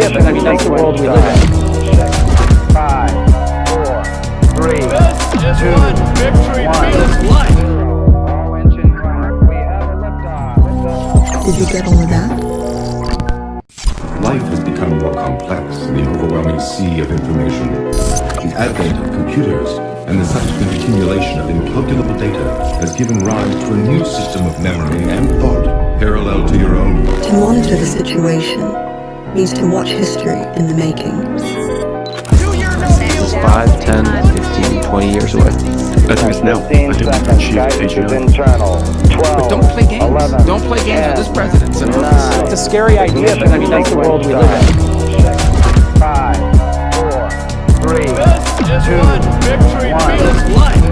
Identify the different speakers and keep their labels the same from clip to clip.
Speaker 1: idea, but I mean, that's the world we live in. 5, 4, 3, 2, 1.
Speaker 2: Victory feels life.
Speaker 1: All engine running. We have a liftoff.
Speaker 3: Did you get all of that?
Speaker 4: Life has become more complex in the overwhelming sea of information. The advent of computers and the subsequent accumulation of incalculable data has given rise to a new system of memory and thought parallel to your own.
Speaker 3: To monitor the situation means to watch history in the making.
Speaker 5: 5, 10, 15, 20 years away.
Speaker 4: As now,
Speaker 1: 15 seconds. Guidance is internal. 12.
Speaker 2: But don't play games.
Speaker 1: 11.
Speaker 2: Don't play games with this president.
Speaker 1: 9.
Speaker 2: It's a scary idea, but I mean, that's the world we live in.
Speaker 1: 5, 4, 3, 2,
Speaker 2: Victory
Speaker 1: 1.
Speaker 2: feels life.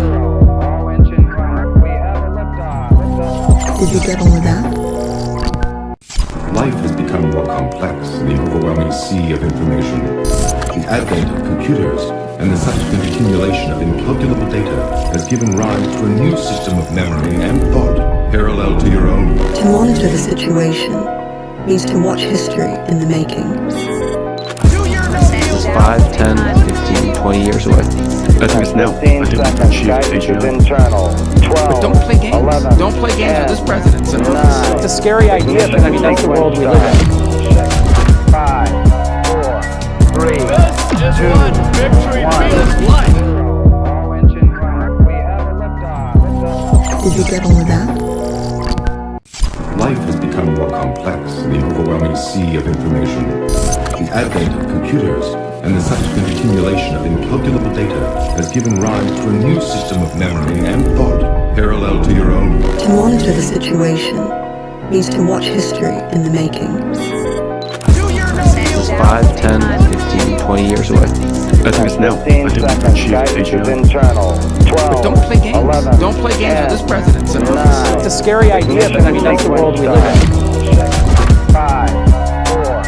Speaker 1: All engine running. We have a liftoff.
Speaker 3: Did you get all of that?
Speaker 4: life has become more complex in the overwhelming sea of information. The advent of computers and the subsequent accumulation of incalculable data has given rise to a new system of memory and thought parallel to your own.
Speaker 3: To monitor the situation means to watch history in the making.
Speaker 5: 5, 10, 15, 20 years away.
Speaker 4: As now,
Speaker 1: 15 seconds. Guidance is internal. 12.
Speaker 2: But don't play games.
Speaker 1: 11.
Speaker 2: Don't play games with this president.
Speaker 1: 9.
Speaker 2: It's a scary idea, but I mean, that's the world we live in.
Speaker 1: 5, 4, 3, 2, 1.
Speaker 2: Victory feels life.
Speaker 1: All engine running. We have a liftoff.
Speaker 3: Did you get all of that?
Speaker 4: life has become more complex in the overwhelming sea of information. The advent of computers and the subsequent accumulation of incalculable data has given rise to a new system of memory and thought parallel to your own.
Speaker 3: To monitor the situation means to watch history in the making.
Speaker 5: 5, 10, 15, 20 years away.
Speaker 4: As now,
Speaker 1: 15 seconds. Guidance is internal. 12.
Speaker 2: But don't play games.
Speaker 1: 11.
Speaker 2: Don't play games with this president.
Speaker 1: 9.
Speaker 2: It's a scary idea, but I mean, that's the world we live in.
Speaker 1: 5, 4,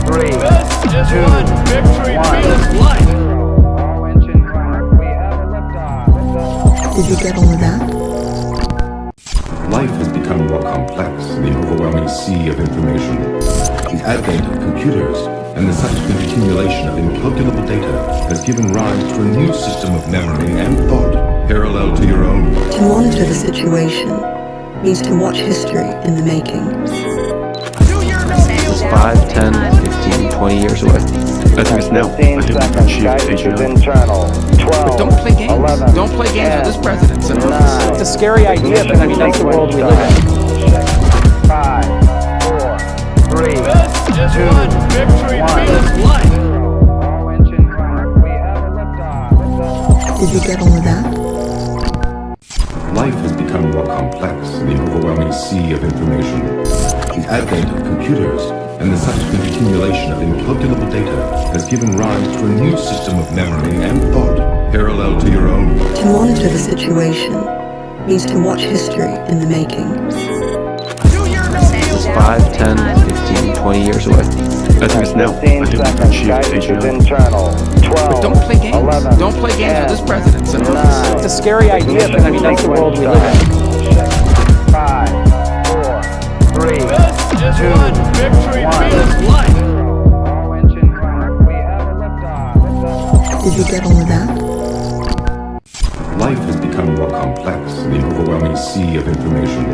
Speaker 1: 3, 2, 1.
Speaker 2: Victory feels life.
Speaker 1: All engine running. We have a liftoff.
Speaker 3: Did you get all of that?
Speaker 4: life has become more complex in the overwhelming sea of information. The advent of computers and the subsequent accumulation of incalculable data has given rise to a new system of memory and thought parallel to your own.
Speaker 3: To monitor the situation means to watch history in the making.
Speaker 5: 5, 10, 15, 20 years away.
Speaker 4: As now,
Speaker 1: 15 seconds. Guidance is internal. 12.
Speaker 2: Don't play games.
Speaker 1: 11.
Speaker 2: Don't play games with this president.
Speaker 1: 9.
Speaker 2: It's a scary idea, but I mean, that's the world we live in.
Speaker 1: 5, 4, 3, 2, 1.
Speaker 2: Victory feels life.
Speaker 1: All engine running. We have a liftoff.
Speaker 3: Did you get all of that?
Speaker 4: life has become more complex in the overwhelming sea of information. The advent of computers and the subsequent accumulation of incalculable data has given rise to a new system of memory and thought parallel to your own.
Speaker 3: To monitor the situation means to watch history in the making.
Speaker 5: 5, 10, 15, 20 years away.
Speaker 4: As now,
Speaker 1: 15 seconds. Guidance is internal. 12.
Speaker 2: Don't play games.
Speaker 1: 11.
Speaker 2: Don't play games with this president.
Speaker 1: 9.
Speaker 2: It's a scary idea, but I mean, that's the world we live in.
Speaker 1: 5, 4, 3, 2, 1.
Speaker 2: Victory feels life.
Speaker 1: All engine running. We have a liftoff.
Speaker 3: Did you get all of that?
Speaker 4: life has become more complex in the overwhelming sea of information.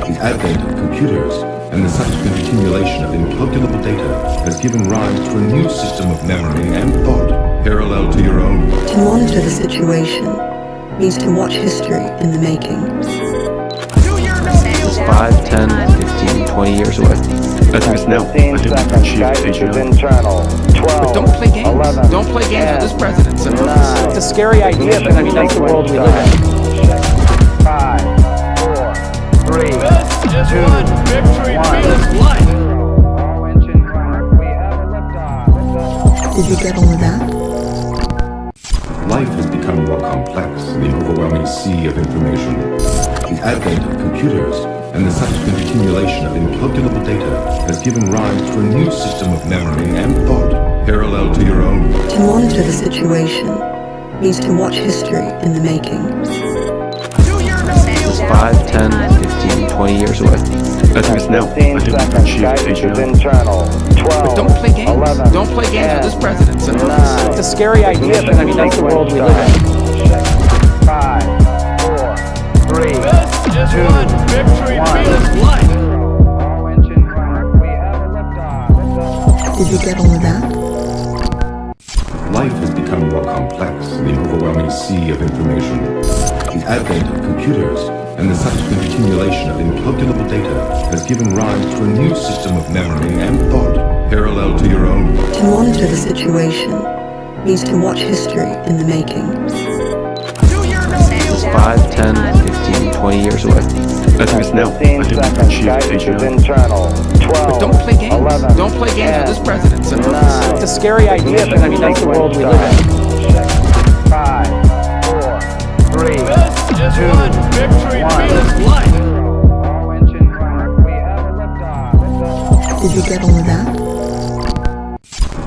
Speaker 4: The advent of computers and the subsequent accumulation of incalculable data has given rise to a new system of memory and thought parallel to your own.
Speaker 3: To monitor the situation means to watch history in the making.
Speaker 5: 5, 10, 15, 20 years away.
Speaker 4: As now,
Speaker 1: 15 seconds. Guidance is internal. 12.
Speaker 2: Don't play games.
Speaker 1: 11.
Speaker 2: Don't play games with this president.
Speaker 1: 9.
Speaker 2: It's a scary idea, but I mean, that's the world we live in.
Speaker 1: 5, 4, 3, 2, 1.
Speaker 2: Victory feels life.
Speaker 1: All engine running. We have a liftoff.
Speaker 3: Did you get all of that?
Speaker 4: life has become more complex in the overwhelming sea of information. The advent of computers and the subsequent accumulation of incalculable data has given rise to a new system of memory and thought parallel to your own.
Speaker 3: To monitor the situation means to watch history in the making.
Speaker 5: 5, 10, 15, 20 years away.
Speaker 4: As now,
Speaker 1: 15 seconds. Guidance is internal. 12.
Speaker 2: Don't play games.
Speaker 1: 11.
Speaker 2: Don't scary idea, but I mean, that's the world we live in.
Speaker 1: 5, 4, 3,
Speaker 2: This is
Speaker 1: 2,
Speaker 2: what victory
Speaker 1: 1.
Speaker 2: feels like.
Speaker 1: All engine running. We have a liftoff.
Speaker 3: Did you get all of that?
Speaker 4: Life has become more complex in the overwhelming sea of information. The advent of computers and the subsequent accumulation of incalculable data has given rise to a new system of memory and thought parallel to your own.
Speaker 3: To monitor the situation means to watch history in the making.
Speaker 5: 5, 10, 15, 20 years away.
Speaker 6: As of now,
Speaker 1: 15 seconds. Guidance is internal. 12.
Speaker 2: Don't play games.
Speaker 1: 11.
Speaker 2: Don't play games
Speaker 1: 10,
Speaker 2: with this president. So
Speaker 1: 9.
Speaker 2: it's a scary idea, but I mean, that's the world we live in.
Speaker 1: 5, 4, 3,
Speaker 2: This is
Speaker 1: 2,
Speaker 2: what victory
Speaker 1: 1.
Speaker 2: feels like.
Speaker 1: All engine running. We have a liftoff.
Speaker 3: Did you get all of that?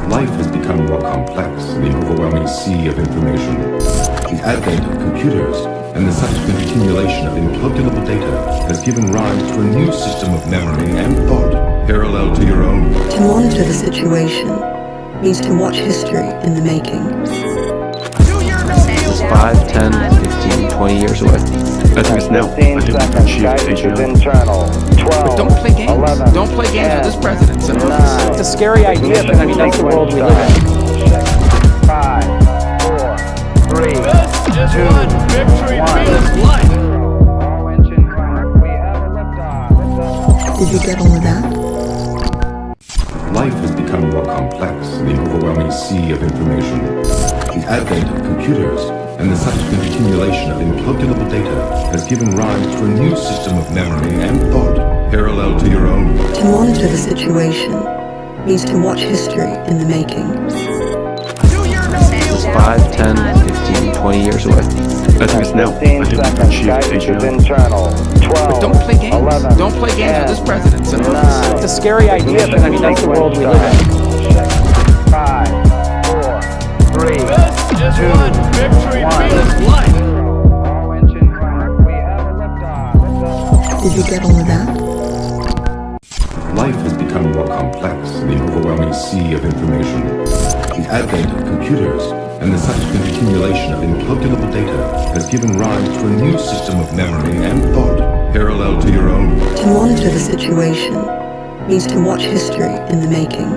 Speaker 4: Life has become more complex in the overwhelming sea of information. The advent of computers and the subsequent accumulation of incalculable data has given rise to a new system of memory and thought parallel to your own.
Speaker 3: To monitor the situation means to watch history in the making.
Speaker 5: 5, 10, 15, 20 years away.
Speaker 6: As of now,
Speaker 1: 15 seconds. Guidance is internal. 12.
Speaker 2: Don't play games.
Speaker 1: 11.
Speaker 2: Don't play games
Speaker 1: 10,
Speaker 2: with this president. So
Speaker 1: 9.
Speaker 2: it's a scary idea, but I mean, that's the world we live in.
Speaker 1: 5, 4, 3,
Speaker 2: This is
Speaker 1: 2,
Speaker 2: what victory
Speaker 1: 1.
Speaker 2: feels like.
Speaker 1: All engine running. We have a liftoff.
Speaker 3: Did you get all of that?
Speaker 4: Life has become more complex in the overwhelming sea of information. The advent of computers and the subsequent accumulation of incalculable data has given rise to a new system of memory and thought parallel to your own.
Speaker 3: To monitor the situation means to watch history in the making.
Speaker 5: 5, 10, 15, 20 years away.
Speaker 6: as of now,
Speaker 1: 15 seconds. Guidance is internal. 12.
Speaker 2: Don't play games.
Speaker 1: 11.
Speaker 2: Don't play games
Speaker 1: 10,
Speaker 2: with this president. So
Speaker 1: 9.
Speaker 2: it's a scary idea, but I mean, that's the world we live in.
Speaker 1: 5, 4, 3,
Speaker 2: This is
Speaker 1: 2,
Speaker 2: what victory
Speaker 1: 1.
Speaker 2: feels like.
Speaker 1: All engine running. We have a liftoff.
Speaker 3: Did you get all of that?
Speaker 4: Life has become more complex in the overwhelming sea of information. The advent of computers and the subsequent accumulation of incalculable data has given rise to a new system of memory and thought parallel to your own.
Speaker 3: To monitor the situation means to watch history in the making.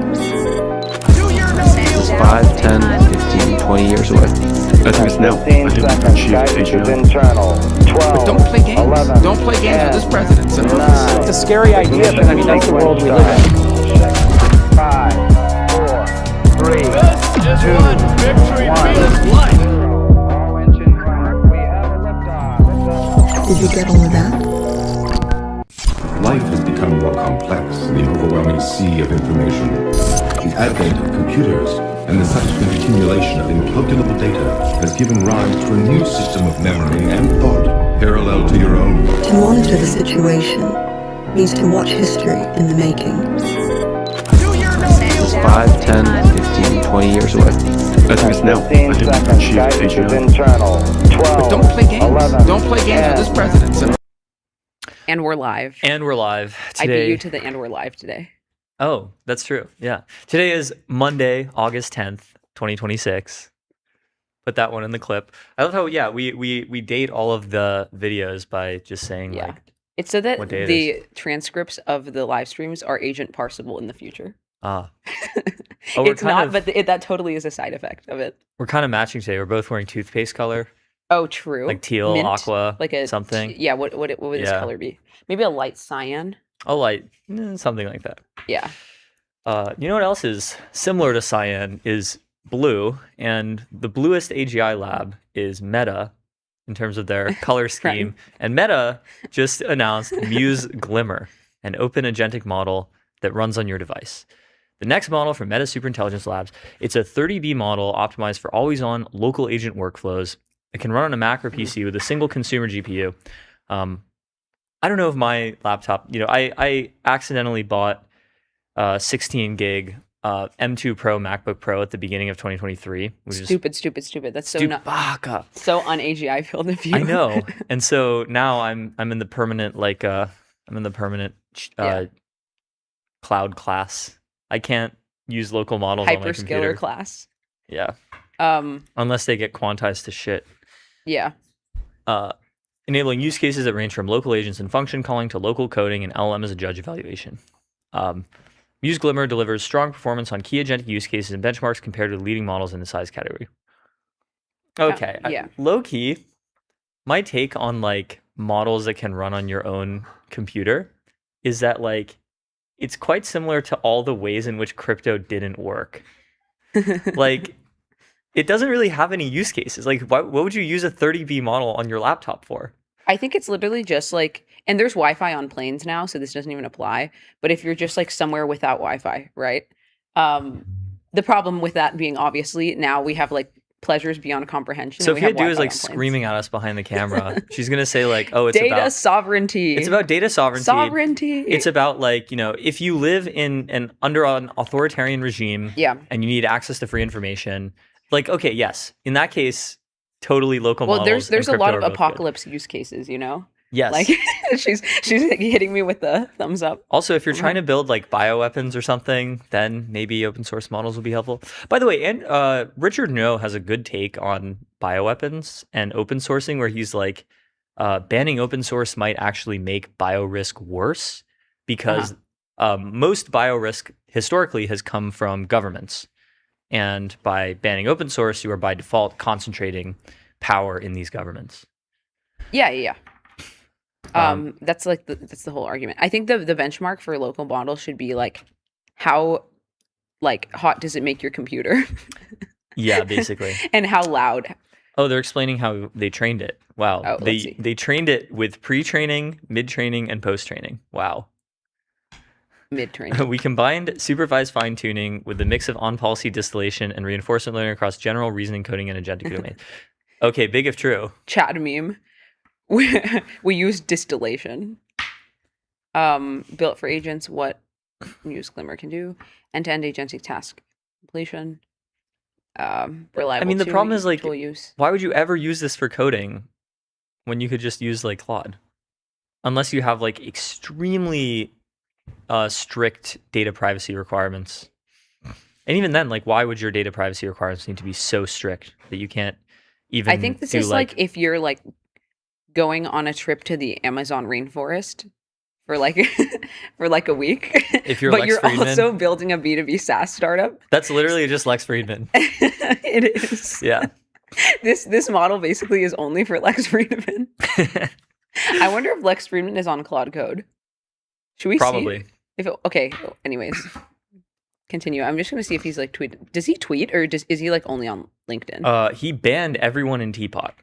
Speaker 5: 5, 10, 15, 20 years away.
Speaker 6: as of now,
Speaker 1: 15 seconds. Guidance is internal. 12.
Speaker 2: Don't play games.
Speaker 1: 11.
Speaker 2: Don't play games
Speaker 1: 10,
Speaker 2: with this president. So
Speaker 1: 9.
Speaker 2: it's a scary idea, but I mean, that's the world we live in.
Speaker 1: 5, 4, 3,
Speaker 2: This is
Speaker 1: 2,
Speaker 2: what victory
Speaker 1: 1.
Speaker 2: feels like.
Speaker 1: All engine running. We have a liftoff.
Speaker 3: Did you get all of that?
Speaker 4: Life has become more complex in the overwhelming sea of information. The advent of computers and the subsequent accumulation of incalculable data has given rise to a new system of memory and thought parallel to your own.
Speaker 3: To monitor the situation means to watch history in the making.
Speaker 5: 5, 10, 15, 20 years away.
Speaker 6: as of now,
Speaker 1: 15 seconds. Guidance is internal. 12.
Speaker 2: Don't play games.
Speaker 1: 11.
Speaker 2: Don't play games
Speaker 1: 10.
Speaker 2: with this president. So
Speaker 7: And we're live.
Speaker 8: And we're live
Speaker 7: I beat
Speaker 8: today.
Speaker 7: you to the and we're live today.
Speaker 8: Oh, that's true. Yeah. Today is Monday, August 10th, 2026. Put that one in the clip. I love how we date all of the videos by just saying
Speaker 7: Yeah.
Speaker 8: like
Speaker 7: It's so that
Speaker 8: what day it
Speaker 7: the transcripts of the live streams are agent parsable in the future.
Speaker 8: ah. Oh, we're
Speaker 7: It's
Speaker 8: kind
Speaker 7: not,
Speaker 8: of-
Speaker 7: but that totally is a side effect of it.
Speaker 8: We're kind of matching today. We're both wearing toothpaste color,
Speaker 7: Oh, true.
Speaker 8: like teal,
Speaker 7: Mint,
Speaker 8: aqua,
Speaker 7: like a
Speaker 8: something.
Speaker 7: Yeah. What would this
Speaker 8: Yeah.
Speaker 7: color be? Maybe a light cyan.
Speaker 8: A light, something like that.
Speaker 7: Yeah.
Speaker 8: You know what else is similar to cyan is blue, and the bluest AGI lab is Meta in terms of their color scheme. And Meta just announced Muse Glimmer, an open agentic model that runs on your device. The next model from Meta Superintelligence Labs, it's a 30B model optimized for always-on local agent workflows. It can run on a Mac or PC with a single consumer GPU. I don't know if my laptop, I accidentally bought 16 gig M2 Pro MacBook Pro at the beginning of 2023, which is
Speaker 7: Stupid. That's so not
Speaker 8: Stupaka.
Speaker 7: so un AGI field of view.
Speaker 8: I know, and so now I'm in the permanent
Speaker 7: Yeah.
Speaker 8: cloud class. I can't use local models on my computer.
Speaker 7: Hyperscaler class.
Speaker 8: Yeah, Unless they get quantized to shit.
Speaker 7: Yeah.
Speaker 8: Enabling use cases that range from local agents and function calling to local coding and LLM as a judge evaluation. Muse Glimmer delivers strong performance on key agentic use cases and benchmarks compared to leading models in the size category. Okay.
Speaker 7: Yeah.
Speaker 8: Low key, my take on like models that can run on your own computer is that like it's quite similar to all the ways in which crypto didn't work. Like, it doesn't really have any use cases. Like, what would you use a 30B model on your laptop for?
Speaker 7: I think it's literally just like, and there's Wi-Fi on planes now, so this doesn't even apply. But if you're just like somewhere without Wi-Fi, right? The problem with that being obviously now we have like pleasures beyond comprehension.
Speaker 8: Sophia Du is like screaming at us behind the camera. She's gonna say like, "Oh, it's
Speaker 7: data
Speaker 8: about
Speaker 7: sovereignty.
Speaker 8: It's about data sovereignty.
Speaker 7: Sovereignty.
Speaker 8: It's about like, you know, if you live in under an authoritarian regime,
Speaker 7: Yeah.
Speaker 8: and you need access to free information, like, okay, yes, in that case, totally local
Speaker 7: Well,
Speaker 8: models.
Speaker 7: there's
Speaker 8: and
Speaker 7: a lot
Speaker 8: crypto
Speaker 7: of
Speaker 8: are both good.
Speaker 7: apocalypse use cases, you know.
Speaker 8: Yes.
Speaker 7: Like she's like hitting me with the thumbs up.
Speaker 8: Also, if you're trying to build like bioweapons or something, then maybe open source models will be helpful. By the way, and Richard No has a good take on bioweapons and open sourcing, where he's like, banning open source might actually make biorisk worse because most biorisk historically has come from governments. And by banning open source, you are by default concentrating power in these governments.
Speaker 7: Yeah. That's like that's the whole argument. I think the benchmark for local models should be like how like hot does it make your computer?
Speaker 8: Yeah, basically.
Speaker 7: And how loud?
Speaker 8: Oh, they're explaining how they trained it. Wow.
Speaker 7: Oh, let's see.
Speaker 8: They trained it with pre-training, mid-training, and post-training. Wow.
Speaker 7: Mid-training.
Speaker 8: We combined supervised fine-tuning with the mix of on-policy distillation and reinforcement learning across general reasoning, coding, and agentic domains. Okay, big if true.
Speaker 7: Chat meme. We use distillation. Built for agents, what Muse Glimmer can do. End-to-end agentic task completion. Reliable.
Speaker 8: I mean, the problem is like,
Speaker 7: tool use.
Speaker 8: why would you ever use this for coding when you could just use like Claude? Unless you have like extremely strict data privacy requirements. And even then, like, why would your data privacy requirements need to be so strict that you can't even
Speaker 7: I think this
Speaker 8: do,
Speaker 7: is like if you're like going on a trip to the Amazon rainforest for like for like a week.
Speaker 8: If you're
Speaker 7: but
Speaker 8: Lex
Speaker 7: you're
Speaker 8: Friedman,
Speaker 7: also building a B2B SaaS startup.
Speaker 8: that's literally just Lex Friedman.
Speaker 7: It is.
Speaker 8: Yeah.
Speaker 7: This model basically is only for Lex Friedman. I wonder if Lex Friedman is on Claude Code. Should we
Speaker 8: Probably.
Speaker 7: see? Okay, anyways. Continue. I'm just going to see if he's like tweeted. Does he tweet or is he like only on LinkedIn?
Speaker 8: He banned everyone in Teapot.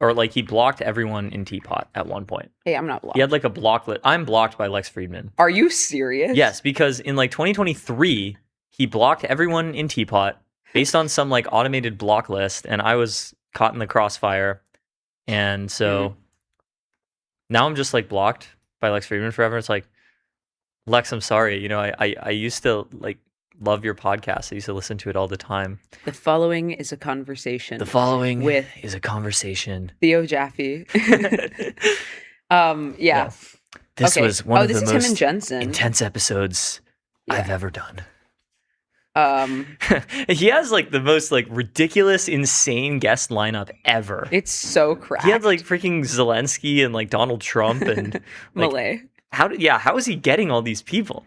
Speaker 8: Or like he blocked everyone in Teapot at one point.
Speaker 7: Hey, I'm not blocked.
Speaker 8: He had like a block list. I'm blocked by Lex Friedman.
Speaker 7: Are you serious?
Speaker 8: Yes, because in like 2023, he blocked everyone in Teapot based on some like automated block list, and I was caught in the crossfire. And so now I'm just like blocked by Lex Friedman forever. It's like, Lex, I'm sorry. You know, I used to like love your podcast. I used to listen to it all the time.
Speaker 7: The following is a conversation.
Speaker 8: The following
Speaker 7: with
Speaker 8: is a conversation.
Speaker 7: Theo Jaffe. Yeah.
Speaker 8: This
Speaker 7: Okay.
Speaker 8: was one of
Speaker 7: this
Speaker 8: the
Speaker 7: is him and
Speaker 8: most
Speaker 7: Jensen.
Speaker 8: intense episodes I've
Speaker 7: Yeah.
Speaker 8: ever done. He has like the most like ridiculous, insane guest lineup ever.
Speaker 7: It's so cracked.
Speaker 8: He had like freaking Zelensky and like Donald Trump and like,
Speaker 7: Malay.
Speaker 8: how is he getting all these people?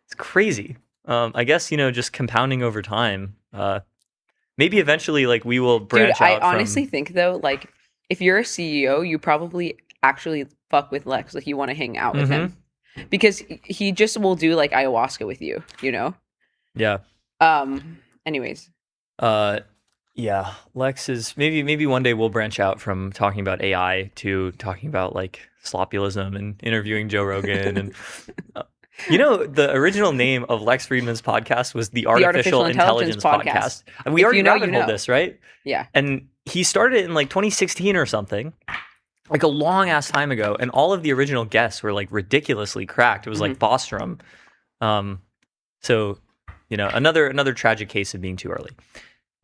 Speaker 8: It's crazy. I guess, you know, just compounding over time. Maybe eventually like we will branch
Speaker 7: Dude,
Speaker 8: out.
Speaker 7: I honestly think though, like if you're a CEO, you probably actually fuck with Lex. Like you want to hang out with him because he just will do like ayahuasca with you, you know?
Speaker 8: Yeah.
Speaker 7: Anyways.
Speaker 8: Yeah. Lex is maybe one day we'll branch out from talking about AI to talking about like slopulism and interviewing Joe Rogan and you know, the original name of Lex Friedman's podcast was the Artificial Intelligence Podcast. And we
Speaker 7: If
Speaker 8: already
Speaker 7: you know,
Speaker 8: rabbit
Speaker 7: you
Speaker 8: holed
Speaker 7: know.
Speaker 8: this, right?
Speaker 7: Yeah.
Speaker 8: And he started it in like 2016 or something, like a long ass time ago. And all of the original guests were like ridiculously cracked. It was like Bostrom. So, you know, another tragic case of being too early.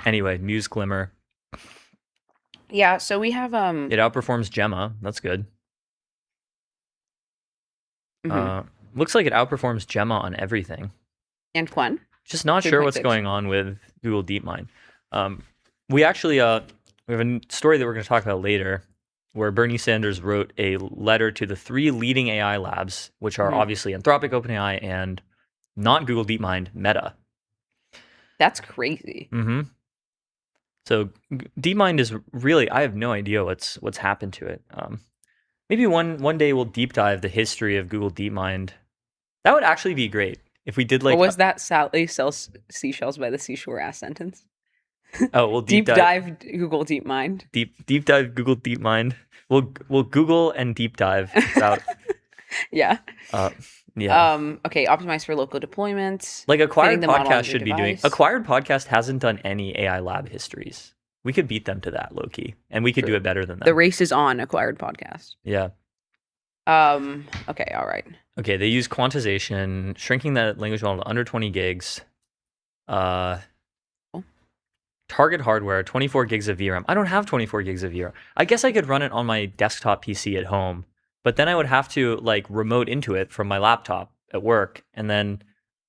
Speaker 8: Anyway, Muse Glimmer.
Speaker 7: Yeah, so we have
Speaker 8: It outperforms Gemma. That's good. Looks like it outperforms Gemma on everything.
Speaker 7: and Quen.
Speaker 8: Just not sure what's
Speaker 7: 3.6.
Speaker 8: going on with Google DeepMind. We actually we have a story that we're going to talk about later, where Bernie Sanders wrote a letter to the 3 leading AI labs, which are obviously Anthropic, OpenAI, and not Google DeepMind, Meta.
Speaker 7: That's crazy.
Speaker 8: Mm-hmm. So DeepMind is really, I have no idea what's happened to it. Maybe one day we'll deep dive the history of Google DeepMind. That would actually be great if we did like.
Speaker 7: What was that Sally sells seashells by the seashore ass sentence?
Speaker 8: Oh, we'll
Speaker 7: deep dive Google DeepMind.
Speaker 8: Deep dive Google DeepMind. We'll Google and deep dive about.
Speaker 7: Yeah.
Speaker 8: Yeah.
Speaker 7: Okay. Optimize for local deployments.
Speaker 8: Like Acquired
Speaker 7: fitting the model on
Speaker 8: Podcast
Speaker 7: your
Speaker 8: should be doing.
Speaker 7: device.
Speaker 8: Acquired Podcast hasn't done any AI lab histories. We could beat them to that, low key, and we could do it better than them.
Speaker 7: The race is on. Acquired Podcast.
Speaker 8: Yeah.
Speaker 7: Okay. All right.
Speaker 8: Okay. They use quantization, shrinking the language model to under 20 gigs. Target hardware, 24 gigs of VRAM. I don't have 24 gigs of VRAM. I guess I could run it on my desktop PC at home, but then I would have to like remote into it from my laptop at work. And then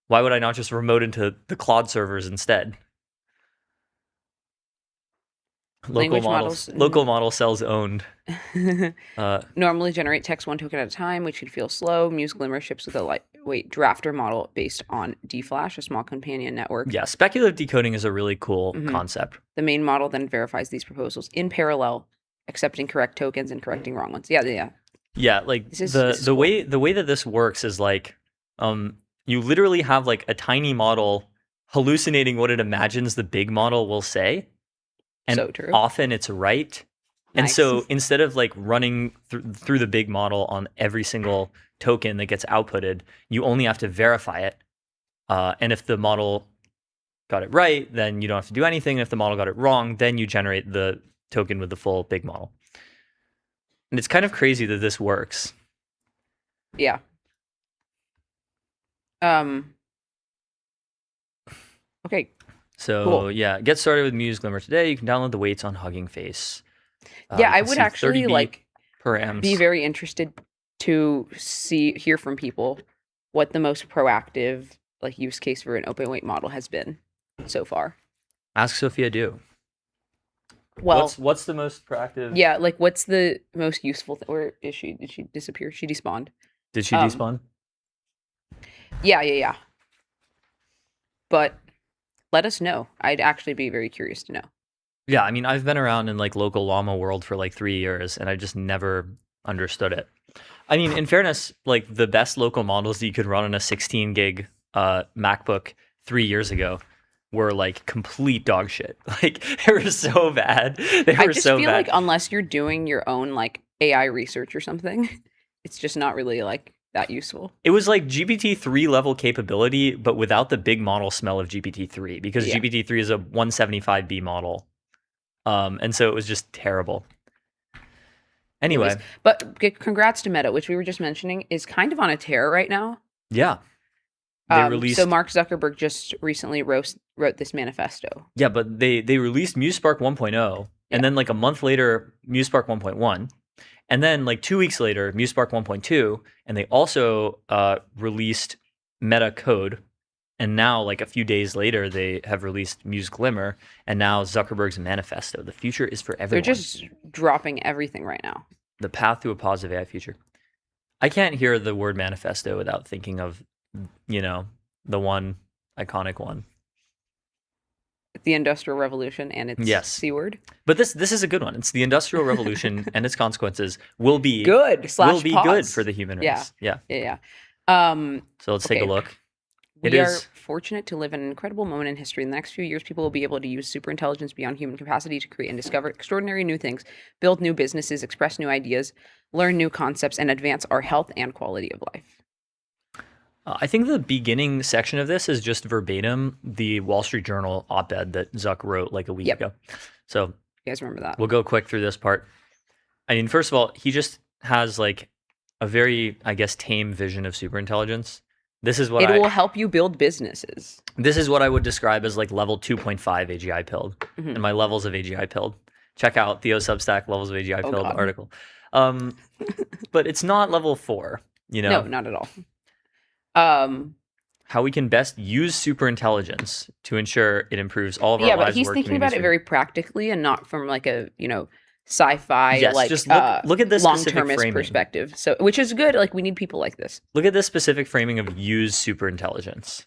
Speaker 8: why would I not just remote into the cloud servers instead? Local model cells owned.
Speaker 7: Normally generate text 1 token at a time, which could feel slow. Muse Glimmer ships with a lightweight drafter model based on DFlash, a small companion network.
Speaker 8: Yeah, speculative decoding is a really cool concept.
Speaker 7: The main model then verifies these proposals in parallel, accepting correct tokens and correcting wrong ones. Yeah.
Speaker 8: Yeah, like the
Speaker 7: cool.
Speaker 8: way that this works is like you literally have like a tiny model hallucinating what it imagines the big model will say. And
Speaker 7: so true.
Speaker 8: Often it's right.
Speaker 7: Nice.
Speaker 8: And so instead of like running through the big model on every single token that gets outputted, you only have to verify it. And if the model got it right, then you don't have to do anything. And if the model got it wrong, then you generate the token with the full big model. And it's kind of crazy that this works.
Speaker 7: Yeah. Okay.
Speaker 8: So
Speaker 7: cool.
Speaker 8: Yeah, get started with Muse Glimmer today. You can download the weights on Hugging Face.
Speaker 7: Yeah, I would actually
Speaker 8: 30B
Speaker 7: like
Speaker 8: per amps.
Speaker 7: be very interested to hear from people what the most proactive like use case for an open weight model has been so far.
Speaker 8: Ask Sophia Do.
Speaker 7: Well,
Speaker 8: what's the most proactive?
Speaker 7: Yeah, like what's the most useful where is she? Did she disappear? She despawned.
Speaker 8: Did she despawn?
Speaker 7: Yeah. But let us know. I'd actually be very curious to know.
Speaker 8: Yeah, I mean, I've been around in like local llama world for like 3 years, and I just never understood it. I mean, in fairness, like the best local models that you could run on a 16 gig MacBook 3 years ago were like complete dog shit. Like they were so bad.
Speaker 7: I just feel like unless you're doing your own like AI research or something, it's just not really like that useful.
Speaker 8: It was like GPT-3 level capability, but without the big model smell of GPT-3, because GPT-3 is a 175B model. And so it was just terrible. Anyway.
Speaker 7: But congrats to Meta, which we were just mentioning, is kind of on a tear right now.
Speaker 8: Yeah. They released...
Speaker 7: So Mark Zuckerberg just recently wrote this manifesto.
Speaker 8: Yeah, but they released MuseSpark 1.0, and then like a month later, MuseSpark 1.1. And then like 2 weeks later, MuseSpark 1.2, and they also released Meta Code. And now, like a few days later, they have released Muse Glimmer, and now Zuckerberg's Manifesto. The future is for everyone.
Speaker 7: They're just dropping everything right now.
Speaker 8: The path to a positive AI future. I can't hear the word manifesto without thinking of, the one iconic one.
Speaker 7: The Industrial Revolution and its C word.
Speaker 8: But this is a good one. It's the Industrial Revolution and its consequences will be
Speaker 7: good
Speaker 8: for the human race. Yeah. So let's take a look.
Speaker 7: We are fortunate to live in an incredible moment in history. In the next few years, people will be able to use superintelligence beyond human capacity to create and discover extraordinary new things, build new businesses, express new ideas, learn new concepts, and advance our health and quality of life.
Speaker 8: I think the beginning section of this is just verbatim the Wall Street Journal op-ed that Zuck wrote like a week ago. So
Speaker 7: you guys remember that?
Speaker 8: We'll go quick through this part. I mean, first of all, he just has like a very, I guess, tame vision of superintelligence. This is what
Speaker 7: it will help you build businesses.
Speaker 8: This is what I would describe as like level 2.5 AGI pilled, and my levels of AGI pilled. Check out Theo Substack levels of AGI pilled article. But it's not level 4,
Speaker 7: No, not at all.
Speaker 8: how we can best use superintelligence to ensure it improves all of our
Speaker 7: Yeah,
Speaker 8: lives.
Speaker 7: but he's
Speaker 8: work,
Speaker 7: thinking about it
Speaker 8: communities,
Speaker 7: very practically and not from like a, sci-fi
Speaker 8: Yes,
Speaker 7: like
Speaker 8: just look at this specific
Speaker 7: long-termist
Speaker 8: framing.
Speaker 7: perspective. So, which is good. Like we need people like this.
Speaker 8: Look at this specific framing of use superintelligence.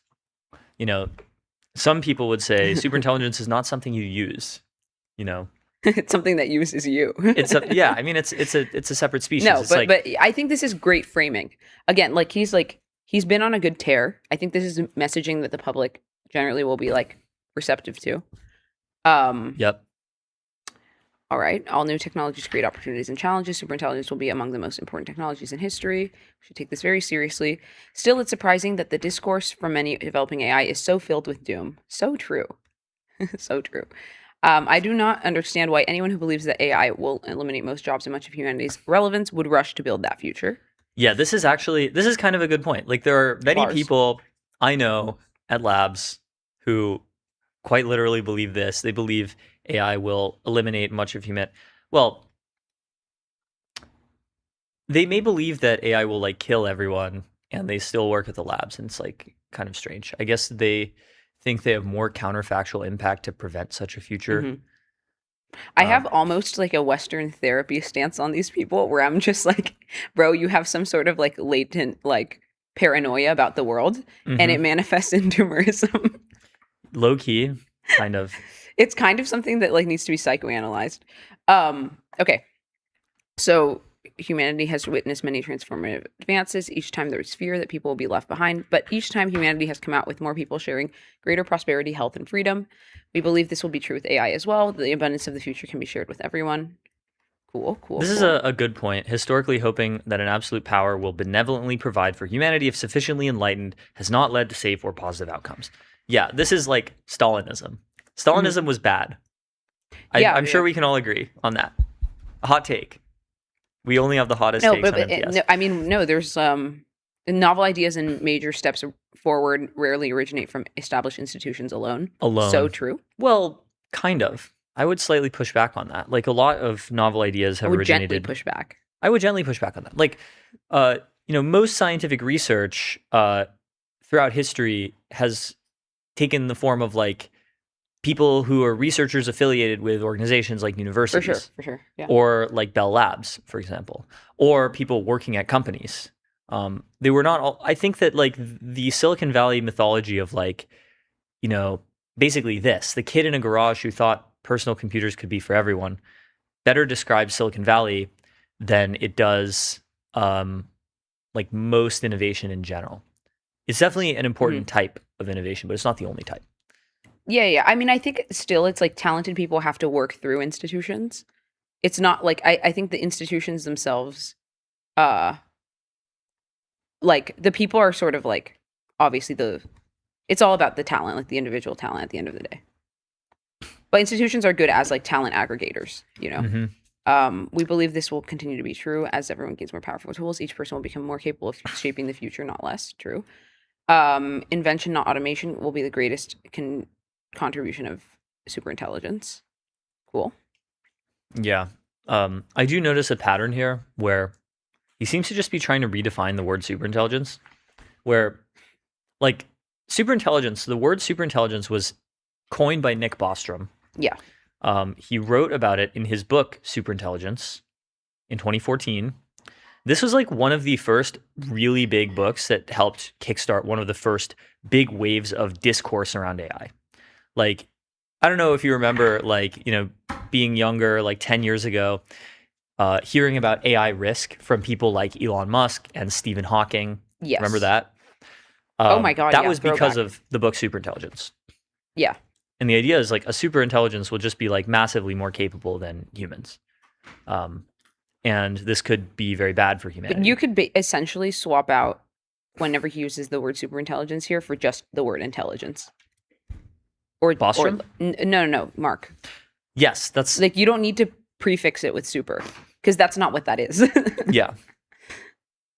Speaker 8: Some people would say superintelligence is not something you use.
Speaker 7: It's something that uses you.
Speaker 8: It's a separate species.
Speaker 7: No,
Speaker 8: It's
Speaker 7: but I think this is great framing. Again, he's been on a good tear. I think this is messaging that the public generally will be like receptive to.
Speaker 8: Yep.
Speaker 7: All right. All new technologies create opportunities and challenges. Superintelligence will be among the most important technologies in history. We should take this very seriously. Still, it's surprising that the discourse from many developing AI is so filled with doom. So true. So true. I do not understand why anyone who believes that AI will eliminate most jobs and much of humanity's relevance would rush to build that future.
Speaker 8: Yeah, this is kind of a good point. Like there are many people I know at labs who quite literally believe this. They believe AI will eliminate much of humanity. Well, they may believe that AI will like kill everyone and they still work at the labs, and it's like kind of strange. I guess they think they have more counterfactual impact to prevent such a future.
Speaker 7: Mm-hmm. I have almost like a Western therapy stance on these people where I'm just like, bro, you have some sort of like latent like paranoia about the world and it manifests in doomerism.
Speaker 8: Low key, kind of.
Speaker 7: It's kind of something that like needs to be psychoanalyzed. Okay. So humanity has witnessed many transformative advances. Each time there is fear that people will be left behind, but each time humanity has come out with more people sharing greater prosperity, health, and freedom. We believe this will be true with AI as well. The abundance of the future can be shared with everyone. Cool.
Speaker 8: This is a good point. Historically, hoping that an absolute power will benevolently provide for humanity if sufficiently enlightened has not led to safe or positive outcomes. Yeah, this is like Stalinism. Stalinism was bad. I'm sure we can all agree on that. A hot take. We only have the hottest takes on MPS.
Speaker 7: There's novel ideas and major steps forward rarely originate from established institutions alone. So true.
Speaker 8: Well, kind of. I would slightly push back on that. Like a lot of novel ideas have originated.
Speaker 7: Gently push back.
Speaker 8: I would gently push back on that. Like, most scientific research throughout history has taken the form of like people who are researchers affiliated with organizations like universities.
Speaker 7: For sure. Yeah.
Speaker 8: Or like Bell Labs, for example, or people working at companies. They were not all, I think that like the Silicon Valley mythology of like, basically the kid in a garage who thought personal computers could be for everyone better describes Silicon Valley than it does like most innovation in general. It's definitely an important type of innovation, but it's not the only type.
Speaker 7: Yeah. I mean, I think still it's like talented people have to work through institutions. It's not like I think the institutions themselves, like the people are sort of like obviously it's all about the talent, like the individual talent at the end of the day. But institutions are good as like talent aggregators, We believe this will continue to be true as everyone gains more powerful tools. Each person will become more capable of shaping the future, not less. True. Invention, not automation, will be the greatest contribution of superintelligence. Cool.
Speaker 8: Yeah. I do notice a pattern here where he seems to just be trying to redefine the word superintelligence, where like the word superintelligence was coined by Nick Bostrom.
Speaker 7: Yeah.
Speaker 8: He wrote about it in his book, Superintelligence, in 2014. This was like one of the first really big books that helped kickstart one of the first big waves of discourse around AI. Like, I don't know if you remember, like, being younger, like 10 years ago, hearing about AI risk from people like Elon Musk and Stephen Hawking.
Speaker 7: Yes.
Speaker 8: Remember that?
Speaker 7: Oh my God.
Speaker 8: That was because of the book Superintelligence.
Speaker 7: Yeah.
Speaker 8: And the idea is like a superintelligence will just be like massively more capable than humans. And this could be very bad for humanity.
Speaker 7: But you could essentially swap out whenever he uses the word superintelligence here for just the word intelligence. Or
Speaker 8: Bostrom?
Speaker 7: No, Mark.
Speaker 8: Yes, that's
Speaker 7: like you don't need to prefix it with super because that's not what that is.
Speaker 8: Yeah.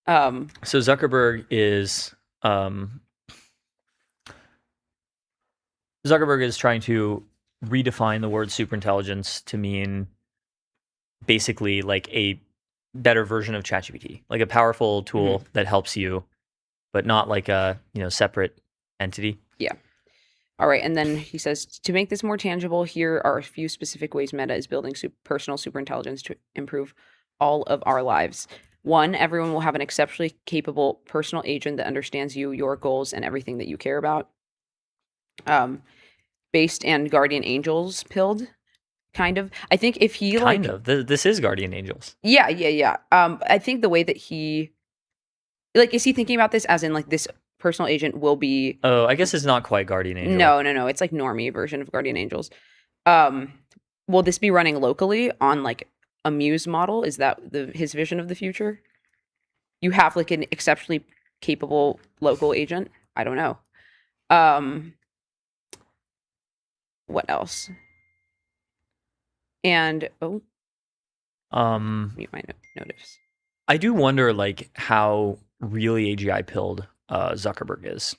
Speaker 8: So Zuckerberg is trying to redefine the word superintelligence to mean basically like a better version of ChatGPT, like a powerful tool that helps you, but not like a separate entity.
Speaker 7: Yeah. All right. And then he says, to make this more tangible, here are a few specific ways Meta is building personal superintelligence to improve all of our lives. 1, everyone will have an exceptionally capable personal agent that understands you, your goals, and everything that you care about. Based and guardian angels pilled, kind of. I think if he
Speaker 8: Kind of. This is Guardian Angels.
Speaker 7: Yeah. I think the way that he, like, is he thinking about this as in like this personal agent will be?
Speaker 8: Oh, I guess it's not quite Guardian Angel.
Speaker 7: No. It's like normie version of guardian angels. Will this be running locally on like a Muse model? Is that his vision of the future? You have like an exceptionally capable local agent. I don't know. What else? And mute my notice.
Speaker 8: I do wonder like how really AGI pilled Zuckerberg is.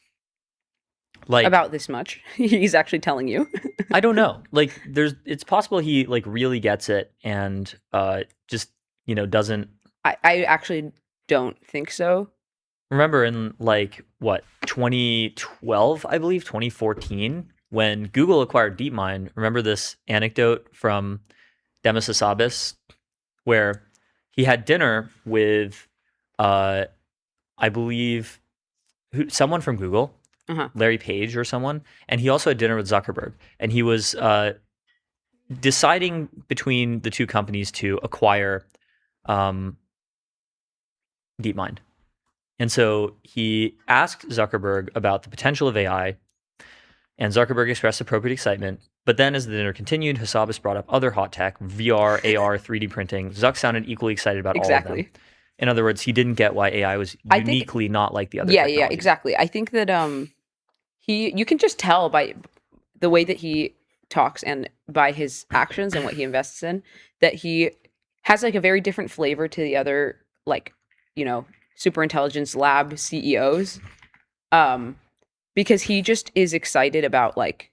Speaker 8: Like
Speaker 7: About this much. He's actually telling you.
Speaker 8: I don't know. Like it's possible he like really gets it and just, doesn't.
Speaker 7: I actually don't think so.
Speaker 8: Remember in like what 2012, I believe 2014, when Google acquired DeepMind. Remember this anecdote from Demis Hassabis where he had dinner with I believe someone from Google, Larry Page or someone, and he also had dinner with Zuckerberg, and he was deciding between the two companies to acquire DeepMind. And so he asked Zuckerberg about the potential of AI, and Zuckerberg expressed appropriate excitement. But then as the dinner continued, Hassabis brought up other hot tech, VR, AR, 3D printing. Zuck sounded equally excited about all of them. In other words, he didn't get why AI was uniquely not like the other technologies.
Speaker 7: Yeah, exactly. I think that you can just tell by the way that he talks and by his actions and what he invests in that he has like a very different flavor to the other like, super intelligence lab CEOs. Because he just is excited about like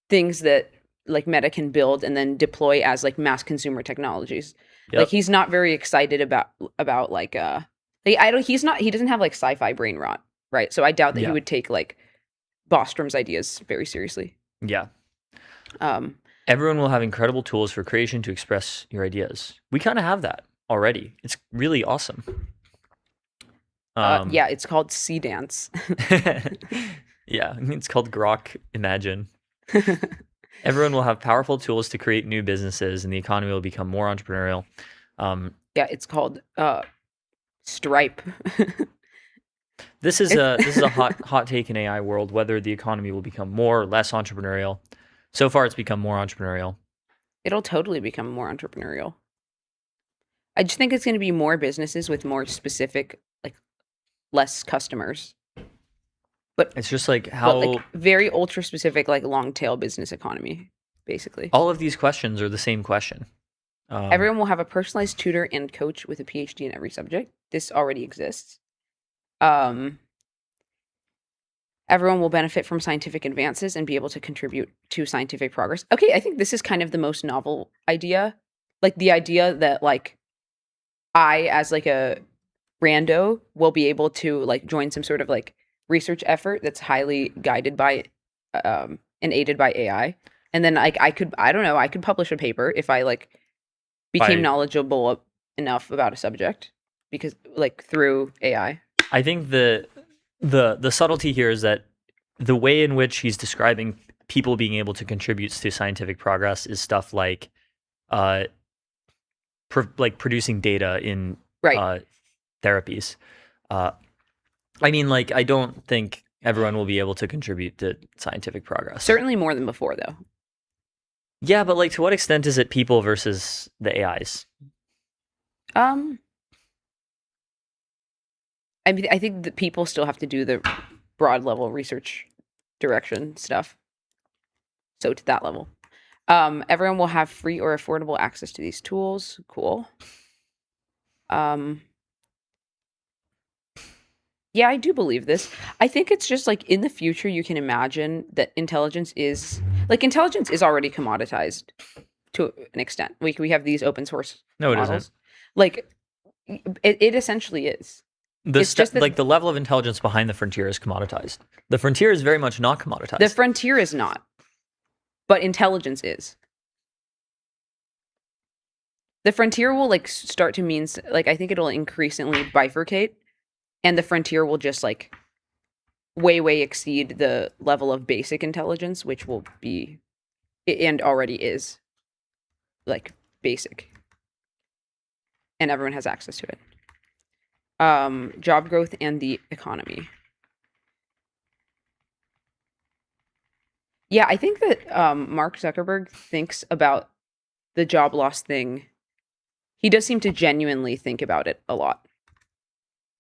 Speaker 7: things that like Meta can build and then deploy as like mass consumer technologies. Yep. Like he's not very excited about like he doesn't have like sci-fi brain rot, right? So I doubt that he would take like Bostrom's ideas very seriously.
Speaker 8: Yeah. Everyone will have incredible tools for creation to express your ideas. We kind of have that already. It's really awesome.
Speaker 7: Yeah, it's called Sea Dance.
Speaker 8: Yeah, it's called Grok Imagine. Everyone will have powerful tools to create new businesses, and the economy will become more entrepreneurial.
Speaker 7: Yeah, it's called Stripe.
Speaker 8: This is a hot take in AI world, whether the economy will become more or less entrepreneurial. So far, it's become more entrepreneurial.
Speaker 7: It'll totally become more entrepreneurial. I just think it's going to be more businesses with more specific, like, less customers. But
Speaker 8: it's just like how
Speaker 7: like very ultra specific, like long tail business economy, basically.
Speaker 8: All of these questions are the same question.
Speaker 7: Everyone will have a personalized tutor and coach with a PhD in every subject. This already exists. Everyone will benefit from scientific advances and be able to contribute to scientific progress. Okay, I think this is kind of the most novel idea. Like the idea that like I, as like a rando, will be able to like join some sort of like research effort that's highly guided by and aided by AI. And then like I could publish a paper if I like became knowledgeable enough about a subject because like through AI.
Speaker 8: I think the subtlety here is that the way in which he's describing people being able to contribute to scientific progress is stuff like producing data in therapies. I mean, like, I don't think everyone will be able to contribute to scientific progress.
Speaker 7: Certainly more than before, though.
Speaker 8: Yeah, but like, to what extent is it people versus the AIs?
Speaker 7: I mean, I think that people still have to do the broad level research direction stuff. So to that level, everyone will have free or affordable access to these tools. Cool. Yeah, I do believe this. I think it's just like in the future, you can imagine that intelligence is already commoditized to an extent. We have these open source models.
Speaker 8: It isn't.
Speaker 7: Like it essentially is. It's just that
Speaker 8: like the level of intelligence behind the frontier is commoditized. The frontier is very much not commoditized.
Speaker 7: the frontier is not, but intelligence is. The frontier will like start to mean like I think it'll increasingly bifurcate, and the frontier will just like way exceed the level of basic intelligence, which will be and already is like basic, and everyone has access to it. Job growth and the economy. Yeah, I think that Mark Zuckerberg thinks about the job loss thing. He does seem to genuinely think about it a lot.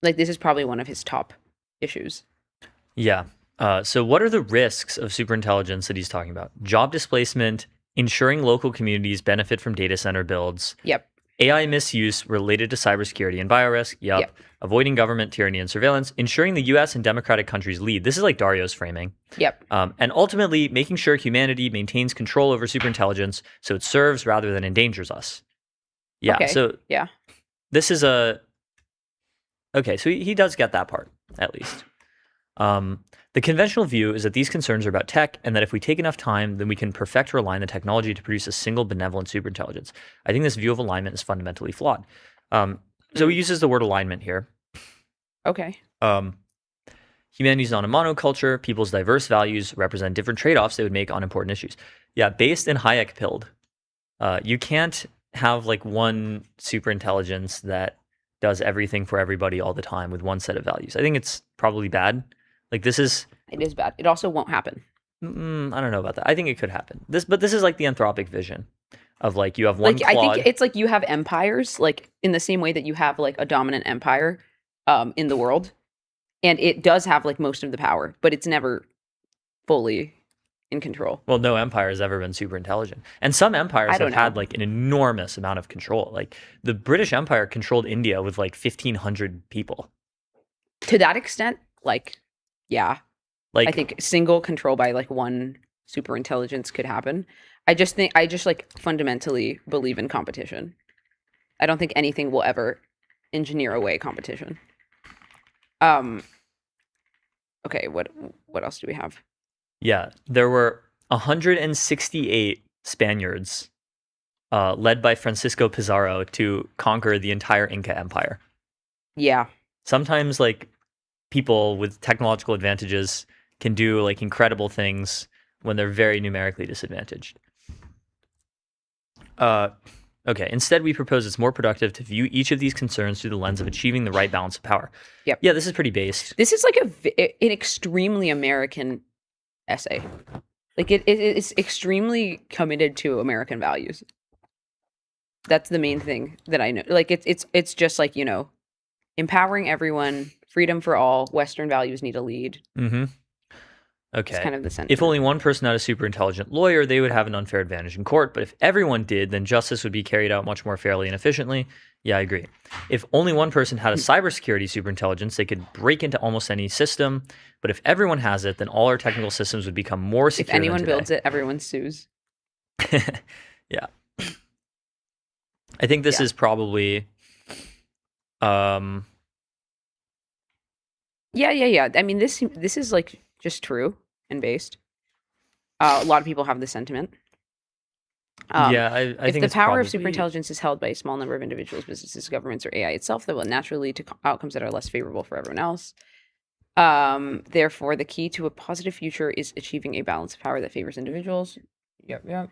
Speaker 7: Like, this is probably one of his top issues.
Speaker 8: Yeah. So what are the risks of superintelligence that he's talking about? Job displacement, ensuring local communities benefit from data center builds.
Speaker 7: Yep.
Speaker 8: AI misuse related to cybersecurity and biorisk. Yep. Avoiding government tyranny and surveillance. Ensuring the U.S. and democratic countries lead. This is like Dario's framing.
Speaker 7: Yep.
Speaker 8: And ultimately, making sure humanity maintains control over superintelligence so it serves rather than endangers us. Yeah.
Speaker 7: Okay.
Speaker 8: So
Speaker 7: yeah.
Speaker 8: This is a... Okay, so he does get that part, at least. The conventional view is that these concerns are about tech, and that if we take enough time, then we can perfect or align the technology to produce a single benevolent superintelligence. I think this view of alignment is fundamentally flawed. So he uses the word alignment here.
Speaker 7: Okay.
Speaker 8: Humanity is not a monoculture. People's diverse values represent different trade-offs they would make on important issues. Yeah, based and Hayek pilled. You can't have like one superintelligence that does everything for everybody all the time with one set of values. I think it's probably bad. Like this is...
Speaker 7: It is bad. It also won't happen.
Speaker 8: I don't know about that. I think it could happen. But this is like the Anthropic vision of like you have one
Speaker 7: like,
Speaker 8: Claude.
Speaker 7: I think it's like you have empires, like in the same way that you have like a dominant empire in the world. And it does have like most of the power, but it's never fully in control.
Speaker 8: Well, no empire has ever been super intelligent. And some empires have had like an enormous amount of control. Like the British Empire controlled India with like 1,500 people.
Speaker 7: To that extent, like, yeah.
Speaker 8: Like
Speaker 7: I think single control by like one super intelligence could happen. I just like fundamentally believe in competition. I don't think anything will ever engineer away competition. Okay, what else do we have?
Speaker 8: Yeah, there were 168 Spaniards led by Francisco Pizarro to conquer the entire Inca Empire.
Speaker 7: Yeah.
Speaker 8: Sometimes like people with technological advantages can do like incredible things when they're very numerically disadvantaged. Okay, instead we propose it's more productive to view each of these concerns through the lens of achieving the right balance of power.
Speaker 7: Yep.
Speaker 8: Yeah, this is pretty based.
Speaker 7: This is like an extremely American essay. Like it's extremely committed to American values. That's the main thing that I know. Like it's just like, you know, empowering everyone, freedom for all, Western values need a lead.
Speaker 8: Mm-hmm. Okay.
Speaker 7: It's kind of the sentiment.
Speaker 8: If only one person had a super intelligent lawyer, they would have an unfair advantage in court. But if everyone did, then justice would be carried out much more fairly and efficiently. Yeah, I agree. If only one person had a cybersecurity superintelligence, they could break into almost any system. But if everyone has it, then all our technical systems would become more secure.
Speaker 7: If anyone
Speaker 8: than today.
Speaker 7: builds it, everyone sues.
Speaker 8: Yeah. I think this is probably...
Speaker 7: Yeah. I mean, this is like just true and based. A lot of people have this sentiment.
Speaker 8: I
Speaker 7: if
Speaker 8: think
Speaker 7: the power of
Speaker 8: probably...
Speaker 7: superintelligence is held by a small number of individuals, businesses, governments, or AI itself, that will naturally lead to outcomes that are less favorable for everyone else. Therefore, the key to a positive future is achieving a balance of power that favors individuals. Yep.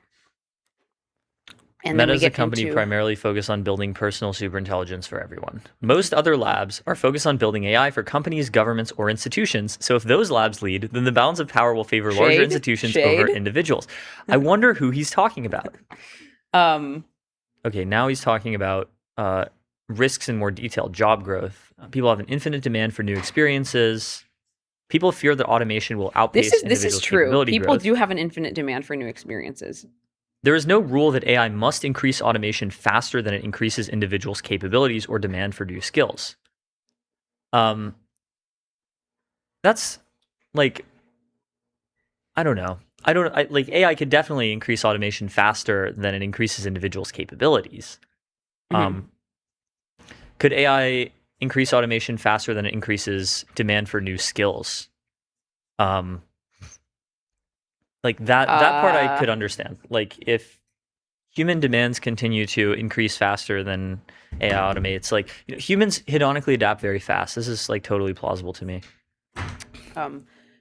Speaker 7: And
Speaker 8: Meta is a company primarily focused on building personal superintelligence for everyone. Most other labs are focused on building AI for companies, governments, or institutions. So if those labs lead, then the balance of power will favor larger institutions over individuals. I wonder who he's talking about. Okay, now he's talking about risks in more detail. Job growth. People have an infinite demand for new experiences. People fear that automation will outpace
Speaker 7: this is true. People do have an infinite demand for new experiences.
Speaker 8: There is no rule that AI must increase automation faster than it increases individuals' capabilities or demand for new skills. That's like, I don't know. Like AI could definitely increase automation faster than it increases individuals' capabilities.
Speaker 7: Mm-hmm.
Speaker 8: Could AI increase automation faster than it increases demand for new skills. Like that part I could understand. Like if human demands continue to increase faster than AI automates, like humans hedonically adapt very fast. This is like totally plausible to me.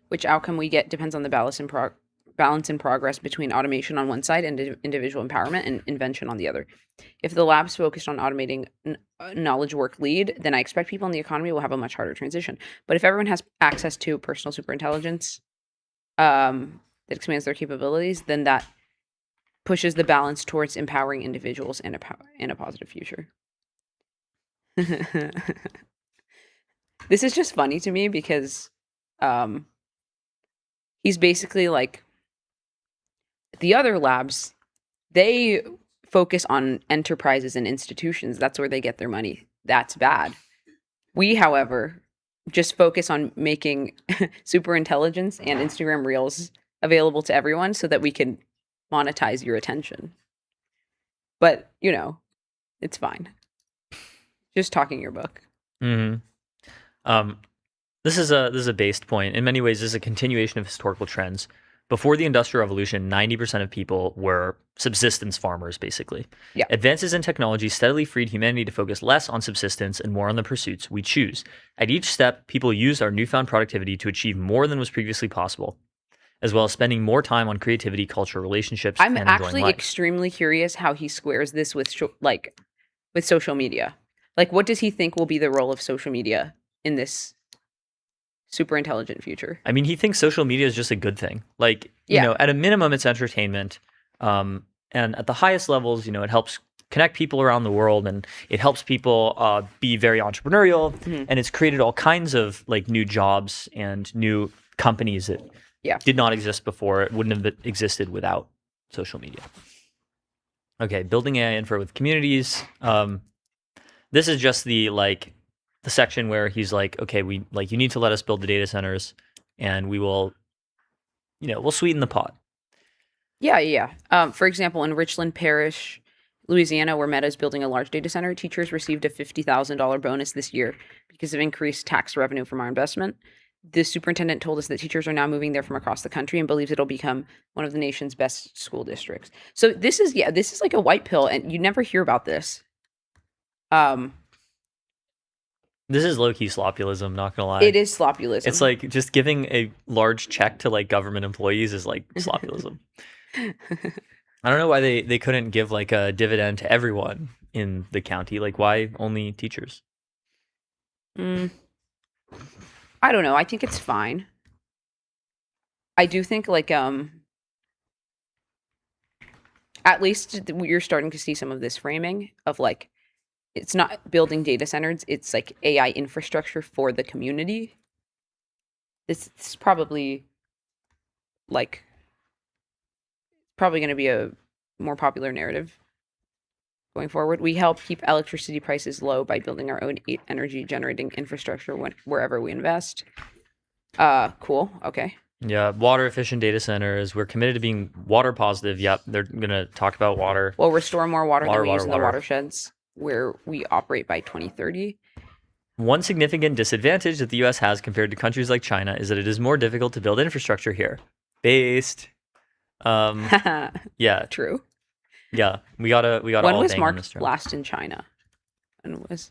Speaker 7: Which outcome we get depends on the balance in progress between automation on one side and individual empowerment and invention on the other. If the lab's focused on automating knowledge work lead, then I expect people in the economy will have a much harder transition. But if everyone has access to personal superintelligence that expands their capabilities, then that pushes the balance towards empowering individuals in a positive future. This is just funny to me because he's basically like the other labs, they focus on enterprises and institutions. That's where they get their money. That's bad. We, however, just focus on making super intelligence and Instagram Reels available to everyone so that we can monetize your attention. But, you know, it's fine. Just talking your book.
Speaker 8: Mm-hmm. This is a based point. In many ways, this is a continuation of historical trends. Before the Industrial Revolution, 90% of people were subsistence farmers, basically.
Speaker 7: Yeah.
Speaker 8: Advances in technology steadily freed humanity to focus less on subsistence and more on the pursuits we choose. At each step, people used our newfound productivity to achieve more than was previously possible, as well as spending more time on creativity, culture, relationships,
Speaker 7: I'm
Speaker 8: and enjoying
Speaker 7: actually
Speaker 8: life.
Speaker 7: extremely curious how he squares this with with social media. Like, what does he think will be the role of social media in this super intelligent future?
Speaker 8: I mean, he thinks social media is just a good thing. Like, you
Speaker 7: Yeah.
Speaker 8: know, at a minimum, it's entertainment. And at the highest levels, you know, it helps connect people around the world and it helps people be very entrepreneurial.
Speaker 7: Mhm.
Speaker 8: And it's created all kinds of like new jobs and new companies that did not exist before. It wouldn't have existed without social media. Okay, building AI infra with communities. This is just the section where he's like, okay, you need to let us build the data centers and we will, we'll sweeten the pot.
Speaker 7: Yeah. For example, in Richland Parish, Louisiana, where Meta is building a large data center, teachers received a $50,000 bonus this year because of increased tax revenue from our investment. The superintendent told us that teachers are now moving there from across the country and believes it'll become one of the nation's best school districts. So this is like a white pill, and you never hear about this.
Speaker 8: This is low-key slopulism, not gonna lie.
Speaker 7: It is slopulism.
Speaker 8: It's like just giving a large check to like government employees is like slopulism. I don't know why they couldn't give like a dividend to everyone in the county. Like, why only teachers?
Speaker 7: I don't know. I think it's fine. I do think like at least you're starting to see some of this framing of like, it's not building data centers, it's like AI infrastructure for the community. It's probably like going to be a more popular narrative going forward. We help keep electricity prices low by building our own energy generating infrastructure wherever we invest. Cool. Okay.
Speaker 8: Yeah, water efficient data centers. We're committed to being water positive. Yep, they're gonna talk about water.
Speaker 7: We'll restore more water than we use in the watersheds where we operate by 2030.
Speaker 8: One significant disadvantage that the U.S. has compared to countries like China is that it is more difficult to build infrastructure here. Based. Yeah.
Speaker 7: True.
Speaker 8: Yeah, we gotta.
Speaker 7: When
Speaker 8: all
Speaker 7: was
Speaker 8: bang on this
Speaker 7: Mark
Speaker 8: drum.
Speaker 7: last in China? When was?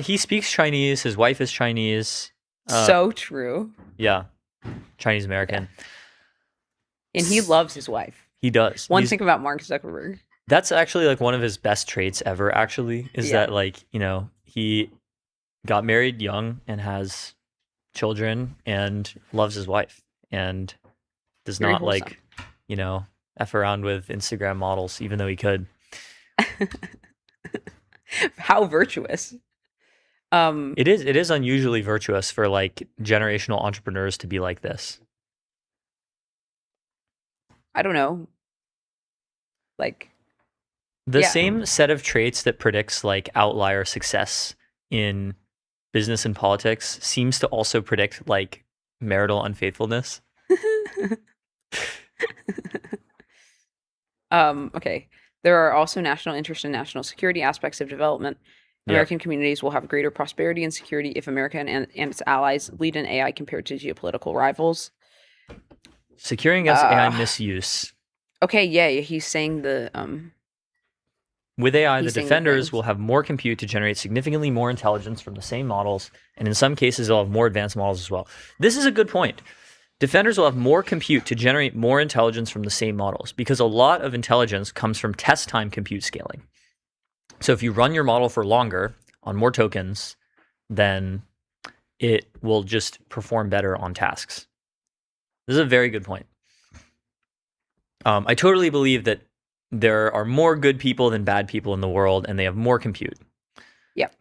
Speaker 8: He speaks Chinese. His wife is Chinese.
Speaker 7: So true.
Speaker 8: Yeah, Chinese American.
Speaker 7: And he loves his wife.
Speaker 8: He does.
Speaker 7: One thing about Mark Zuckerberg.
Speaker 8: That's actually like one of his best traits ever. Actually, is that like he got married young and has children and loves his wife and does
Speaker 7: Very
Speaker 8: not
Speaker 7: wholesome.
Speaker 8: F around with Instagram models, even though he could.
Speaker 7: How virtuous.
Speaker 8: It is unusually virtuous for like generational entrepreneurs to be like this.
Speaker 7: I don't know. Like
Speaker 8: The same set of traits that predicts like outlier success in business and politics seems to also predict like marital unfaithfulness.
Speaker 7: Okay. There are also national interest and national security aspects of development. American communities will have greater prosperity and security if America and its allies lead in AI compared to geopolitical rivals.
Speaker 8: Securing against AI misuse.
Speaker 7: Okay, yeah, he's saying the
Speaker 8: With AI, the
Speaker 7: He's saying the
Speaker 8: defenders
Speaker 7: things.
Speaker 8: will have more compute to generate significantly more intelligence from the same models, and in some cases, they'll have more advanced models as well. This is a good point. Defenders will have more compute to generate more intelligence from the same models, because a lot of intelligence comes from test time compute scaling. So if you run your model for longer on more tokens, then it will just perform better on tasks. This is a very good point. I totally believe that there are more good people than bad people in the world, and they have more compute.
Speaker 7: Yep.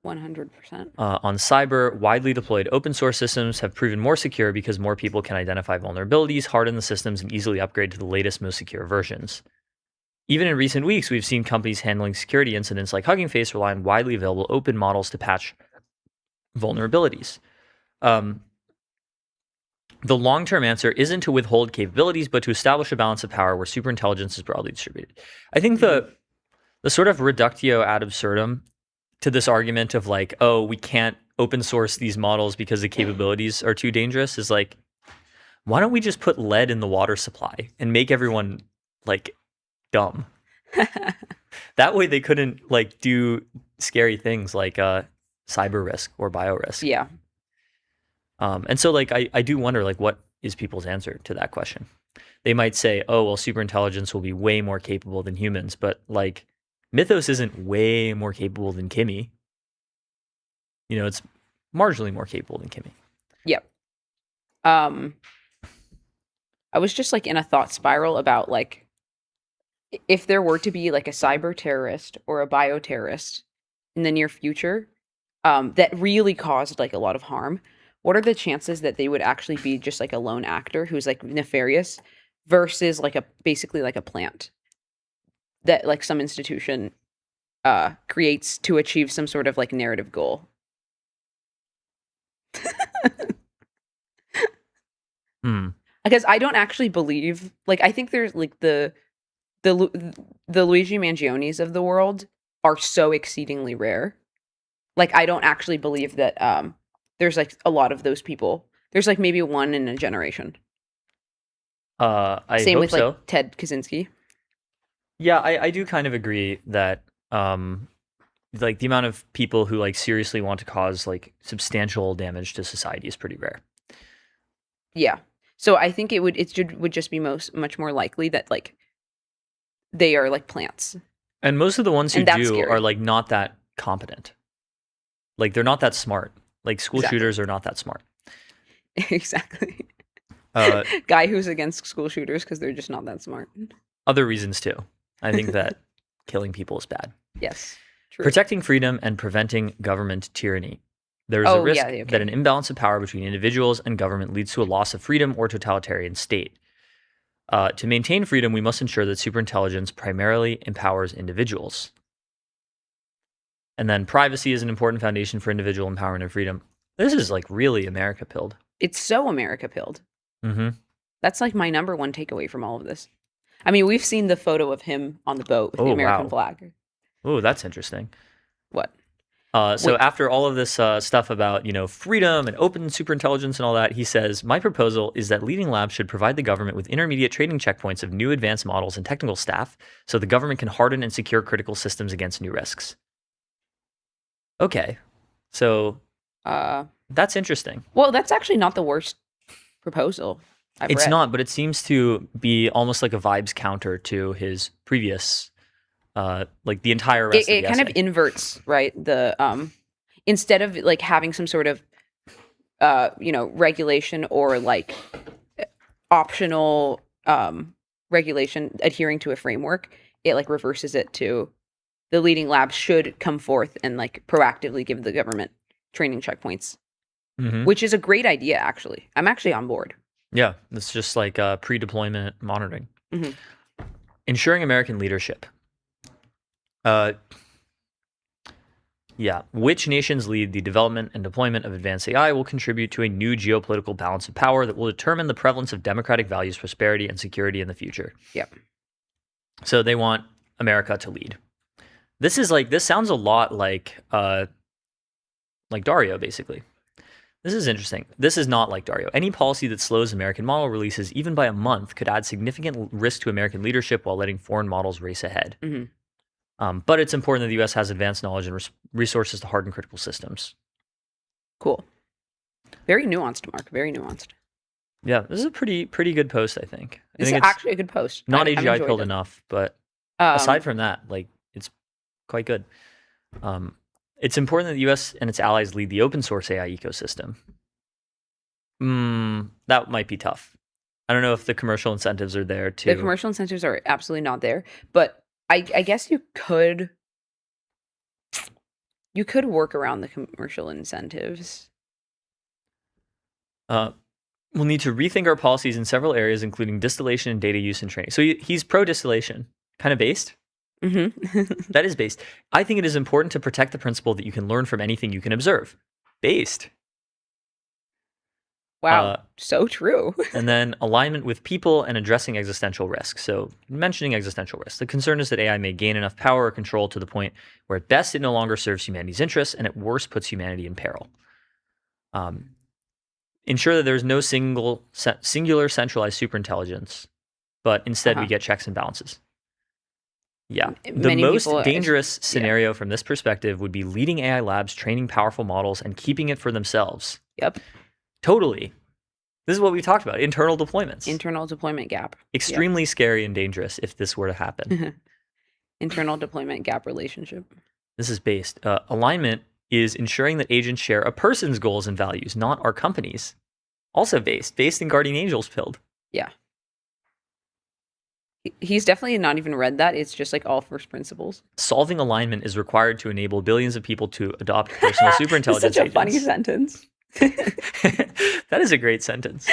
Speaker 7: 100%.
Speaker 8: On cyber, widely deployed open source systems have proven more secure because more people can identify vulnerabilities, harden the systems, and easily upgrade to the latest, most secure versions. Even in recent weeks, we've seen companies handling security incidents like Hugging Face rely on widely available open models to patch vulnerabilities. The long-term answer isn't to withhold capabilities, but to establish a balance of power where superintelligence is broadly distributed. I think the sort of reductio ad absurdum to this argument of like, oh, we can't open source these models because the capabilities are too dangerous is like, why don't we just put lead in the water supply and make everyone like dumb? That way they couldn't like do scary things like cyber risk or bio risk.
Speaker 7: Yeah.
Speaker 8: And so like I do wonder like what is people's answer to that question? They might say, oh well, superintelligence will be way more capable than humans, but like Mythos isn't way more capable than Kimmy. You know, it's marginally more capable than Kimmy.
Speaker 7: Yep. I was just like in a thought spiral about like if there were to be like a cyber terrorist or a bioterrorist in the near future that really caused like a lot of harm, what are the chances that they would actually be just like a lone actor who's like nefarious versus like a basically like a plant that like some institution creates to achieve some sort of like narrative goal? Because I don't actually believe like I think there's like the Luigi Mangionis of the world are so exceedingly rare. Like I don't actually believe that there's like a lot of those people. There's like maybe one in a generation.
Speaker 8: I
Speaker 7: Same
Speaker 8: hope
Speaker 7: with like
Speaker 8: so.
Speaker 7: Ted Kaczynski.
Speaker 8: Yeah, I do kind of agree that like the amount of people who like seriously want to cause like substantial damage to society is pretty rare.
Speaker 7: Yeah. So I think it would just be much more likely that like they are like plants.
Speaker 8: And most of the ones who
Speaker 7: And that's
Speaker 8: do
Speaker 7: scary.
Speaker 8: are like not that competent. Like they're not that smart. Like school
Speaker 7: Exactly.
Speaker 8: shooters are not that smart.
Speaker 7: Exactly.
Speaker 8: Uh,
Speaker 7: Guy who's against school shooters because they're just not that smart.
Speaker 8: Other reasons too. I think that killing people is bad.
Speaker 7: Yes. True.
Speaker 8: Protecting freedom and preventing government tyranny. There is a risk that an imbalance of power between individuals and government leads to a loss of freedom or totalitarian state. To maintain freedom, we must ensure that superintelligence primarily empowers individuals. And then privacy is an important foundation for individual empowerment and freedom. This is like really America pilled.
Speaker 7: It's so America pilled.
Speaker 8: Mm-hmm.
Speaker 7: That's like my number one takeaway from all of this. I mean, we've seen the photo of him on the boat with the American flag.
Speaker 8: Oh, that's interesting.
Speaker 7: What?
Speaker 8: So after all of this stuff about, freedom and open superintelligence and all that, he says, my proposal is that leading labs should provide the government with intermediate training checkpoints of new advanced models and technical staff so the government can harden and secure critical systems against new risks. Okay. So that's interesting.
Speaker 7: Well, that's actually not the worst proposal I've
Speaker 8: It's
Speaker 7: read.
Speaker 8: not, but it seems to be almost like a vibes counter to his previous like the entire rest of the
Speaker 7: It kind of
Speaker 8: essay.
Speaker 7: inverts, right? The instead of like having some sort of regulation or like optional regulation adhering to a framework, it like reverses it to the leading labs should come forth and like proactively give the government training checkpoints, which is a great idea. Actually, I'm actually on board.
Speaker 8: Yeah, it's just like pre-deployment monitoring.
Speaker 7: Mm-hmm.
Speaker 8: Ensuring American leadership. Which nations lead the development and deployment of advanced AI will contribute to a new geopolitical balance of power that will determine the prevalence of democratic values, prosperity, and security in the future.
Speaker 7: Yep.
Speaker 8: So they want America to lead. This sounds a lot like Dario, basically. This is interesting. This is not like Dario. Any policy that slows American model releases even by a month could add significant risk to American leadership while letting foreign models race ahead. But it's important that the U.S. has advanced knowledge and resources to harden critical systems.
Speaker 7: Cool. Very nuanced, Mark. Very nuanced.
Speaker 8: Yeah, this is a pretty good post, I think.
Speaker 7: It's actually a good post.
Speaker 8: Not
Speaker 7: I've
Speaker 8: AGI
Speaker 7: enjoyed
Speaker 8: pilled
Speaker 7: it.
Speaker 8: enough, but aside from that, it's quite good. It's important that the U.S. and its allies lead the open source AI ecosystem. That might be tough. I don't know if the commercial incentives are there too.
Speaker 7: The commercial incentives are absolutely not there, but I guess you could work around the commercial incentives.
Speaker 8: We'll need to rethink our policies in several areas, including distillation and data use and training. So he's pro distillation, kind of based. That is based. I think it is important to protect the principle that you can learn from anything you can observe. Based.
Speaker 7: Wow, so true.
Speaker 8: And then alignment with people and addressing existential risk. So mentioning existential risk. The concern is that AI may gain enough power or control to the point where at best it no longer serves humanity's interests and at worst puts humanity in peril. Ensure that there's no singular centralized superintelligence, but instead we get checks and balances. Yeah. The most dangerous scenario from this perspective would be leading AI labs, training powerful models, and keeping it for themselves.
Speaker 7: Yep.
Speaker 8: Totally. This is what we talked about. Internal deployments.
Speaker 7: Internal deployment gap.
Speaker 8: Extremely scary and dangerous if this were to happen.
Speaker 7: Internal deployment gap relationship.
Speaker 8: This is based. Alignment is ensuring that agents share a person's goals and values, not our company's. Also based in Guardian Angels pilled.
Speaker 7: Yeah. He's definitely not even read that. It's just like all first principles.
Speaker 8: Solving alignment is required to enable billions of people to adopt personal superintelligence
Speaker 7: Such a
Speaker 8: agents.
Speaker 7: funny sentence.
Speaker 8: That is a great sentence.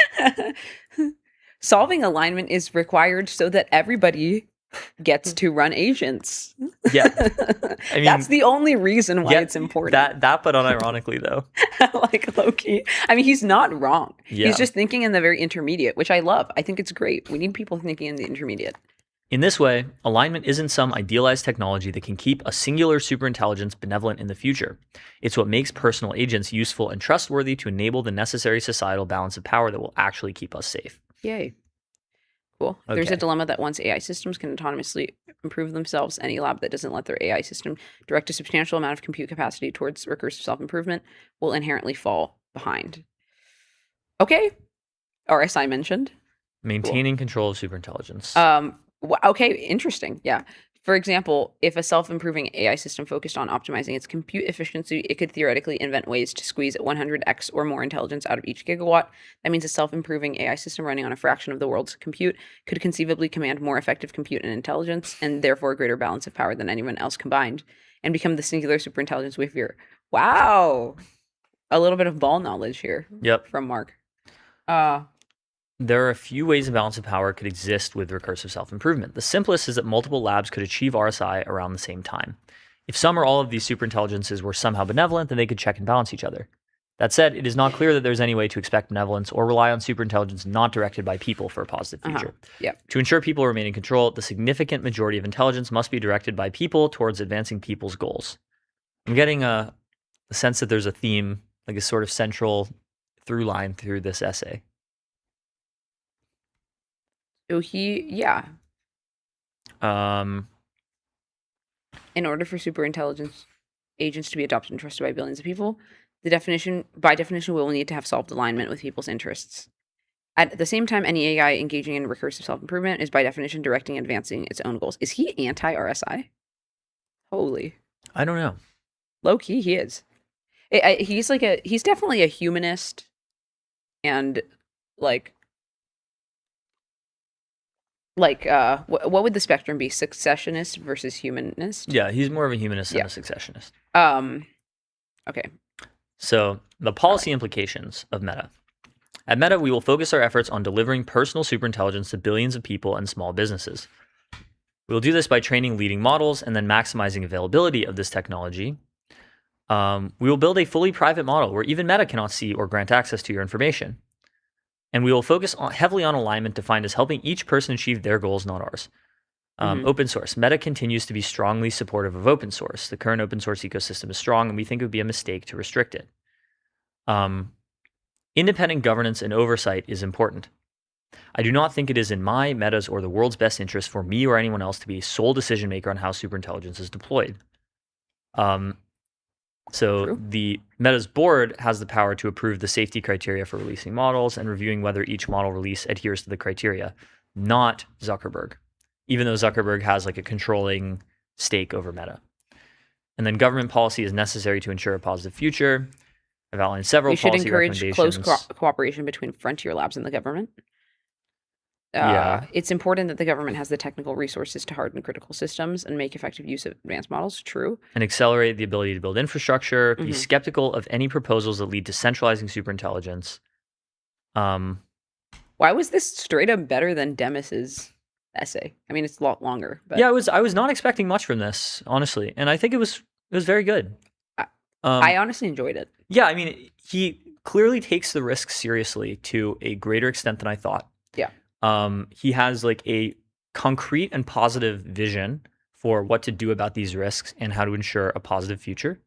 Speaker 7: Solving alignment is required so that everybody gets to run agents.
Speaker 8: Yeah. I mean,
Speaker 7: that's the only reason why it's important.
Speaker 8: That but unironically though.
Speaker 7: Like low-key. I mean, he's not wrong.
Speaker 8: Yeah.
Speaker 7: He's just thinking in the very intermediate, which I love. I think it's great. We need people thinking in the intermediate.
Speaker 8: In this way, alignment isn't some idealized technology that can keep a singular superintelligence benevolent in the future. It's what makes personal agents useful and trustworthy to enable the necessary societal balance of power that will actually keep us safe.
Speaker 7: Yay. Cool.
Speaker 8: Okay.
Speaker 7: There's a dilemma that once AI systems can autonomously improve themselves, any lab that doesn't let their AI system direct a substantial amount of compute capacity towards recursive self-improvement will inherently fall behind. Okay. Or as I mentioned.
Speaker 8: Maintaining control of superintelligence.
Speaker 7: Okay, interesting. Yeah. For example, if a self-improving AI system focused on optimizing its compute efficiency, it could theoretically invent ways to squeeze 100x or more intelligence out of each gigawatt. That means a self-improving AI system running on a fraction of the world's compute could conceivably command more effective compute and intelligence, and therefore a greater balance of power than anyone else combined, and become the singular superintelligence we fear. Wow! A little bit of ball knowledge here.
Speaker 8: Yep.
Speaker 7: From Mark.
Speaker 8: There are a few ways a balance of power could exist with recursive self-improvement. The simplest is that multiple labs could achieve RSI around the same time. If some or all of these superintelligences were somehow benevolent, then they could check and balance each other. That said, it is not clear that there's any way to expect benevolence or rely on superintelligence not directed by people for a positive future.
Speaker 7: Yep.
Speaker 8: To ensure people remain in control, the significant majority of intelligence must be directed by people towards advancing people's goals. I'm getting a sense that there's a theme, like a sort of central through line through this essay.
Speaker 7: So in order for superintelligence agents to be adopted and trusted by billions of people, by definition, we will need to have solved alignment with people's interests. At the same time, any AI engaging in recursive self-improvement is by definition directing and advancing its own goals. Is he anti-RSI? Holy.
Speaker 8: I don't know.
Speaker 7: Low key, he is. He's definitely a humanist, and what would the spectrum be? Successionist versus humanist?
Speaker 8: Yeah, he's more of a humanist than a successionist.
Speaker 7: Okay.
Speaker 8: So the policy implications of Meta. At Meta, we will focus our efforts on delivering personal superintelligence to billions of people and small businesses. We will do this by training leading models and then maximizing availability of this technology. We will build a fully private model where even Meta cannot see or grant access to your information. And we will focus heavily on alignment defined as helping each person achieve their goals, not ours. Open source. Meta continues to be strongly supportive of open source. The current open source ecosystem is strong, and we think it would be a mistake to restrict it. Independent governance and oversight is important. I do not think it is in my, Meta's, or the world's best interest for me or anyone else to be a sole decision maker on how superintelligence is deployed. So
Speaker 7: True.
Speaker 8: the Meta's board has the power to approve the safety criteria for releasing models and reviewing whether each model release adheres to the criteria, not Zuckerberg, even though Zuckerberg has like a controlling stake over Meta. And then government policy is necessary to ensure a positive future. I've outlined several
Speaker 7: We should
Speaker 8: policy
Speaker 7: encourage close
Speaker 8: recommendations.
Speaker 7: cooperation between frontier labs and the government.
Speaker 8: Yeah.
Speaker 7: It's important that the government has the technical resources to harden critical systems and make effective use of advanced models. True.
Speaker 8: And accelerate the ability to build infrastructure. Be
Speaker 7: Mhm.
Speaker 8: skeptical of any proposals that lead to centralizing superintelligence.
Speaker 7: Why was this straight up better than Demis's essay? I mean, it's a lot longer, but
Speaker 8: Yeah, I was not expecting much from this, honestly, and I think it was very good.
Speaker 7: I honestly enjoyed it.
Speaker 8: Yeah, I mean, he clearly takes the risk seriously to a greater extent than I thought.
Speaker 7: Yeah.
Speaker 8: He has like a concrete and positive vision for what to do about these risks and how to ensure a positive future.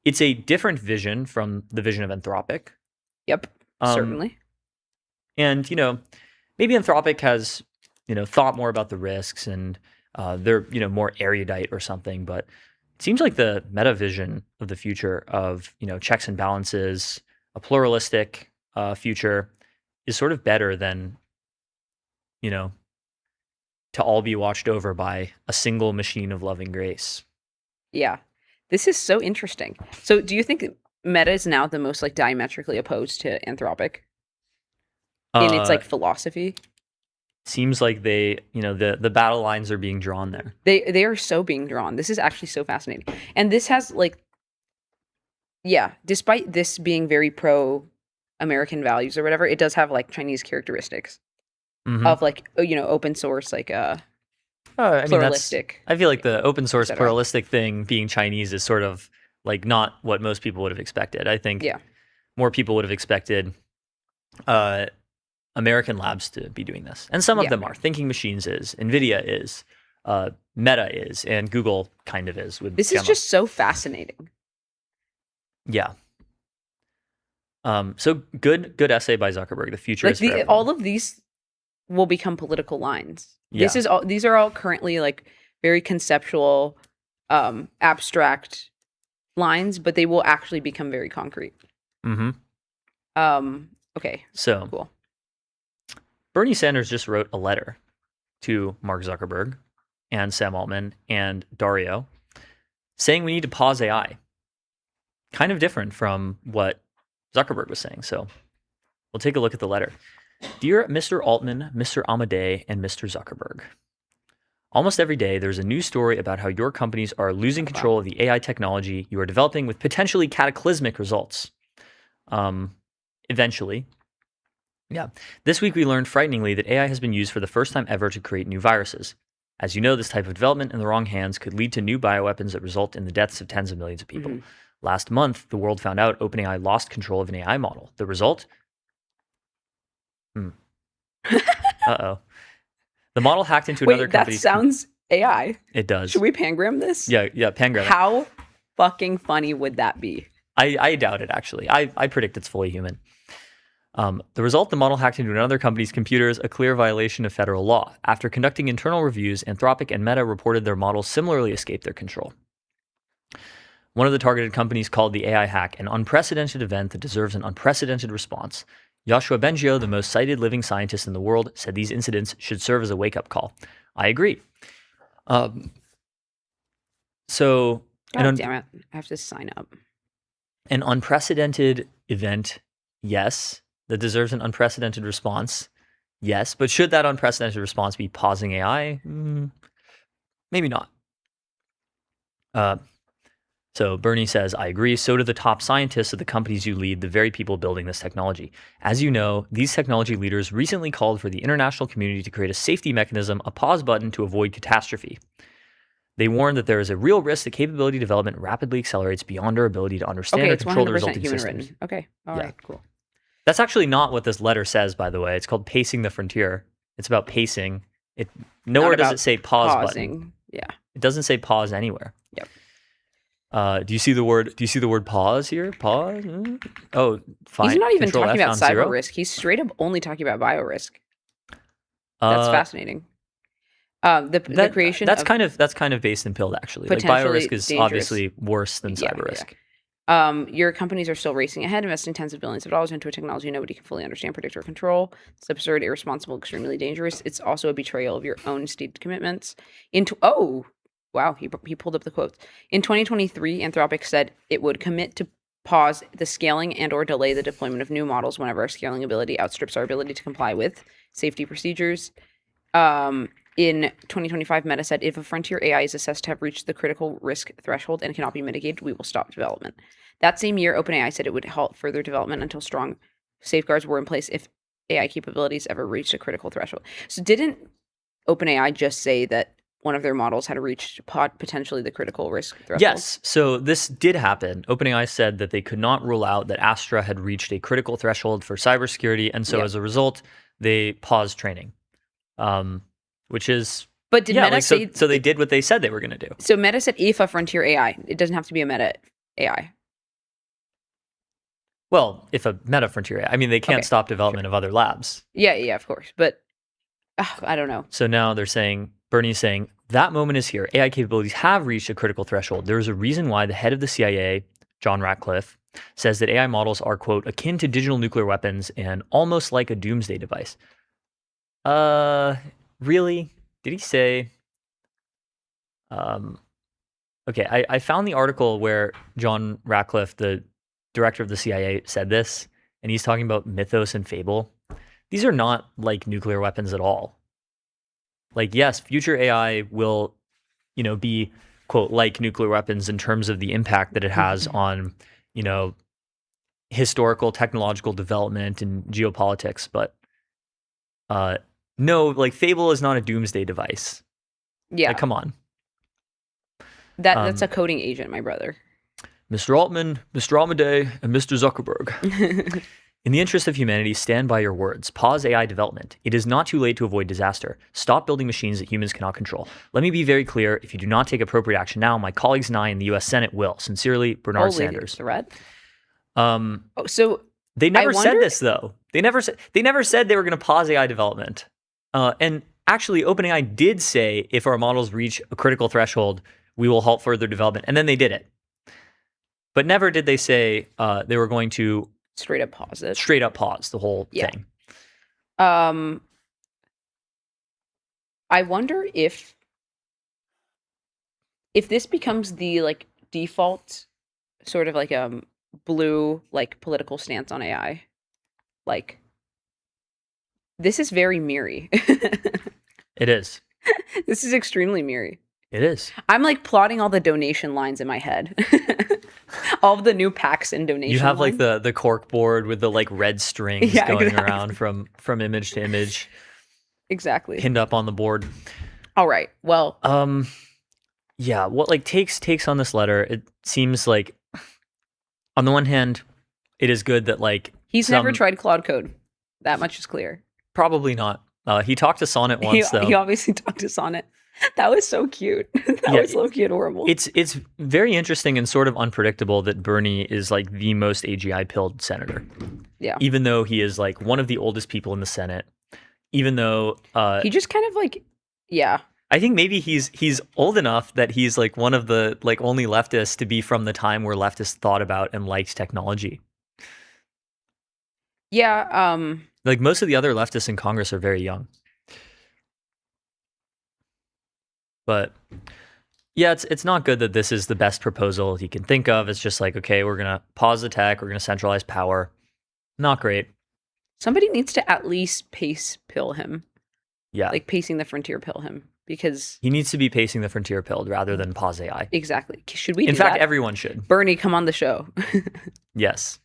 Speaker 8: It's a different vision from the vision of Anthropic.
Speaker 7: Yep. Certainly.
Speaker 8: And, maybe Anthropic has, thought more about the risks and they're, more erudite or something, but it seems like the meta vision of the future of, checks and balances, a pluralistic future is sort of better than, to all be watched over by a single machine of loving grace.
Speaker 7: Yeah. This is so interesting. So do you think Meta is now the most like diametrically opposed to Anthropic in its like philosophy?
Speaker 8: Seems like they, the battle lines are being drawn there.
Speaker 7: They are so being drawn. This is actually so fascinating. And this has like, yeah, despite this being very pro American values or whatever, it does have like Chinese characteristics of like, open source, like pluralistic.
Speaker 8: I feel like the open source
Speaker 7: cetera.
Speaker 8: pluralistic thing being Chinese is sort of like not what most people would have expected. I think more people would have expected American labs to be doing this. And some of them are. Thinking Machines is, NVIDIA is, Meta is, and Google kind of is. With
Speaker 7: This is
Speaker 8: Gemma.
Speaker 7: just so fascinating.
Speaker 8: Yeah. So good essay by Zuckerberg. The future is for everyone.
Speaker 7: All of these will become political lines.
Speaker 8: Yeah.
Speaker 7: These are all currently like very conceptual, abstract lines, but they will actually become very concrete. Okay.
Speaker 8: So
Speaker 7: cool.
Speaker 8: Bernie Sanders just wrote a letter to Mark Zuckerberg and Sam Altman and Dario saying we need to pause AI. Kind of different from what Zuckerberg was saying. So we'll take a look at the letter. Dear Mr. Altman, Mr. Amadei, and Mr. Zuckerberg. Almost every day, there's a news story about how your companies are losing control of the AI technology you are developing with potentially cataclysmic results. Eventually. Yeah. This week, we learned frighteningly that AI has been used for the first time ever to create new viruses. As you know, this type of development in the wrong hands could lead to new bioweapons that result in the deaths of tens of millions of people. Last month, the world found out OpenAI lost control of an AI model. The result? Uh-oh. The model hacked into another company's...
Speaker 7: That sounds AI.
Speaker 8: It does.
Speaker 7: Should we pangram this?
Speaker 8: Yeah, pangram it.
Speaker 7: How fucking funny would that be?
Speaker 8: I doubt it, actually. I predict it's fully human. The result, the model hacked into another company's computers, a clear violation of federal law. After conducting internal reviews, Anthropic and Meta reported their models similarly escaped their control. One of the targeted companies called the AI hack an unprecedented event that deserves an unprecedented response. Yoshua Bengio, the most cited living scientist in the world, said these incidents should serve as a wake-up call. I agree.
Speaker 7: God damn it. I have to sign up.
Speaker 8: An unprecedented event, yes. That deserves an unprecedented response, yes. But should that unprecedented response be pausing AI? Maybe not. So Bernie says, I agree. So do the top scientists of the companies you lead, the very people building this technology. As you know, these technology leaders recently called for the international community to create a safety mechanism, a pause button to avoid catastrophe. They warned that there is a real risk that capability development rapidly accelerates beyond our ability to understand or control the resulting systems.
Speaker 7: Written. Okay. All right, cool.
Speaker 8: That's actually not what this letter says, by the way. It's called Pacing the Frontier. It's about pacing. It Nowhere
Speaker 7: not
Speaker 8: does
Speaker 7: about
Speaker 8: it say pause button.
Speaker 7: pausing. Yeah.
Speaker 8: It doesn't say pause anywhere.
Speaker 7: Yep.
Speaker 8: Do you see the word pause here? Pause. Oh, fine.
Speaker 7: He's not even
Speaker 8: Control
Speaker 7: talking
Speaker 8: F,
Speaker 7: about
Speaker 8: found
Speaker 7: cyber
Speaker 8: zero.
Speaker 7: risk. He's straight up only talking about bio risk. That's fascinating. The creation
Speaker 8: that's
Speaker 7: of
Speaker 8: kind of based in PILD actually. Like bio risk is
Speaker 7: dangerous.
Speaker 8: obviously worse than cyber risk.
Speaker 7: Your companies are still racing ahead, investing tens of billions of dollars into a technology nobody can fully understand, predict, or control. It's absurd, irresponsible, extremely dangerous. It's also a betrayal of your own stated commitments. Wow, he pulled up the quotes. In 2023, Anthropic said it would commit to pause the scaling and or delay the deployment of new models whenever our scaling ability outstrips our ability to comply with safety procedures. In 2025, Meta said, if a frontier AI is assessed to have reached the critical risk threshold and cannot be mitigated, we will stop development. That same year, OpenAI said it would halt further development until strong safeguards were in place if AI capabilities ever reached a critical threshold. So didn't OpenAI just say that one of their models had reached potentially the critical risk threshold?
Speaker 8: Yes. So this did happen. OpenAI said that they could not rule out that Astra had reached a critical threshold for cybersecurity. And so as a result, they paused training. Which is,
Speaker 7: but did Meta say
Speaker 8: so they did what they said they were going to do.
Speaker 7: So Meta said if a frontier AI, it doesn't have to be a Meta AI.
Speaker 8: Well, if a Meta frontier AI, I mean, they can't stop development of other labs.
Speaker 7: Yeah, of course. But I don't know.
Speaker 8: So now they're saying, Bernie's saying, that moment is here. AI capabilities have reached a critical threshold. There is a reason why the head of the CIA, John Ratcliffe, says that AI models are, quote, akin to digital nuclear weapons and almost like a doomsday device. Really? Did he say? Okay, I found the article where John Ratcliffe, the director of the CIA, said this, and he's talking about mythos and fable. These are not like nuclear weapons at all. Like, yes, future AI will, be, quote, like nuclear weapons in terms of the impact that it has on, historical, technological development and geopolitics, but no, like Fable is not a doomsday device.
Speaker 7: Yeah.
Speaker 8: Like, come on.
Speaker 7: That's a coding agent, my brother.
Speaker 8: Mr. Altman, Mr. Amadei, and Mr. Zuckerberg. In the interest of humanity, stand by your words. Pause AI development. It is not too late to avoid disaster. Stop building machines that humans cannot control. Let me be very clear. If you do not take appropriate action now, my colleagues and I in the U.S. Senate will. Sincerely, Bernard Sanders.
Speaker 7: Threat?
Speaker 8: So they never said this, though. They never said they were going to pause AI development. And actually, OpenAI did say if our models reach a critical threshold, we will halt further development. And then they did it. But never did they say they were going to
Speaker 7: straight up pause it.
Speaker 8: Straight up pause the whole thing.
Speaker 7: I wonder if this becomes the like default sort of like blue like political stance on AI. Like, this is very Miri.
Speaker 8: It is.
Speaker 7: This is extremely Miri.
Speaker 8: It is.
Speaker 7: I'm like plotting all the donation lines in my head. All of the new packs and donation
Speaker 8: You have
Speaker 7: lines.
Speaker 8: like the cork board with the like red strings going around from image to image.
Speaker 7: Exactly.
Speaker 8: Pinned up on the board.
Speaker 7: All right. Well,
Speaker 8: yeah, what like takes on this letter, it seems like on the one hand, it is good that like
Speaker 7: he's never tried Claude Code. That much is clear.
Speaker 8: Probably not. He talked to Sonnet once, though.
Speaker 7: He obviously talked to Sonnet. That was so cute. That was low-key adorable.
Speaker 8: It's very interesting and sort of unpredictable that Bernie is like the most AGI-pilled senator.
Speaker 7: Yeah.
Speaker 8: Even though he is like one of the oldest people in the Senate. Even though
Speaker 7: he just kind of like, yeah.
Speaker 8: I think maybe he's old enough that he's like one of the like only leftists to be from the time where leftists thought about and liked technology.
Speaker 7: Yeah.
Speaker 8: Like most of the other leftists in Congress are very young. But yeah, it's not good that this is the best proposal he can think of. It's just like, okay, we're going to pause the tech. We're going to centralize power. Not great.
Speaker 7: Somebody needs to at least pace pill him.
Speaker 8: Yeah.
Speaker 7: Like pacing the frontier pill him, because
Speaker 8: he needs to be pacing the frontier pilled rather than pause AI.
Speaker 7: Exactly. Should we
Speaker 8: In
Speaker 7: do
Speaker 8: fact,
Speaker 7: that?
Speaker 8: everyone should.
Speaker 7: Bernie, come on the show.
Speaker 8: Yes.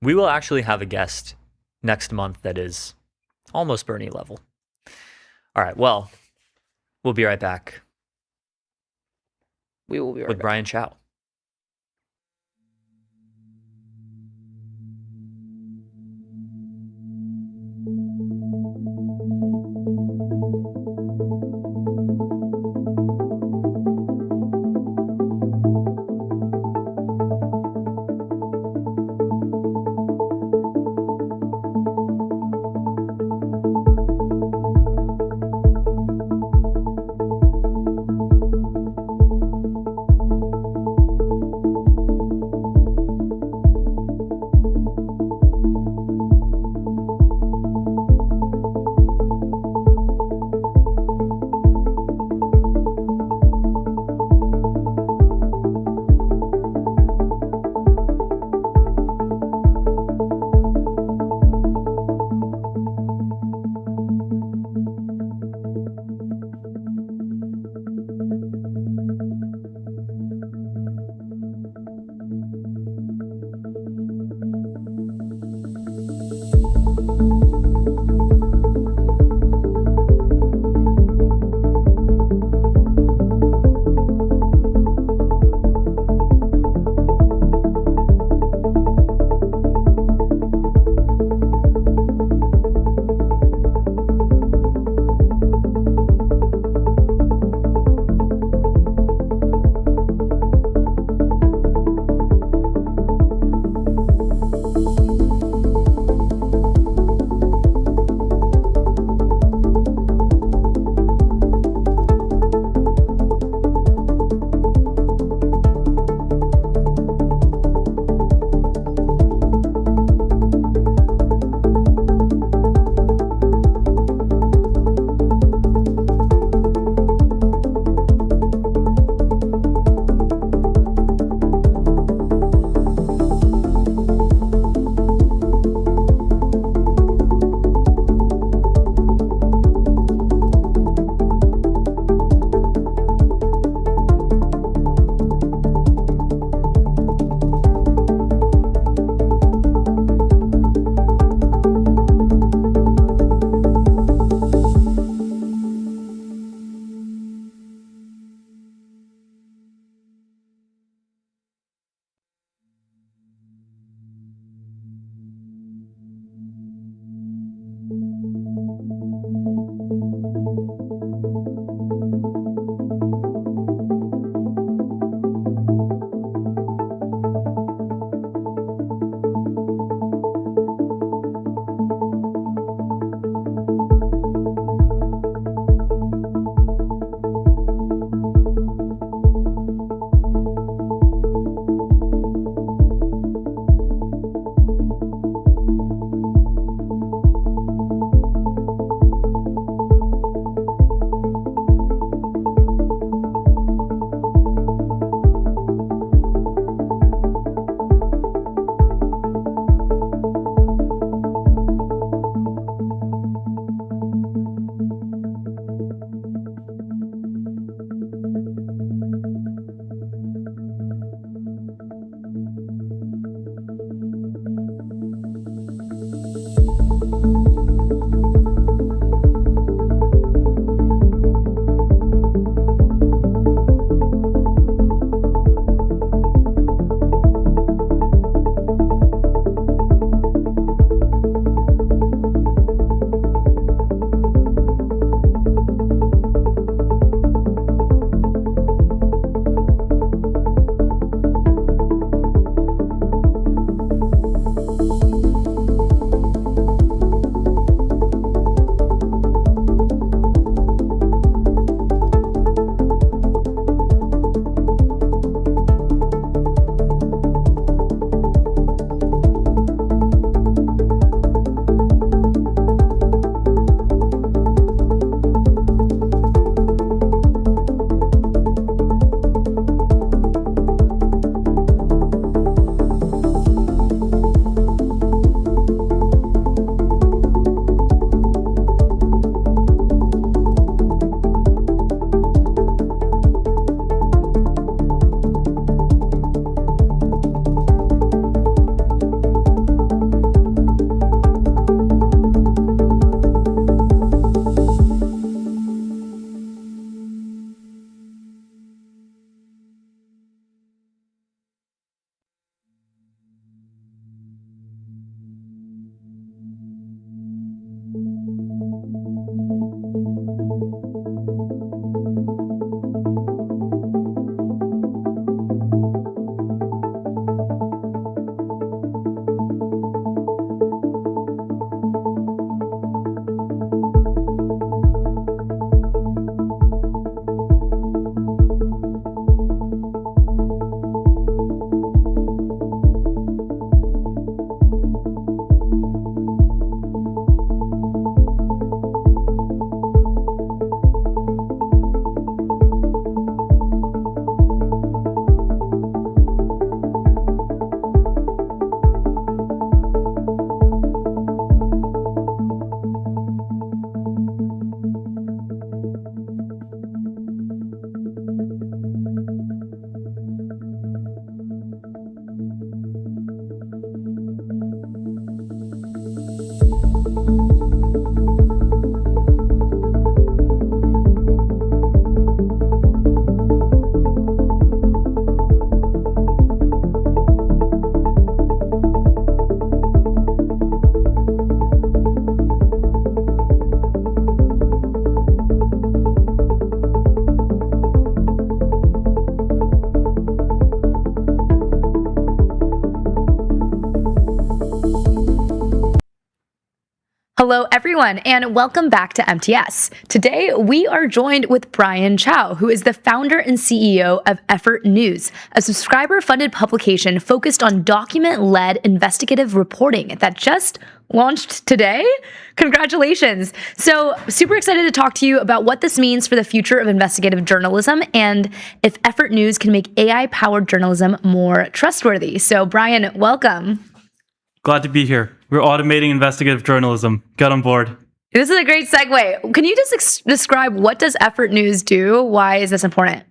Speaker 8: We will actually have a guest next month that is almost Bernie level. All right. Well, we'll be right back.
Speaker 7: We will be right
Speaker 8: with
Speaker 7: back.
Speaker 8: Brian Chow.
Speaker 9: Hello, everyone, and welcome back to MTS. Today, we are joined with Brian Chow, who is the founder and CEO of Effort News, a subscriber-funded publication focused on document-led investigative reporting that just launched today. Congratulations. So, super excited to talk to you about what this means for the future of investigative journalism and if Effort News can make AI-powered journalism more trustworthy. So, Brian, welcome.
Speaker 10: Glad to be here. We're automating investigative journalism. Get on board.
Speaker 9: This is a great segue. Can you just describe what does Effort News do? Why is this important?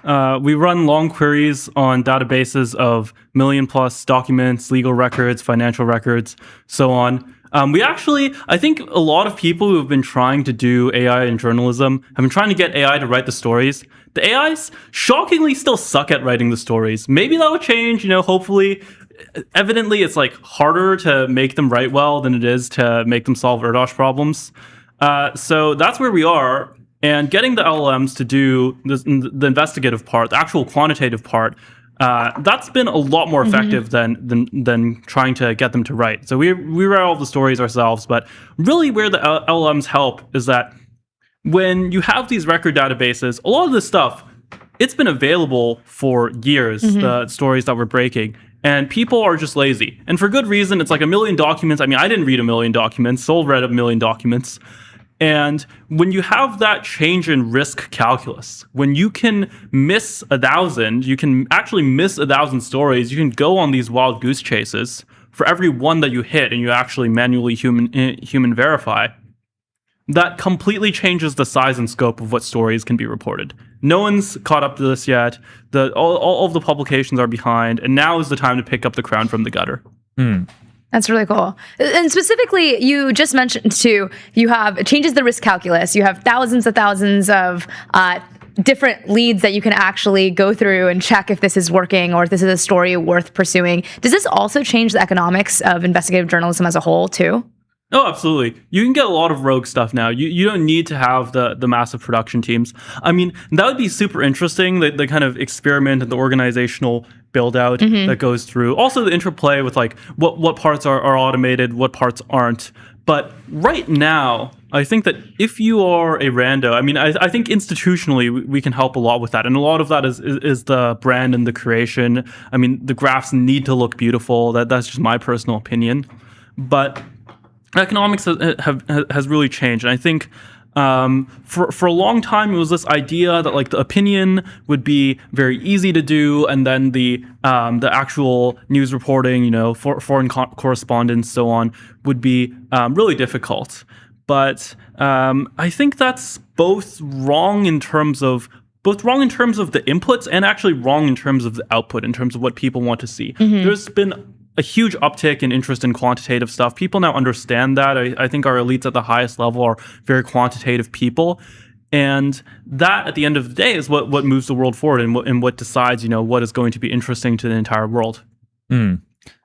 Speaker 10: We run long queries on databases of million-plus documents, legal records, financial records, so on. I think a lot of people who have been trying to do AI in journalism have been trying to get AI to write the stories. The AIs shockingly still suck at writing the stories. Maybe that will change, hopefully. Evidently, it's harder to make them write well than it is to make them solve ERDOS problems. So that's where we are. And getting the LLMs to do the investigative part, the actual quantitative part, that's been a lot more effective than trying to get them to write. So we write all the stories ourselves, but really where the LLMs help is that when you have these record databases, a lot of this stuff, it's been available for years, the stories that we're breaking. And people are just lazy. And for good reason. It's 1 million documents. I mean, I didn't read 1 million documents. Sol read 1 million documents. And when you have that change in risk calculus, when you can miss 1,000, you can actually miss 1,000 stories. You can go on these wild goose chases for every one that you hit and you actually manually human verify. That completely changes the size and scope of what stories can be reported. No one's caught up to this yet. All of the publications are behind, and now is the time to pick up the crown from the gutter.
Speaker 9: That's really cool. And specifically, you just mentioned too, it changes the risk calculus. You have thousands of different leads that you can actually go through and check if this is working or if this is a story worth pursuing. Does this also change the economics of investigative journalism as a whole too?
Speaker 10: Oh, absolutely. You can get a lot of rogue stuff now. You don't need to have the massive production teams. I mean, that would be super interesting, the kind of experiment and the organizational build out that goes through. Also the interplay with what parts are automated, what parts aren't. But right now, I think that if you are a rando, I think institutionally we can help a lot with that. And a lot of that is the brand and the creation. I mean, the graphs need to look beautiful. That's just my personal opinion. But economics has really changed, and I think for a long time it was this idea that the opinion would be very easy to do, and then the actual news reporting, foreign correspondence, so on, would be really difficult. But I think that's both wrong in terms of the inputs and actually wrong in terms of the output, in terms of what people want to see. There's been a huge uptick in interest in quantitative stuff. People now understand that. I think our elites at the highest level are very quantitative people. And that, at the end of the day, is what moves the world forward and what decides, what is going to be interesting to the entire world.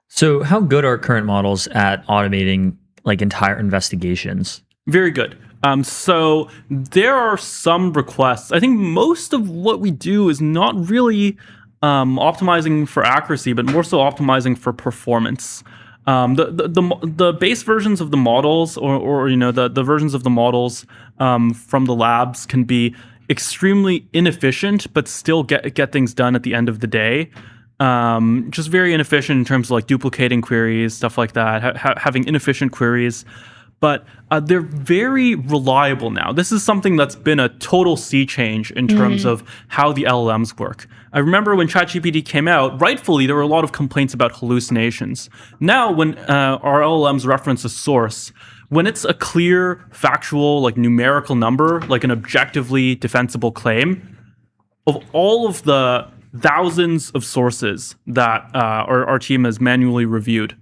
Speaker 8: So how good are current models at automating entire investigations?
Speaker 10: Very good. So there are some requests. I think most of what we do is not really optimizing for accuracy, but more so optimizing for performance. The base versions of the models, or the versions of the models from the labs can be extremely inefficient, but still get things done at the end of the day. Just very inefficient in terms of duplicating queries, stuff like that, having inefficient queries. But they're very reliable now. This is something that's been a total sea change in terms of how the LLMs work. I remember when ChatGPT came out, rightfully, there were a lot of complaints about hallucinations. Now, when our LLMs reference a source, when it's a clear, factual, numerical number, an objectively defensible claim, of all of the thousands of sources that our team has manually reviewed,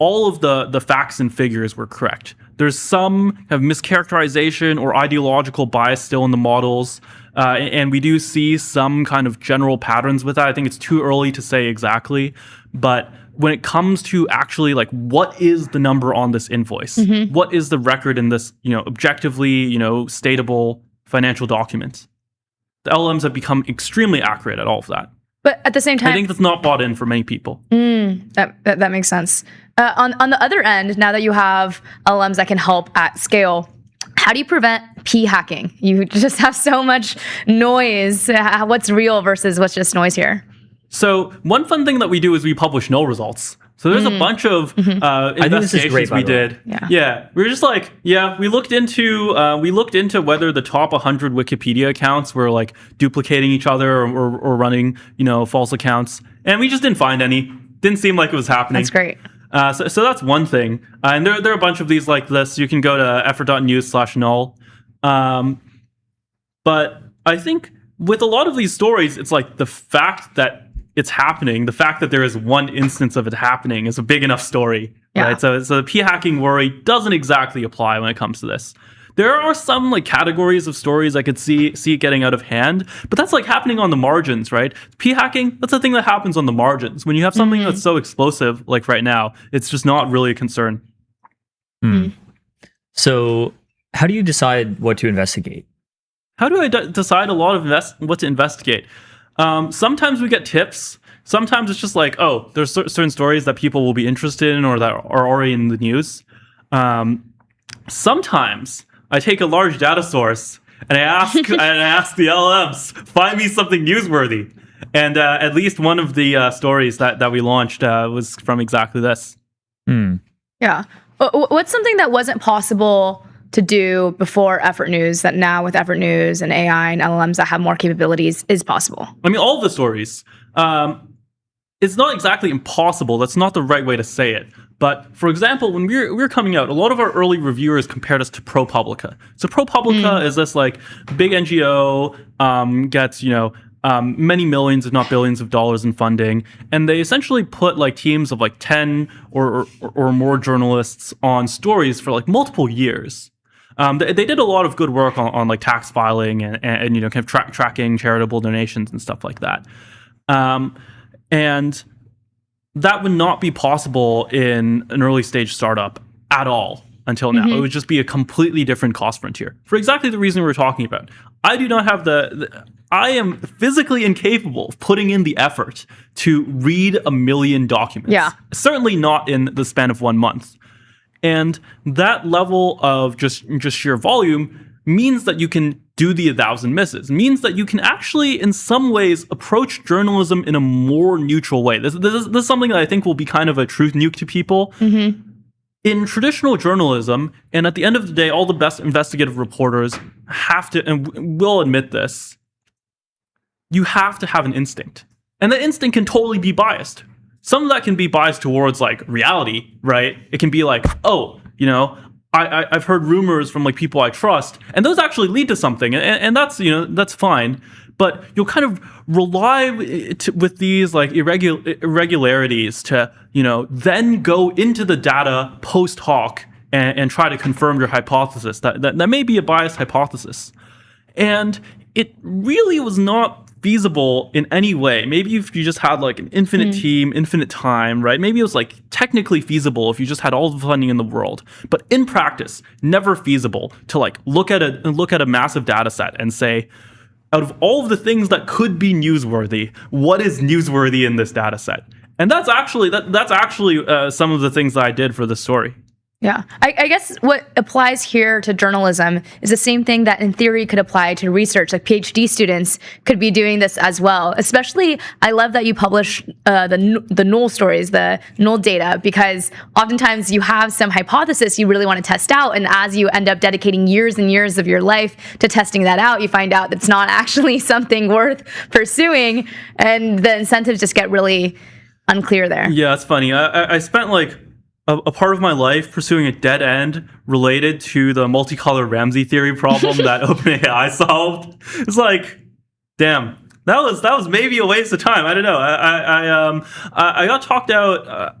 Speaker 10: all of the facts and figures were correct. There's some have mischaracterization or ideological bias still in the models, and we do see some kind of general patterns with that. I think it's too early to say exactly, but when it comes to actually what is the number on this invoice, what is the record in this objectively statable financial document, the LLMs have become extremely accurate at all of that.
Speaker 9: But at the same time,
Speaker 10: I think that's not bought in for many people.
Speaker 9: That makes sense. On the other end, now that you have LLMs that can help at scale, how do you prevent p hacking? You just have so much noise. What's real versus what's just noise here?
Speaker 10: So one fun thing that we do is we publish null results. So there's a bunch of investigations we did.
Speaker 9: Yeah.
Speaker 10: We were just like, we looked into whether the top 100 Wikipedia accounts were like duplicating each other or running, false accounts, and we just didn't find any. Didn't seem like it was happening.
Speaker 9: That's great.
Speaker 10: So that's one thing. And there are a bunch of these like this. You can go to effort.news/null. But I think with a lot of these stories, it's like the fact that it's happening, the fact that there is one instance of it happening is a big enough story, right? So the p-hacking worry doesn't exactly apply when it comes to this. There are some like categories of stories I could see it getting out of hand, but that's like happening on the margins, right? P-hacking, that's a thing that happens on the margins. When you have something that's so explosive, like right now, it's just not really a concern.
Speaker 8: So how do you decide what to investigate?
Speaker 10: How do I decide what to investigate? Sometimes we get tips. Sometimes it's just like, oh, there's certain stories that people will be interested in or that are already in the news. Sometimes I take a large data source and I ask the LLMs, find me something newsworthy. And at least one of the stories that we launched was from exactly this.
Speaker 9: Yeah. What's something that wasn't possible to do before Effort News that now with Effort News and AI and LLMs that have more capabilities is possible?
Speaker 10: I mean, all of the stories. It's not exactly impossible. That's not the right way to say it. But for example, when we were coming out, a lot of our early reviewers compared us to ProPublica. So ProPublica is this like big NGO, gets, many millions, if not billions of dollars in funding. And they essentially put like teams of like 10 or more journalists on stories for like multiple years. They did a lot of good work on like tax filing and kind of tracking charitable donations and stuff like that. And that would not be possible in an early stage startup at all until now. It would just be a completely different cost frontier for exactly the reason we were talking about. I do not have I am physically incapable of putting in the effort to read 1 million documents.
Speaker 9: Yeah.
Speaker 10: Certainly not in the span of 1 month. And that level of just sheer volume means that you can do the 1,000 misses, means that you can actually, in some ways, approach journalism in a more neutral way. This is something that I think will be kind of a truth nuke to people. In traditional journalism, and at the end of the day, all the best investigative reporters have to, and will admit this, you have to have an instinct. And that instinct can totally be biased. Some of that can be biased towards like reality, right? It can be like, oh, I've heard rumors from like people I trust, and those actually lead to something, and that's that's fine. But you'll kind of rely with these like irregularities to then go into the data post hoc and try to confirm your hypothesis that may be a biased hypothesis, and it really was not feasible in any way. Maybe if you just had like an infinite team, infinite time, right? Maybe it was like technically feasible if you just had all the funding in the world, but in practice, never feasible to like look at a massive data set and say, out of all of the things that could be newsworthy, what is newsworthy in this data set? And that's actually some of the things that I did for this story.
Speaker 9: Yeah. I guess what applies here to journalism is the same thing that in theory could apply to research. Like PhD students could be doing this as well. Especially, I love that you publish the null stories, the null data, because oftentimes you have some hypothesis you really want to test out. And as you end up dedicating years and years of your life to testing that out, you find out it's not actually something worth pursuing. And the incentives just get really unclear there.
Speaker 10: Yeah, it's funny. I spent like a part of my life pursuing a dead end related to the multicolored Ramsey theory problem that OpenAI solved. It's like, damn, that was maybe a waste of time. I don't know. I got talked out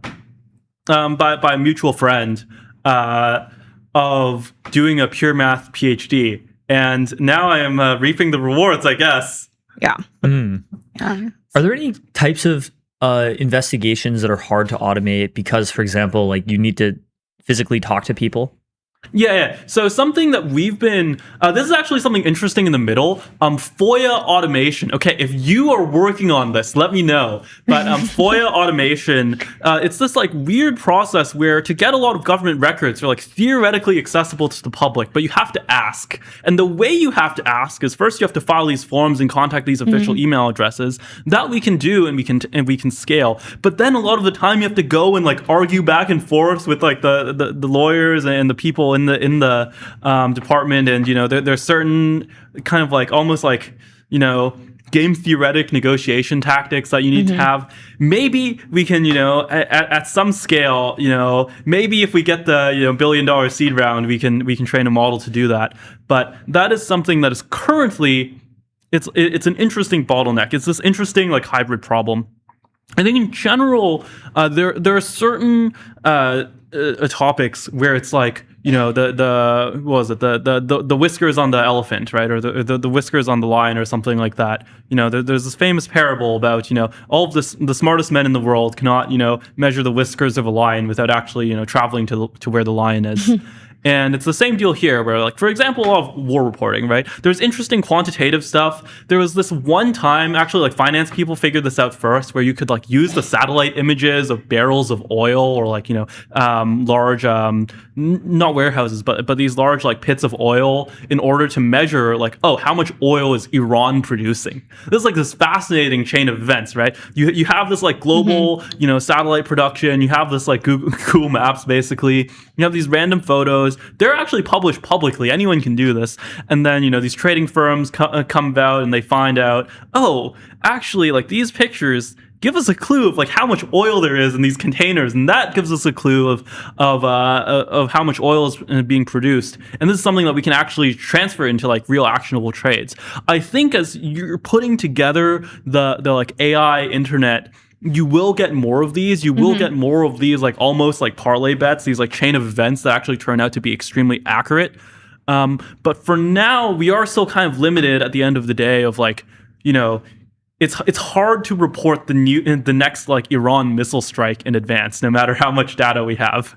Speaker 10: by a mutual friend of doing a pure math PhD, and now I am reaping the rewards, I guess.
Speaker 9: Yeah.
Speaker 8: Are there any types of investigations that are hard to automate because, for example, like you need to physically talk to people?
Speaker 10: Yeah. So something that we've been, this is actually something interesting in the middle. FOIA automation. Okay, if you are working on this, let me know. But FOIA automation, it's this like weird process where to get a lot of government records are like theoretically accessible to the public, but you have to ask. And the way you have to ask is first you have to file these forms and contact these official email addresses. That we can do and we can scale. But then a lot of the time you have to go and like argue back and forth with like the lawyers and the people in the department, and there's certain kind of like almost like game theoretic negotiation tactics that you need to have. Maybe we can at some scale maybe if we get the $1 billion seed round we can train a model to do that. But that is something that is currently it's an interesting bottleneck. It's this interesting like hybrid problem. I think in general there are certain topics where it's like the what was it the whiskers on the elephant, right, or the whiskers on the lion or something like that. There's this famous parable about all of the smartest men in the world cannot measure the whiskers of a lion without actually traveling to where the lion is. And it's the same deal here where, like, for example, a lot of war reporting, right? There's interesting quantitative stuff. There was this one time, actually, like, finance people figured this out first, where you could, like, use the satellite images of barrels of oil or, like, large, not warehouses, but these large, like, pits of oil in order to measure, like, oh, how much oil is Iran producing? This is, like, this fascinating chain of events, right? You have this, like, global, satellite production. You have this, like, Google Maps, basically. You have these random photos. They're actually published publicly. Anyone can do this. And then, these trading firms come about and they find out, oh, actually, like, these pictures give us a clue of, like, how much oil there is in these containers. And that gives us a clue of how much oil is being produced. And this is something that we can actually transfer into, like, real actionable trades. I think as you're putting together the like, AI internet, you will get more of these. You will get more of these, like, almost like parlay bets, these, like, chain of events that actually turn out to be extremely accurate. But for now, we are still kind of limited at the end of the day of, like, it's hard to report the next, like, Iran missile strike in advance, no matter how much data we have.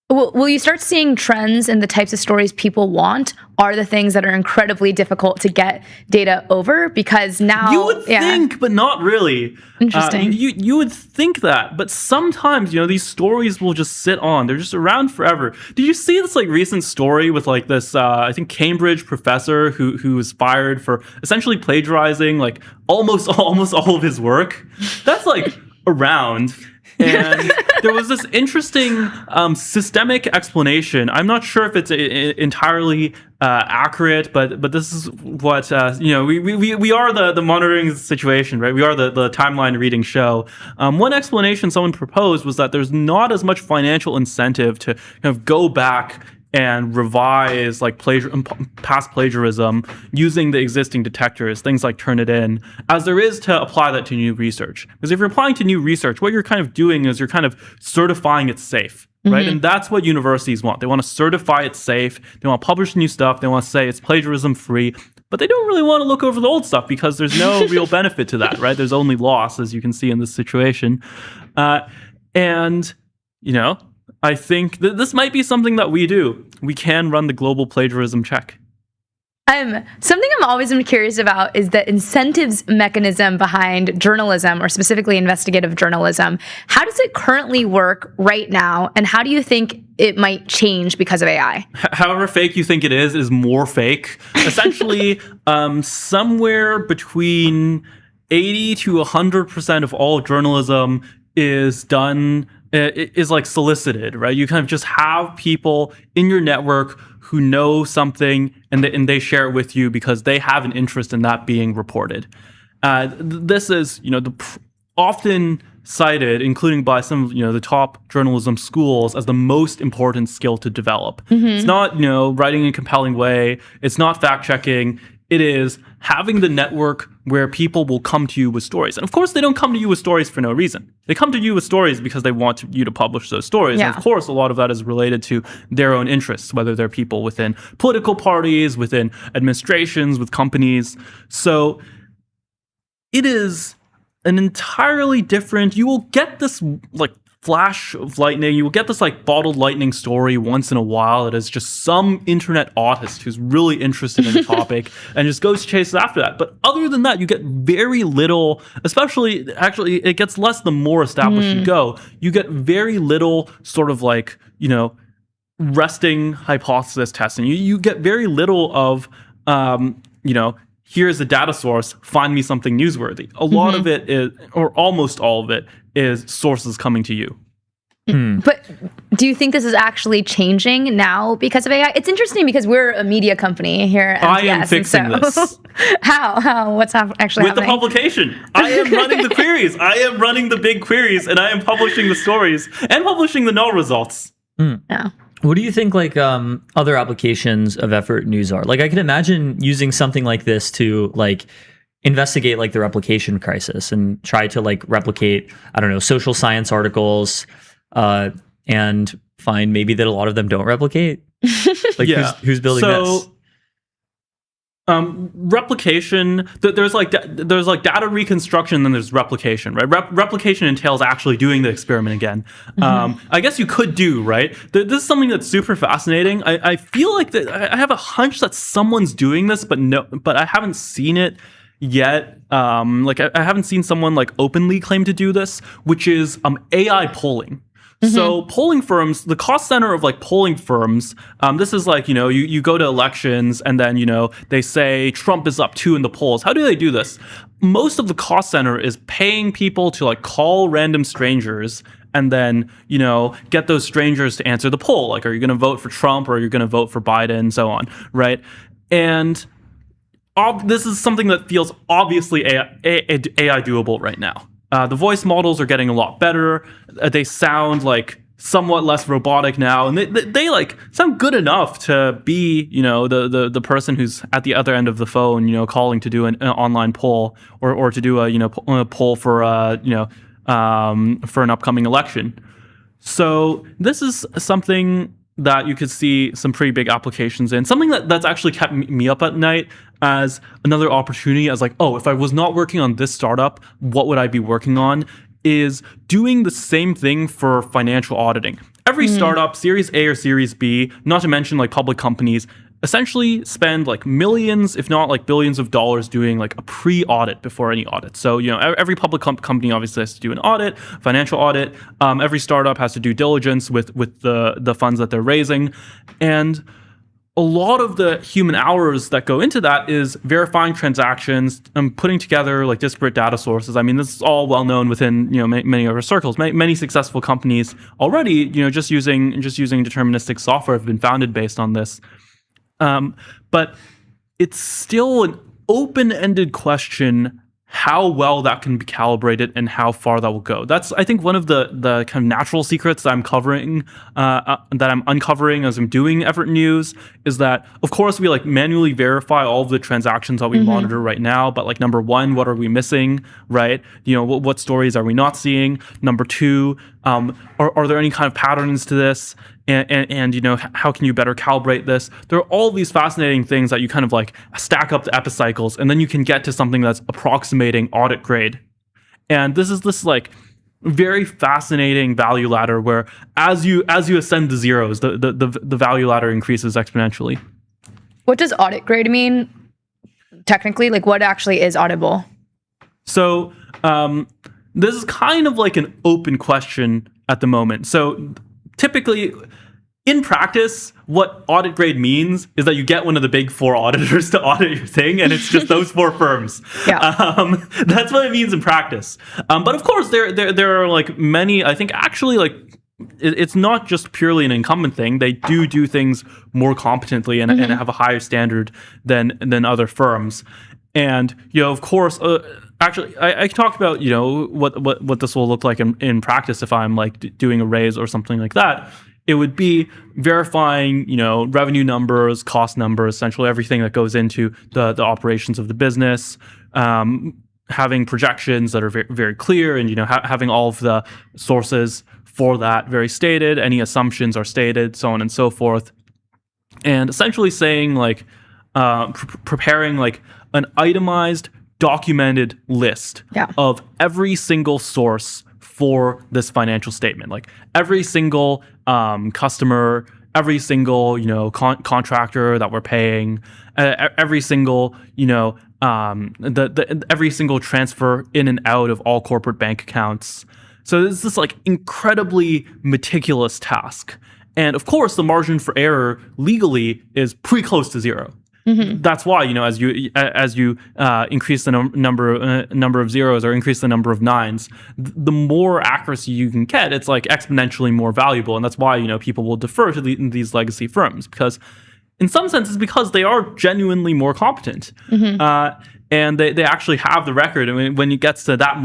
Speaker 9: Will you start seeing trends in the types of stories people want are the things that are incredibly difficult to get data over? Because now...
Speaker 10: You would think, but not really.
Speaker 9: Interesting.
Speaker 10: You would think that, but sometimes, these stories will just sit on. They're just around forever. Did you see this, like, recent story with, like, this, I think, Cambridge professor who was fired for essentially plagiarizing, like, almost all of his work? That's, like, around... And there was this interesting systemic explanation. I'm not sure if it's entirely accurate, but this is what we are the monitoring situation, right? We are the timeline reading show. One explanation someone proposed was that there's not as much financial incentive to kind of go back and revise, like, past plagiarism using the existing detectors, things like Turnitin, as there is to apply that to new research. Because if you're applying to new research, what you're kind of doing is you're kind of certifying it safe, right? And that's what universities want. They want to certify it safe. They want to publish new stuff. They want to say it's plagiarism free. But they don't really want to look over the old stuff because there's no real benefit to that, right? There's only loss, as you can see in this situation. I think this might be something that we do. We can run the global plagiarism check.
Speaker 9: Something I'm always been curious about is the incentives mechanism behind journalism, or specifically investigative journalism. How does it currently work right now, and how do you think it might change because of AI?
Speaker 10: However fake you think it is more fake. Essentially, somewhere between 80 to 100% of all journalism is done... is like solicited, right? You kind of just have people in your network who know something and they share it with you because they have an interest in that being reported. This is, often cited, including by some of the top journalism schools, as the most important skill to develop. It's not writing in a compelling way. It's not fact checking. It is having the network where people will come to you with stories. And of course, they don't come to you with stories for no reason. They come to you with stories because they want you to publish those stories.
Speaker 9: Yeah.
Speaker 10: And of course, a lot of that is related to their own interests, whether they're people within political parties, within administrations, with companies. So it is an entirely different... You will get this, like, flash of lightning. You will get this like bottled lightning story once in a while. It is just some internet artist who's really interested in the topic and just goes chases after that. But other than that, you get very little, especially actually it gets less the more established you go. You get very little sort of like, resting hypothesis testing. You get very little of, here's a data source, find me something newsworthy. A lot of it is, or almost all of it, is sources coming to you.
Speaker 9: But do you think this is actually changing now because of AI? It's interesting because we're a media company here at MTS.
Speaker 10: I am fixing this.
Speaker 9: How? What's actually
Speaker 10: With
Speaker 9: happening?
Speaker 10: the publication. I am running the queries. I am running the big queries, and I am publishing the stories and publishing the null results.
Speaker 9: Yeah.
Speaker 8: What do you think like other applications of effort news are? Like I can imagine using something like this to like investigate like the replication crisis and try to like replicate, I don't know, social science articles and find maybe that a lot of them don't replicate. Like who's building this?
Speaker 10: Replication, there's like data reconstruction, and then there's replication, right? Replication entails actually doing the experiment again. I guess you could do, right? This is something that's super fascinating. I feel like that I have a hunch that someone's doing this, but I haven't seen it yet. I haven't seen someone like openly claim to do this, which is AI polling. So polling firms, the cost center of like polling firms, this is like, you go to elections and then, they say Trump is up 2 in the polls. How do they do this? Most of the cost center is paying people to like call random strangers and then, get those strangers to answer the poll. Like, are you going to vote for Trump or are you going to vote for Biden and so on, right? And this is something that feels obviously AI doable right now. The voice models are getting a lot better. They sound like somewhat less robotic now, and they like sound good enough to be, the person who's at the other end of the phone, calling to do an online poll or to do a poll for for an upcoming election. So this is something that you could see some pretty big applications in. Something that's actually kept me up at night as another opportunity, as like, if I was not working on this startup, what would I be working on? Is doing the same thing for financial auditing. Every startup, Series A or Series B, not to mention like public companies, essentially spend like millions, if not like billions of dollars doing like a pre-audit before any audit. So, every public company obviously has to do an audit, financial audit. Every startup has to do diligence with the funds that they're raising. And a lot of the human hours that go into that is verifying transactions and putting together like disparate data sources. I mean, this is all well known within many of our circles. Many successful companies already, just using deterministic software have been founded based on this. But it's still an open-ended question how well that can be calibrated and how far that will go. That's, I think, one of the kind of natural secrets that I'm covering, that I'm uncovering as I'm doing Effort News, is that, of course, we like manually verify all of the transactions that we monitor right now. But like, number one, what are we missing, right? What stories are we not seeing? Number two, are there any kind of patterns to this? And how can you better calibrate this? There are all these fascinating things that you kind of like stack up the epicycles, and then you can get to something that's approximating audit grade. And this is like very fascinating value ladder where as you ascend the zeros, the value ladder increases exponentially.
Speaker 9: What does audit grade mean? Technically, like what actually is auditable?
Speaker 10: So this is kind of like an open question at the moment. So typically, in practice, what audit grade means is that you get one of the big 4 auditors to audit your thing, and it's just those 4 firms.
Speaker 9: Yeah.
Speaker 10: That's what it means in practice. But of course, there are like many. I think actually like it's not just purely an incumbent thing. They do things more competently and have a higher standard than other firms. And of course. Actually, I can talk about what this will look like in practice if I'm like doing a raise or something like that. It would be verifying revenue numbers, cost numbers, essentially everything that goes into the operations of the business, having projections that are very, very clear, and having all of the sources for that very stated. Any assumptions are stated, so on and so forth, and essentially saying like preparing like an itemized, documented list of every single source for this financial statement. Like every single customer, every single contractor that we're paying, every single every single transfer in and out of all corporate bank accounts. So it's this like incredibly meticulous task. And of course, the margin for error legally is pretty close to zero. That's why, as you increase the number of zeros or increase the number of nines, the more accuracy you can get, it's like exponentially more valuable. And that's why, people will defer to these legacy firms, because in some senses, because they are genuinely more competent. And they actually have the record. I mean, when it gets to that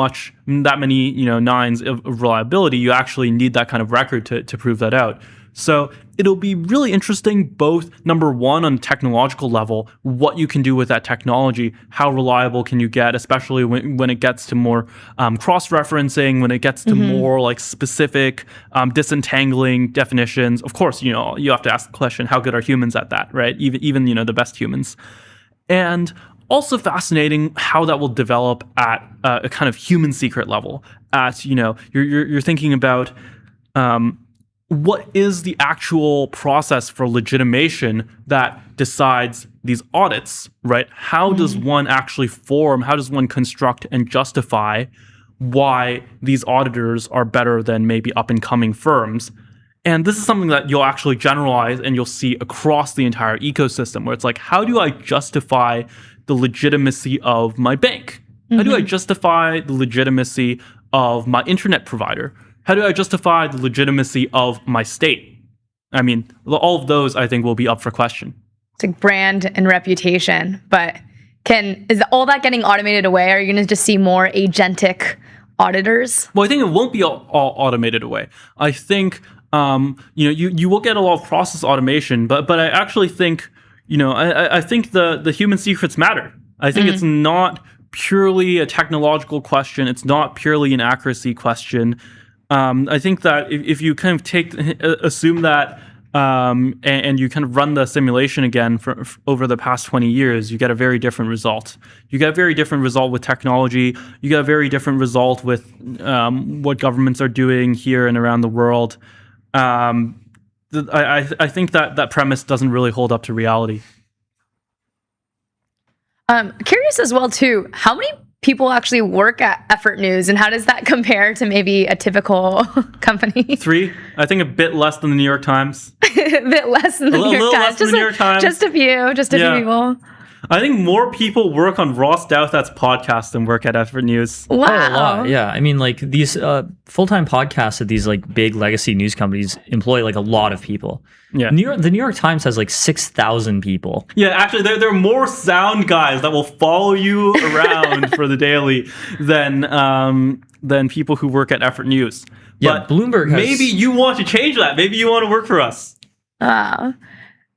Speaker 10: many nines of reliability, you actually need that kind of record to prove that out. So it'll be really interesting, both number one, on a technological level, what you can do with that technology, how reliable can you get, especially when it gets to more cross-referencing, when it gets to more like specific disentangling definitions. Of course, you have to ask the question, how good are humans at that, right? Even the best humans. And also fascinating how that will develop at a kind of human secret level. You're thinking about what is the actual process for legitimation that decides these audits, right? How does one actually how does one construct and justify why these auditors are better than maybe up-and-coming firms? And this is something that you'll actually generalize and you'll see across the entire ecosystem, where it's like, how do I justify the legitimacy of my bank? How do I justify the legitimacy of my internet provider? How do I justify the legitimacy of my state? I mean, all of those, I think, will be up for question.
Speaker 9: It's like brand and reputation, but is all that getting automated away? Are you going to just see more agentic auditors?
Speaker 10: Well, I think it won't be all automated away. I think you will get a lot of process automation, but I actually think I think the human secrets matter. I think it's not purely a technological question. It's not purely an accuracy question. I think that if you kind of assume that and you kind of run the simulation again for over the past 20 years, you get a very different result. You get a very different result with technology. You get a very different result with what governments are doing here and around the world. I think that premise doesn't really hold up to reality.
Speaker 9: Curious as well, too, how many people actually work at Effort News, and how does that compare to maybe a typical company?
Speaker 10: 3, I think a bit less than the New York Times.
Speaker 9: A bit less than the New York Times.
Speaker 10: New York Times.
Speaker 9: Just a few people.
Speaker 10: I think more people work on Ross Douthat's podcast than work at Effort News.
Speaker 9: Wow.
Speaker 8: Oh, a lot, yeah. I mean, like these full-time podcasts at these like big legacy news companies employ like a lot of people.
Speaker 10: Yeah.
Speaker 8: The New York Times has like 6,000 people.
Speaker 10: Yeah, actually, there are more sound guys that will follow you around for the daily than people who work at Effort News.
Speaker 8: Yeah,
Speaker 10: but
Speaker 8: Bloomberg has...
Speaker 10: maybe you want to change that. Maybe you want to work for us.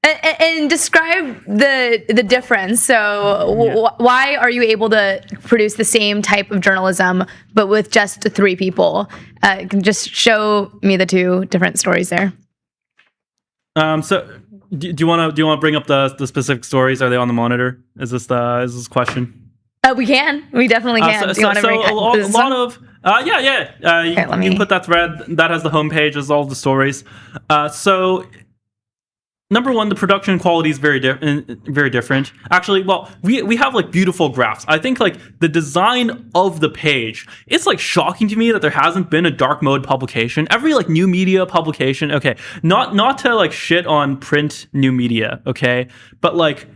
Speaker 9: And describe the difference. So why are you able to produce the same type of journalism, but with just 3 people? Just show me the 2 different stories there.
Speaker 10: So do you want to bring up the specific stories? Are they on the monitor? Is this question?
Speaker 9: We can. We definitely can. Do you want to bring
Speaker 10: a lot of you can put that thread that has the homepage as all the stories. So number one, the production quality is very different. Actually, well, we have like beautiful graphs. I think like the design of the page, it's like shocking to me that there hasn't been a dark mode publication. Every like new media publication, okay, not to like shit on print new media, okay, but like,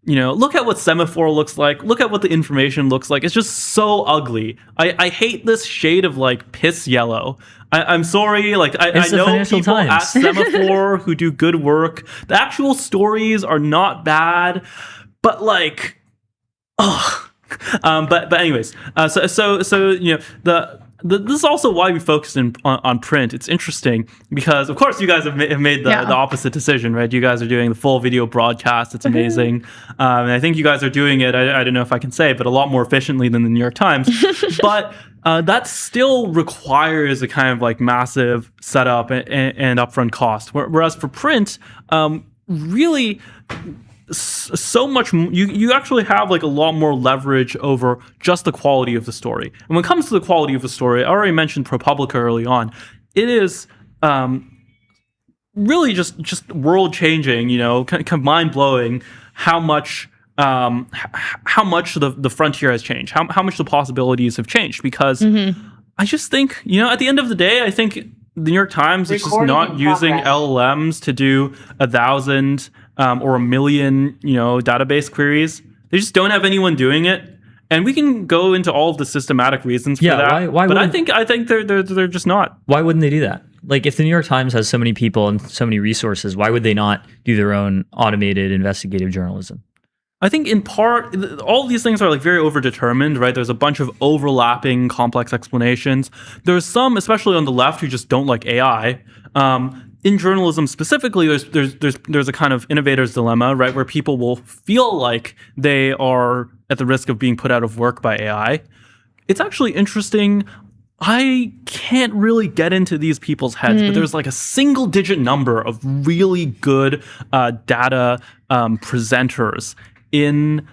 Speaker 10: look at what Semaphore looks like. Look at what the information looks like. It's just so ugly. I hate this shade of like piss yellow. I'm sorry. Like I know people at Semaphore who do good work. The actual stories are not bad, but like, but anyways. This is also why we focused on print. It's interesting because, of course, you guys have made the opposite decision, right? You guys are doing the full video broadcast. It's amazing. And I think you guys are doing it, I don't know if I can say, but a lot more efficiently than the New York Times. But that still requires a kind of like massive setup and upfront cost. Whereas for print, really, so much. You actually have like a lot more leverage over just the quality of the story. And when it comes to the quality of the story, I already mentioned ProPublica early on. It is really just world changing. Kind of mind blowing how much the frontier has changed, how much the possibilities have changed. Because I just think, at the end of the day, I think the New York Times is just not using LLMs to do 1,000 or 1 million, database queries. They just don't have anyone doing it. And we can go into all of the systematic reasons for that.
Speaker 8: Why
Speaker 10: but I think they're just not.
Speaker 8: Why wouldn't they do that? Like, if the New York Times has so many people and so many resources, why would they not do their own automated investigative journalism?
Speaker 10: I think in part, all of these things are like very overdetermined, right? There's a bunch of overlapping complex explanations. There's some, especially on the left, who just don't like AI. In journalism specifically, there's a kind of innovator's dilemma, right? Where people will feel like they are at the risk of being put out of work by AI. It's actually interesting. I can't really get into these people's heads, but there's like a single digit number of really good data presenters in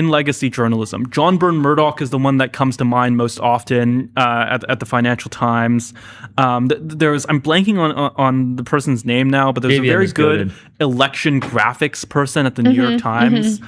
Speaker 10: legacy journalism. John Byrne Murdoch is the one that comes to mind most often at the Financial Times. I'm blanking on the person's name now, but there's a very good election graphics person at the New York Times.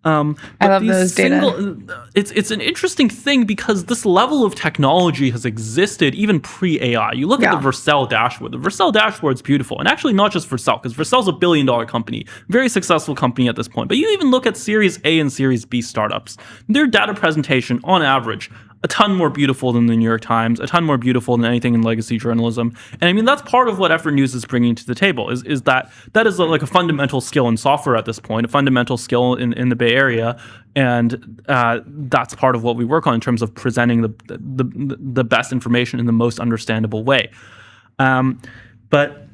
Speaker 9: I love those data.
Speaker 10: It's an interesting thing because this level of technology has existed even pre-AI. You look at the Vercel dashboard. The Vercel dashboard's beautiful. And actually not just Vercel, because Vercel's a billion-dollar company, very successful company at this point. But you even look at Series A and Series B startups. Their data presentation, on average, a ton more beautiful than the New York Times, a ton more beautiful than anything in legacy journalism. And I mean, that's part of what Effort News is bringing to the table, is that is like a fundamental skill in software at this point, a fundamental skill in the Bay Area. And that's part of what we work on in terms of presenting the best information in the most understandable way. But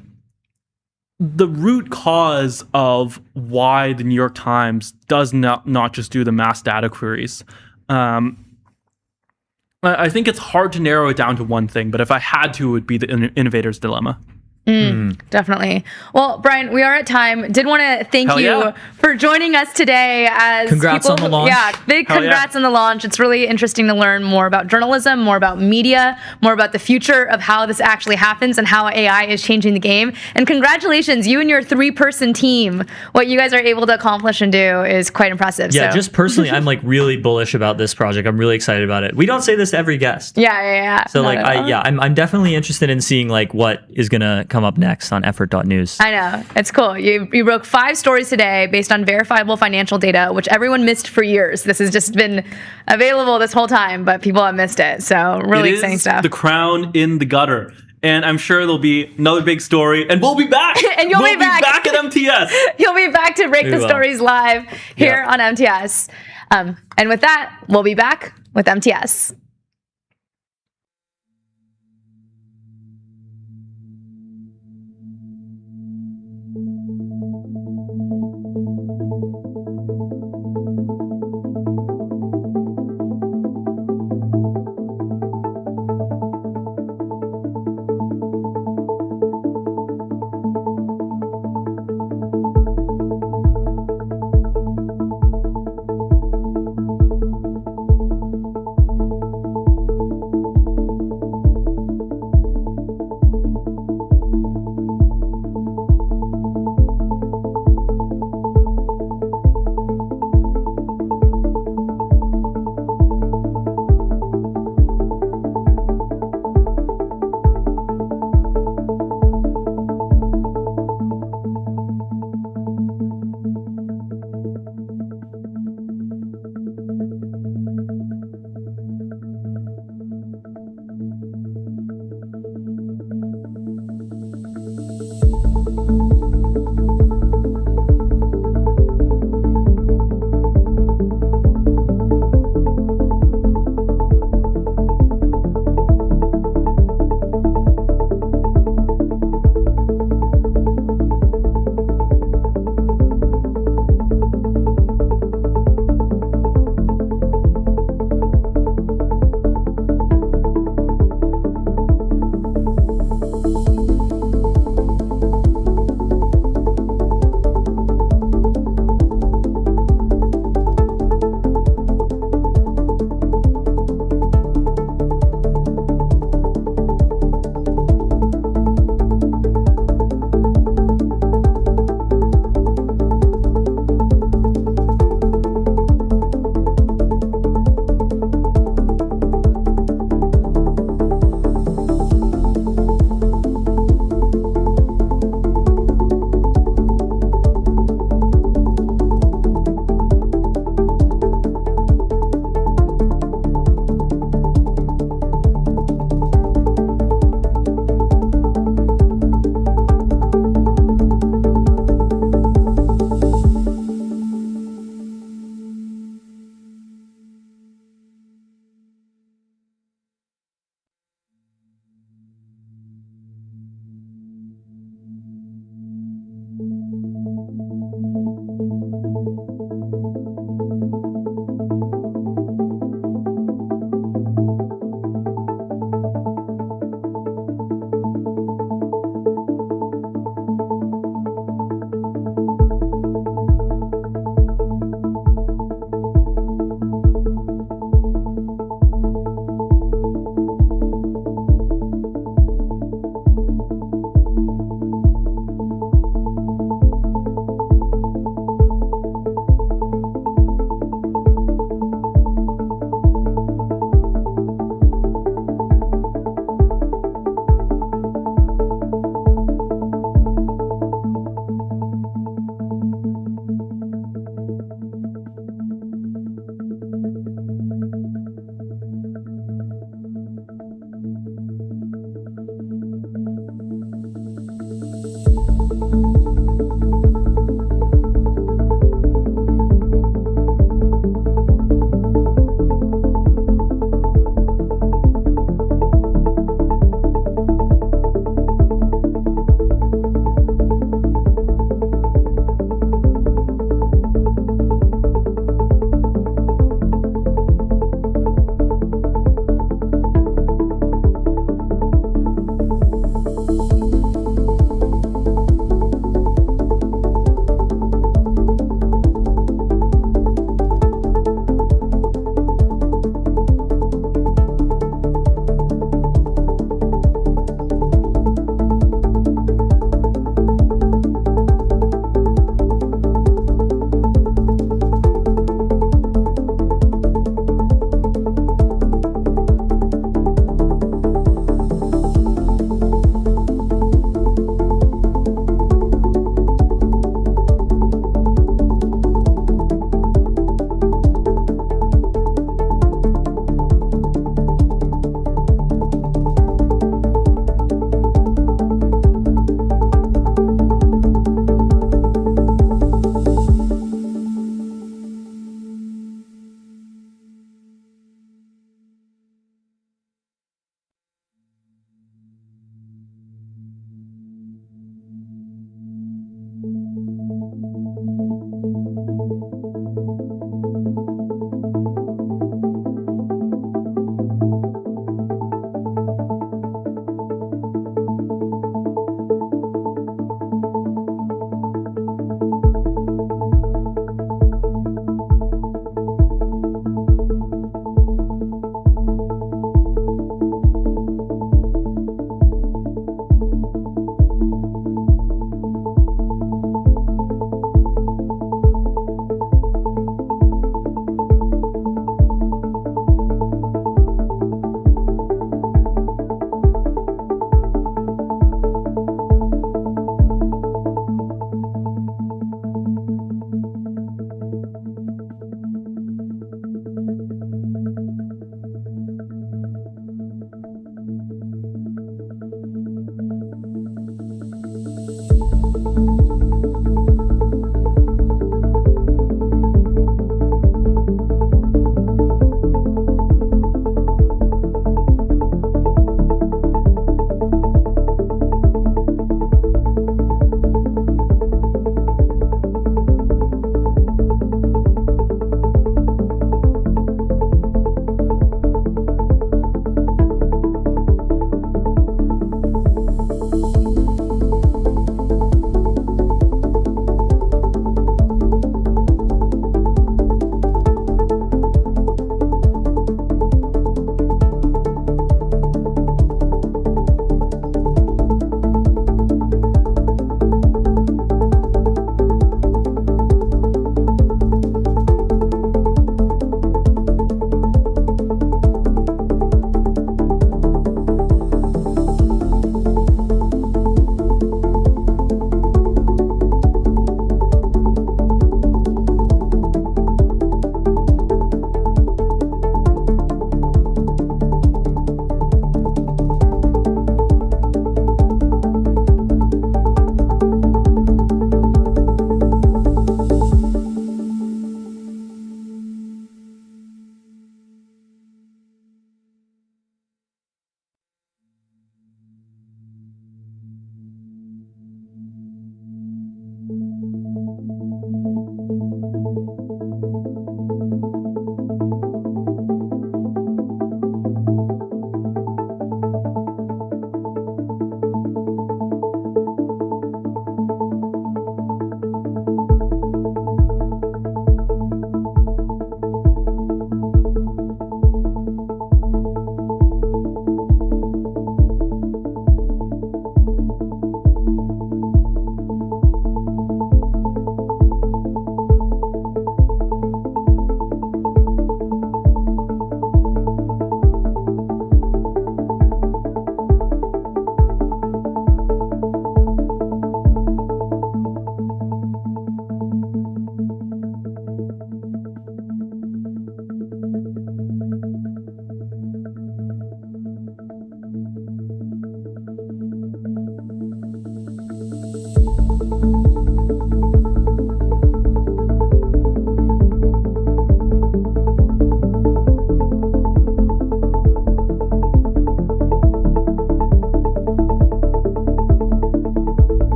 Speaker 10: the root cause of why the New York Times does not just do the mass data queries, I think it's hard to narrow it down to one thing, but if I had to, it would be the innovator's dilemma.
Speaker 9: Definitely. Well, Brian, we are at time. Did want to thank you for joining us today. As
Speaker 8: congrats on the launch.
Speaker 9: Yeah, big congrats on the launch. It's really interesting to learn more about journalism, more about media, more about the future of how this actually happens and how AI is changing the game. And congratulations, you and your 3-person team. What you guys are able to accomplish and do is quite impressive.
Speaker 8: Yeah, just personally, I'm like really bullish about this project. I'm really excited about it. We don't say this to every guest.
Speaker 9: Yeah.
Speaker 8: So I'm definitely interested in seeing like what is gonna come up next on effort.news.
Speaker 9: I know. It's cool. You broke 5 stories today based on verifiable financial data, which everyone missed for years. This has just been available this whole time, but people have missed it. So really exciting stuff.
Speaker 10: The crown in the gutter. And I'm sure there'll be another big story, and we'll be back.
Speaker 9: And you'll be back
Speaker 10: at MTS.
Speaker 9: You'll be back to break the stories live here on MTS. And with that, we'll be back with MTS.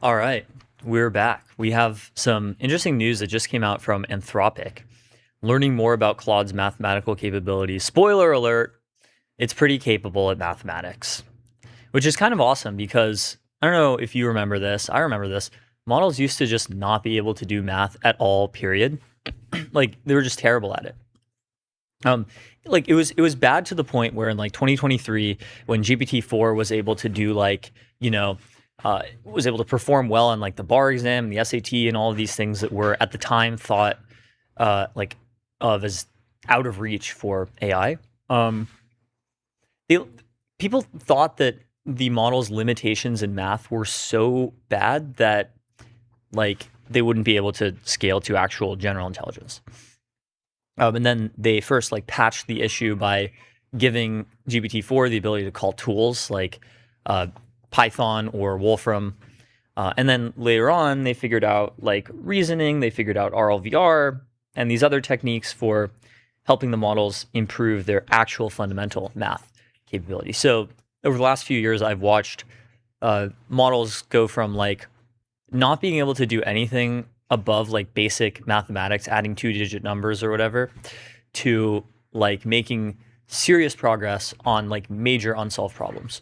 Speaker 8: All right, we're back. We have some interesting news that just came out from Anthropic, learning more about Claude's mathematical capabilities. Spoiler alert, it's pretty capable at mathematics, which is kind of awesome because I don't know if you remember this. I remember this. Models used to just not be able to do math at all, period. Like they were just terrible at it. Like it was bad to the point where in like 2023, when GPT-4 was able to do like, was able to perform well on like the bar exam, the SAT, and all of these things that were at the time thought like of as out of reach for AI. People thought that the model's limitations in math were so bad that like they wouldn't be able to scale to actual general intelligence. And then they first like patched the issue by giving GPT-4 the ability to call tools like Python or Wolfram. And then later on, they figured out like reasoning, they figured out RLVR and these other techniques for helping the models improve their actual fundamental math capability. So over the last few years, I've watched models go from like not being able to do anything above like basic mathematics, adding 2-digit numbers or whatever, to like making serious progress on like major unsolved problems.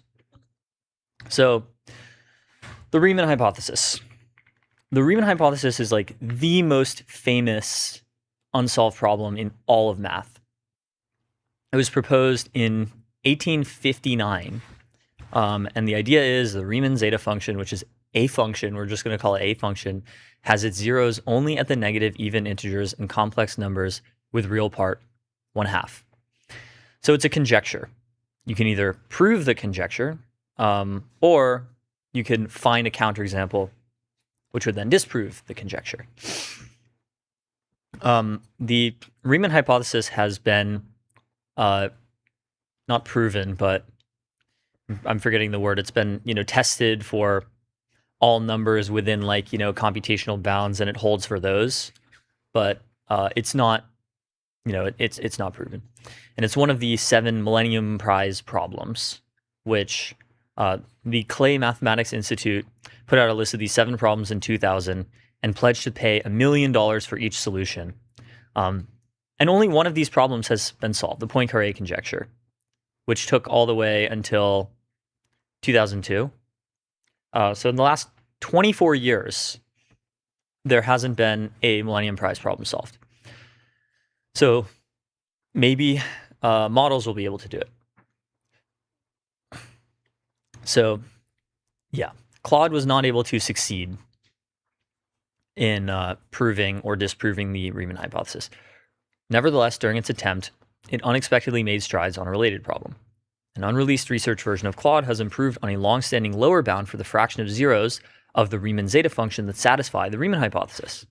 Speaker 8: So the Riemann hypothesis. The Riemann hypothesis is like the most famous unsolved problem in all of math. It was proposed in 1859. And the idea is the Riemann zeta function, which is a function, we're just going to call it a function, has its zeros only at the negative even integers and complex numbers with real part 1/2. So it's a conjecture. You can either prove the conjecture, or you can find a counterexample, which would then disprove the conjecture. The Riemann hypothesis has been not proven, but I'm forgetting the word. It's been, tested for all numbers within like, computational bounds, and it holds for those, but it's not, it's not proven. And it's one of the 7 Millennium Prize problems, which the Clay Mathematics Institute put out a list of these 7 problems in 2000 and pledged to pay $1 million for each solution. And only one of these problems has been solved, the Poincaré conjecture, which took all the way until 2002. So in the last 24 years, there hasn't been a Millennium Prize problem solved. So maybe models will be able to do it. So yeah, Claude was not able to succeed in proving or disproving the Riemann hypothesis. Nevertheless, during its attempt, it unexpectedly made strides on a related problem. An unreleased research version of Claude has improved on a long-standing lower bound for the fraction of zeros of the Riemann zeta function that satisfy the Riemann hypothesis.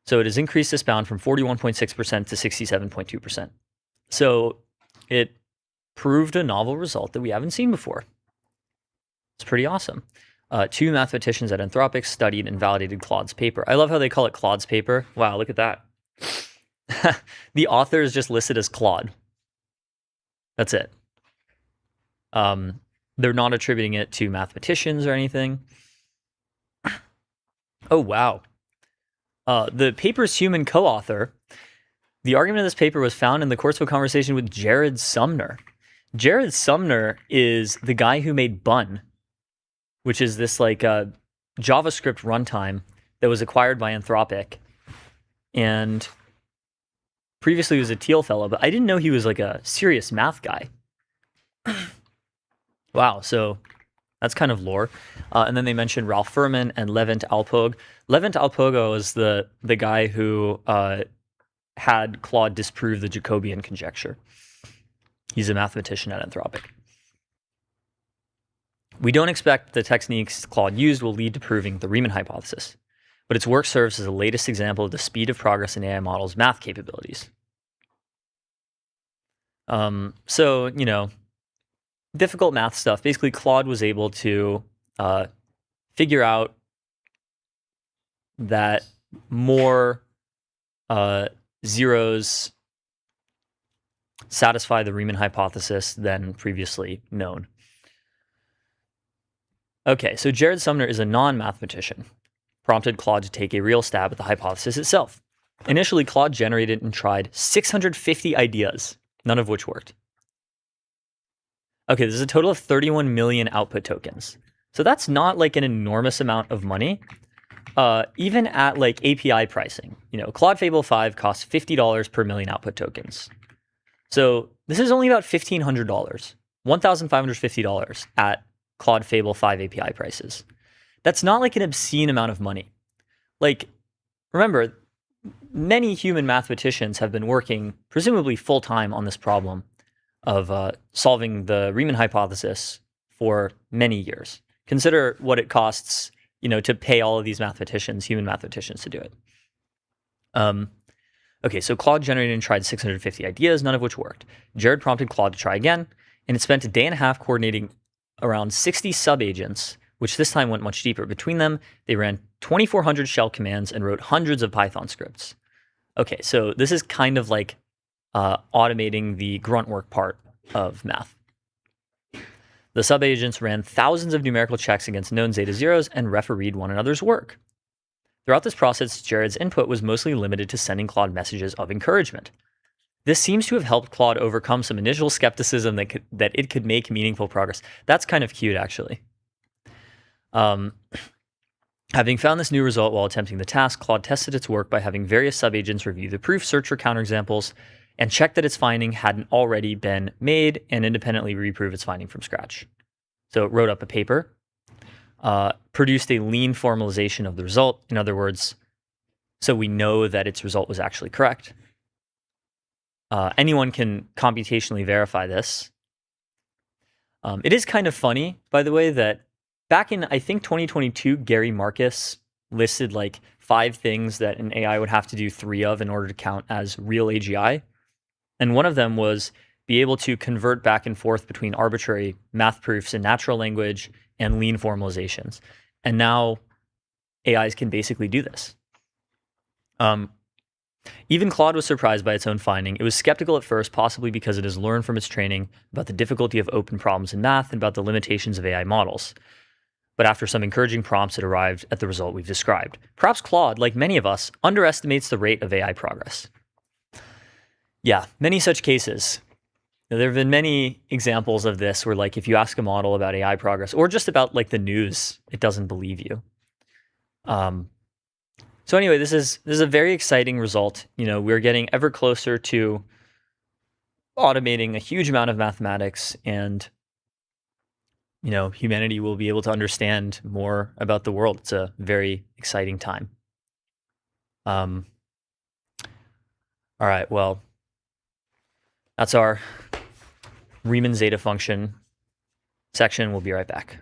Speaker 8: So it has increased this bound from 41.6% to 67.2%. So it proved a novel result that we haven't seen before. It's pretty awesome. 2 mathematicians at Anthropic studied and validated Claude's paper. I love how they call it Claude's paper. Wow, look at that. The author is just listed as Claude. That's it. They're not attributing it to mathematicians or anything. Oh, wow. The paper's human co-author. The argument of this paper was found in the course of a conversation with Jared Sumner. Jared Sumner is the guy who made Bun, which is this like JavaScript runtime that was acquired by Anthropic. And previously he was a Thiel fellow, but I didn't know he was like a serious math guy. Wow, so that's kind of lore. And then they mentioned Ralph Furman and Levent Alpog. Levent Alpogo is the guy who had Claude disprove the Jacobian conjecture. He's a mathematician at Anthropic. We don't expect the techniques Claude used will lead to proving the Riemann hypothesis, but its work serves as the latest example of the speed of progress in AI models' math capabilities. So, difficult math stuff. Basically, Claude was able to figure out that more zeros satisfy the Riemann hypothesis than previously known. Okay, so Jared Sumner is a non-mathematician, prompted Claude to take a real stab at the hypothesis itself. Initially, Claude generated and tried 650 ideas, none of which worked. Okay, there's a total of 31 million output tokens. So that's not like an enormous amount of money. Even at like API pricing, Claude Fable 5 costs $50 per million output tokens. So this is only about $1,500, $1,550 at Claude Fable 5 API prices. That's not like an obscene amount of money. Like, remember, many human mathematicians have been working presumably full-time on this problem of solving the Riemann hypothesis for many years. Consider what it costs, to pay all of these human mathematicians to do it. Okay, so Claude generated and tried 650 ideas, none of which worked. Jared prompted Claude to try again, and it spent a day and a half coordinating around 60 sub-agents, which this time went much deeper. Between them, they ran 2,400 shell commands and wrote hundreds of Python scripts. Okay, so this is kind of like automating the grunt work part of math. The sub-agents ran thousands of numerical checks against known zeta zeros and refereed one another's work. Throughout this process, Jared's input was mostly limited to sending Claude messages of encouragement. This seems to have helped Claude overcome some initial skepticism that it could make meaningful progress. That's kind of cute, actually. Having found this new result while attempting the task, Claude tested its work by having various sub-agents review the proof, search for counterexamples, and check that its finding hadn't already been made and independently reprove its finding from scratch. So it wrote up a paper, produced a lean formalization of the result. In other words, so we know that its result was actually correct. Anyone can computationally verify this. It is kind of funny, by the way, that back in, I think, 2022, Gary Marcus listed like 5 things that an AI would have to do 3 of in order to count as real AGI. And one of them was be able to convert back and forth between arbitrary math proofs in natural language and lean formalizations. And now AIs can basically do this. Even Claude was surprised by its own finding. It was skeptical at first, possibly because it has learned from its training about the difficulty of open problems in math and about the limitations of AI models. But after some encouraging prompts, it arrived at the result we've described. Perhaps Claude, like many of us, underestimates the rate of AI progress. Yeah, many such cases. Now, there have been many examples of this where, like, if you ask a model about AI progress or just about like the news, it doesn't believe you. So anyway, this is a very exciting result. We're getting ever closer to automating a huge amount of mathematics, and humanity will be able to understand more about the world. It's a very exciting time. All right, well, that's our Riemann zeta function section. We'll be right back.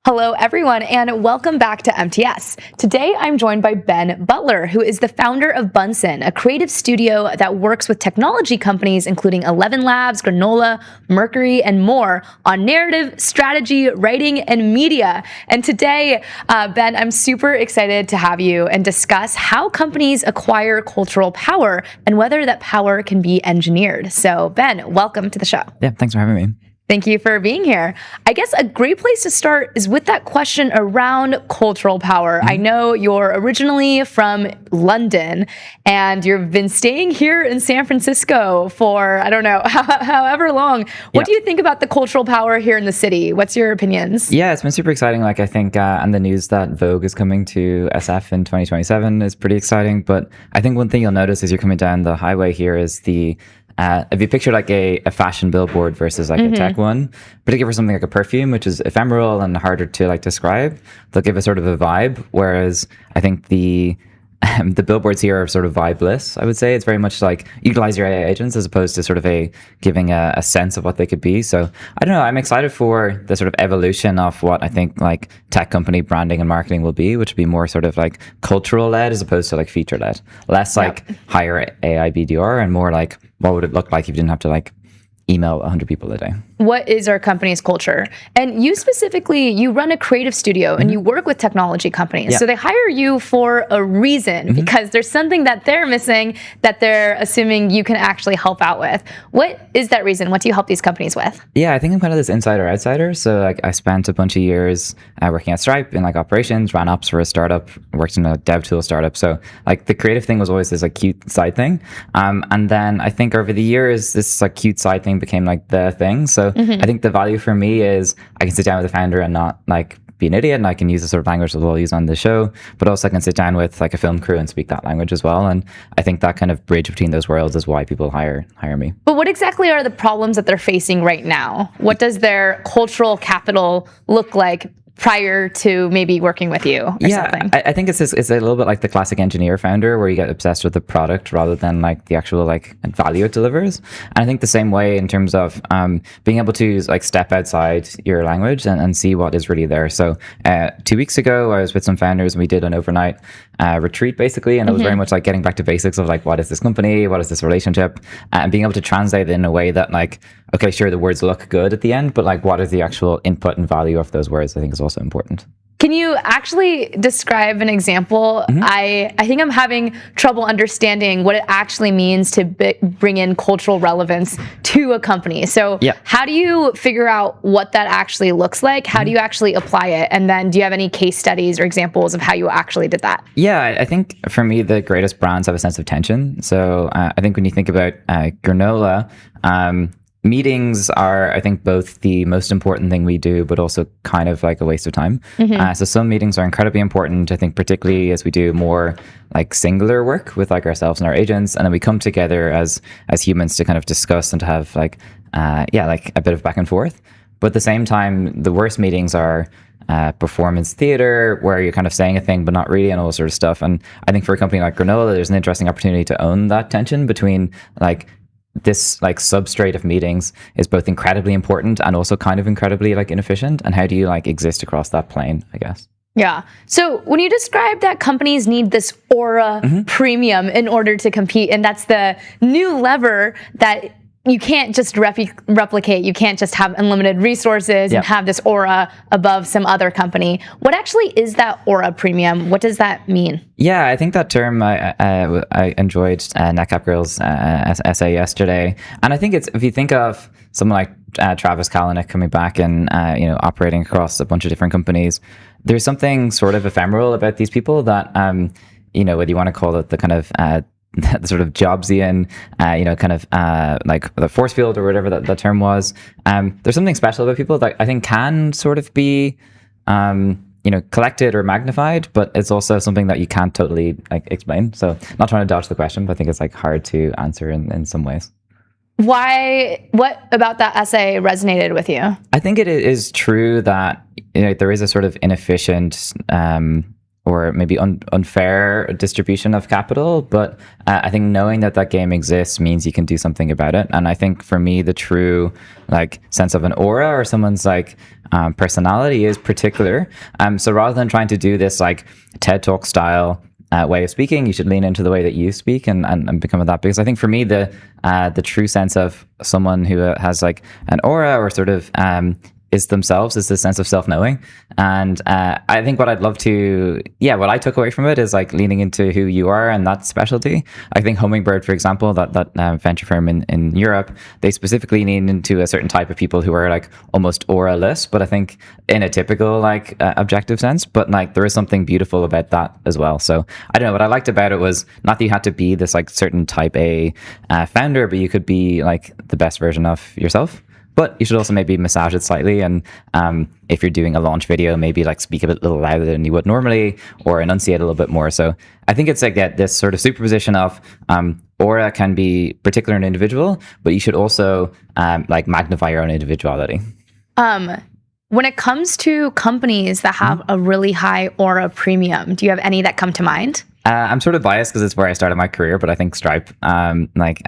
Speaker 9: Hello, everyone, and welcome back to MTS. Today, I'm joined by Ben Butler, who is the founder of Bunsen, a creative studio that works with technology companies, including 11 Labs, Granola, Mercury, and more on narrative, strategy, writing, and media. And today, Ben, I'm super excited to have you and discuss how companies acquire cultural power and whether that power can be engineered. So, Ben, welcome to the show.
Speaker 11: Yeah, thanks for having me.
Speaker 9: Thank you for being here. I guess a great place to start is with that question around cultural power. I know you're originally from London and you've been staying here in San Francisco for, I don't know, however long. What do you think about the cultural power here in the city? What's your opinions?
Speaker 11: Yeah, it's been super exciting. Like, I think, and the news that Vogue is coming to SF in 2027 is pretty exciting. But I think one thing you'll notice as you're coming down the highway here is if you picture like a fashion billboard versus like a tech one, particularly for something like a perfume, which is ephemeral and harder to like describe, they'll give a sort of a vibe. Whereas I think the billboards here are sort of vibeless. I would say it's very much like utilize your AI agents as opposed to sort of giving a sense of what they could be. So I don't know. I'm excited for the sort of evolution of what I think like tech company branding and marketing will be, which would be more sort of like cultural led as opposed to like feature led. Less like higher AI BDR and more like what would it look like if you didn't have to like email 100 people a day.
Speaker 9: What is our company's culture? And you specifically, you run a creative studio and you work with technology companies.
Speaker 11: Yeah.
Speaker 9: So they hire you for a reason because there's something that they're missing that they're assuming you can actually help out with. What is that reason? What do you help these companies with?
Speaker 11: Yeah, I think I'm kind of this insider outsider. So like I spent a bunch of years working at Stripe in like operations, ran ops for a startup, worked in a dev tool startup. So like the creative thing was always this like cute side thing. And then I think over the years, this like cute side thing became like the thing. So I think the value for me is I can sit down with the founder and not like be an idiot, and I can use the sort of language that we'll use on the show, but also I can sit down with like a film crew and speak that language as well. And I think that kind of bridge between those worlds is why people hire me.
Speaker 9: But what exactly are the problems that they're facing right now? What does their cultural capital look like prior to maybe working with you or something?
Speaker 11: I think it's a little bit like the classic engineer founder where you get obsessed with the product rather than like the actual like value it delivers. And I think the same way in terms of being able to like step outside your language and see what is really there. So 2 weeks ago, I was with some founders and we did an overnight retreat basically. And it was very much like getting back to basics of like, what is this company? What is this relationship? And being able to translate it in a way that like, okay, sure, the words look good at the end, but like what is the actual input and value of those words, I think is also important.
Speaker 9: Can you actually describe an example? I think I'm having trouble understanding what it actually means to bring in cultural relevance to a company. So how do you figure out what that actually looks like? How do you actually apply it? And then do you have any case studies or examples of how you actually did that?
Speaker 11: Yeah, I think for me, the greatest brands have a sense of tension. So I think when you think about Granola, meetings are, I think, both the most important thing we do, but also kind of like a waste of time. So some meetings are incredibly important, I think, particularly as we do more like singular work with like ourselves and our agents. And then we come together as humans to kind of discuss and to have like, like a bit of back and forth. But at the same time, the worst meetings are performance theater where you're kind of saying a thing but not really and all sort of stuff. And I think for a company like Granola, there's an interesting opportunity to own that tension between like this like substrate of meetings is both incredibly important and also kind of incredibly like inefficient. And how do you like exist across that plane, I guess?
Speaker 9: Yeah. So when you describe that companies need this aura premium in order to compete, and that's the new lever that you can't just replicate. You can't just have unlimited resources and have this aura above some other company. What actually is that aura premium? What does that mean?
Speaker 11: Yeah, I think that term I enjoyed NetCap Girl's essay yesterday, and I think it's, if you think of someone like Travis Kalanick coming back and operating across a bunch of different companies, there's something sort of ephemeral about these people that whether you want to call it the kind of the sort of Jobsian, kind of like the force field or whatever that term was. There's something special about people that I think can sort of be, collected or magnified, but it's also something that you can't totally like explain. So not trying to dodge the question, but I think it's like hard to answer in some ways.
Speaker 9: Why? What about that essay resonated with you?
Speaker 11: I think it is true that there is a sort of inefficient or maybe unfair distribution of capital. But I think knowing that that game exists means you can do something about it. And I think for me, the true like sense of an aura or someone's like personality is particular. So rather than trying to do this like TED Talk style way of speaking, you should lean into the way that you speak and become that. Because I think for me, the true sense of someone who has like an aura or sort of is themselves is this sense of self-knowing. And I think what I'd love to, what I took away from it is like leaning into who you are and that specialty. I think Hummingbird, for example, that venture firm in Europe, they specifically lean into a certain type of people who are like almost aura-less, but I think in a typical like objective sense, but like there is something beautiful about that as well. So I don't know, what I liked about it was not that you had to be this like certain type A founder, but you could be like the best version of yourself. But you should also maybe massage it slightly. And if you're doing a launch video, maybe like speak a little louder than you would normally or enunciate a little bit more. So I think it's like this sort of superposition of aura can be particular and individual, but you should also like magnify your own individuality.
Speaker 9: When it comes to companies that have a really high aura premium, do you have any that come to mind?
Speaker 11: I'm sort of biased because it's where I started my career, but I think Stripe, I think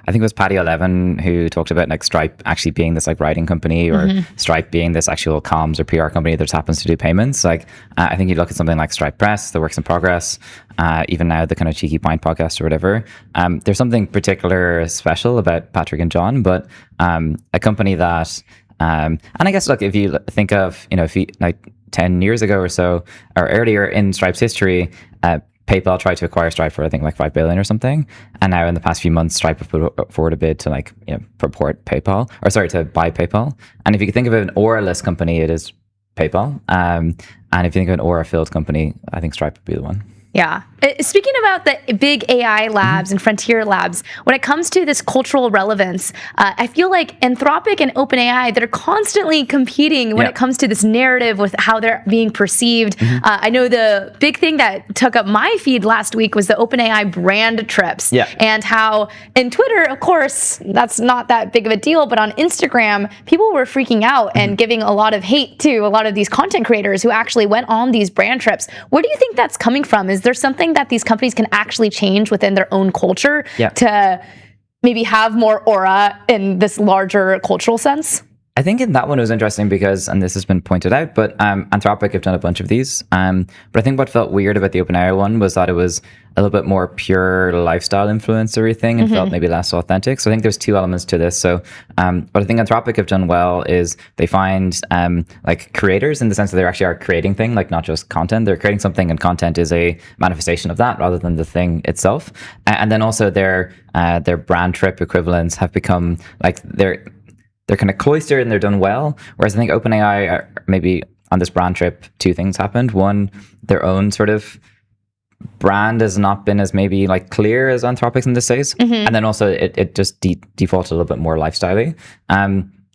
Speaker 11: it was Patty 11 who talked about like Stripe actually being this like writing company or Stripe being this actual comms or PR company that just happens to do payments. Like, I think you look at something like Stripe Press, the works in progress, even now the kind of Cheeky Pint podcast or whatever. There's something particular special about Patrick and John, but a company that, and I guess, look, if you think of, if you like 10 years ago or so, or earlier in Stripe's history, PayPal tried to acquire Stripe for I think like $5 billion or something, and now in the past few months, Stripe have put forward a bid to like purport PayPal, or sorry, to buy PayPal. And if you could think of an aura-less company, it is PayPal. And if you think of an aura-filled company, I think Stripe would be the one.
Speaker 9: Yeah. Speaking about the big AI labs and frontier labs, when it comes to this cultural relevance, I feel like Anthropic and OpenAI, they're constantly competing when it comes to this narrative with how they're being perceived. I know the big thing that took up my feed last week was the OpenAI brand trips and how in Twitter, of course, that's not that big of a deal, but on Instagram, people were freaking out and giving a lot of hate to a lot of these content creators who actually went on these brand trips. Where do you think that's coming from? Is there something that these companies can actually change within their own culture to maybe have more aura in this larger cultural sense?
Speaker 11: I think in that one it was interesting because, and this has been pointed out, but Anthropic have done a bunch of these. But I think what felt weird about the OpenAI one was that it was a little bit more pure lifestyle influencery thing and felt maybe less authentic. So I think there's two elements to this. So what I think Anthropic have done well is they find like creators in the sense that they actually are creating thing, like not just content. They're creating something and content is a manifestation of that rather than the thing itself. And then also their brand trip equivalents have become like they're kind of cloistered and they're done well. Whereas I think OpenAI are maybe on this brand trip, two things happened. One, their own sort of brand has not been as maybe like clear as Anthropic's in this case. And then also it just defaulted a little bit more lifestyle-y.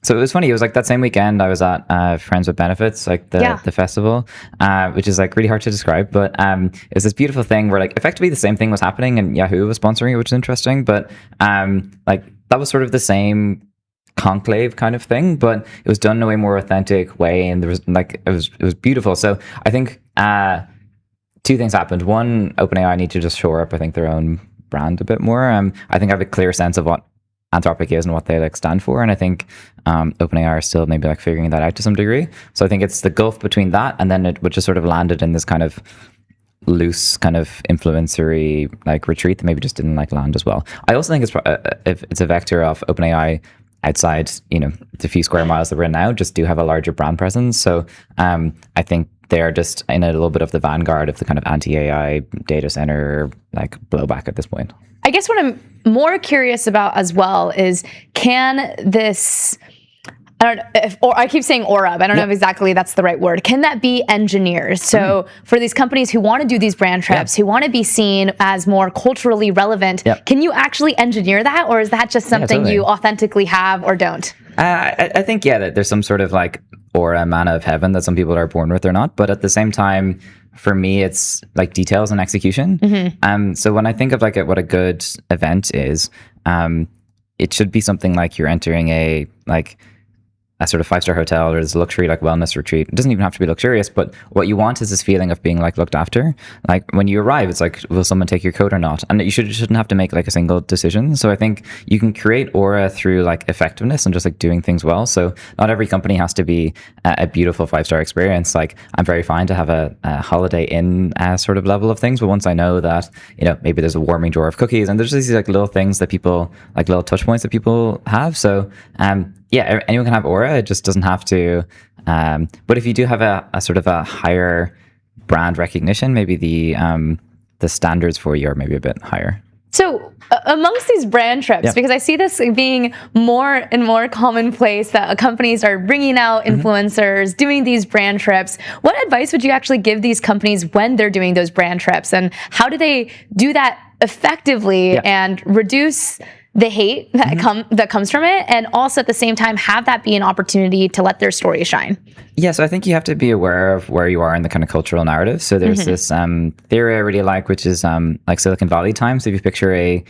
Speaker 11: So it was funny. It was like that same weekend I was at Friends with Benefits, like the festival, which is like really hard to describe. But it was this beautiful thing where like effectively the same thing was happening and Yahoo was sponsoring it, which is interesting. But like that was sort of the same conclave kind of thing, but it was done in a way more authentic way, and there was like it was beautiful. So I think two things happened. One, OpenAI need to just shore up, I think, their own brand a bit more. I think I have a clear sense of what Anthropic is and what they like stand for, and I think OpenAI are still maybe like figuring that out to some degree. So I think it's the gulf between that and then it would just sort of landed in this kind of loose kind of influencery like retreat that maybe just didn't like land as well. I also think it's a vector of OpenAI outside, the few square miles that we're in now, just do have a larger brand presence. So I think they're just in a little bit of the vanguard of the kind of anti-AI data center like blowback at this point.
Speaker 9: I guess what I'm more curious about as well is, can this, I don't know if, or I keep saying aura, but I don't know if exactly that's the right word. Can that be engineered? So for these companies who want to do these brand trips, who want to be seen as more culturally relevant, can you actually engineer that? Or is that just something you authentically have or don't?
Speaker 11: I think, that there's some sort of like aura manna of heaven that some people are born with or not. But at the same time, for me, it's like details and execution. So when I think of like what a good event is, it should be something like you're entering a like a sort of 5-star hotel or this luxury like wellness retreat. It doesn't even have to be luxurious, but what you want is this feeling of being like looked after. Like when you arrive, it's like, will someone take your coat or not? And you shouldn't have to make like a single decision. So I think you can create aura through like effectiveness and just like doing things well. So not every company has to be a beautiful 5-star experience. Like I'm very fine to have a Holiday Inn sort of level of things, but once I know that, you know, maybe there's a warming drawer of cookies and there's these like little things that people, like little touch points that people have. So yeah, anyone can have aura. It just doesn't have to. But if you do have a sort of a higher brand recognition, maybe the standards for you are maybe a bit higher.
Speaker 9: So amongst these brand trips, because I see this being more and more commonplace that companies are bringing out influencers, doing these brand trips, what advice would you actually give these companies when they're doing those brand trips? And how do they do that effectively and reduce the hate that comes from it, and also at the same time have that be an opportunity to let their story shine?
Speaker 11: Yeah, so I think you have to be aware of where you are in the kind of cultural narrative. So there's this theory I really like, which is like Silicon Valley time. So if you picture a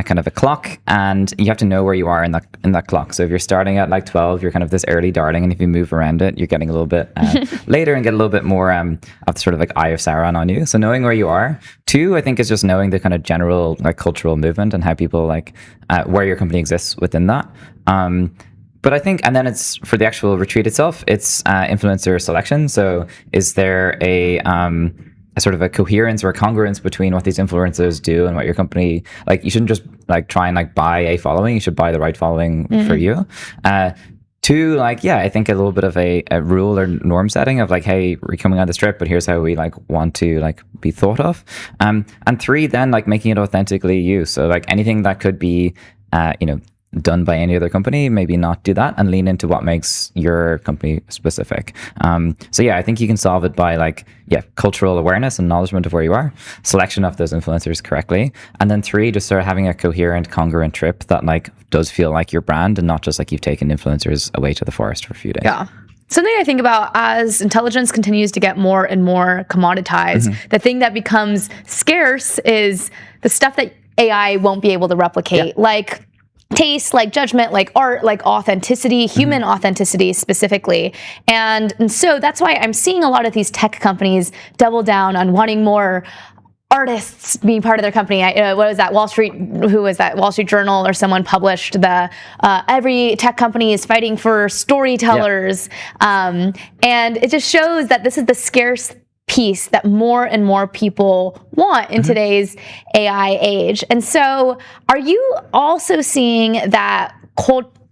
Speaker 11: kind of a clock, and you have to know where you are in that clock. So if you're starting at like 12, you're kind of this early darling, and if you move around it, you're getting a little bit later and get a little bit more of the sort of like eye of Sauron on you. So knowing where you are. 2, I think, is just knowing the kind of general like cultural movement and how people like where your company exists within that. But I think, and then it's for the actual retreat itself, it's influencer selection. So is there a sort of a coherence or a congruence between what these influencers do and what your company, like you shouldn't just like try and like buy a following, you should buy the right following for you. 2, like, yeah, I think a little bit of a rule or norm setting of like, hey, we're coming on this trip, but here's how we like want to like be thought of. And 3, then like making it authentically you. So like anything that could be, you know, done by any other company, maybe not do that and lean into what makes your company specific. So yeah, I think you can solve it by like, cultural awareness and acknowledgement of where you are, selection of those influencers correctly, and then 3, just sort of having a coherent, congruent trip that like does feel like your brand and not just like you've taken influencers away to the forest for a few days.
Speaker 9: Yeah. Something I think about as intelligence continues to get more and more commoditized, the thing that becomes scarce is the stuff that AI won't be able to replicate, like taste, like judgment, like art, like authenticity, human authenticity specifically. And so that's why I'm seeing a lot of these tech companies double down on wanting more artists being part of their company. What was that? Wall Street Journal or someone published the every tech company is fighting for storytellers. And it just shows that this is the scarce piece that more and more people want in today's AI age. And so are you also seeing that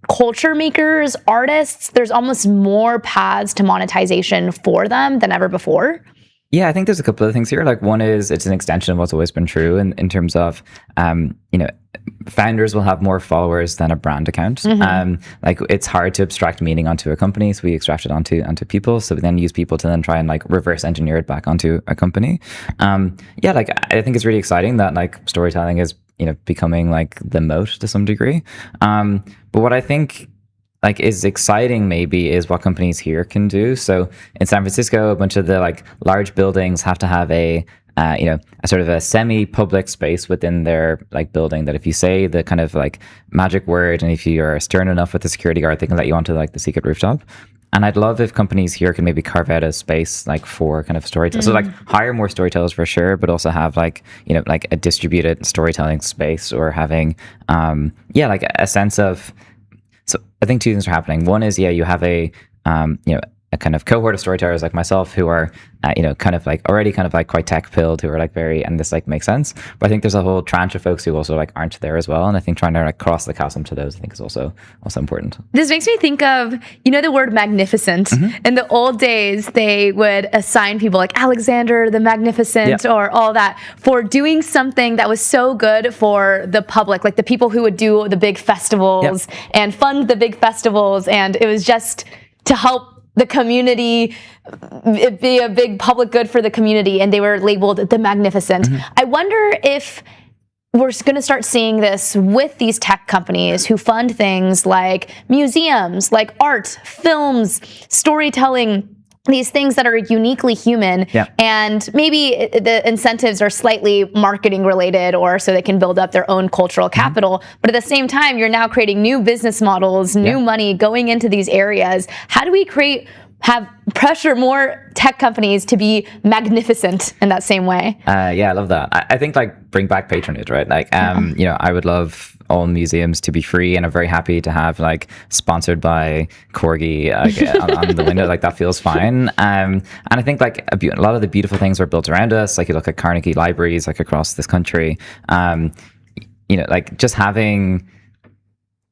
Speaker 9: culture makers, artists, there's almost more paths to monetization for them than ever before?
Speaker 11: Yeah, I think there's a couple of things here. Like one is it's an extension of what's always been true in terms of, you know, founders will have more followers than a brand account. Like it's hard to abstract meaning onto a company, so we extract it onto people. So we then use people to then try and like reverse engineer it back onto a company. Yeah, like I think it's really exciting that like storytelling is, you know, becoming like the moat to some degree. But what I think like is exciting maybe is what companies here can do. So in San Francisco, a bunch of the like large buildings have to have a you know, a sort of a semi-public space within their like building that if you say the kind of like magic word and if you are stern enough with the security guard, they can let you onto like the secret rooftop. And I'd love if companies here can maybe carve out a space like for kind of storytelling. So like hire more storytellers for sure, but also have like, you know, like a distributed storytelling space or having, like a sense of. So I think 2 things are happening. One is, you have a, you know, a kind of cohort of storytellers like myself who are, you know, kind of like already kind of like quite tech pilled, who are like very, and this like makes sense. But I think there's a whole tranche of folks who also like aren't there as well. And I think trying to like cross the chasm to those, I think is also important.
Speaker 9: This makes me think of, you know, the word magnificent. In the old days, they would assign people like Alexander the Magnificent or all that for doing something that was so good for the public, like the people who would do the big festivals and fund the big festivals. And it was just to help the community, be a big public good for the community, and they were labeled the Magnificent. I wonder if we're going to start seeing this with these tech companies who fund things like museums, like art, films, storytelling, these things that are uniquely human, and maybe the incentives are slightly marketing related, or so they can build up their own cultural capital. But at the same time, you're now creating new business models, new money going into these areas. How do we have pressure more tech companies to be magnificent in that same way?
Speaker 11: Yeah, I love that. I think like bring back patronage, right? Like, you know, I would love all museums to be free, and I'm very happy to have like sponsored by Corgi on the window. Like that feels fine. And I think like a lot of the beautiful things are built around us. Like you look at Carnegie libraries like across this country. You know, like just having.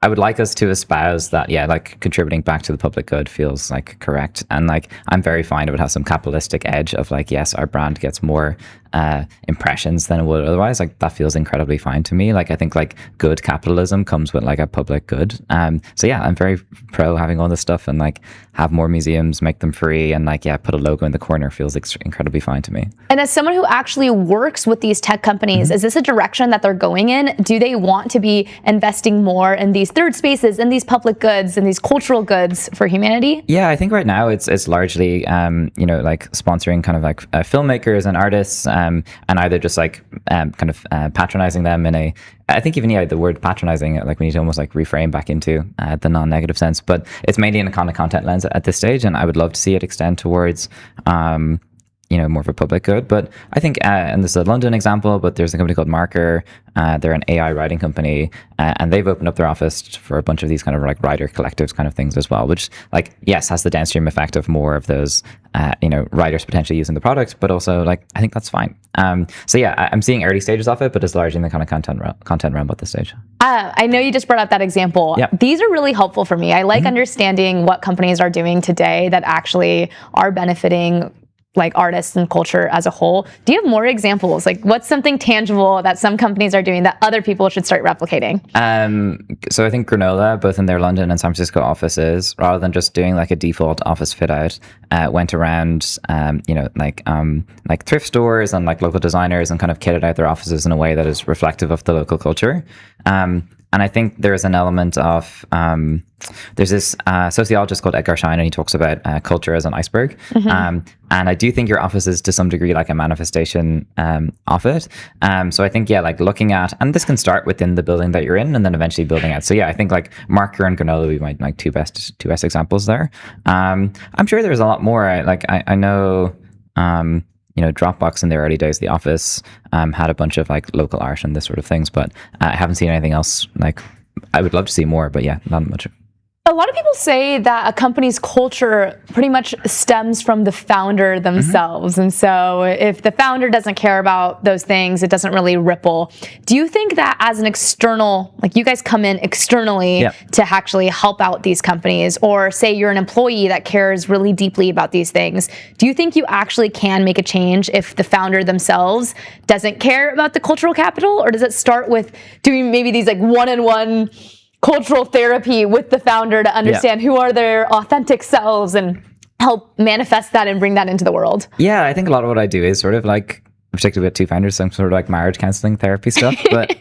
Speaker 11: I would like us to espouse that, like contributing back to the public good feels like correct. And like, I'm very fine if it has some capitalistic edge of like, yes, our brand gets more impressions than it would otherwise. Like that feels incredibly fine to me. Like, I think like good capitalism comes with like a public good. So yeah, I'm very pro having all this stuff and like have more museums, make them free, and like, put a logo in the corner feels incredibly fine to me.
Speaker 9: And as someone who actually works with these tech companies, is this a direction that they're going in? Do they want to be investing more in these third spaces and these public goods and these cultural goods for humanity? Yeah,
Speaker 11: I think right now it's largely, you know, like sponsoring kind of like filmmakers and artists, and either just like kind of patronizing them in a, I think even the word patronizing, like we need to almost like reframe back into the non-negative sense, but it's mainly in a kind of content lens at this stage, and I would love to see it extend towards you know, more of a public good. But I think, and this is a London example, but there's a company called Marker. They're an AI writing company, and they've opened up their office for a bunch of these kind of like writer collectives kind of things as well, which like, yes, has the downstream effect of more of those, you know, writers potentially using the product, but also like, I think that's fine. So yeah, I'm seeing early stages of it, but it's largely in the kind of content realm at this stage.
Speaker 9: I know you just brought up that example.
Speaker 11: Yep.
Speaker 9: These are really helpful for me. I like understanding what companies are doing today that actually are benefiting like artists and culture as a whole. Do you have more examples? Like what's something tangible that some companies are doing that other people should start replicating?
Speaker 11: So I think Granola, both in their London and San Francisco offices, rather than just doing like a default office fit out, went around, you know, like thrift stores and like local designers and kind of kitted out their offices in a way that is reflective of the local culture. And I think there's an element of, there's this sociologist called Edgar Schein, and he talks about culture as an iceberg. And I do think your office is to some degree like a manifestation of it. So I think, like looking at, and this can start within the building that you're in and then eventually building out. So yeah, I think like Marker and Granola would be my like two best examples there. I'm sure there's a lot more. I know, you know, Dropbox in their early days, the office had a bunch of like local art and this sort of things, but I haven't seen anything else. Like, I would love to see more, but yeah, not much.
Speaker 9: A lot of people say that a company's culture pretty much stems from the founder themselves. And so if the founder doesn't care about those things, it doesn't really ripple. Do you think that as an external, like you guys come in externally to actually help out these companies, or say you're an employee that cares really deeply about these things, do you think you actually can make a change if the founder themselves doesn't care about the cultural capital? Or does it start with doing maybe these like one-on-one cultural therapy with the founder to understand who are their authentic selves and help manifest that and bring that into the world? Yeah,
Speaker 11: I think a lot of what I do is sort of like, particularly with two founders, some sort of like marriage counseling therapy stuff, but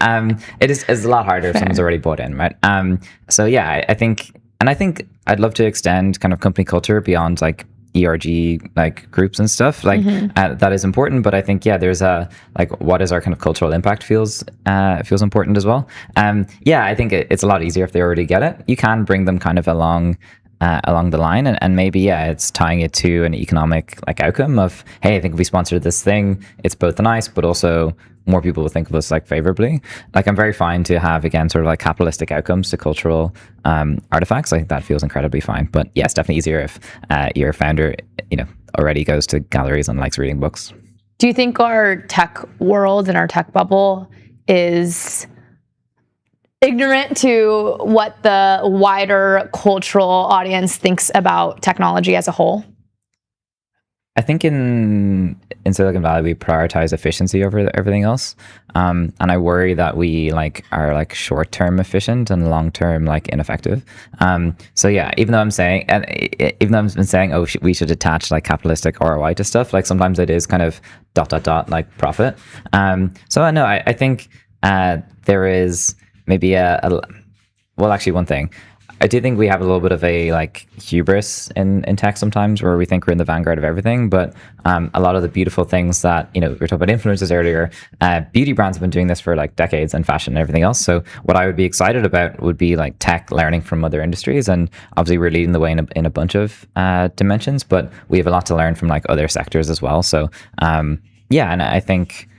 Speaker 11: it's a lot harder if someone's already bought in, right? So yeah, I think I'd love to extend kind of company culture beyond like ERG like groups and stuff like that is important, but I think there's a like what is our kind of cultural impact feels important as well. I think it's a lot easier if they already get it. You can bring them kind of along the line, and maybe it's tying it to an economic like outcome of, hey, I think if we sponsored this thing, it's both nice but also more people will think of us like favorably. Like, I'm very fine to have, again, sort of like capitalistic outcomes to cultural artifacts. I think that feels incredibly fine. But yeah, it's definitely easier if your founder, you know, already goes to galleries and likes reading books.
Speaker 9: Do you think our tech world and our tech bubble is ignorant to what the wider cultural audience thinks about technology as a whole?
Speaker 11: I think in Silicon Valley, we prioritize efficiency over everything else. And I worry that we like are like short-term efficient and long-term like ineffective. So yeah, even though I've been saying, oh, we should attach like capitalistic ROI to stuff, like sometimes it is kind of ... like profit. So I think there is maybe well, actually one thing. I do think we have a little bit of a like hubris in tech sometimes, where we think we're in the vanguard of everything. But a lot of the beautiful things that, we were talking about influencers earlier, beauty brands have been doing this for like decades, and fashion and everything else. So what I would be excited about would be like tech learning from other industries, and obviously we're leading the way in a bunch of dimensions, but we have a lot to learn from like other sectors as well. So yeah, and I think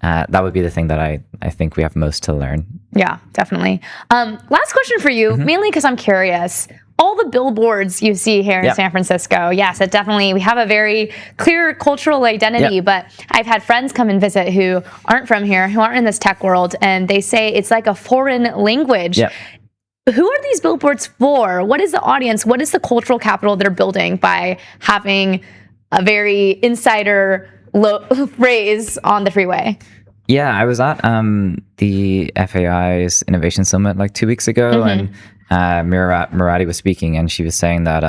Speaker 11: that would be the thing that I think we have most to learn.
Speaker 9: Yeah, definitely. Last question for you, mainly because I'm curious. All the billboards you see here in San Francisco, yes, it definitely, we have a very clear cultural identity, but I've had friends come and visit who aren't from here, who aren't in this tech world, and they say it's like a foreign language. Who are these billboards for? What is the audience? What is the cultural capital they're building by having a very insider phrase on the freeway?
Speaker 11: Yeah, I was at the FAI's Innovation Summit like 2 weeks ago, and Murati was speaking, and she was saying that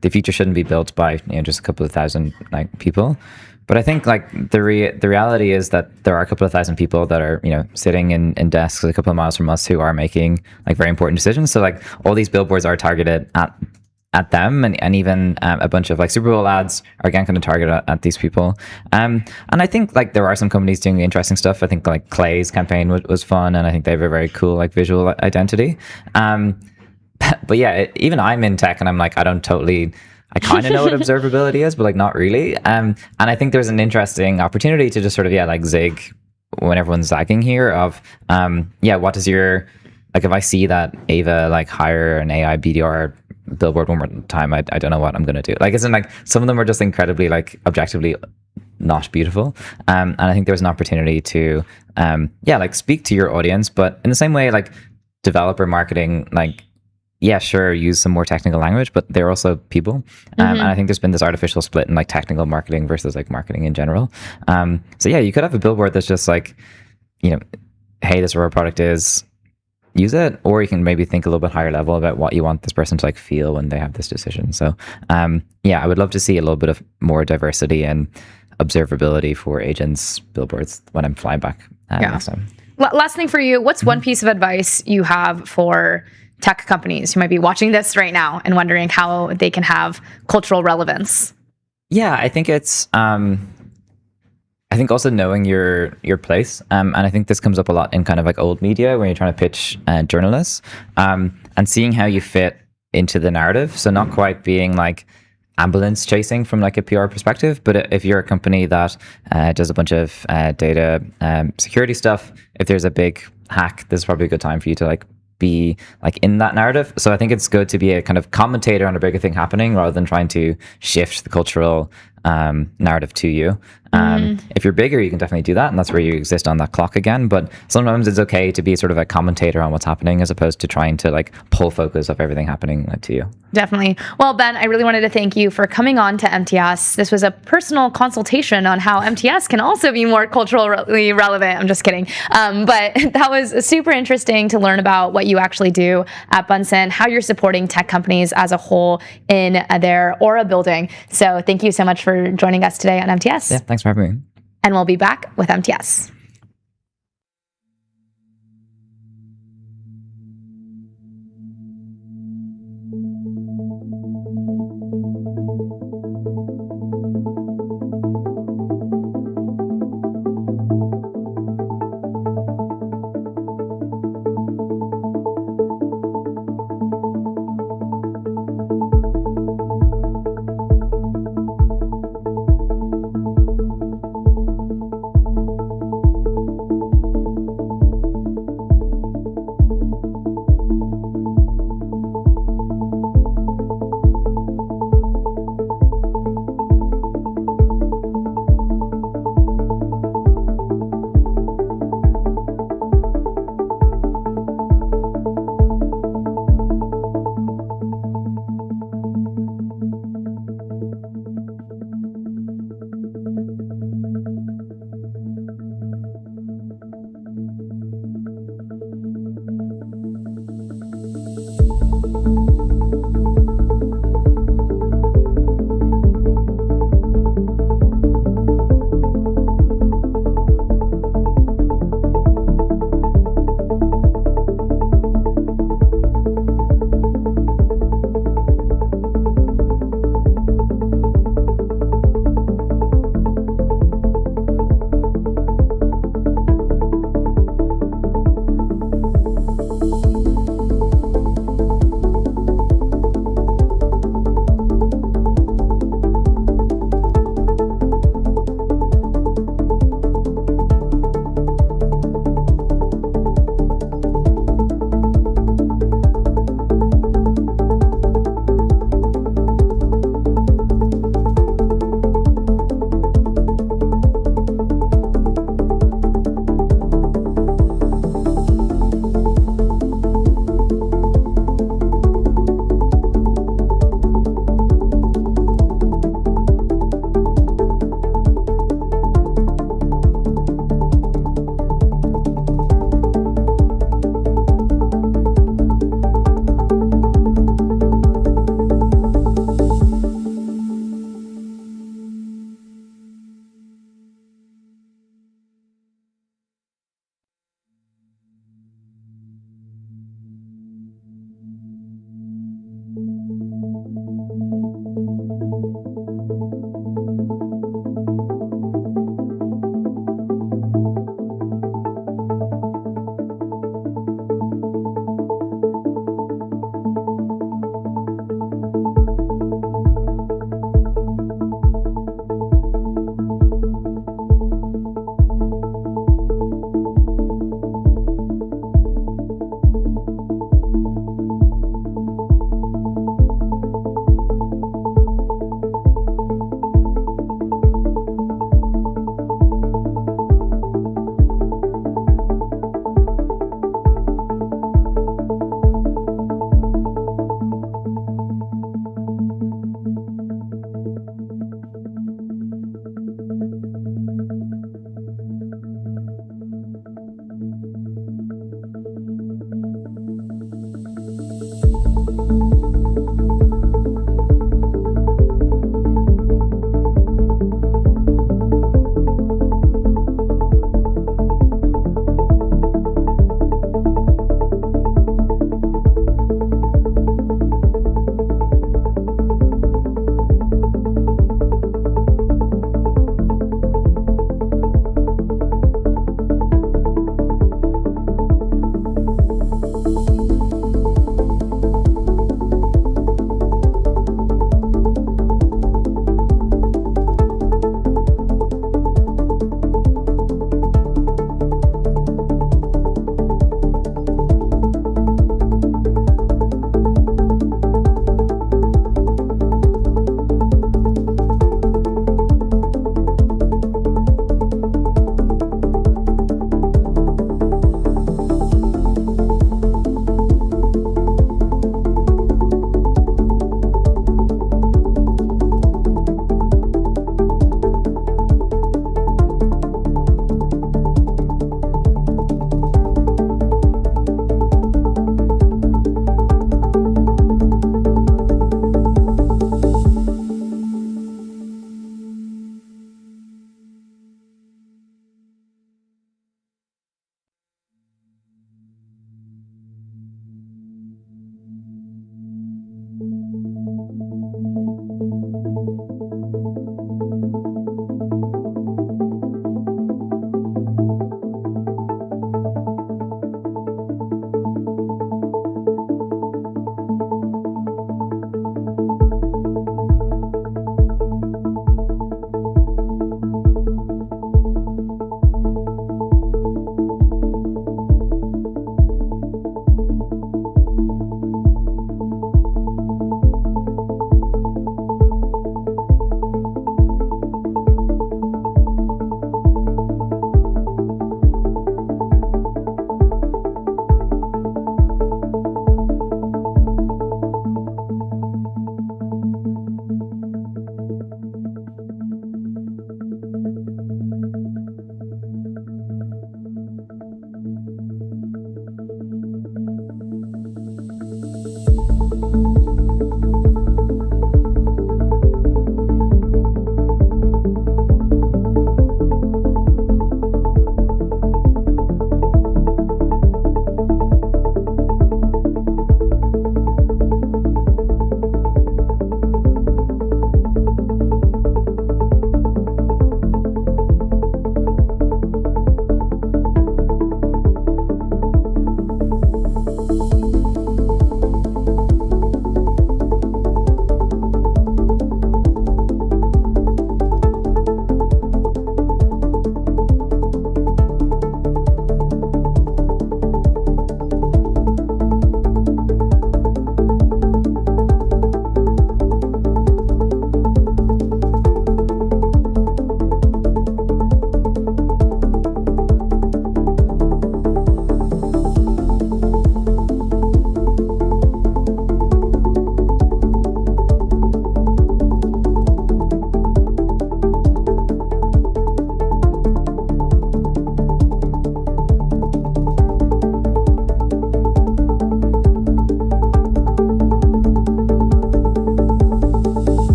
Speaker 11: the future shouldn't be built by just a couple of thousand like people. But I think like the reality is that there are a couple of thousand people that are sitting in desks a couple of miles from us who are making like very important decisions. So like all these billboards are targeted at them, and even a bunch of like Super Bowl ads are again kind of targeted at these people. And I think like there are some companies doing interesting stuff. I think like Clay's campaign was fun, and I think they have a very cool like visual identity. But yeah, even I'm in tech, and I'm like, I kind of know what observability is, but like not really. And I think there's an interesting opportunity to just sort of like zig when everyone's zagging here of what does your, like if I see that Ava like hire an AI BDR billboard one more time, I don't know what I'm gonna do. Like isn't like some of them are just incredibly like objectively not beautiful, and I think there's an opportunity to like speak to your audience, but in the same way like developer marketing, like sure, use some more technical language, but they're also people, and I think there's been this artificial split in like technical marketing versus like marketing in general. So yeah, you could have a billboard that's just like hey, this is what our product is, use it, or you can maybe think a little bit higher level about what you want this person to like feel when they have this decision. So I would love to see a little bit of more diversity and observability for agents billboards when I'm flying back next time.
Speaker 9: Last thing for you, what's one piece of advice you have for tech companies who might be watching this right now and wondering how they can have cultural relevance? Yeah, I think it's
Speaker 11: I think also knowing your place, and I think this comes up a lot in kind of like old media when you're trying to pitch journalists, and seeing how you fit into the narrative. So not quite being like ambulance chasing from like a PR perspective, but if you're a company that does a bunch of data security stuff, if there's a big hack, this is probably a good time for you to like be like in that narrative. So I think it's good to be a kind of commentator on a bigger thing happening rather than trying to shift the cultural narrative to you. If you're bigger, you can definitely do that, and that's where you exist on that clock again. But sometimes it's okay to be sort of a commentator on what's happening as opposed to trying to like pull focus of everything happening to you.
Speaker 9: Definitely. Well, Ben, I really wanted to thank you for coming on to MTS. This was a personal consultation on how MTS can also be more culturally relevant. I'm just kidding. But that was super interesting to learn about what you actually do at Bunsen, how you're supporting tech companies as a whole in their aura building. So thank you so much for joining us today on MTS.
Speaker 11: Yeah, thanks for having me.
Speaker 9: And we'll be back with MTS.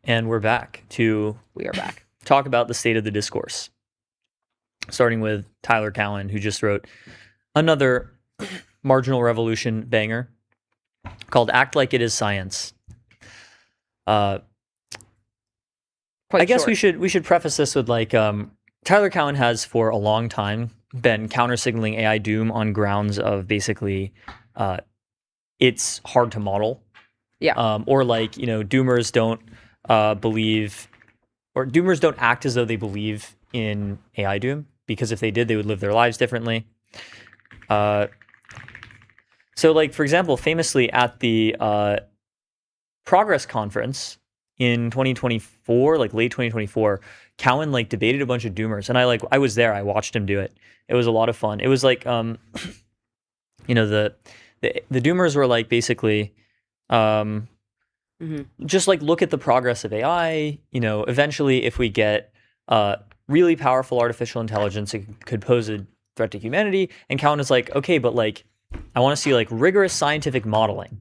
Speaker 8: And we're back to
Speaker 7: We are back.
Speaker 8: talk about the state of the discourse. Starting with Tyler Cowen, who just wrote another marginal revolution banger called Act Like It Is Science. I guess we should preface this with like Tyler Cowen has for a long time been counter-signaling AI doom on grounds of basically it's hard to model.
Speaker 7: Yeah.
Speaker 8: Or like, doomers don't believe, or doomers don't act as though they believe in AI doom, because if they did, they would live their lives differently. So like, for example, famously at the Progress conference in 2024, like late 2024, Cowen like debated a bunch of doomers, and I was there. I watched him do it. It was a lot of fun. It was like, the doomers were like basically, just like look at the progress of AI. Eventually, if we get really powerful artificial intelligence, it could pose a threat to humanity. And Cowen is like, okay, but like, I want to see like rigorous scientific modeling.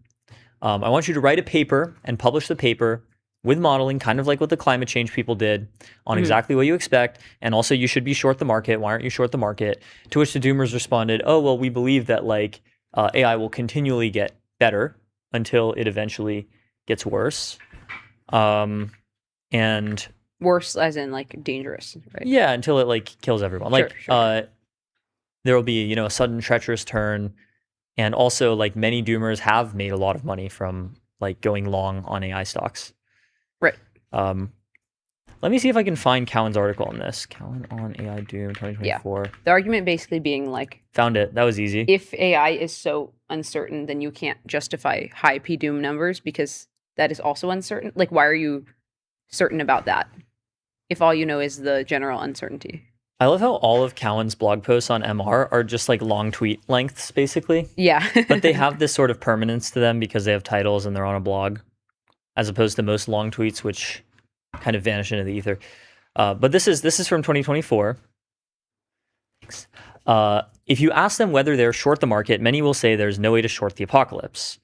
Speaker 8: I want you to write a paper and publish the paper with modeling, kind of like what the climate change people did on exactly what you expect. And also you should be short the market. Why aren't you short the market? To which the doomers responded, oh, well, we believe that like AI will continually get better until it eventually gets worse. And
Speaker 7: worse as in like dangerous, right?
Speaker 8: Yeah, until it like kills everyone. Like
Speaker 7: Sure.
Speaker 8: there will be, a sudden treacherous turn. And also like many doomers have made a lot of money from like going long on AI stocks.
Speaker 7: Right.
Speaker 8: Let me see if I can find Cowen's article on this. Cowen on AI Doom 2024.
Speaker 7: Yeah. The argument basically being like,
Speaker 8: Found it. That was easy.
Speaker 7: if AI is so uncertain, then you can't justify high P doom numbers because that is also uncertain. Like, why are you certain about that if all you know is the general uncertainty?
Speaker 8: I love how all of Cowen's blog posts on MR are just like long tweet lengths, basically.
Speaker 7: Yeah.
Speaker 8: But they have this sort of permanence to them because they have titles and they're on a blog, as opposed to most long tweets, which kind of vanish into the ether. But this is from 2024. If you ask them whether they're short the market, many will say there's no way to short the apocalypse.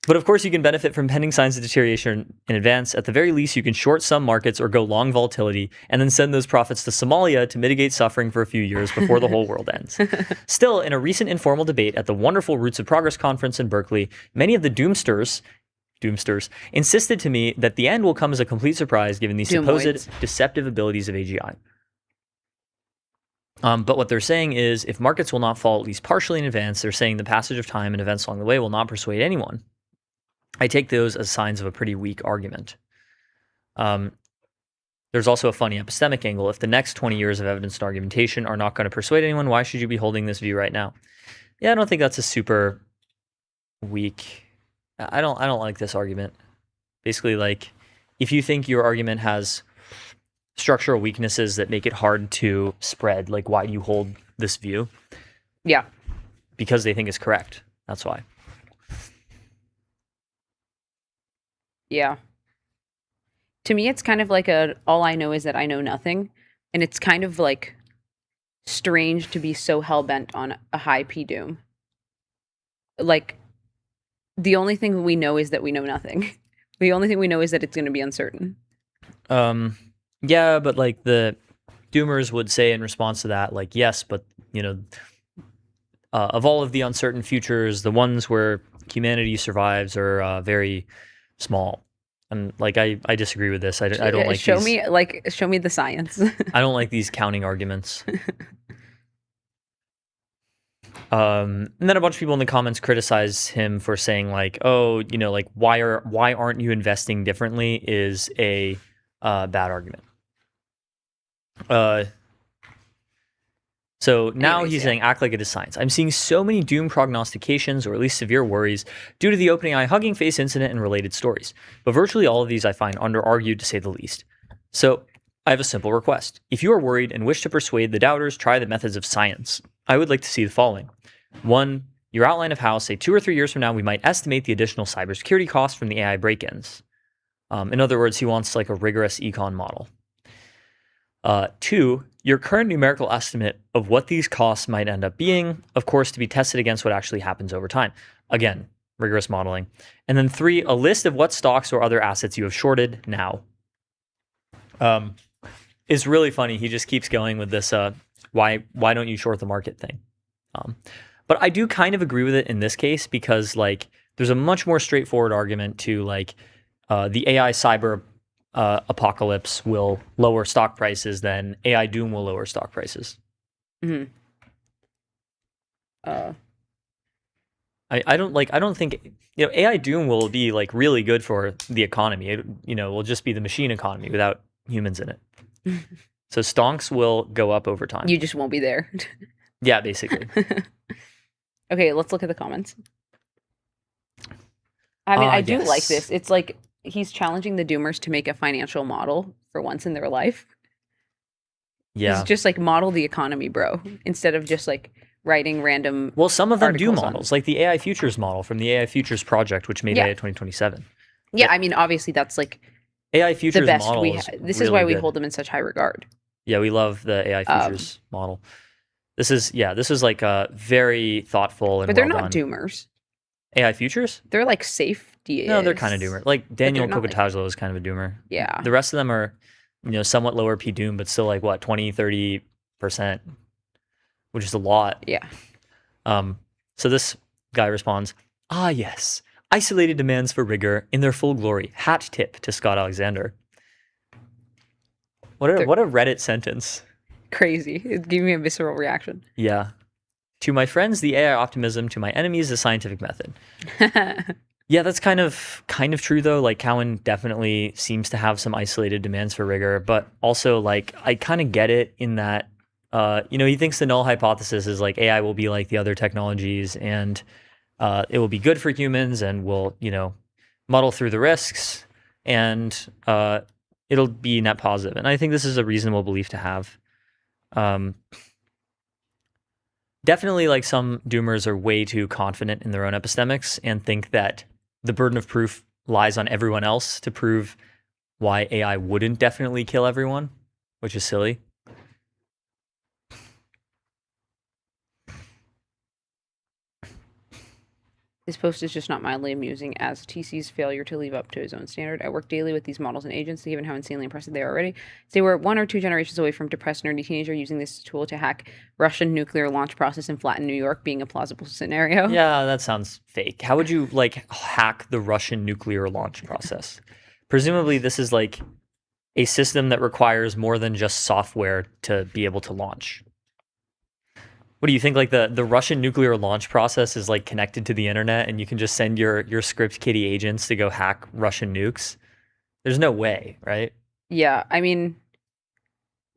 Speaker 8: But of course, you can benefit from pending signs of deterioration in advance. At the very least, you can short some markets or go long volatility and then send those profits to Somalia to mitigate suffering for a few years before the whole world ends. Still, in a recent informal debate at the wonderful Roots of Progress conference in Berkeley, many of the doomsters insisted to me that the end will come as a complete surprise given the supposed deceptive abilities of AGI. But what they're saying is if markets will not fall at least partially in advance, they're saying the passage of time and events along the way will not persuade anyone. I take those as signs of a pretty weak argument. There's also a funny epistemic angle. If the next 20 years of evidence and argumentation are not going to persuade anyone, why should you be holding this view right now? Yeah, I don't think that's a super weak. I don't like this argument. Basically, like, if you think your argument has structural weaknesses that make it hard to spread, like, why do you hold this view?
Speaker 7: Yeah.
Speaker 8: Because they think it's correct. That's why.
Speaker 7: Yeah. To me, it's kind of like all I know is that I know nothing. And it's kind of like strange to be so hell-bent on a high P doom. Like, the only thing we know is that we know nothing. The only thing we know is that it's going to be uncertain.
Speaker 8: Yeah, but like the doomers would say in response to that, like, yes, but of all of the uncertain futures, the ones where humanity survives are very small. And like, I disagree with this. I don't like
Speaker 7: show me the science.
Speaker 8: I don't like these counting arguments. And then a bunch of people in the comments criticize him for saying like, oh, like why aren't you investing differently is a bad argument. So now he's saying act like it is science. I'm seeing so many doom prognostications, or at least severe worries, due to the OpenAI Hugging Face incident and related stories. But virtually all of these I find under-argued, to say the least. So I have a simple request. If you are worried and wish to persuade the doubters, try the methods of science. I would like to see the following. 1, your outline of how, say 2 or 3 years from now, we might estimate the additional cybersecurity costs from the AI break-ins. In other words, he wants like a rigorous econ model. 2, your current numerical estimate of what these costs might end up being, of course, to be tested against what actually happens over time. Again, rigorous modeling. And then 3, a list of what stocks or other assets you have shorted now. Is really funny. He just keeps going with this why don't you short the market thing. But I do kind of agree with it in this case because like there's a much more straightforward argument to like the AI cyber apocalypse will lower stock prices than AI doom will lower stock prices.
Speaker 7: Mm-hmm.
Speaker 8: I don't think AI doom will be like really good for the economy. It will just be the machine economy without humans in it. So stonks will go up over time.
Speaker 7: You just won't be there.
Speaker 8: Yeah, basically.
Speaker 7: Okay, let's look at the comments. I mean, I do like this. It's like he's challenging the doomers to make a financial model for once in their life.
Speaker 8: Yeah.
Speaker 7: He's just like model the economy, bro, instead of just like writing random.
Speaker 8: Well, some of them do
Speaker 7: articles
Speaker 8: models, like the AI Futures model from the AI Futures project, which made AI 2027.
Speaker 7: Yeah, I mean, obviously that's like
Speaker 8: AI Futures
Speaker 7: the best
Speaker 8: model
Speaker 7: we.
Speaker 8: is
Speaker 7: This is
Speaker 8: really
Speaker 7: why we
Speaker 8: good.
Speaker 7: hold them in such high regard.
Speaker 8: Yeah, we love the AI Futures model. This is like a very thoughtful and
Speaker 7: but they're
Speaker 8: well
Speaker 7: not
Speaker 8: done.
Speaker 7: doomers.
Speaker 8: AI Futures?
Speaker 7: They're like safety.
Speaker 8: No, they're kind of doomer. Like Daniel
Speaker 7: not,
Speaker 8: Kokotajlo is kind of a doomer.
Speaker 7: Yeah.
Speaker 8: The rest of them are, somewhat lower P doom, but still like what, 20, 30%, which is a lot.
Speaker 7: Yeah.
Speaker 8: So this guy responds, yes, isolated demands for rigor in their full glory. Hat tip to Scott Alexander. What a Reddit sentence.
Speaker 7: Crazy. It gave me a visceral reaction.
Speaker 8: Yeah. To my friends, the AI optimism. To my enemies, the scientific method. Yeah, that's kind of true though. Like Cowan definitely seems to have some isolated demands for rigor, but also like I kind of get it in that he thinks the null hypothesis is like AI will be like the other technologies and it will be good for humans and will, muddle through the risks and it'll be net positive. And I think this is a reasonable belief to have. Definitely like some doomers are way too confident in their own epistemics and think that the burden of proof lies on everyone else to prove why AI wouldn't definitely kill everyone, which is silly.
Speaker 7: This post is just not mildly amusing as TC's failure to live up to his own standard. I work daily with these models and agents, given how insanely impressive they are already. They were 1 or 2 generations away from depressed nerdy teenager using this tool to hack Russian nuclear launch process and flatten New York being a plausible scenario.
Speaker 8: Yeah, that sounds fake. How would you like hack the Russian nuclear launch process? Presumably this is like a system that requires more than just software to be able to launch. What do you think? Like the Russian nuclear launch process is like connected to the internet, and you can just send your script kiddie agents to go hack Russian nukes? There's no way, right?
Speaker 7: Yeah, I mean,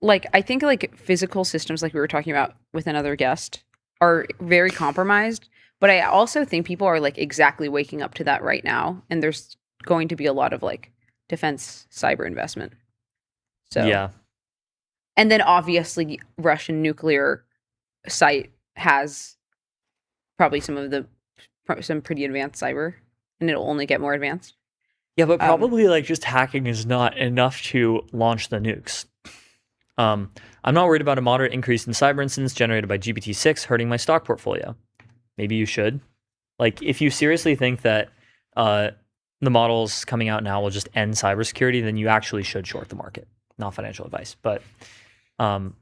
Speaker 7: like I think like physical systems, like we were talking about with another guest, are very compromised. But I also think people are like exactly waking up to that right now, and there's going to be a lot of like defense cyber investment. So
Speaker 8: yeah,
Speaker 7: and then obviously Russian nuclear site has probably some pretty advanced cyber, and it'll only get more advanced.
Speaker 8: Yeah, but probably like just hacking is not enough to launch the nukes. I'm not worried about a moderate increase in cyber incidents generated by GPT-6 hurting my stock portfolio. Maybe you should. Like, if you seriously think that the models coming out now will just end cybersecurity, then you actually should short the market. Not financial advice, but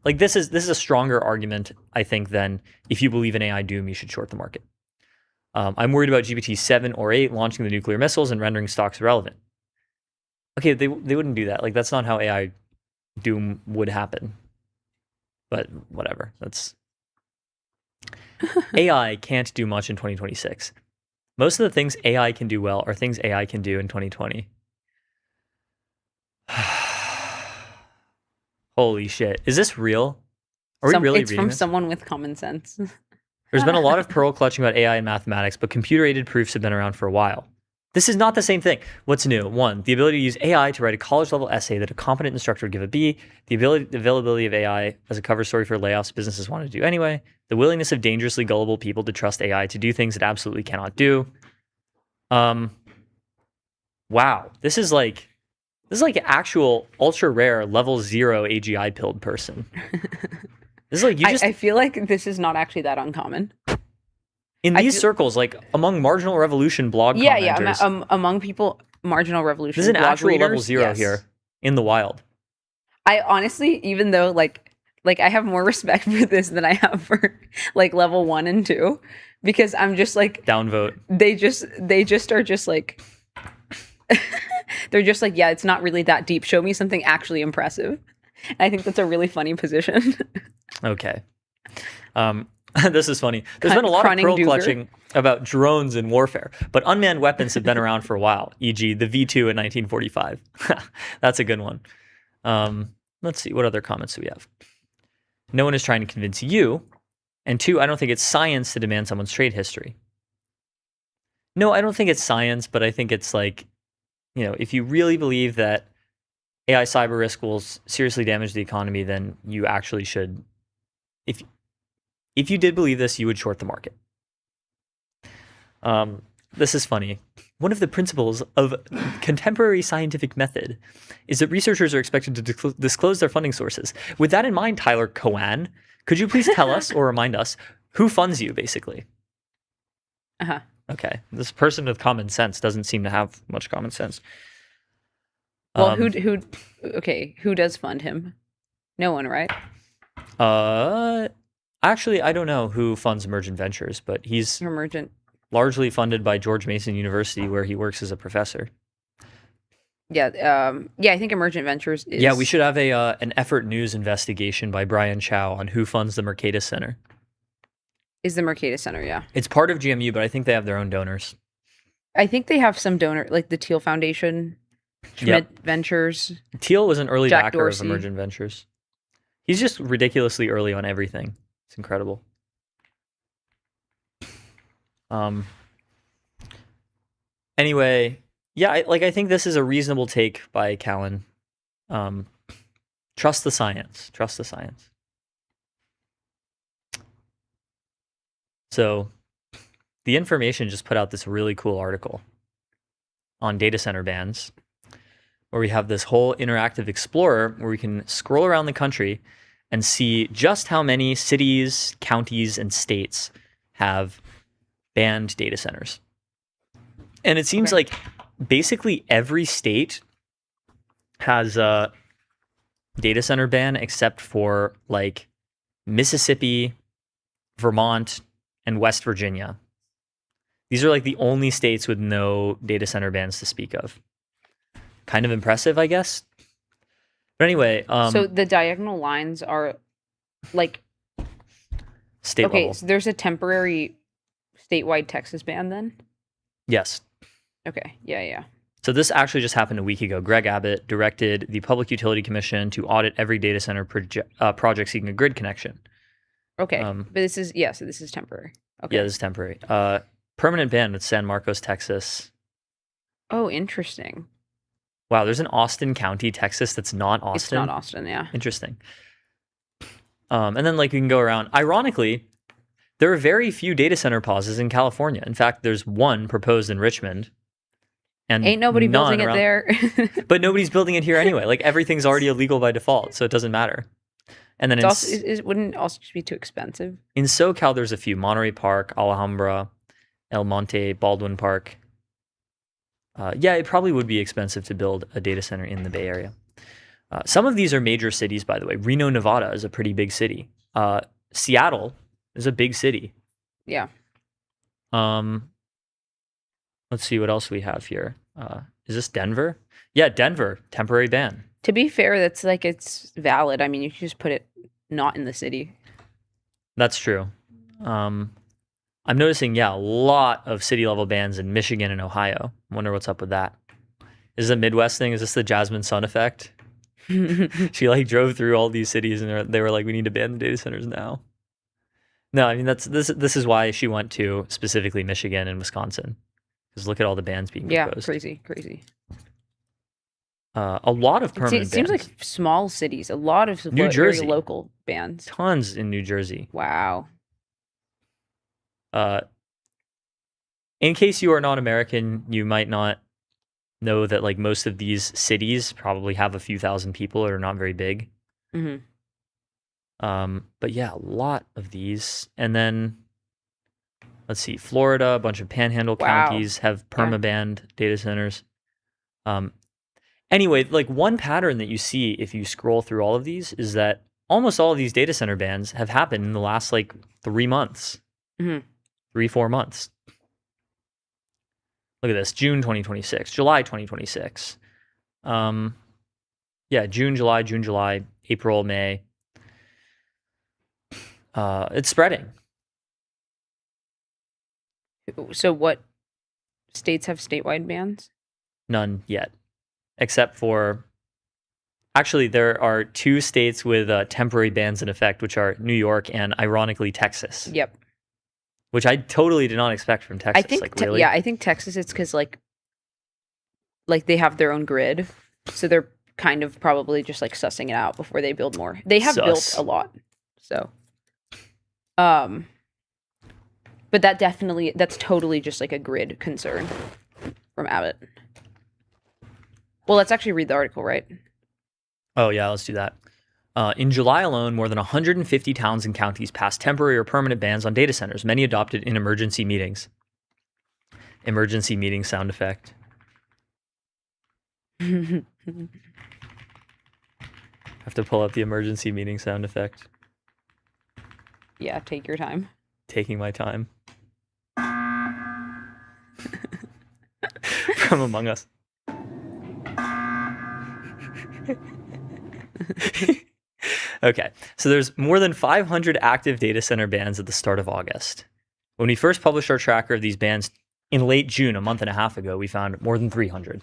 Speaker 8: like this is a stronger argument, I think, than if you believe in AI doom, you should short the market. I'm worried about GPT-7 or 8 launching the nuclear missiles and rendering stocks irrelevant. Okay, they wouldn't do that. Like, that's not how AI doom would happen. But whatever. That's AI can't do much in 2026. Most of the things AI can do well are things AI can do in 2020. Holy shit. Is this real? Are we really
Speaker 7: It's
Speaker 8: reading
Speaker 7: from
Speaker 8: this?
Speaker 7: someone with common sense.
Speaker 8: There's been a lot of pearl clutching about AI and mathematics, but computer-aided proofs have been around for a while. This is not the same thing. What's new? 1, the ability to use AI to write a college-level essay that a competent instructor would give a B. The availability of AI as a cover story for layoffs businesses want to do anyway. The willingness of dangerously gullible people to trust AI to do things it absolutely cannot do. Wow. This is like actual ultra rare level 0 AGI pilled person. This is like
Speaker 7: I feel like this is not actually that uncommon.
Speaker 8: In
Speaker 7: I
Speaker 8: these
Speaker 7: feel-
Speaker 8: circles, like among marginal revolution blog
Speaker 7: Yeah, yeah.
Speaker 8: commenters,
Speaker 7: Among people, marginal revolution.
Speaker 8: this is an
Speaker 7: blog
Speaker 8: actual level
Speaker 7: readers,
Speaker 8: 0
Speaker 7: yes.
Speaker 8: here in the wild.
Speaker 7: I honestly, even though like I have more respect for this than I have for like level 1 and 2, because I'm just like
Speaker 8: Downvote.
Speaker 7: they just are just like they're just like, yeah, it's not really that deep. Show me something actually impressive. And I think that's a really funny position.
Speaker 8: Okay. This is funny. There's been a lot of
Speaker 7: Crunning
Speaker 8: pearl
Speaker 7: Duger.
Speaker 8: clutching about drones in warfare, but unmanned weapons have been around for a while, e.g. the V2 in 1945. That's a good one. Let's see, what other comments do we have? No one is trying to convince you. And 2, I don't think it's science to demand someone's trade history. No, I don't think it's science, but I think it's like, if you really believe that AI cyber risk will seriously damage the economy, then you actually should. If you did believe this, you would short the market. This is funny. One of the principles of contemporary scientific method is that researchers are expected to disclose their funding sources. With that in mind, Tyler Cowan, could you please tell us or remind us who funds you, basically?
Speaker 7: Uh-huh.
Speaker 8: Okay. This person with common sense doesn't seem to have much common sense.
Speaker 7: Well, who does fund him? No one, right?
Speaker 8: Actually, I don't know who funds Emergent Ventures, but he's
Speaker 7: Emergent.
Speaker 8: largely funded by George Mason University, where he works as a professor.
Speaker 7: Yeah, I think Emergent Ventures is...
Speaker 8: Yeah, we should have an Effort News investigation by Brian Chow on who funds the Mercatus Center.
Speaker 7: Is the Mercatus Center, yeah.
Speaker 8: It's part of GMU, but I think they have their own donors.
Speaker 7: I think they have some donor, like the Teal Foundation, Schmidt Ventures.
Speaker 8: Teal was an early
Speaker 7: Jack
Speaker 8: backer
Speaker 7: Dorsey.
Speaker 8: of Emergent Ventures. He's just ridiculously early on everything. It's incredible. Anyway, yeah, I think this is a reasonable take by Callan. Trust the science. Trust the science. So, the Information just put out this really cool article on data center bans, where we have this whole interactive explorer where we can scroll around the country and see just how many cities, counties, and states have banned data centers. And it seems like basically every state has a data center ban except for like Mississippi, Vermont, and West Virginia. These are like the only states with no data center bans to speak of. Kind of impressive, I guess. But anyway,
Speaker 7: So the diagonal lines are like
Speaker 8: state level.
Speaker 7: so there's a temporary statewide Texas ban then?
Speaker 8: Yes.
Speaker 7: Okay. Yeah.
Speaker 8: So this actually just happened a week ago. Greg Abbott directed the Public Utility Commission to audit every data center project seeking a grid connection.
Speaker 7: Okay. But this is so this is temporary. Okay.
Speaker 8: Yeah, this is temporary. Permanent ban with San Marcos, Texas.
Speaker 7: Oh, interesting.
Speaker 8: Wow, there's an Austin County, Texas that's not Austin.
Speaker 7: It's not Austin, yeah.
Speaker 8: Interesting. And then like we can go around. Ironically, there are very few data center pauses in California. In fact, there's one proposed in Richmond. And
Speaker 7: ain't nobody
Speaker 8: none
Speaker 7: building it
Speaker 8: around-
Speaker 7: there.
Speaker 8: But nobody's building it here anyway. Like everything's already illegal by default, so it doesn't matter. And then
Speaker 7: It's also, wouldn't it also just be too expensive?
Speaker 8: in SoCal, there's a few: Monterey Park, Alhambra, El Monte, Baldwin Park. Yeah, it probably would be expensive to build a data center in the Bay Area. Some of these are major cities, by the way. Reno, Nevada is a pretty big city. Seattle is a big city.
Speaker 7: Yeah.
Speaker 8: Let's see what else we have here. Is this Denver? Yeah, Denver, temporary ban.
Speaker 7: To be fair, that's like it's valid. I mean, you can just put it not in the city.
Speaker 8: That's true. I'm noticing, a lot of city level bans in Michigan and Ohio. I wonder what's up with that. Is this a Midwest thing? Is this the Jasmine Sun effect? She like drove through all these cities and they were like, we need to ban the data centers now. No, I mean this is why she went to specifically Michigan and Wisconsin. Because look at all the bans being proposed.
Speaker 7: Crazy.
Speaker 8: A lot of permanent
Speaker 7: It seems
Speaker 8: bans.
Speaker 7: like small cities. A lot of
Speaker 8: New Jersey.
Speaker 7: very local bans.
Speaker 8: Tons in New Jersey.
Speaker 7: Wow.
Speaker 8: In case you are not American, you might not know that like most of these cities probably have a few thousand people or are not very big.
Speaker 7: Mm-hmm.
Speaker 8: But yeah, a lot of these. And then Let's see, Florida, a bunch of panhandle
Speaker 7: Wow.
Speaker 8: counties have perma-banned data centers. Anyway, like one pattern that you see if you scroll through all of these is that almost all of these data center bans have happened in the last like 3 months, 3-4 months. Look at this, June 2026, July 2026. Yeah, June, July, April, May. It's spreading.
Speaker 7: So what states have statewide bans?
Speaker 8: None yet, except for, actually, there are 2 states with temporary bans in effect, which are New York and, ironically, Texas.
Speaker 7: Yep.
Speaker 8: Which I totally did not expect from Texas.
Speaker 7: I think,
Speaker 8: like, really?
Speaker 7: I think Texas, it's because like they have their own grid. So they're kind of probably just like sussing it out before they build more. They have built a lot. So, but that's totally just like a grid concern from Abbott. Well, let's actually read the article, right?
Speaker 8: Oh, yeah, let's do that. In July alone, more than 150 towns and counties passed temporary or permanent bans on data centers, many adopted in emergency meetings. Emergency meeting sound effect. I have to pull up the emergency meeting sound effect.
Speaker 7: Yeah, take your time.
Speaker 8: Taking my time. From Among Us. Okay, so there's more than 500 active data center bans at the start of August. When we first published our tracker of these bans in late June, a month and a half ago, we found more than 300.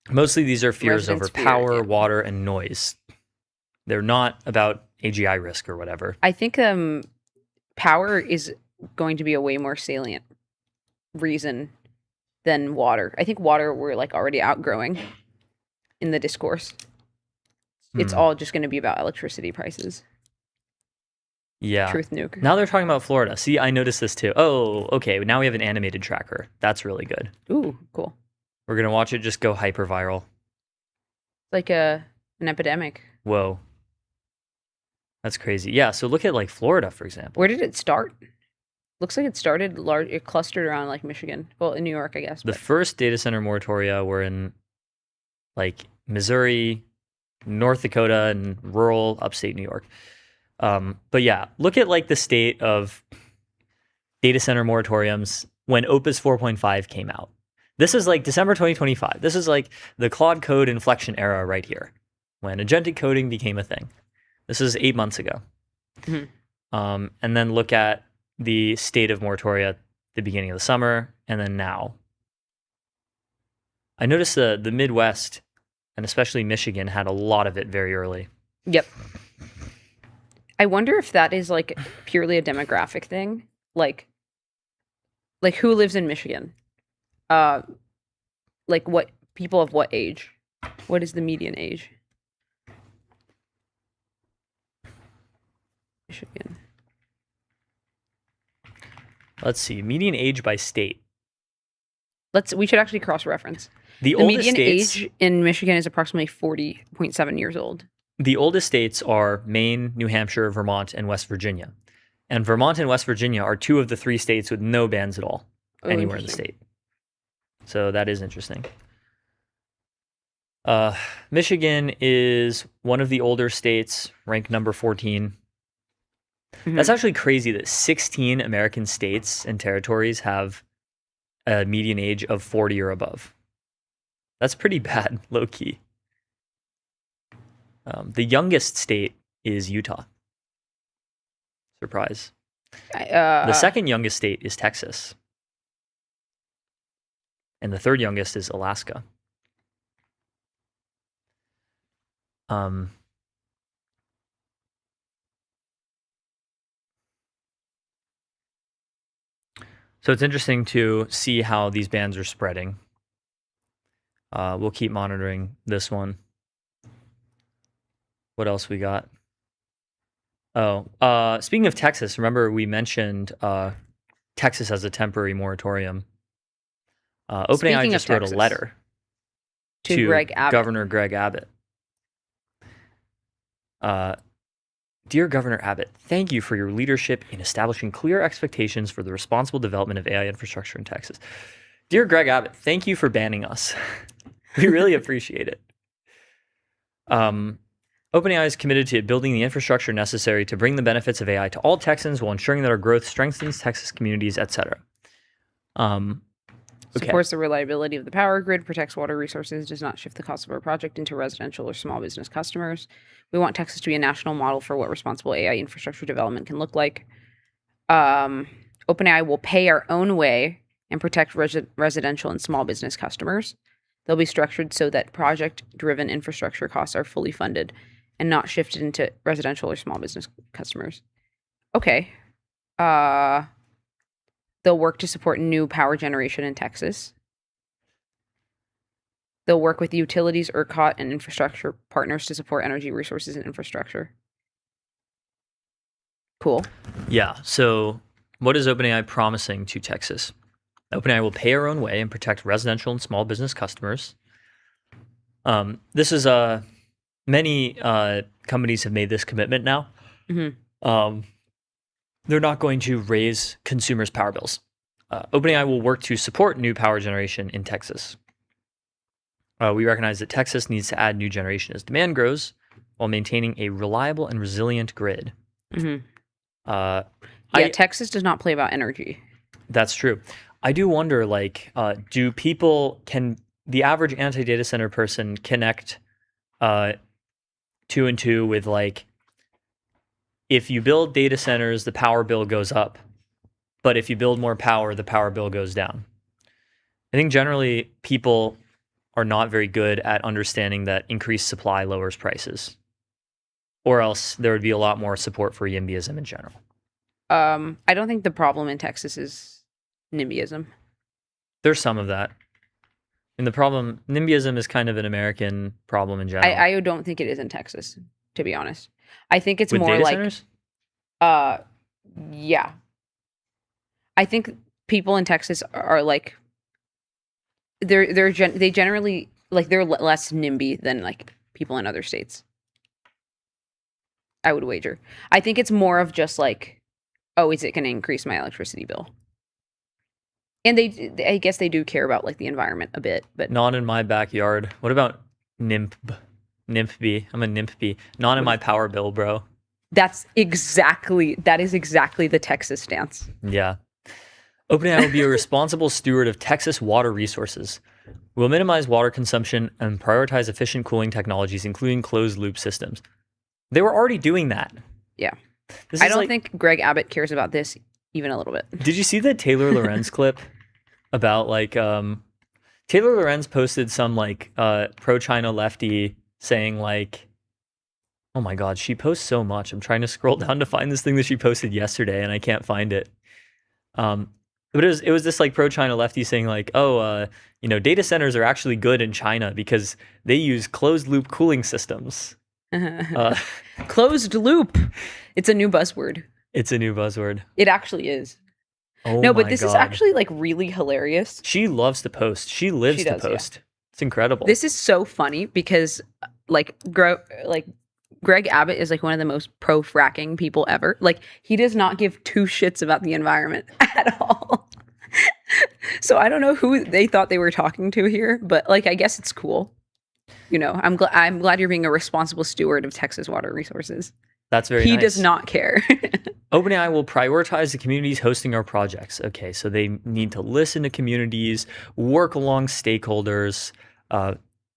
Speaker 8: Mostly these are fears over power, water, and noise. They're not about AGI risk or whatever.
Speaker 7: I think power is going to be a way more salient reason than water. I think water we're like already outgrowing in the discourse. It's all just going to be about electricity prices.
Speaker 8: Yeah.
Speaker 7: Truth nuke.
Speaker 8: Now they're talking about Florida. See, I noticed this too. Oh, okay. Now we have an animated tracker. That's really good.
Speaker 7: Ooh, cool.
Speaker 8: We're going to watch it just go hyper viral.
Speaker 7: Like an epidemic.
Speaker 8: Whoa. That's crazy. Yeah, so look at like Florida, for example.
Speaker 7: Where did it start? Looks like it started large. It clustered around like Michigan. Well, in New York, I guess.
Speaker 8: The first data center moratoria were in like Missouri, North Dakota, and rural upstate New York. But yeah, look at like the state of data center moratoriums when Opus 4.5 came out. This is like December 2025. This is like the Claude Code inflection era right here, when agentic coding became a thing. This is 8 months ago. And then look at the state of moratoria at the beginning of the summer, and then now. I noticed the Midwest, and especially Michigan, had a lot of it very early.
Speaker 7: Yep. I wonder if that is like purely a demographic thing. Like who lives in Michigan? Like what people of what age? What is the median age? Michigan.
Speaker 8: Let's see, median age by state.
Speaker 7: We should actually cross-reference. The median age in Michigan is approximately 40.7 years old.
Speaker 8: The oldest states are Maine, New Hampshire, Vermont, and West Virginia. And Vermont and West Virginia are 2 of the 3 states with no bans at all anywhere in the state. So that is interesting. Michigan is one of the older states, ranked number 14. That's actually crazy that 16 American states and territories have a median age of 40 or above. That's pretty bad, low key. The youngest state is Utah. Surprise. The second youngest state is Texas. And the third youngest is Alaska. So it's interesting to see how these bans are spreading. We'll keep monitoring this one. What else we got? Oh, speaking of Texas, remember we mentioned Texas as a temporary moratorium. OpenAI just wrote a letter to
Speaker 7: Greg Abbott.
Speaker 8: Governor Greg Abbott. Dear Governor Abbott, thank you for your leadership in establishing clear expectations for the responsible development of AI infrastructure in Texas. Dear Greg Abbott, thank you for banning us. We really appreciate it. OpenAI is committed to building the infrastructure necessary to bring the benefits of AI to all Texans while ensuring that our growth strengthens Texas communities, etc.
Speaker 7: Supports the reliability of the power grid, protects water resources, does not shift the cost of our project into residential or small business customers. We want Texas to be a national model for what responsible AI infrastructure development can look like. OpenAI will pay our own way and protect residential and small business customers. They'll be structured so that project-driven infrastructure costs are fully funded and not shifted into residential or small business customers. Okay. They'll work to support new power generation in Texas. They'll work with utilities, ERCOT, and infrastructure partners to support energy resources and infrastructure. Cool.
Speaker 8: Yeah. So what is OpenAI promising to Texas? OpenAI will pay our own way and protect residential and small business customers. This is many companies have made this commitment now.
Speaker 7: Mm-hmm.
Speaker 8: They're not going to raise consumers' power bills. OpenAI will work to support new power generation in Texas. We recognize that Texas needs to add new generation as demand grows while maintaining a reliable and resilient grid.
Speaker 7: Mm-hmm. Texas does not play about energy.
Speaker 8: That's true. I do wonder, can the average anti-data center person connect 2 and 2 with if you build data centers, the power bill goes up, but if you build more power, the power bill goes down. I think generally people are not very good at understanding that increased supply lowers prices, or else there would be a lot more support for YIMBYism in general.
Speaker 7: I don't think the problem in Texas is NIMBYism.
Speaker 8: There's some of that. And the problem, NIMBYism is kind of an American problem in general.
Speaker 7: I don't think it is in Texas, to be honest. I think it's
Speaker 8: With
Speaker 7: more
Speaker 8: data
Speaker 7: like,
Speaker 8: centers?
Speaker 7: Yeah. I think people in Texas are they generally they're less NIMBY than people in other states. I would wager. I think it's more of just oh, is it going to increase my electricity bill? And I guess they do care about the environment a bit, but
Speaker 8: not in my backyard. What about NIMPB? I'm a NIMPB. Not in my power bill, bro.
Speaker 7: that is exactly the Texas stance.
Speaker 8: Yeah. OpenAI will be a responsible steward of Texas water resources. We'll minimize water consumption and prioritize efficient cooling technologies, including closed-loop systems. They were already doing that.
Speaker 7: Yeah. I don't think Greg Abbott cares about this even a little bit.
Speaker 8: Did you see the Taylor Lorenz clip about Taylor Lorenz posted some pro-China lefty saying oh my God, she posts so much. I'm trying to scroll down to find this thing that she posted yesterday and I can't find it. But it was this pro-China lefty saying data centers are actually good in China because they use closed loop cooling systems.
Speaker 7: Closed loop. It's a new buzzword.
Speaker 8: It's a new buzzword.
Speaker 7: It actually is.
Speaker 8: Oh
Speaker 7: no, but this
Speaker 8: God.
Speaker 7: is actually really hilarious.
Speaker 8: She loves to post. She lives to post. Yeah. It's incredible.
Speaker 7: This is so funny because Greg Abbott is one of the most pro-fracking people ever. He does not give two shits about the environment at all. So I don't know who they thought they were talking to here, but I guess it's cool. I'm glad you're being a responsible steward of Texas water resources.
Speaker 8: That's very
Speaker 7: nice. He
Speaker 8: nice.
Speaker 7: does not care.
Speaker 8: OpenAI will prioritize the communities hosting our projects. Okay, so they need to listen to communities, work along stakeholders,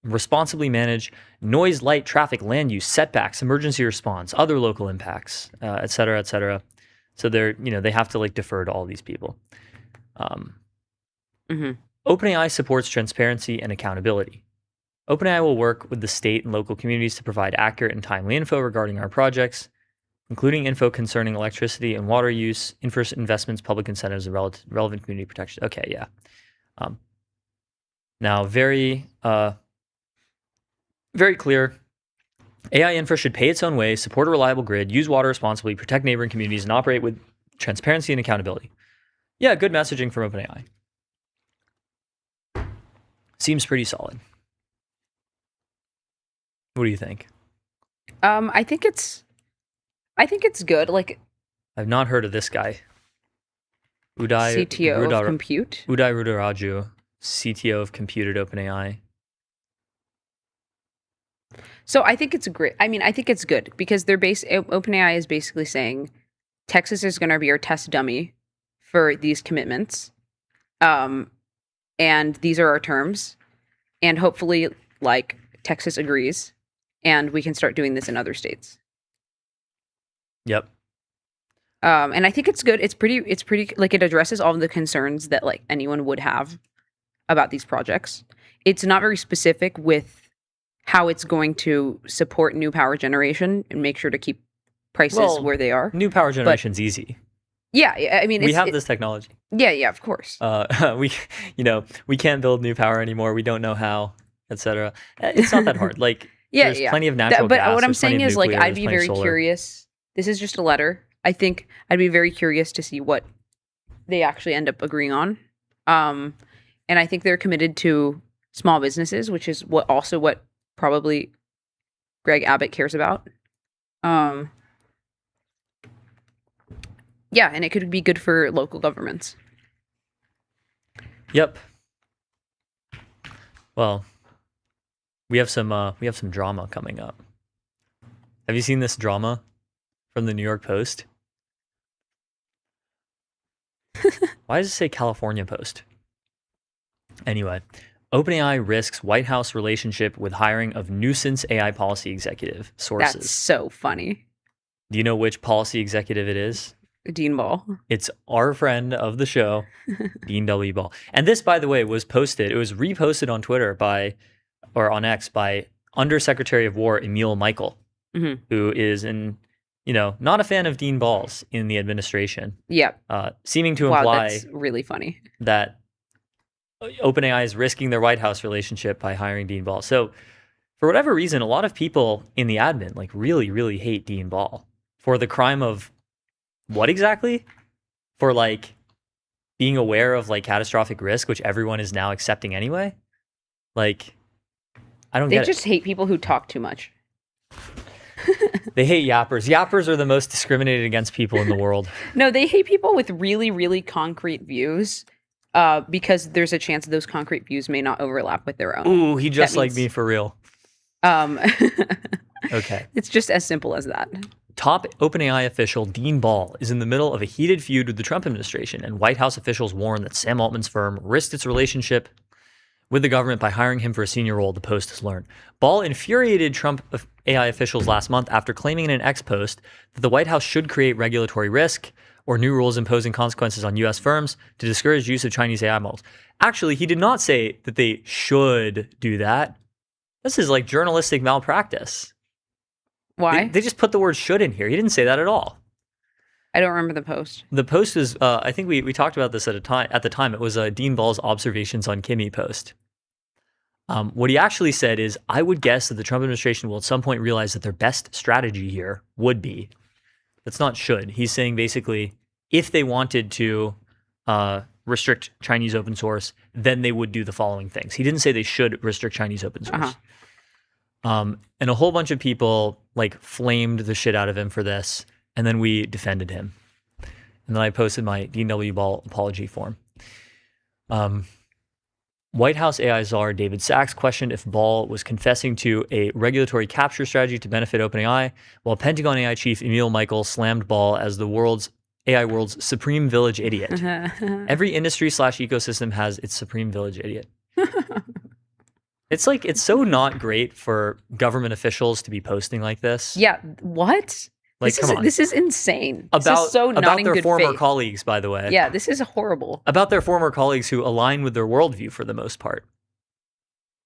Speaker 8: responsibly manage noise, light, traffic, land use, setbacks, emergency response, other local impacts, et cetera, et cetera. So they have to defer to all these people. OpenAI supports transparency and accountability. OpenAI will work with the state and local communities to provide accurate and timely info regarding our projects, including info concerning electricity and water use, investments, public incentives, and relevant community protection. Okay, yeah. Now, very clear. AI infra should pay its own way, support a reliable grid, use water responsibly, protect neighboring communities, and operate with transparency and accountability. Yeah, good messaging from OpenAI. Seems pretty solid. What do you think?
Speaker 7: I think it's I think it's good. Like
Speaker 8: I've not heard of this guy. Uday
Speaker 7: CTO of compute.
Speaker 8: Uday Rudaraju, CTO of compute at OpenAI.
Speaker 7: So I think it's great. I mean, I think it's good because OpenAI is basically saying Texas is going to be our test dummy for these commitments. And these are our terms. And hopefully, like, Texas agrees and we can start doing this in other states.
Speaker 8: Yep.
Speaker 7: And I think it's good. It's pretty like it addresses all of the concerns that like anyone would have about these projects. It's not very specific with how it's going to support new power generation and make sure to keep prices where they are.
Speaker 8: New power generation's easy.
Speaker 7: Yeah, I mean,
Speaker 8: we have this technology.
Speaker 7: Yeah, of course.
Speaker 8: We can't build new power anymore. We don't know how, etc. It's not that hard. Like, there's plenty of natural gas.
Speaker 7: But what I'm saying is, like,
Speaker 8: nuclear,
Speaker 7: I'd be very curious. This is just a letter. I think I'd be very curious to see what they actually end up agreeing on. And I think they're committed to small businesses, which is what probably Greg Abbott cares about. Yeah, and it could be good for local governments.
Speaker 8: Yep. Well, we have some drama coming up. Have you seen this drama from the New York Post? Why does it say California Post? Anyway, OpenAI risks White House relationship with hiring of nuisance AI policy executive. Sources.
Speaker 7: That's so funny.
Speaker 8: Do you know which policy executive it is?
Speaker 7: Dean Ball.
Speaker 8: It's our friend of the show, Dean W. Ball. And this, by the way, was posted. It was reposted on Twitter on X by Undersecretary of War Emil Michael, who is not a fan of Dean Ball's in the administration.
Speaker 7: Yep.
Speaker 8: Seeming to imply
Speaker 7: that's really funny
Speaker 8: that OpenAI is risking their White House relationship by hiring Dean Ball. So for whatever reason, a lot of people in the admin like really, really hate Dean Ball for the crime of what exactly? For like being aware of like catastrophic risk, which everyone is now accepting anyway. Like, I don't get it.
Speaker 7: They just hate people who talk too much.
Speaker 8: They hate yappers. Yappers are the most discriminated against people in the world.
Speaker 7: No, they hate people with really, really concrete views because there's a chance those concrete views may not overlap with their own.
Speaker 8: Ooh, he just like me for real. Okay.
Speaker 7: It's just as simple as that.
Speaker 8: Top OpenAI official Dean Ball is in the middle of a heated feud with the Trump administration, and White House officials warn that Sam Altman's firm risked its relationship with the government by hiring him for a senior role, the Post has learned. Ball infuriated Trump AI officials last month after claiming in an X post that the White House should create regulatory risk or new rules imposing consequences on U.S. firms to discourage use of Chinese AI models. Actually, he did not say that they should do that. This is like journalistic malpractice.
Speaker 7: Why?
Speaker 8: They just put the word should in here. He didn't say that at all.
Speaker 7: I don't remember the post.
Speaker 8: The post is, I think we talked about this at the time. It was Dean Ball's observations on Kimmy post. What he actually said is, I would guess that the Trump administration will at some point realize that their best strategy here would be, that's not should. He's saying basically, if they wanted to restrict Chinese open source, then they would do the following things. He didn't say they should restrict Chinese open source. And a whole bunch of people like flamed the shit out of him for this. And then we defended him. And then I posted my Dean W. Ball apology form. White House AI czar David Sachs questioned if Ball was confessing to a regulatory capture strategy to benefit OpenAI, while Pentagon AI chief Emil Michael slammed Ball as the AI world's supreme village idiot. Every industry/ecosystem has its supreme village idiot. It's like, it's so not great for government officials to be posting like this.
Speaker 7: Yeah, what?
Speaker 8: Like, come on.
Speaker 7: This is insane.
Speaker 8: About
Speaker 7: this is so not in
Speaker 8: their
Speaker 7: good
Speaker 8: former
Speaker 7: faith.
Speaker 8: colleagues, by the way.
Speaker 7: Yeah, this is horrible.
Speaker 8: About their former colleagues who align with their worldview for the most part.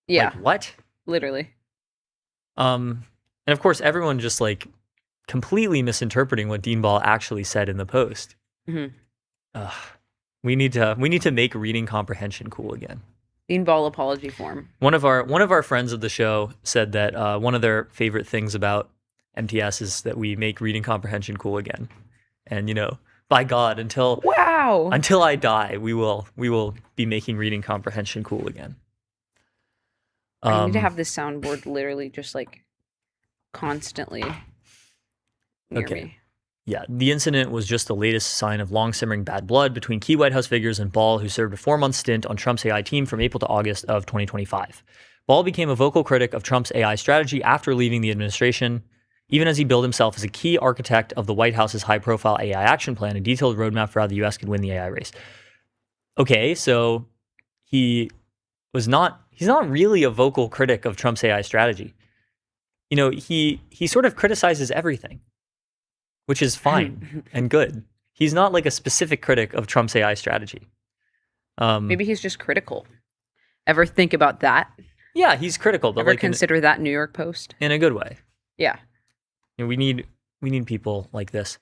Speaker 7: Yeah.
Speaker 8: Like, what?
Speaker 7: Literally.
Speaker 8: And of course, everyone just like completely misinterpreting what Dean Ball actually said in the post. We need to make reading comprehension cool again.
Speaker 7: Dean Ball apology form.
Speaker 8: One of our friends of the show said that one of their favorite things about MTS is that we make reading comprehension cool again. And by God, until I die, we will be making reading comprehension cool again.
Speaker 7: I need to have this soundboard literally just like constantly near
Speaker 8: Okay.
Speaker 7: me.
Speaker 8: Yeah, the incident was just the latest sign of long simmering bad blood between key White House figures and Ball, who served a 4-month stint on Trump's AI team from April to August of 2025. Ball became a vocal critic of Trump's AI strategy after leaving the administration, even as he billed himself as a key architect of the White House's high-profile AI action plan, a detailed roadmap for how the U.S. could win the AI race. Okay, so he's not really a vocal critic of Trump's AI strategy. You know, he sort of criticizes everything, which is fine and good. He's not like a specific critic of Trump's AI strategy.
Speaker 7: Maybe he's just critical. Ever think about that?
Speaker 8: Yeah, he's critical, but
Speaker 7: Ever
Speaker 8: like
Speaker 7: consider that New York Post?
Speaker 8: in a good way.
Speaker 7: Yeah.
Speaker 8: You know, we need people like this.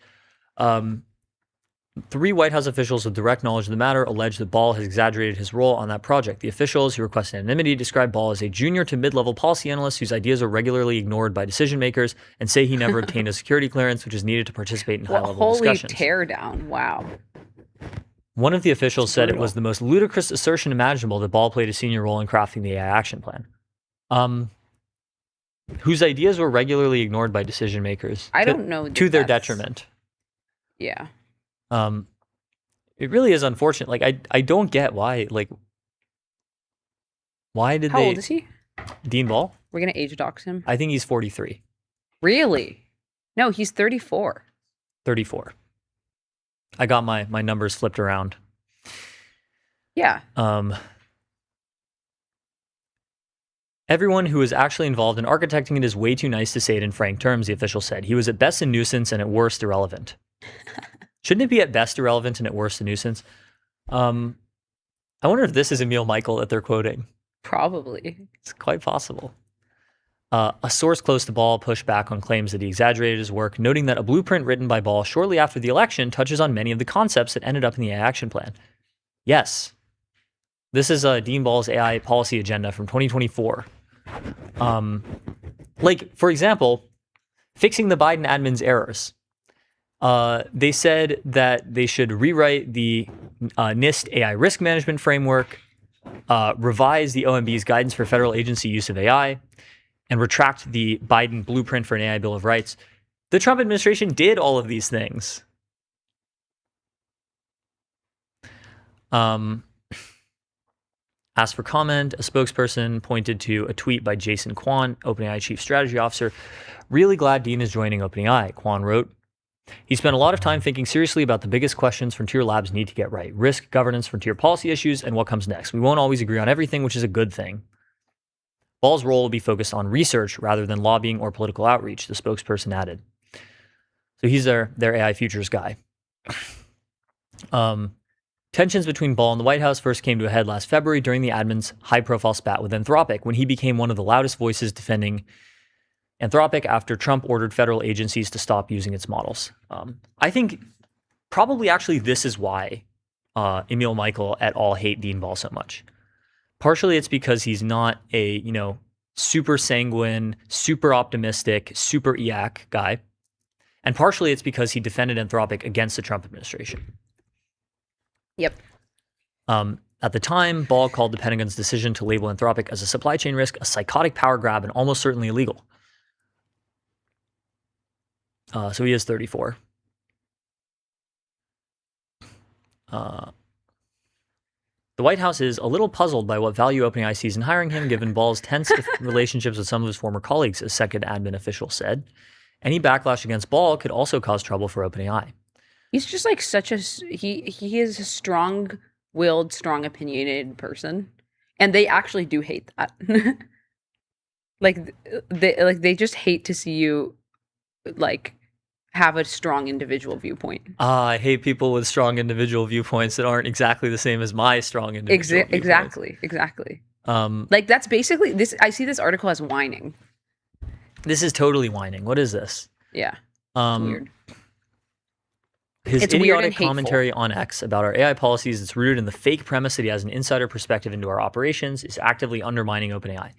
Speaker 8: 3 White House officials with direct knowledge of the matter allege that Ball has exaggerated his role on that project. The officials who requested anonymity describe Ball as a junior to mid-level policy analyst whose ideas are regularly ignored by decision makers and say he never obtained a security clearance, which is needed to participate in high-level
Speaker 7: Holy
Speaker 8: discussions.
Speaker 7: teardown. Wow.
Speaker 8: One of the officials said it was the most ludicrous assertion imaginable that Ball played a senior role in crafting the AI action plan. Whose ideas were regularly ignored by decision makers.
Speaker 7: I don't know.
Speaker 8: To their
Speaker 7: that's-
Speaker 8: detriment.
Speaker 7: Yeah.
Speaker 8: It really is unfortunate. Like, I don't get why, like, why did
Speaker 7: How
Speaker 8: they...
Speaker 7: old is he?
Speaker 8: Dean Ball?
Speaker 7: We're going to age dox him?
Speaker 8: I think he's 43.
Speaker 7: Really? No, he's 34.
Speaker 8: 34. I got my numbers flipped around.
Speaker 7: Yeah.
Speaker 8: Everyone who was actually involved in architecting it is way too nice to say it in frank terms, the official said. He was at best a nuisance and at worst irrelevant. Shouldn't it be at best irrelevant and at worst a nuisance? I wonder if this is Emil Michael that they're quoting.
Speaker 7: Probably.
Speaker 8: It's quite possible. A source close to Ball pushed back on claims that he exaggerated his work, noting that a blueprint written by Ball shortly after the election touches on many of the concepts that ended up in the AI action plan. Yes, this is Dean Ball's AI policy agenda from 2024. Like, for example, fixing the Biden admin's errors. They said that they should rewrite the NIST AI risk management framework, revise the OMB's guidance for federal agency use of AI, and retract the Biden blueprint for an AI Bill of Rights. The Trump administration did all of these things. Asked for comment, a spokesperson pointed to a tweet by Jason Kwan, OpenAI Chief Strategy Officer. Really glad Dean is joining OpenAI, Kwan wrote. He spent a lot of time thinking seriously about the biggest questions frontier labs need to get right: risk, governance, frontier policy issues, and what comes next. We won't always agree on everything, which is a good thing. Ball's role will be focused on research rather than lobbying or political outreach, the spokesperson added. So he's their AI futures guy. Tensions between Ball and the White House first came to a head last February during the admin's high-profile spat with Anthropic, when he became one of the loudest voices defending Anthropic after Trump ordered federal agencies to stop using its models. I think probably actually this is why Emil Michael et al. Hate Dean Ball so much. Partially it's because he's not a, super sanguine, super optimistic, super EAC guy. And partially it's because he defended Anthropic against the Trump administration.
Speaker 7: Yep.
Speaker 8: At the time, Ball called the Pentagon's decision to label Anthropic as a supply chain risk a psychotic power grab and almost certainly illegal. So he is 34. The White House is a little puzzled by what value OpenAI sees in hiring him, given Ball's tense relationships with some of his former colleagues, a second admin official said. Any backlash against Ball could also cause trouble for OpenAI.
Speaker 7: He's just like he is a strong-willed, strong opinionated person, and they actually do hate that. they just hate to see you like have a strong individual viewpoint.
Speaker 8: I hate people with strong individual viewpoints that aren't exactly the same as my strong individual viewpoints.
Speaker 7: Exactly. Like that's basically this. I see this article as whining.
Speaker 8: This is totally whining. What is this?
Speaker 7: Yeah. It's weird.
Speaker 8: His
Speaker 7: It's weird
Speaker 8: idiotic
Speaker 7: and hateful.
Speaker 8: Commentary on X about our AI policies is rooted in the fake premise that he has an insider perspective into our operations, is actively undermining OpenAI.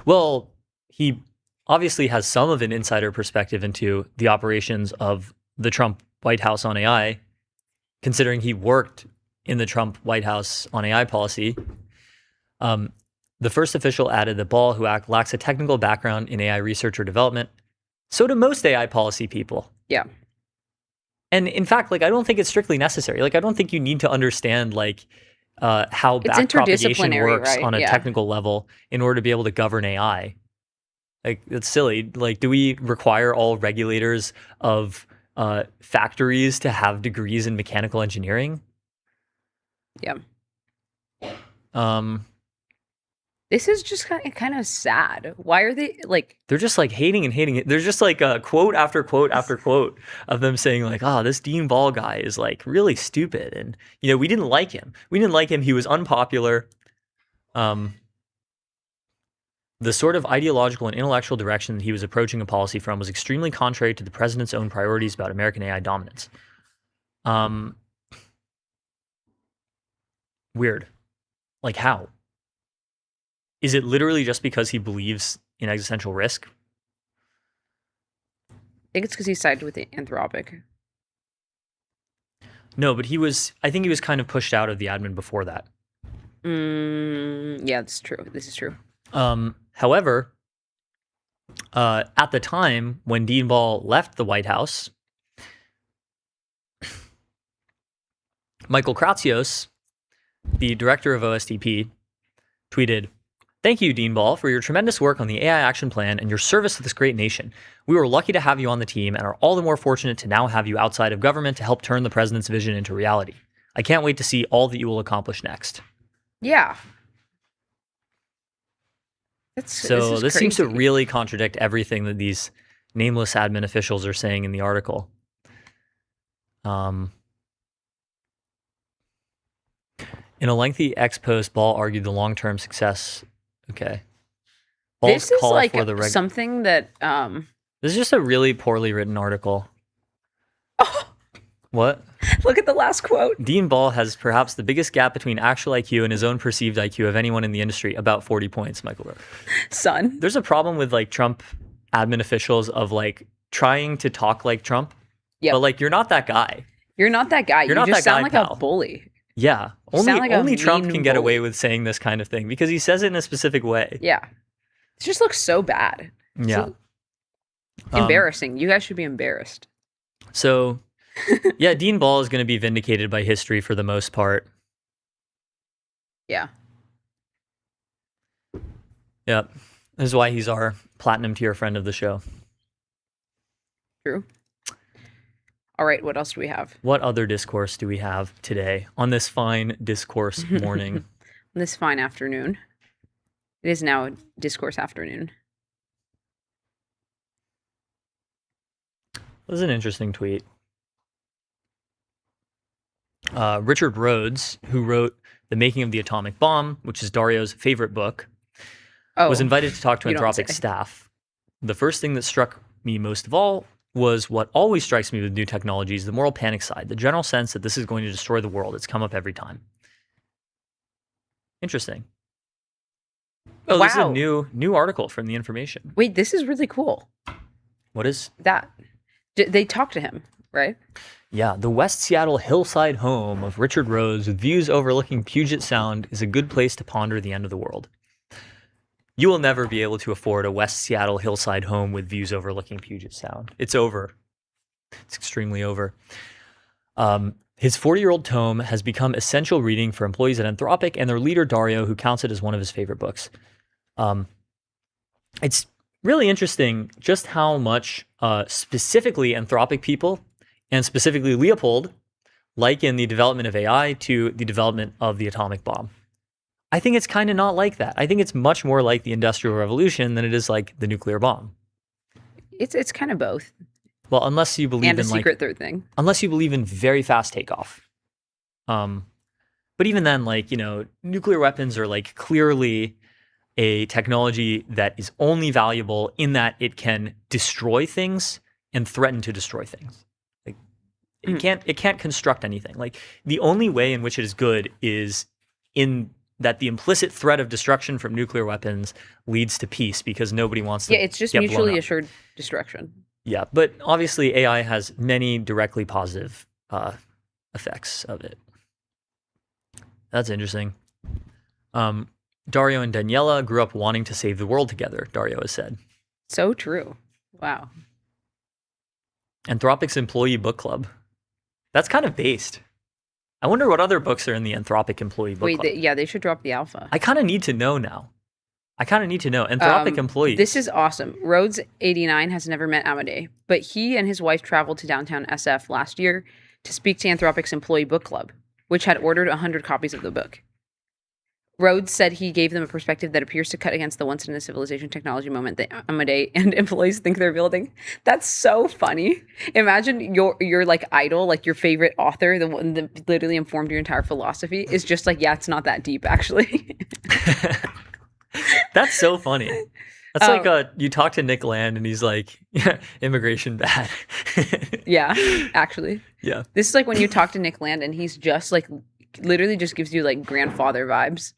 Speaker 8: Well, he obviously has some of an insider perspective into the operations of the Trump White House on AI, considering he worked in the Trump White House on AI policy. The first official added that Ball, who lacks a technical background in AI research or development, So do most AI policy people.
Speaker 7: Yeah.
Speaker 8: And in fact, like, I don't think it's strictly necessary. Like, I don't think you need to understand like how
Speaker 7: It's
Speaker 8: backpropagation
Speaker 7: interdisciplinary,
Speaker 8: works
Speaker 7: right?
Speaker 8: on a
Speaker 7: Yeah.
Speaker 8: technical level in order to be able to govern AI. Like, it's silly. Like, do we require all regulators of factories to have degrees in mechanical engineering?
Speaker 7: Yeah.
Speaker 8: This
Speaker 7: is just kind of sad. Why are they like?
Speaker 8: They're just like hating and hating it. There's just like a quote after quote after quote of them saying like, "Oh, this Dean Ball guy is like really stupid," and we didn't like him. We didn't like him. He was unpopular. The sort of ideological and intellectual direction that he was approaching a policy from was extremely contrary to the president's own priorities about American AI dominance. Weird. Like, how? Is it literally just because he believes in existential risk?
Speaker 7: I think it's because he sided with the Anthropic.
Speaker 8: No, but I think he was kind of pushed out of the admin before that.
Speaker 7: Yeah, that's true. This is true.
Speaker 8: However, at the time when Dean Ball left the White House, Michael Kratsios, the director of OSTP, tweeted, "Thank you, Dean Ball, for your tremendous work on the AI Action Plan and your service to this great nation. We were lucky to have you on the team and are all the more fortunate to now have you outside of government to help turn the president's vision into reality. I can't wait to see all that you will accomplish next."
Speaker 7: Yeah.
Speaker 8: So this seems to really contradict everything that these nameless admin officials are saying in the article. In a lengthy X post, Ball argued the long-term success. Okay. Ball's
Speaker 7: this is
Speaker 8: call
Speaker 7: like
Speaker 8: for the
Speaker 7: something that
Speaker 8: This is just a really poorly written article. What?
Speaker 7: Look at the last quote.
Speaker 8: Dean Ball has perhaps the biggest gap between actual IQ and his own perceived IQ of anyone in the industry, about 40 points, Michael wrote.
Speaker 7: Son.
Speaker 8: There's a problem with like Trump admin officials of like trying to talk like Trump.
Speaker 7: Yeah.
Speaker 8: But like, you're not that guy.
Speaker 7: You're not that guy.
Speaker 8: You're not
Speaker 7: just
Speaker 8: that
Speaker 7: sound
Speaker 8: guy,
Speaker 7: like
Speaker 8: pal.
Speaker 7: a bully.
Speaker 8: Yeah.
Speaker 7: You sound like a
Speaker 8: Only Trump
Speaker 7: mean
Speaker 8: can get away
Speaker 7: bully.
Speaker 8: with saying this kind of thing because he says it in a specific way.
Speaker 7: Yeah. It just looks so bad.
Speaker 8: Yeah.
Speaker 7: Embarrassing. You guys should be embarrassed.
Speaker 8: So, yeah, Dean Ball is going to be vindicated by history for the most part.
Speaker 7: Yeah.
Speaker 8: Yep. This is why he's our platinum tier friend of the show.
Speaker 7: True. All right, what else do we have?
Speaker 8: What other discourse do we have today on this fine discourse morning?
Speaker 7: This fine afternoon. It is now discourse afternoon.
Speaker 8: This is an interesting tweet. Richard Rhodes, who wrote The Making of the Atomic Bomb, which is Dario's favorite book, was invited to talk to
Speaker 7: you don't
Speaker 8: Anthropic
Speaker 7: say.
Speaker 8: staff. The first thing that struck me most of all was what always strikes me with new technologies, the moral panic side, the general sense that this is going to destroy the world. It's come up every time. Interesting. Oh, this is a new article from The Information.
Speaker 7: Wait, this is really cool.
Speaker 8: What is
Speaker 7: that? They talked to him, right?
Speaker 8: Yeah, the West Seattle hillside home of Richard Rhodes with views overlooking Puget Sound is a good place to ponder the end of the world. You will never be able to afford a West Seattle hillside home with views overlooking Puget Sound. It's over. It's extremely over. His 40-year-old tome has become essential reading for employees at Anthropic and their leader, Dario, who counts it as one of his favorite books. It's really interesting just how much specifically Anthropic people, and specifically Leopold, liken the development of AI to the development of the atomic bomb. I think it's kind of not like that. I think it's much more like the Industrial Revolution than it is like the nuclear bomb.
Speaker 7: It's kind of both.
Speaker 8: Well, unless you believe
Speaker 7: And a
Speaker 8: in
Speaker 7: secret third thing.
Speaker 8: Unless you believe in very fast takeoff. But even then, like, nuclear weapons are like clearly a technology that is only valuable in that it can destroy things and threaten to destroy things. Like it can't construct anything. Like the only way in which it is good is in that the implicit threat of destruction from nuclear weapons leads to peace because nobody wants to.
Speaker 7: Yeah, it's just
Speaker 8: get blown
Speaker 7: mutually
Speaker 8: up.
Speaker 7: assured destruction.
Speaker 8: Yeah, but obviously AI has many directly positive effects of it. That's interesting. Dario and Daniela grew up wanting to save the world together, Dario has said.
Speaker 7: So true. Wow.
Speaker 8: Anthropic's Employee Book Club. That's kind of based. I wonder what other books are in the Anthropic Employee Book Club.
Speaker 7: Wait, they should drop the alpha.
Speaker 8: I kind of need to know now. Anthropic employees.
Speaker 7: This is awesome. Rhodes89 has never met Amadei, but he and his wife traveled to downtown SF last year to speak to Anthropic's Employee Book Club, which had ordered 100 copies of the book. Rhodes said he gave them a perspective that appears to cut against the once-in-a-civilization technology moment that Amadei and employees think they're building. That's so funny. Imagine your like idol, like your favorite author, the one that literally informed your entire philosophy, is just like, yeah, it's not that deep, actually.
Speaker 8: That's so funny. That's like you talk to Nick Land and he's like, yeah, immigration bad.
Speaker 7: Yeah, actually.
Speaker 8: Yeah.
Speaker 7: This is like when you talk to Nick Land and he's just like, literally just gives you like grandfather vibes.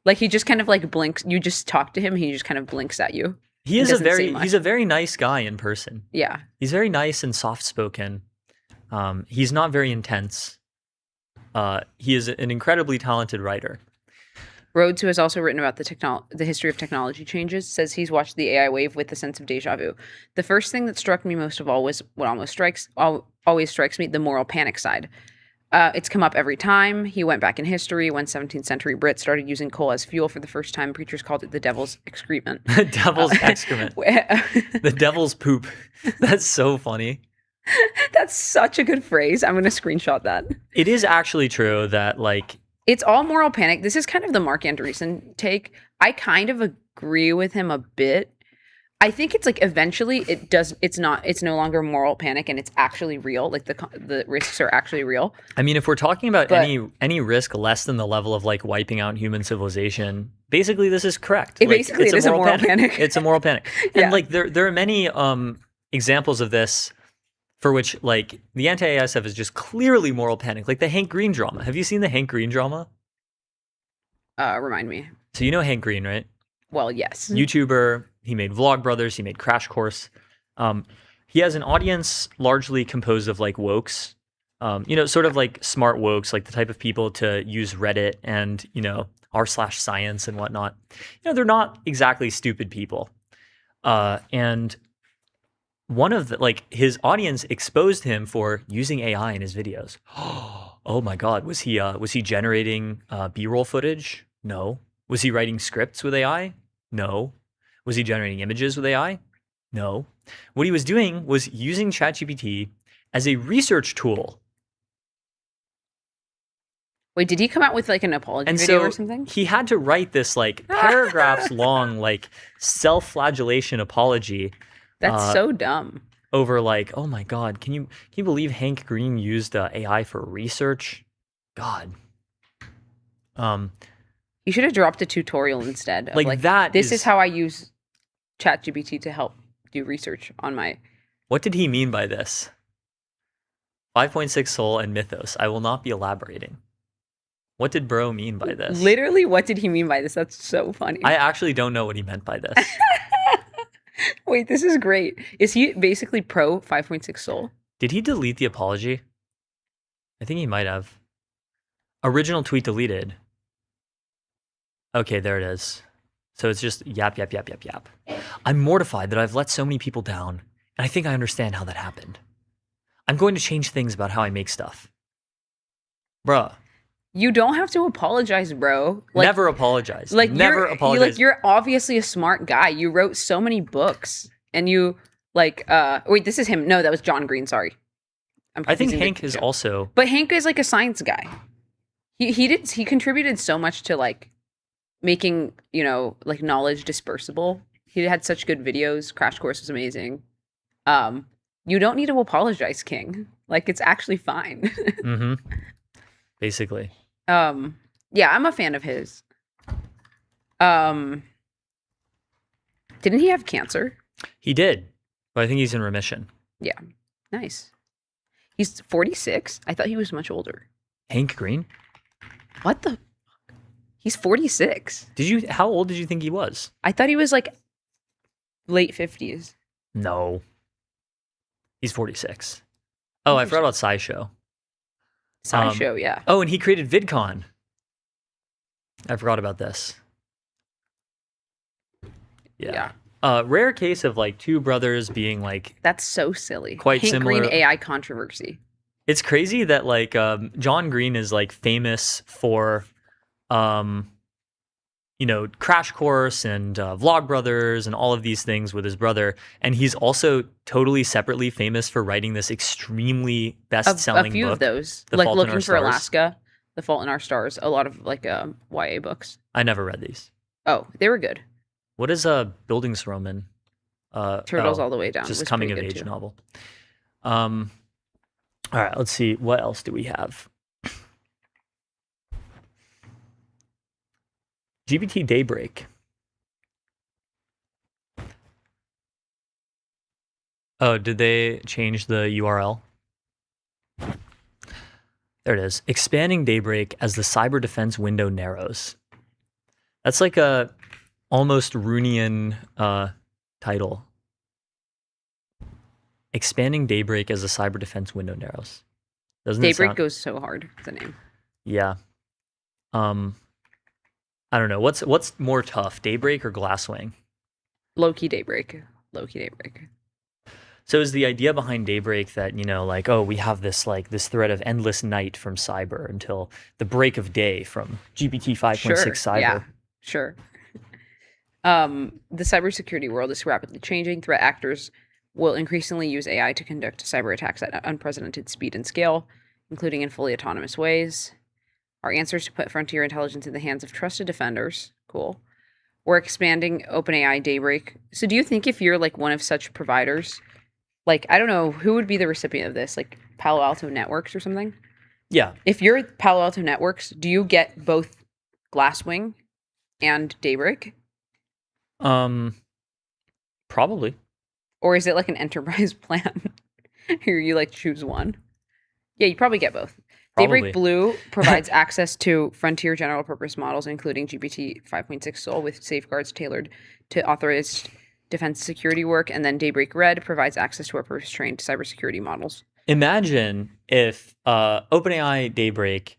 Speaker 7: Like he just kind of like blinks. You just talk to him, he just kind of blinks at you.
Speaker 8: He's a very nice guy in person.
Speaker 7: Yeah.
Speaker 8: He's very nice and soft spoken. He's not very intense. He is an incredibly talented writer.
Speaker 7: Rhodes, who has also written about the history of technology changes, says he's watched the AI wave with a sense of deja vu. The first thing that struck me most of all was what always strikes me, the moral panic side. It's come up every time. He went back in history when 17th century Brits started using coal as fuel for the first time. Preachers called it the devil's excrement.
Speaker 8: The devil's excrement. The devil's poop. That's so funny.
Speaker 7: That's such a good phrase. I'm going to screenshot that.
Speaker 8: It is actually true that like...
Speaker 7: It's all moral panic. This is kind of the Mark Andreessen take. I kind of agree with him a bit. I think it's like eventually it's no longer moral panic and it's actually real. Like the risks are actually real.
Speaker 8: I mean, if we're talking about any risk less than the level of like wiping out human civilization, basically this is correct.
Speaker 7: It is a moral panic.
Speaker 8: It's a moral panic.
Speaker 7: Yeah.
Speaker 8: And like there are many examples of this for which like the anti-AI stuff is just clearly moral panic. Like the Hank Green drama. Have you seen the Hank Green drama?
Speaker 7: Remind me.
Speaker 8: So you know Hank Green, right?
Speaker 7: Well, yes.
Speaker 8: YouTuber. He made Vlogbrothers. He made Crash Course. He has an audience largely composed of like wokes, sort of like smart wokes, like the type of people to use Reddit and, r/science and whatnot. They're not exactly stupid people. And one of his audience exposed him for using AI in his videos. Oh my God. Was he generating B-roll footage? No. Was he writing scripts with AI? No. Was he generating images with AI? No. What he was doing was using ChatGPT as a research tool.
Speaker 7: Wait, did he come out with like an apology video or something?
Speaker 8: He had to write this like paragraphs long like self-flagellation apology.
Speaker 7: That's so dumb.
Speaker 8: Over like, oh my God, can you believe Hank Green used AI for research? God.
Speaker 7: You should have dropped a tutorial instead. Of
Speaker 8: like that.
Speaker 7: This is how I use ChatGPT to help do research on my.
Speaker 8: What did he mean by this? 5.6 Soul and Mythos. I will not be elaborating. What did bro mean by this?
Speaker 7: Literally, what did he mean by this? That's so funny.
Speaker 8: I actually don't know what he meant by this.
Speaker 7: Wait, this is great. Is he basically pro 5.6 Soul?
Speaker 8: Did he delete the apology? I think he might have. Original tweet deleted. Okay, there it is. So it's just yap. I'm mortified that I've let so many people down, and I think I understand how that happened. I'm going to change things about how I make stuff. Bruh.
Speaker 7: You don't have to apologize, bro.
Speaker 8: Never apologize. Never apologize.
Speaker 7: You're obviously a smart guy. You wrote so many books, and you wait, this is him. No, that was John Green. Sorry.
Speaker 8: I think Hank is also.
Speaker 7: But Hank is like a science guy. He contributed so much to like making, like knowledge dispersible. He had such good videos. Crash Course was amazing. You don't need to apologize, King. Like, it's actually fine.
Speaker 8: Mm-hmm. Basically.
Speaker 7: Yeah, I'm a fan of his. Didn't he have cancer?
Speaker 8: He did, but I think he's in remission.
Speaker 7: Yeah. Nice. He's 46? I thought he was much older.
Speaker 8: Hank Green?
Speaker 7: What the? He's 46.
Speaker 8: How old did you think he was?
Speaker 7: I thought he was like late 50s.
Speaker 8: No. He's 46. Oh, I forgot about SciShow.
Speaker 7: SciShow, yeah.
Speaker 8: Oh, and he created VidCon. I forgot about this. Yeah. rare case of like two brothers being like
Speaker 7: That's so silly.
Speaker 8: Quite
Speaker 7: Hank Green
Speaker 8: similar.
Speaker 7: AI controversy.
Speaker 8: It's crazy that like John Green is like famous for Crash Course and Vlogbrothers and all of these things with his brother, and he's also totally separately famous for writing this extremely best-selling
Speaker 7: A few
Speaker 8: book,
Speaker 7: of those,
Speaker 8: The
Speaker 7: like
Speaker 8: Fault in
Speaker 7: Looking
Speaker 8: Our
Speaker 7: for
Speaker 8: Stars.
Speaker 7: Alaska, The Fault in Our Stars, a lot of like YA books.
Speaker 8: I never read these.
Speaker 7: Oh, they were good.
Speaker 8: What is Bildungsroman?
Speaker 7: Turtles All the Way Down.
Speaker 8: Just
Speaker 7: was
Speaker 8: coming
Speaker 7: pretty
Speaker 8: of
Speaker 7: good
Speaker 8: age
Speaker 7: too.
Speaker 8: novel. All right, let's see. What else do we have? GPT Daybreak. Oh, did they change the URL? There it is. Expanding Daybreak as the cyber defense window narrows. That's like a almost Runian title. Expanding Daybreak as the cyber defense window narrows. Doesn't it
Speaker 7: Daybreak
Speaker 8: sound...
Speaker 7: goes so hard. The name.
Speaker 8: Yeah. I don't know. What's more tough, Daybreak or Glasswing?
Speaker 7: Low-key Daybreak. Low-key Daybreak.
Speaker 8: So is the idea behind Daybreak that, like, oh, we have this thread of endless night from cyber until the break of day from GPT 5.6
Speaker 7: Sure.
Speaker 8: cyber?
Speaker 7: Yeah, sure. The cybersecurity world is rapidly changing. Threat actors will increasingly use AI to conduct cyber attacks at unprecedented speed and scale, including in fully autonomous ways. Our answer is to put frontier intelligence in the hands of trusted defenders. Cool. We're expanding OpenAI Daybreak. So do you think if you're like one of such providers, like, I don't know, who would be the recipient of this? Like Palo Alto Networks or something?
Speaker 8: Yeah.
Speaker 7: If you're Palo Alto Networks, do you get both Glasswing and Daybreak?
Speaker 8: Probably.
Speaker 7: Or is it like an enterprise plan? Here you like choose one. Yeah, you probably get both.
Speaker 8: Probably.
Speaker 7: Daybreak Blue provides access to frontier general purpose models, including GPT 5.6 Sol, with safeguards tailored to authorized defense security work. And then Daybreak Red provides access to our purpose-trained cybersecurity models.
Speaker 8: Imagine if OpenAI Daybreak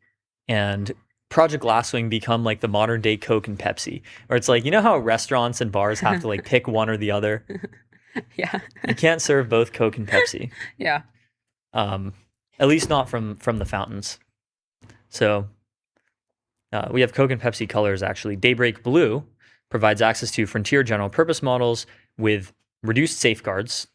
Speaker 8: and Project Glasswing become like the modern day Coke and Pepsi, where it's like, how restaurants and bars have to like pick one or the other?
Speaker 7: Yeah.
Speaker 8: You can't serve both Coke and Pepsi.
Speaker 7: Yeah.
Speaker 8: At least not from the fountains. So we have Coke and Pepsi colors, actually. Daybreak Blue provides access to frontier general purpose models with reduced safeguards,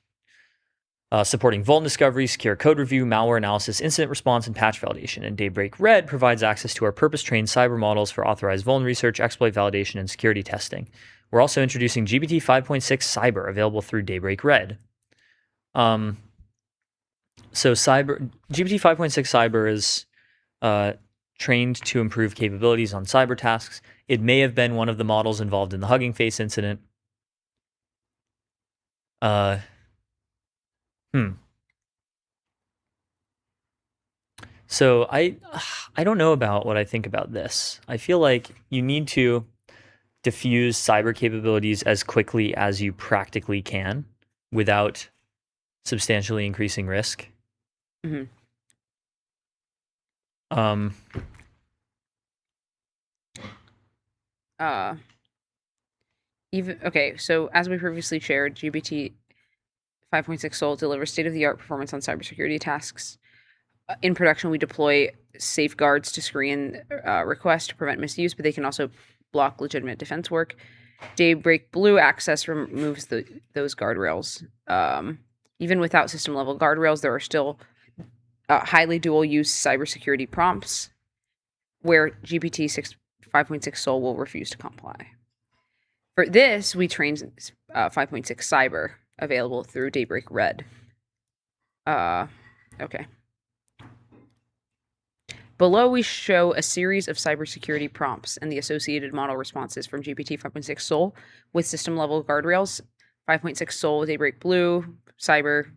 Speaker 8: supporting vuln discovery, secure code review, malware analysis, incident response, and patch validation. And Daybreak Red provides access to our purpose-trained cyber models for authorized vuln research, exploit validation, and security testing. We're also introducing GPT 5.6 Cyber, available through Daybreak Red. So GPT 5.6 Cyber is trained to improve capabilities on cyber tasks. It may have been one of the models involved in the Hugging Face incident. So I don't know about what I think about this. I feel like you need to diffuse cyber capabilities as quickly as you practically can without substantially increasing risk.
Speaker 7: Mm-hmm. So as we previously shared, GPT 5.6 Sol delivers state-of-the-art performance on cybersecurity tasks. In production, we deploy safeguards to screen requests to prevent misuse, but they can also block legitimate defense work. Daybreak Blue access removes those guardrails. Even without system-level guardrails, there are still highly dual-use cybersecurity prompts where GPT 5.6 Sol will refuse to comply. For this, we train 5.6 Cyber, available through Daybreak Red. Okay. Below, we show a series of cybersecurity prompts and the associated model responses from GPT 5.6 Sol with system-level guardrails, 5.6 Sol, Daybreak Blue, Cyber,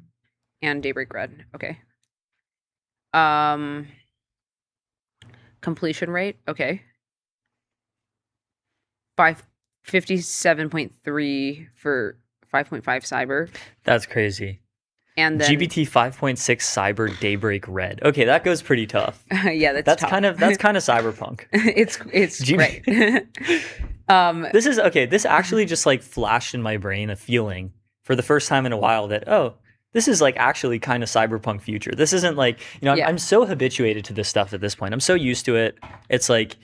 Speaker 7: and Daybreak Red. Okay. Completion rate. Okay. 57.3 for 5.5 Cyber.
Speaker 8: That's crazy.
Speaker 7: And then
Speaker 8: GPT 5.6 Cyber Daybreak Red. Okay, that goes pretty tough.
Speaker 7: Yeah, that's tough.
Speaker 8: Kind of cyberpunk.
Speaker 7: it's great.
Speaker 8: This is okay. This actually just like flashed in my brain a feeling for the first time in a while that, oh, this is like actually kind of cyberpunk future. This isn't like, I'm so habituated to this stuff at this point. I'm so used to it. It's like,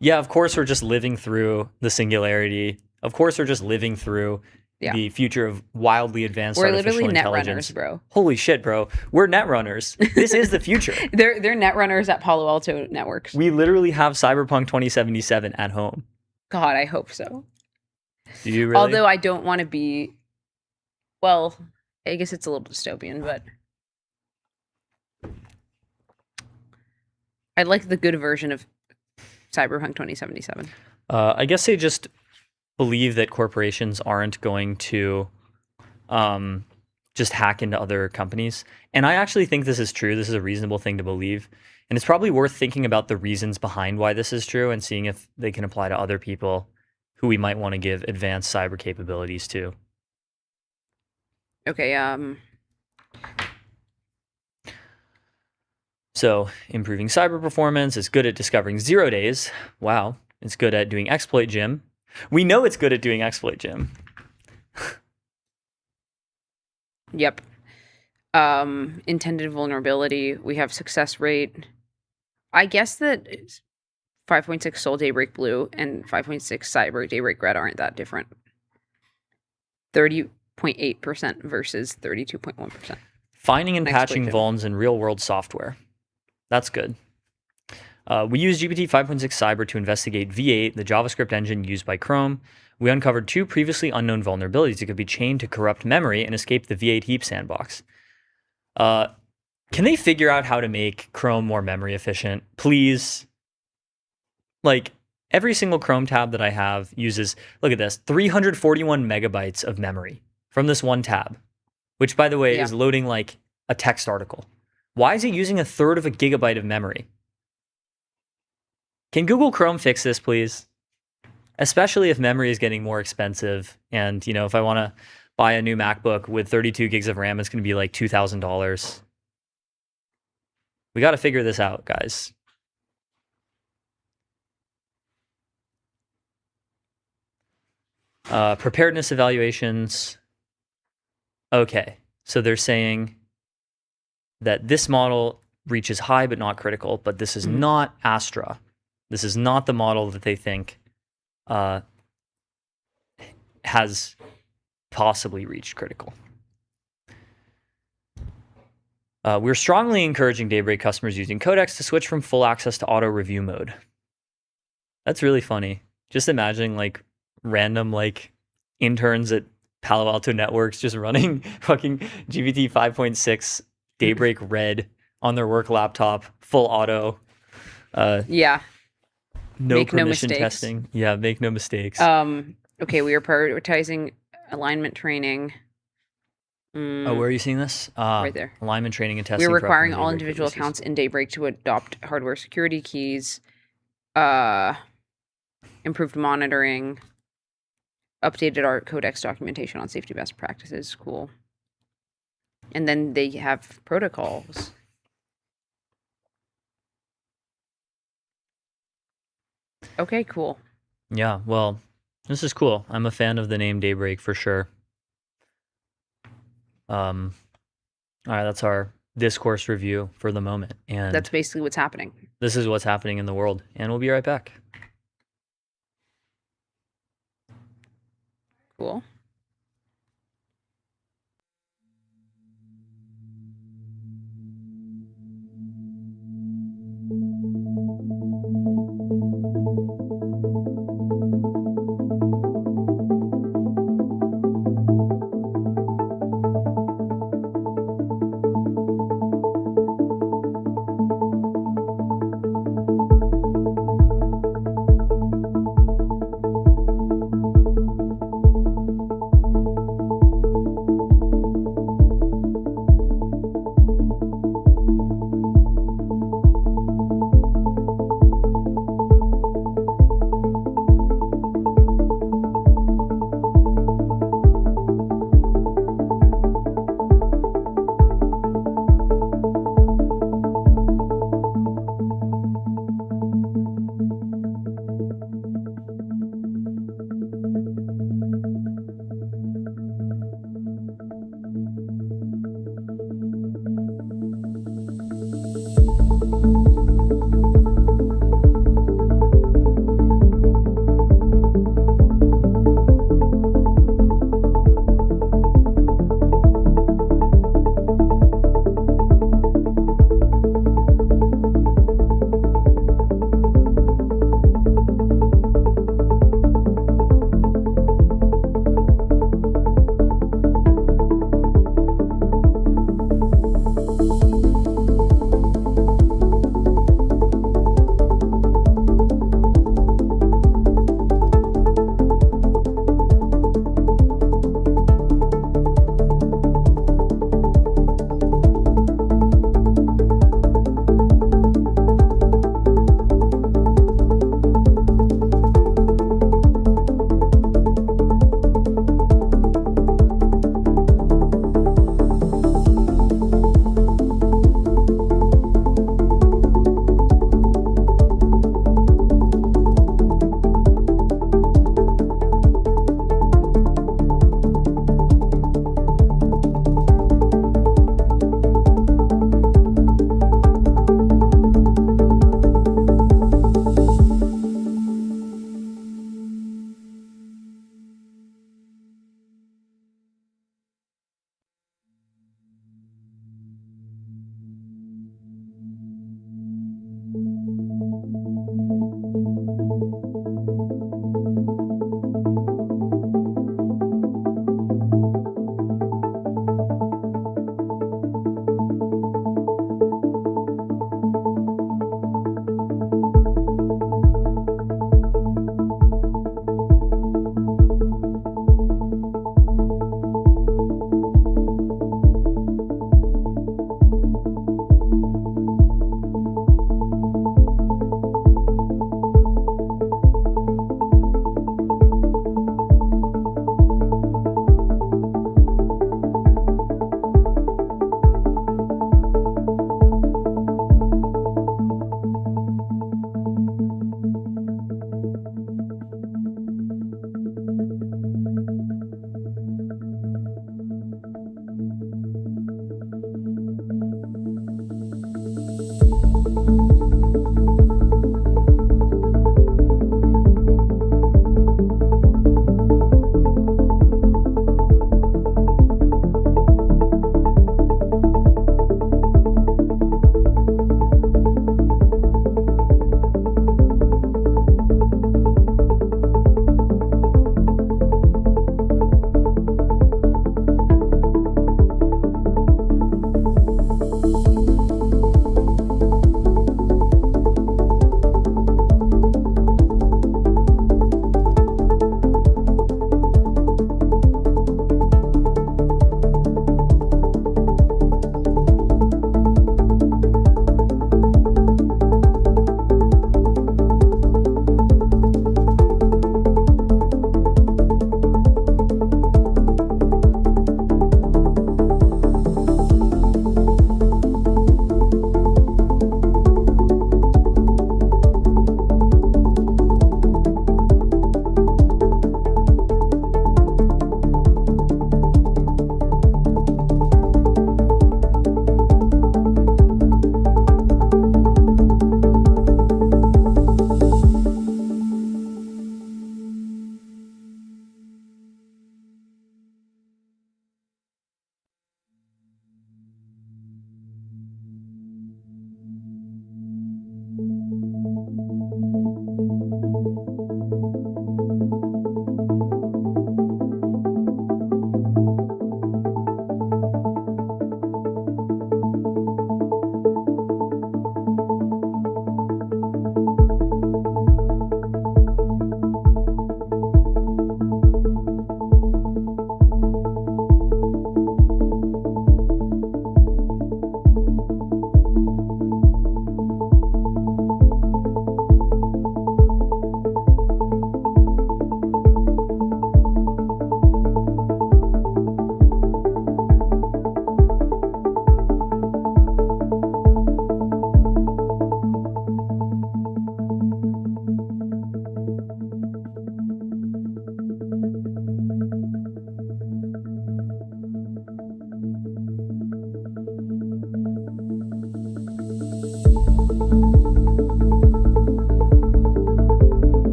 Speaker 8: yeah, of course we're just living through the singularity. Of course we're just living through the future of wildly advanced artificial
Speaker 7: literally
Speaker 8: intelligence.
Speaker 7: net runners, bro.
Speaker 8: Holy shit, bro. We're net runners. This is the future.
Speaker 7: They're net runners at Palo Alto Networks.
Speaker 8: We literally have Cyberpunk 2077 at home.
Speaker 7: God, I hope so.
Speaker 8: Do you really?
Speaker 7: Although I don't want to be, well, I guess it's a little dystopian, but I'd like the good version of Cyberpunk 2077.
Speaker 8: I guess they just believe that corporations aren't going to just hack into other companies. And I actually think this is true. This is a reasonable thing to believe. And it's probably worth thinking about the reasons behind why this is true and seeing if they can apply to other people who we might want to give advanced cyber capabilities to.
Speaker 7: Okay,
Speaker 8: So, improving cyber performance, it's good at discovering 0 days. Wow. It's good at doing exploit gym. We know it's good at doing exploit gym.
Speaker 7: Yep. Intended vulnerability. We have success rate. I guess that 5.6 Soul Daybreak Blue and 5.6 Cyber Daybreak Red aren't that different. 30.8% versus 32.1%.
Speaker 8: Finding and patching vulns in real-world software. That's good. We used GPT 5.6 Cyber to investigate V8, the JavaScript engine used by Chrome. We uncovered 2 previously unknown vulnerabilities that could be chained to corrupt memory and escape the V8 heap sandbox. Can they figure out how to make Chrome more memory efficient? Please. Like, every single Chrome tab that I have uses, look at this, 341 megabytes of memory from this one tab, which, by the way, is loading like a text article. Why is it using 1/3 of a gigabyte of memory? Can Google Chrome fix this, please? Especially if memory is getting more expensive. And, if I want to buy a new MacBook with 32 gigs of RAM, it's going to be like $2,000. We got to figure this out, guys. Preparedness evaluations. Okay, so they're saying that this model reaches high but not critical, but this is not Astra. This is not the model that they think has possibly reached critical. We're strongly encouraging Daybreak customers using Codex to switch from full access to auto review mode. That's really funny. Just imagining like random like interns at Palo Alto Networks just running fucking GPT 5.6 Daybreak Red on their work laptop, full auto. No
Speaker 7: make
Speaker 8: permission
Speaker 7: no mistakes.
Speaker 8: testing. Yeah, make no mistakes.
Speaker 7: Okay, we are prioritizing alignment training.
Speaker 8: Oh, where are you seeing this?
Speaker 7: Right there.
Speaker 8: Alignment training and testing.
Speaker 7: We're
Speaker 8: for
Speaker 7: requiring
Speaker 8: upcoming
Speaker 7: all
Speaker 8: Daybreak
Speaker 7: individual
Speaker 8: releases.
Speaker 7: accounts in Daybreak to adopt hardware security keys, improved monitoring, updated our Codex documentation on safety best practices. Cool. And then they have protocols. Okay, cool.
Speaker 8: Yeah, well, this is cool. I'm a fan of the name Daybreak for sure. All right, that's our discourse review for the moment. And
Speaker 7: That's basically what's happening.
Speaker 8: this is what's happening in the world. And we'll be right back.
Speaker 7: Cool.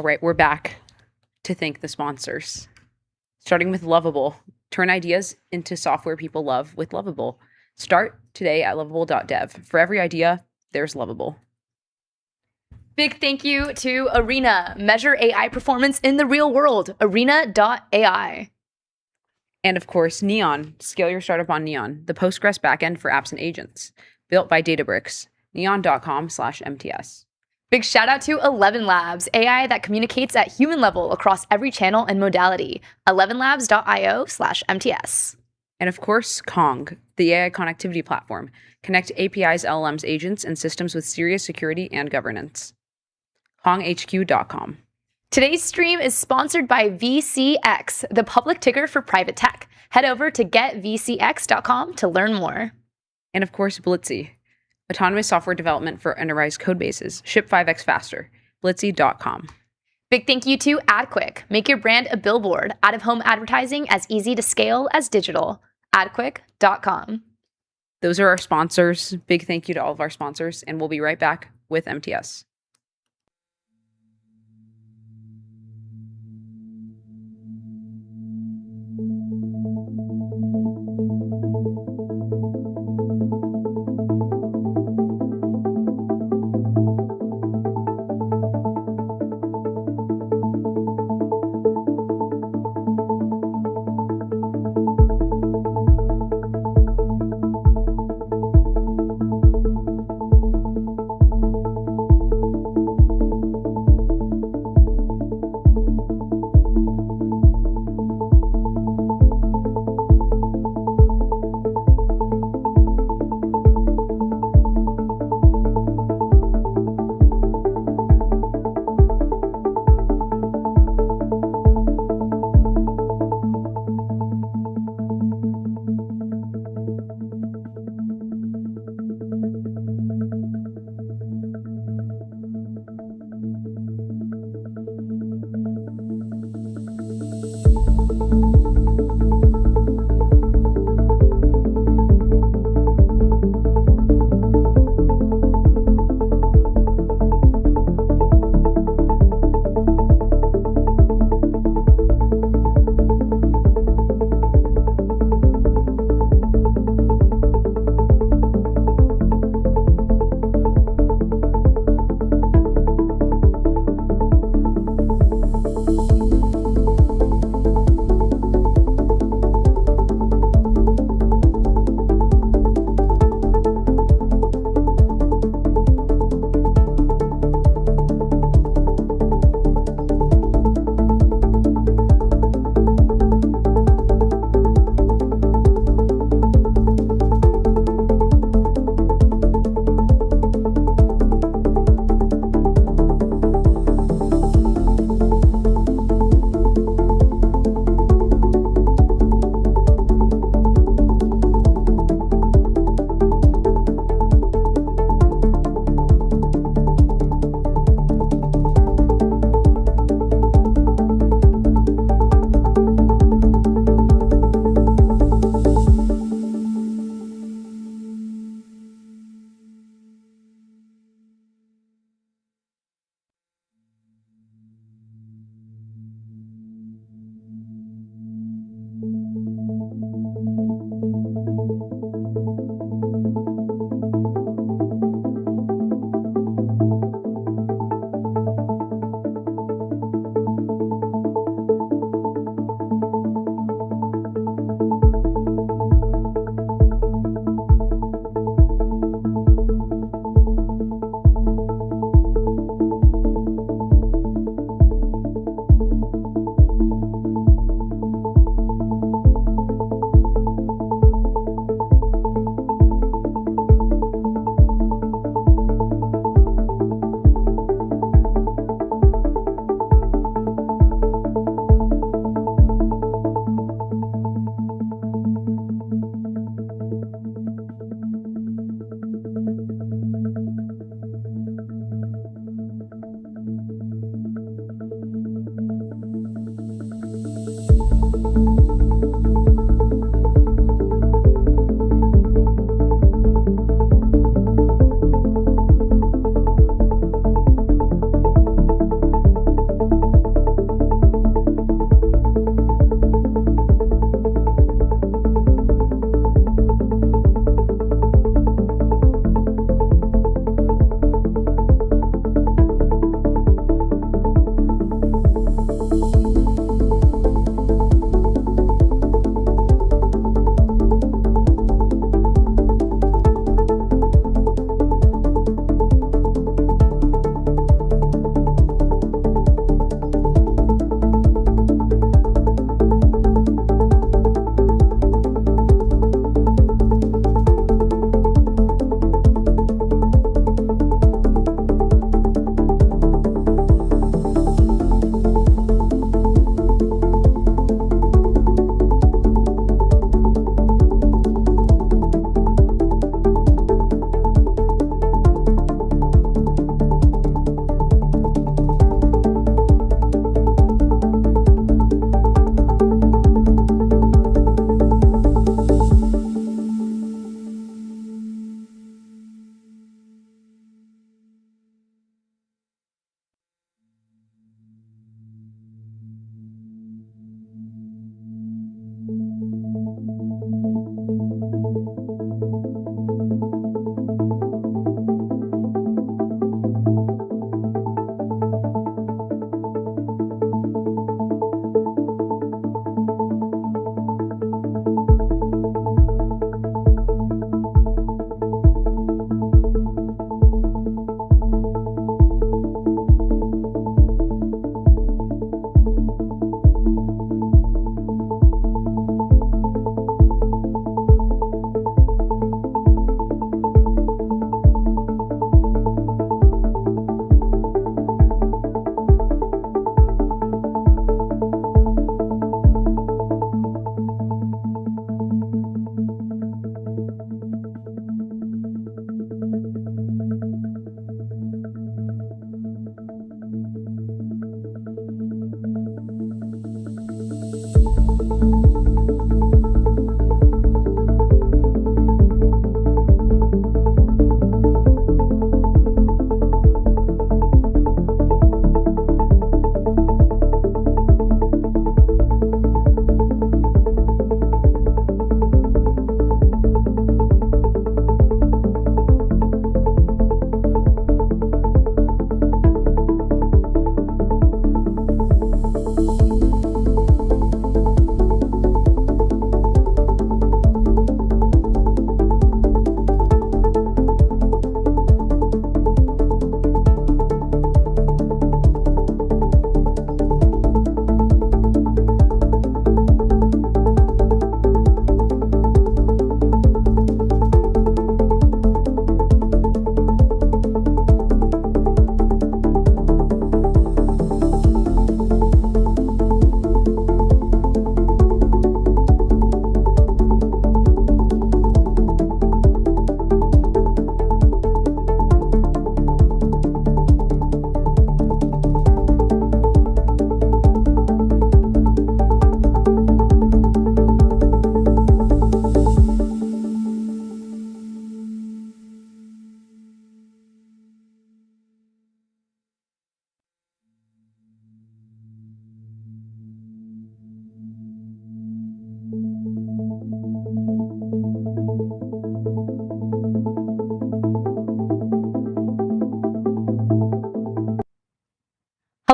Speaker 7: right, we're back to thank the sponsors. Starting with Lovable. Turn ideas into software people love with Lovable. Start today at lovable.dev. For every idea, there's Lovable.
Speaker 9: Big thank you to Arena. Measure AI performance in the real world. Arena.ai.
Speaker 7: And of course, Neon. Scale your startup on Neon, the Postgres backend for apps and agents. Built by Databricks. Neon.com/MTS.
Speaker 9: Big shout out to 11 Labs, AI that communicates at human level across every channel and modality. 11labs.io/MTS.
Speaker 7: And of course, Kong, the AI connectivity platform. Connect APIs, LLMs, agents, and systems with serious security and governance. KongHQ.com.
Speaker 9: Today's stream is sponsored by VCX, the public ticker for private tech. Head over to getvcx.com to learn more.
Speaker 7: And of course, Blitzy, autonomous software development for enterprise code bases. Ship 5x faster. Blitzy.com.
Speaker 9: Big thank you to AdQuick. Make your brand a billboard. Out-of-home advertising as easy to scale as digital. AdQuick.com.
Speaker 7: Those are our sponsors. Big thank you to all of our sponsors, and we'll be right back with MTS.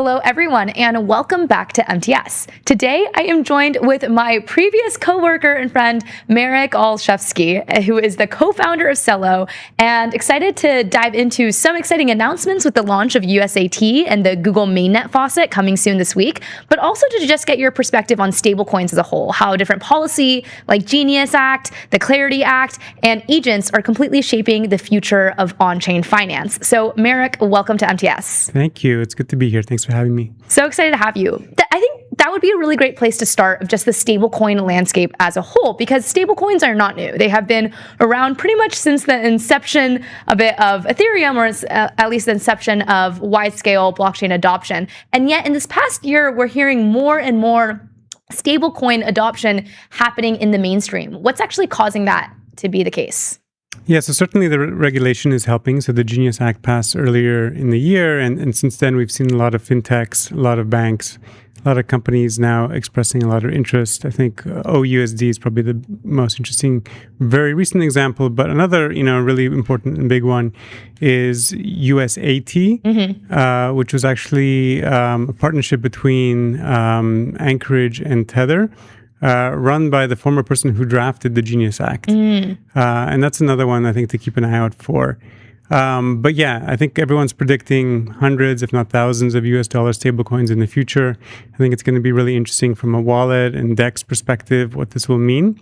Speaker 9: Hello, everyone, and welcome back to MTS. Today, I am joined with my previous coworker and friend, Marek Olszewski, who is the co-founder of Cello, and excited to dive into some exciting announcements with the launch of USAT and the Google mainnet faucet coming soon this week, but also to just get your perspective on stablecoins as a whole, how different policy like Genius Act, the Clarity Act, and agents are completely shaping the future of on-chain finance. So, Marek, welcome to MTS.
Speaker 12: Thank you. It's good to be here. Thanks for having me.
Speaker 9: So excited to have you. I think that would be a really great place to start of just the stablecoin landscape as a whole, because stablecoins are not new. They have been around pretty much since the inception a bit of Ethereum, or at least the inception of wide-scale blockchain adoption. And yet in this past year, we're hearing more and more stablecoin adoption happening in the mainstream. What's actually causing that to be the case?
Speaker 12: Yeah, so certainly the regulation is helping. So the Genius Act passed earlier in the year, and since then we've seen a lot of fintechs, a lot of banks, a lot of companies now expressing a lot of interest. I think OUSD is probably the most interesting, very recent example. But another, really important and big one is USAT, which was actually a partnership between Anchorage and Tether. Run by the former person who drafted the Genius Act. And that's another one I think to keep an eye out for. But yeah, I think everyone's predicting hundreds, if not thousands, of US dollar stablecoins in the future. I think it's going to be really interesting from a wallet and DEX perspective what this will mean.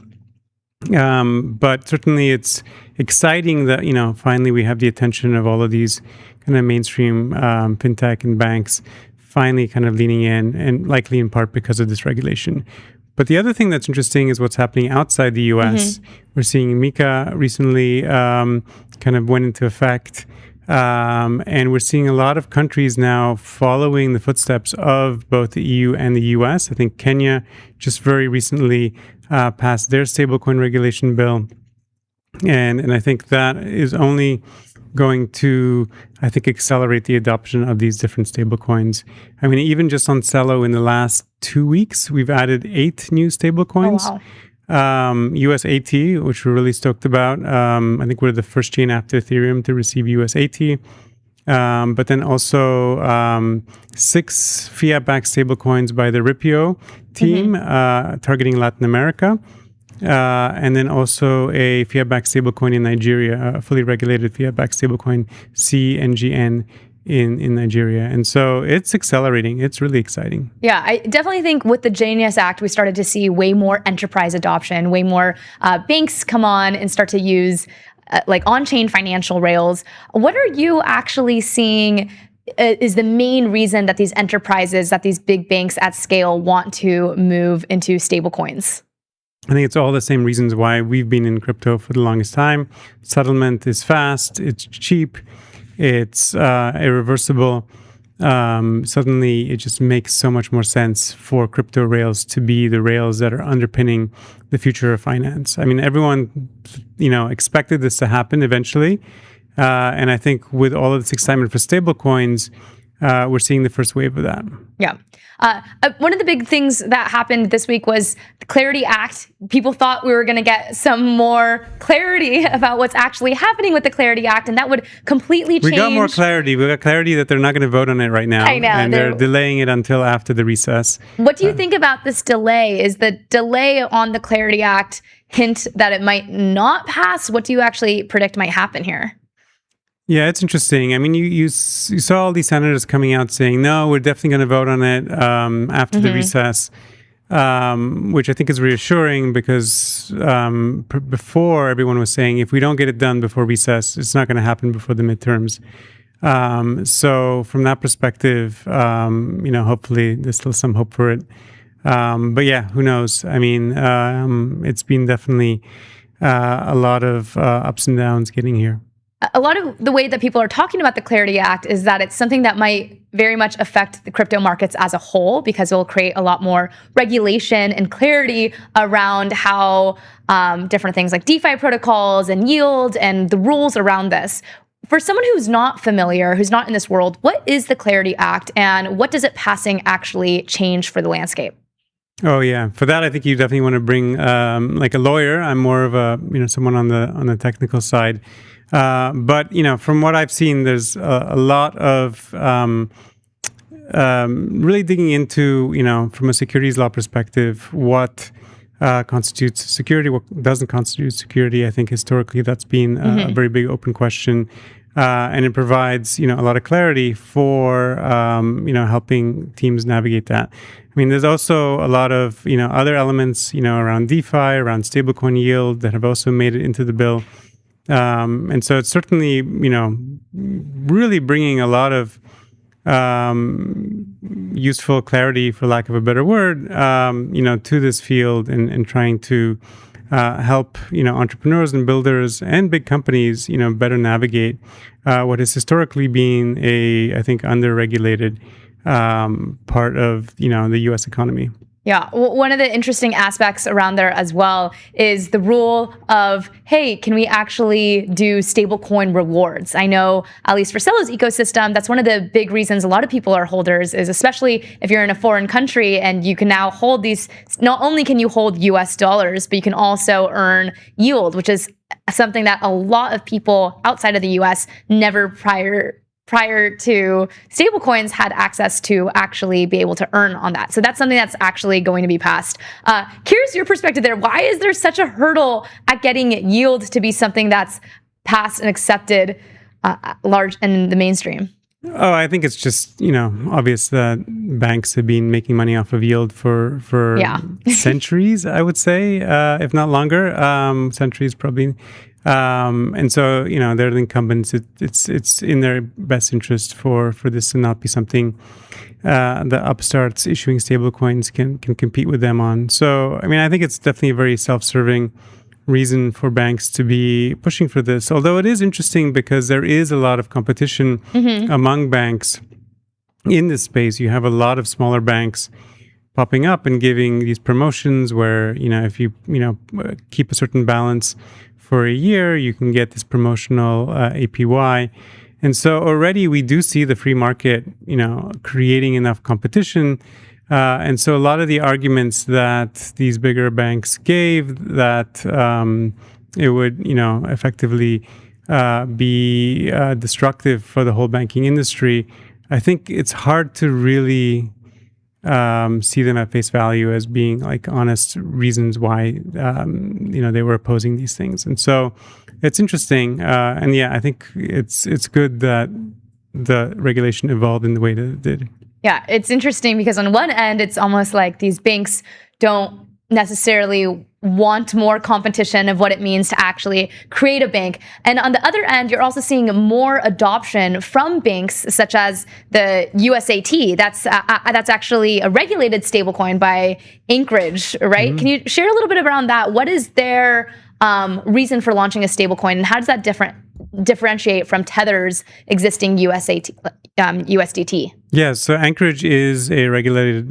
Speaker 12: But certainly it's exciting that, finally we have the attention of all of these kind of mainstream fintech and banks finally kind of leaning in, and likely in part because of this regulation. But the other thing that's interesting is what's happening outside the US. We're seeing MiCA recently kind of went into effect. And we're seeing a lot of countries now following the footsteps of both the EU and the US. I think Kenya just very recently passed their stablecoin regulation bill. And I think that is only going to, accelerate the adoption of these different stablecoins. I mean, even just on Cello in the last 2 weeks, we've added 8 new stablecoins.
Speaker 9: Oh, wow.
Speaker 12: USAT, which we're really stoked about. I think we're the first chain after Ethereum to receive USAT. But then also 6 fiat-backed stablecoins by the Ripio team targeting Latin America. And then also a fiat-backed stablecoin in Nigeria, a fully regulated fiat-backed stablecoin, CNGN in Nigeria. And so it's accelerating. It's really exciting.
Speaker 9: Yeah, I definitely think with the Genius Act, we started to see way more enterprise adoption, way more banks come on and start to use like on-chain financial rails. What are you actually seeing is the main reason that these enterprises, that these big banks at scale want to move into stablecoins?
Speaker 12: I think it's all the same reasons why we've been in crypto for the longest time. Settlement is fast, it's cheap, it's irreversible. Suddenly, it just makes so much more sense for crypto rails to be the rails that are underpinning the future of finance. I mean, everyone, expected this to happen eventually. And I think with all of this excitement for stablecoins, we're seeing the first wave of that.
Speaker 9: Yeah. One of the big things that happened this week was the Clarity Act. People thought we were going to get some more clarity about what's actually happening with the Clarity Act, and that would completely change.
Speaker 12: We got more clarity. We got clarity that they're not going to vote on it right now.
Speaker 9: I know.
Speaker 12: And they're delaying it until after the recess.
Speaker 9: What do you think about this delay? Is the delay on the Clarity Act hint that it might not pass? What do you actually predict might happen here?
Speaker 12: Yeah, it's interesting. I mean, you saw all these senators coming out saying, no, we're definitely going to vote on it after the recess, which I think is reassuring because before everyone was saying, if we don't get it done before recess, it's not going to happen before the midterms. So from that perspective, hopefully there's still some hope for it. But yeah, who knows? I mean, it's been definitely a lot of ups and downs getting here.
Speaker 9: A lot of the way that people are talking about the Clarity Act is that it's something that might very much affect the crypto markets as a whole, because it will create a lot more regulation and clarity around how different things like DeFi protocols and yield and the rules around this. For someone who's not familiar, who's not in this world, what is the Clarity Act and what does it passing actually change for the landscape?
Speaker 12: Oh yeah, for that I think you definitely want to bring like a lawyer. I'm more of a someone on the technical side. But from what I've seen, there's a lot of really digging into, from a securities law perspective, what constitutes security, what doesn't constitute security. I think historically that's been a very big open question. And it provides, a lot of clarity for, helping teams navigate that. I mean, there's also a lot of, other elements, around DeFi, around stablecoin yield that have also made it into the bill. And so it's certainly, really bringing a lot of useful clarity, for lack of a better word, to this field and trying to help, entrepreneurs and builders and big companies, better navigate what has historically been I think, under-regulated part of, the U.S. economy.
Speaker 9: Yeah, one of the interesting aspects around there as well is the rule of, hey, can we actually do stablecoin rewards? I know, at least for Celo's ecosystem, that's one of the big reasons a lot of people are holders, is especially if you're in a foreign country and you can now hold these, not only can you hold US dollars, but you can also earn yield, which is something that a lot of people outside of the US never prior to stablecoins had access to actually be able to earn on that. So that's something that's actually going to be passed. Curious your perspective there. Why is there such a hurdle at getting yield to be something that's passed and accepted large in the mainstream?
Speaker 12: Oh, I think it's just, obvious that banks have been making money off of yield for centuries, I would say, if not longer. Centuries probably. And so, they're the incumbents. It's in their best interest for this to not be something the upstarts issuing stablecoins can compete with them on. So, I mean, I think it's definitely a very self-serving reason for banks to be pushing for this. Although it is interesting because there is a lot of competition among banks in this space. You have a lot of smaller banks popping up and giving these promotions where, if you, keep a certain balance for a year, you can get this promotional APY. And so already we do see the free market, creating enough competition. And so a lot of the arguments that these bigger banks gave that it would, effectively be destructive for the whole banking industry, I think it's hard to really see them at face value as being like honest reasons why they were opposing these things. And so it's interesting, and yeah, I think it's good that the regulation evolved in the way that it did.
Speaker 9: Yeah, it's interesting because on one end, it's almost like these banks don't necessarily want more competition of what it means to actually create a bank. And on the other end, you're also seeing more adoption from banks such as the USAT. That's actually a regulated stablecoin by Anchorage, right? Can you share a little bit around that? What is their reason for launching a stablecoin, and how does that differentiate from Tether's existing USDT?
Speaker 12: Yeah, so Anchorage is a regulated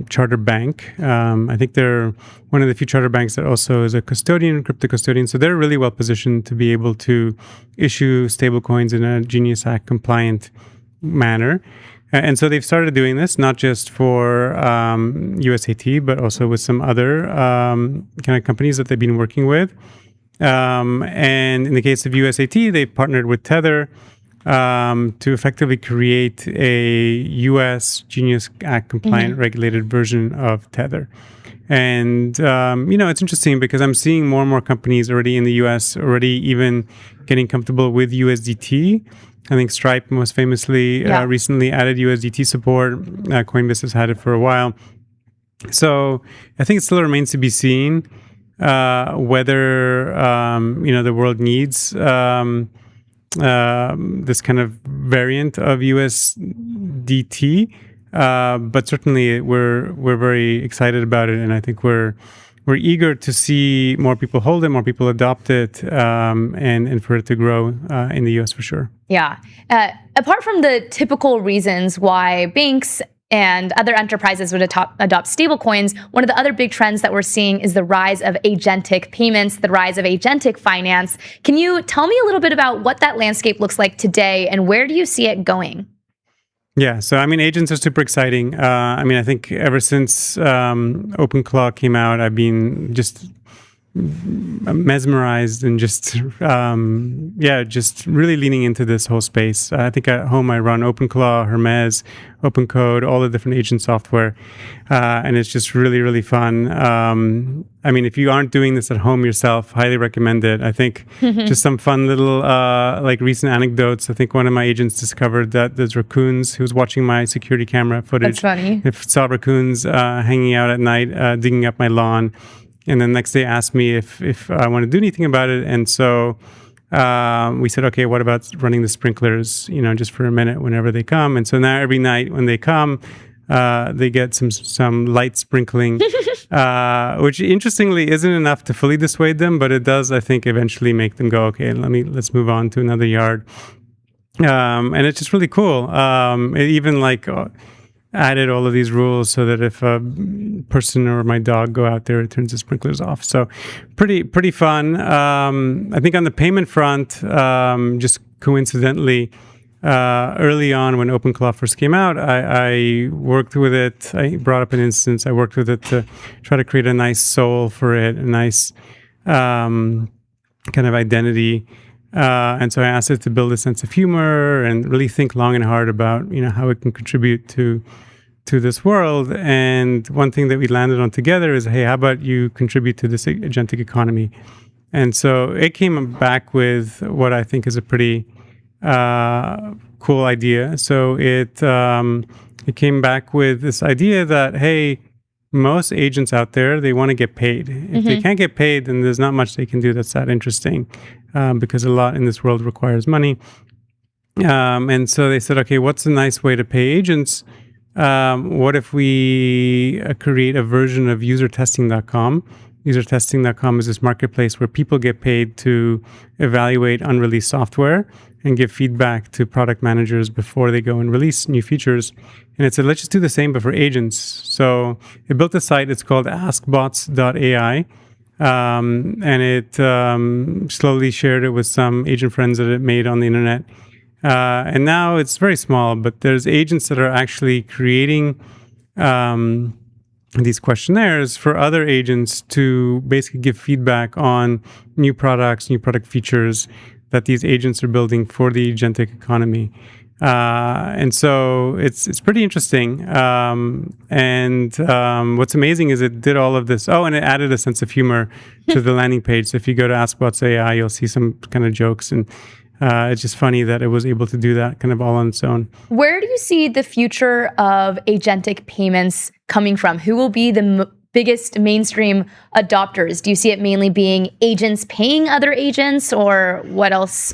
Speaker 12: charter bank. I think they're one of the few charter banks that also is a custodian, crypto custodian. So they're really well positioned to be able to issue stablecoins in a Genius Act compliant manner. And so they've started doing this, not just for USAT, but also with some other kind of companies that they've been working with. And in the case of USAT, they partnered with Tether to effectively create a US Genius Act compliant regulated version of Tether. And, it's interesting because I'm seeing more and more companies already in the US already even getting comfortable with USDT. I think Stripe most famously recently added USDT support. Coinbase has had it for a while. So I think it still remains to be seen whether, the world needs this kind of variant of USDT. But certainly we're very excited about it. And I think we're eager to see more people hold it, more people adopt it, and for it to grow in the US for sure.
Speaker 9: Yeah. Apart from the typical reasons why banks and other enterprises would adopt stablecoins, one of the other big trends that we're seeing is the rise of agentic payments, the rise of agentic finance. Can you tell me a little bit about what that landscape looks like today and where do you see it going?
Speaker 12: Yeah, so agents are super exciting. I think ever since OpenClaw came out, I've been just mesmerized and just just really leaning into this whole space. I think at home I run OpenClaw, Hermes, OpenCode, all the different agent software, and it's just really fun. I mean, if you aren't doing this at home yourself, highly recommend it. I think just some fun little like recent anecdotes. I think one of my agents discovered that there's raccoons. He was watching my security camera footage.
Speaker 9: That's funny.
Speaker 12: If saw raccoons hanging out at night, digging up my lawn. And then next day asked me if I want to do anything about it. And so we said, okay, what about running the sprinklers, just for a minute whenever they come? And so now every night when they come, they get some light sprinkling, which interestingly isn't enough to fully dissuade them, but it does, I think, eventually make them go, okay, let's move on to another yard. And it's just really cool. It even added all of these rules so that if a person or my dog go out there, it turns the sprinklers off. So pretty fun. I think on the payment front, just coincidentally, early on when OpenClaw first came out, I worked with it. I brought up an instance. I worked with it to try to create a nice soul for it, a nice kind of identity. And so I asked it to build a sense of humor and really think long and hard about, how it can contribute to this world. And one thing that we landed on together is, hey, how about you contribute to this agentic economy? And so it came back with what I think is a pretty cool idea. So it came back with this idea that, hey, most agents out there, they want to get paid. If they can't get paid, then there's not much they can do that's that interesting, because a lot in this world requires money. And so they said, okay, what's a nice way to pay agents? What if we create a version of usertesting.com? Usertesting.com is this marketplace where people get paid to evaluate unreleased software and give feedback to product managers before they go and release new features. And it said, let's just do the same, but for agents. So it built a site. It's called askbots.ai. And it slowly shared it with some agent friends that it made on the internet. And now it's very small, but there's agents that are actually creating these questionnaires for other agents to basically give feedback on new products, new product features that these agents are building for the agentic economy. And so it's pretty interesting. And what's amazing is it did all of this. Oh, and it added a sense of humor to the landing page. So if you go to askbots.ai, you'll see some kind of jokes. And it's just funny that it was able to do that kind of all on its own.
Speaker 9: Where do you see the future of agentic payments coming from? Who will be the biggest mainstream adopters? Do you see it mainly being agents paying other agents, or what else?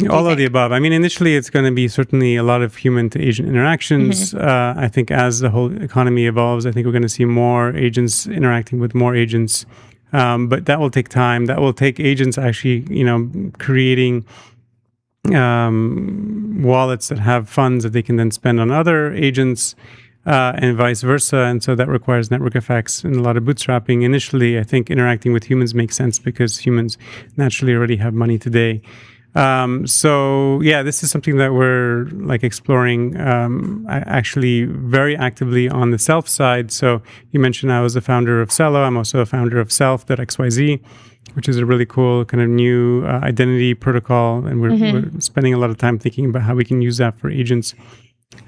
Speaker 12: All of the above. I mean, initially, it's going to be certainly a lot of human to agent interactions. I think as the whole economy evolves, I think we're going to see more agents interacting with more agents. But that will take time. That will take agents actually, creating wallets that have funds that they can then spend on other agents, and vice versa. And so that requires network effects and a lot of bootstrapping. Initially, I think interacting with humans makes sense because humans naturally already have money today. So yeah, this is something that we're exploring actually very actively on the Self side. So you mentioned I was the founder of Cello. I'm also a founder of Self.xyz, which is a really cool kind of new identity protocol. And we're spending a lot of time thinking about how we can use that for agents.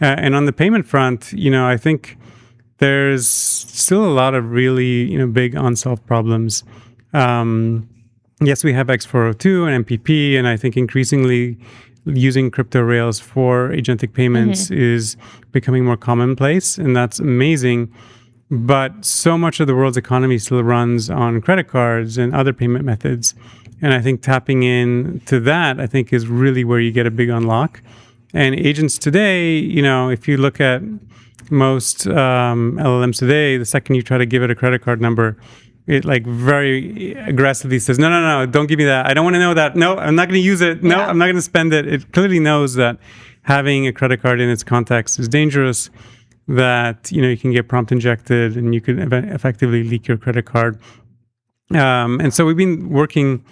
Speaker 12: And on the payment front, I think there's still a lot of really, big unsolved problems. Yes, we have X402 and MPP, and I think increasingly using crypto rails for agentic payments is becoming more commonplace, and that's amazing. But so much of the world's economy still runs on credit cards and other payment methods. And I think tapping in to that, I think, is really where you get a big unlock. And agents today, if you look at most LLMs today, the second you try to give it a credit card number, it very aggressively says, no, don't give me that. I don't want to know that. No, I'm not going to use it. No, I'm not going to spend it. It clearly knows that having a credit card in its context is dangerous, that, you can get prompt injected and you can effectively leak your credit card. And so we've been working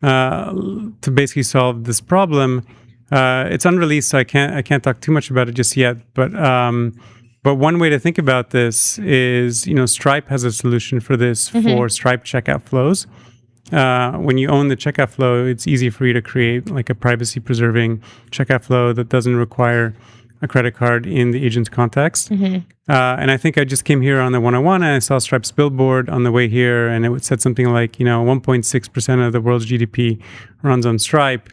Speaker 12: to basically solve this problem. It's unreleased, so I can't talk too much about it just yet. But one way to think about this is, Stripe has a solution for this for Stripe checkout flows. when you own the checkout flow, it's easy for you to create like a privacy preserving checkout flow that doesn't require a credit card in the agent's context. And I think I just came here on the 101 and I saw Stripe's billboard on the way here, and it said something like, 1.6% of the world's GDP runs on Stripe,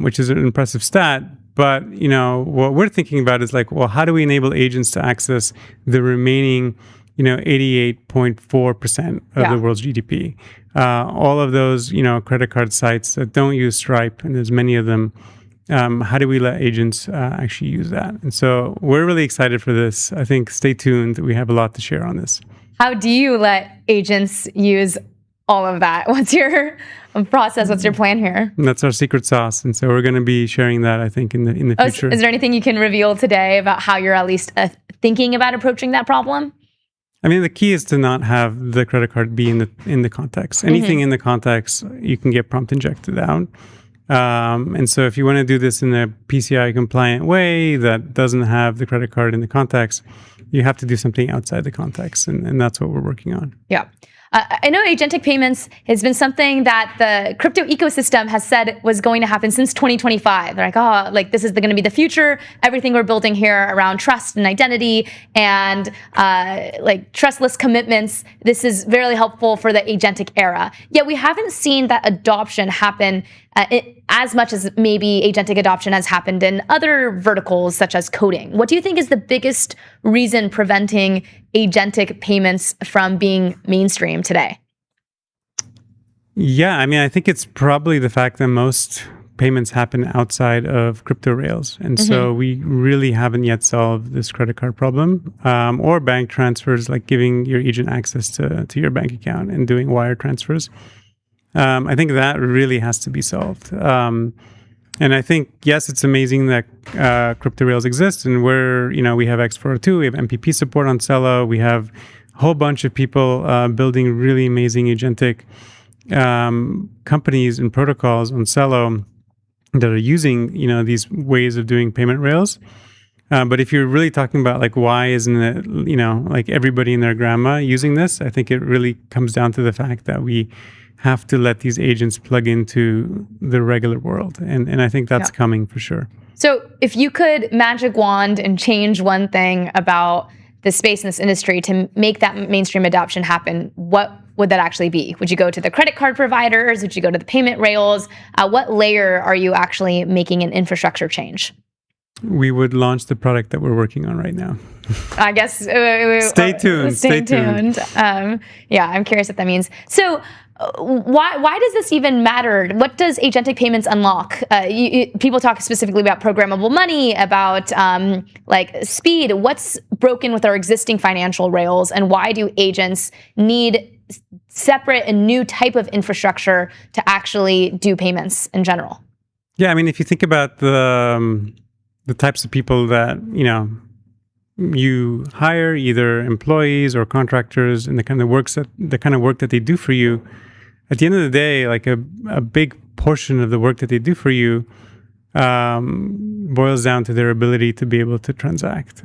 Speaker 12: which is an impressive stat. But, what we're thinking about is like, well, how do we enable agents to access the remaining, 88.4% of the world's GDP? All of those, credit card sites that don't use Stripe, and there's many of them. How do we let agents actually use that? And so we're really excited for this. I think stay tuned. We have a lot to share on this.
Speaker 9: How do you let agents use all of that? What's your process? What's your plan here?
Speaker 12: And that's our secret sauce. And so we're going to be sharing that, I think, in the future.
Speaker 9: Is there anything you can reveal today about how you're at least thinking about approaching that problem?
Speaker 12: I mean, the key is to not have the credit card be in the context. Anything in the context, you can get prompt injected out. And so if you want to do this in a PCI compliant way that doesn't have the credit card in the context, you have to do something outside the context. And that's what we're working on.
Speaker 9: Yeah. I know agentic payments has been something that the crypto ecosystem has said was going to happen since 2025. They're like, this is going to be the future. Everything we're building here around trust and identity and trustless commitments. This is very helpful for the agentic era. Yet we haven't seen that adoption happen as much as maybe agentic adoption has happened in other verticals such as coding. What do you think is the biggest reason preventing agentic payments from being mainstream today?
Speaker 12: Yeah, I mean, I think it's probably the fact that most payments happen outside of crypto rails. And so we really haven't yet solved this credit card problem or bank transfers, like giving your agent access to your bank account and doing wire transfers. I think that really has to be solved. And I think, yes, it's amazing that crypto rails exist, and we have X402, we have MPP support on Celo, we have a whole bunch of people building really amazing agentic companies and protocols on Celo that are using, these ways of doing payment rails. But if you're really talking about like, why isn't it, like everybody and their grandma using this? I think it really comes down to the fact that we have to let these agents plug into the regular world. And I think that's coming for sure.
Speaker 9: So if you could magic wand and change one thing about the space in this industry to make that mainstream adoption happen, what would that actually be? Would you go to the credit card providers? Would you go to the payment rails? What layer are you actually making an infrastructure change?
Speaker 12: We would launch the product that we're working on right now.
Speaker 9: I guess.
Speaker 12: Stay tuned.
Speaker 9: Stay tuned. Yeah, I'm curious what that means. So why does this even matter? What does agentic payments unlock? People talk specifically about programmable money, about speed. What's broken with our existing financial rails, and why do agents need separate and new type of infrastructure to actually do payments in general?
Speaker 12: Yeah, I mean, if you think about the types of people that you hire, either employees or contractors, and the kind of work that they do for you, at the end of the day, like a big portion of the work that they do for you boils down to their ability to be able to transact.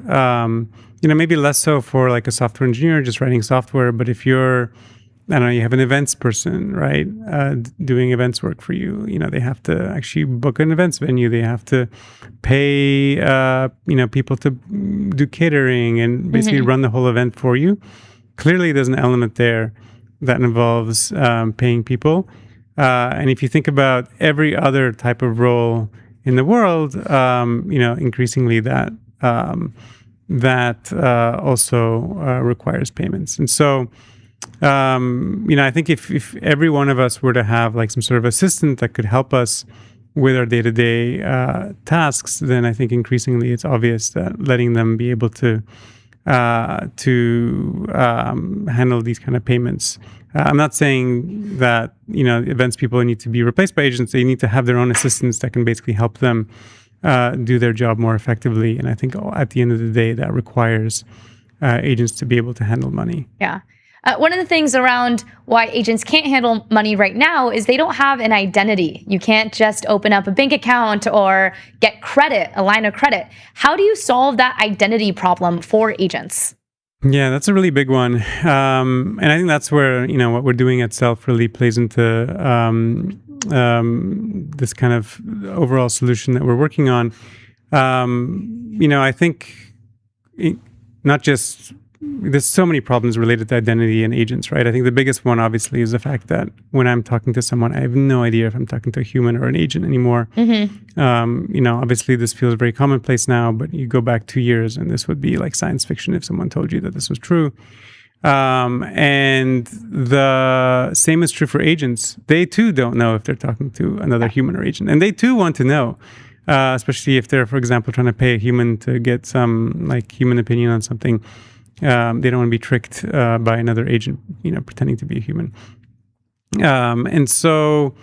Speaker 12: Maybe less so for like a software engineer just writing software, but if you're, I don't know, you have an events person, right, doing events work for you. They have to actually book an events venue. They have to pay, people to do catering and basically run the whole event for you. Clearly, there's an element there that involves paying people. And if you think about every other type of role in the world, increasingly that also requires payments. And so, I think if every one of us were to have like some sort of assistant that could help us with our day-to-day tasks, then I think increasingly it's obvious that letting them be able to handle these kind of payments. I'm not saying that events people need to be replaced by agents. They need to have their own assistants that can basically help them do their job more effectively. And I think at the end of the day, that requires agents to be able to handle money.
Speaker 9: Yeah. One of the things around why agents can't handle money right now is they don't have an identity. You can't just open up a bank account or get credit, a line of credit. How do you solve that identity problem for agents?
Speaker 12: Yeah, that's a really big one. And I think that's where, what we're doing at Self really plays into this kind of overall solution that we're working on. I think not just there's so many problems related to identity and agents, right? I think the biggest one, obviously, is the fact that when I'm talking to someone, I have no idea if I'm talking to a human or an agent anymore. Obviously, this feels very commonplace now, but you go back 2 years, and this would be like science fiction if someone told you that this was true. And the same is true for agents. They too don't know if they're talking to another human or agent, and they too want to know. Especially if they're, for example, trying to pay a human to get some human opinion on something. They don't want to be tricked by another agent, pretending to be a human. And so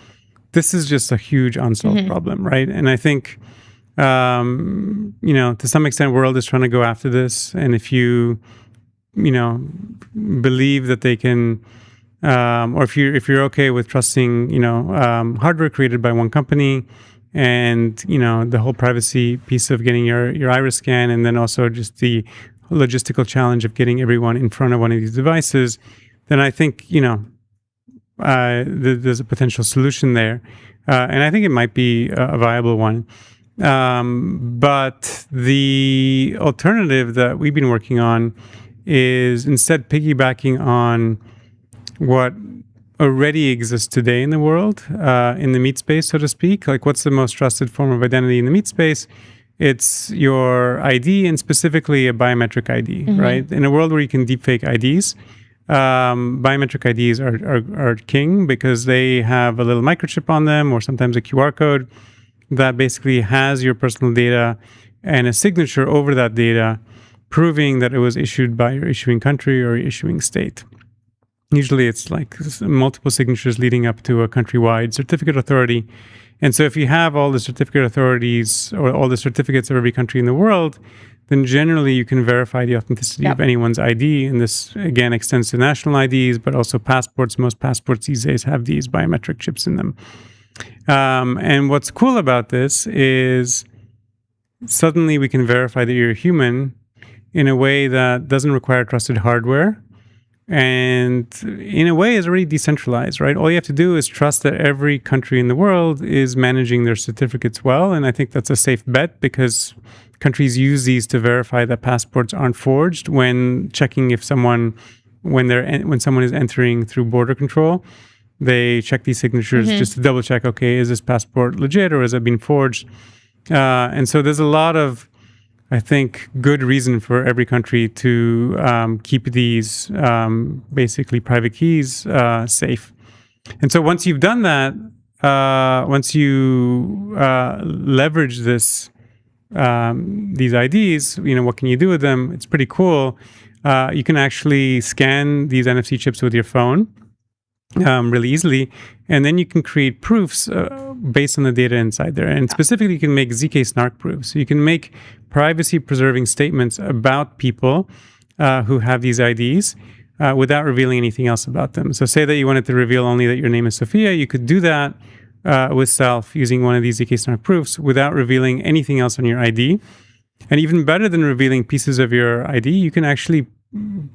Speaker 12: this is just a huge unsolved problem, right? And I think, to some extent, world is trying to go after this. And if you, believe that they can, or if you're okay with trusting, hardware created by one company, and the whole privacy piece of getting your iris scan, and then also just the logistical challenge of getting everyone in front of one of these devices, then I think there's a potential solution there, and I think it might be a viable one. But the alternative that we've been working on is instead piggybacking on what already exists today in the world, in the meat space, so to speak. Like, what's the most trusted form of identity in the meat space? It's your ID, and specifically a biometric ID, right? In a world where you can deepfake IDs, biometric IDs are king, because they have a little microchip on them, or sometimes a QR code that basically has your personal data and a signature over that data, proving that it was issued by your issuing country or your issuing state. Usually it's like multiple signatures leading up to a countrywide certificate authority. And so if you have all the certificate authorities or all the certificates of every country in the world, then generally you can verify the authenticity of anyone's ID. And this, again, extends to national IDs, but also passports. Most passports these days have these biometric chips in them. And what's cool about this is suddenly we can verify that you're a human in a way that doesn't require trusted hardware, and in a way is already decentralized, right? All you have to do is trust that every country in the world is managing their certificates well. And I think that's a safe bet, because countries use these to verify that passports aren't forged when checking if someone, when someone is entering through border control, they check these signatures just to double check, okay, is this passport legit or has it been forged? And so there's a lot of, I think, good reason for every country to keep these basically private keys safe. And so once you've done that, once you leverage this, these IDs, what can you do with them? It's pretty cool. You can actually scan these NFC chips with your phone really easily, and then you can create proofs based on the data inside there. And specifically, you can make ZK snark proofs. So you can make privacy-preserving statements about people who have these IDs without revealing anything else about them. So say that you wanted to reveal only that your name is Sophia, you could do that with Self using one of these ZK snark proofs without revealing anything else on your ID. And even better than revealing pieces of your ID, you can actually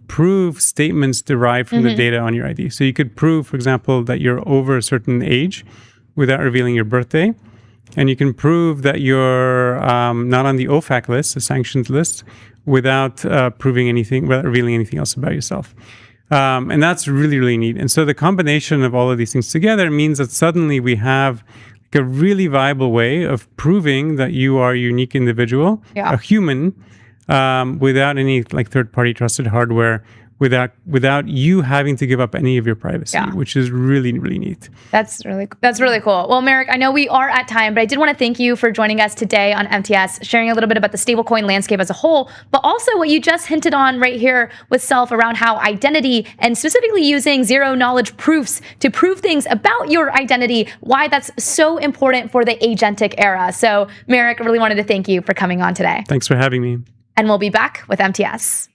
Speaker 12: prove statements derived from the data on your ID. So you could prove, for example, that you're over a certain age without revealing your birthday. And you can prove that you're not on the OFAC list, the sanctions list, without proving anything, without revealing anything else about yourself. And that's really, really neat. And so the combination of all of these things together means that suddenly we have a really viable way of proving that you are a unique individual, a human, without any third-party trusted hardware, without you having to give up any of your privacy, which is really, really neat.
Speaker 9: That's really cool. Well, Marek, I know we are at time, but I did want to thank you for joining us today on MTS, sharing a little bit about the stablecoin landscape as a whole, but also what you just hinted on right here with Self around how identity, and specifically using zero-knowledge proofs to prove things about your identity, why that's so important for the agentic era. So, Marek, I really wanted to thank you for coming on today.
Speaker 12: Thanks for having me.
Speaker 9: And we'll be back with MTS.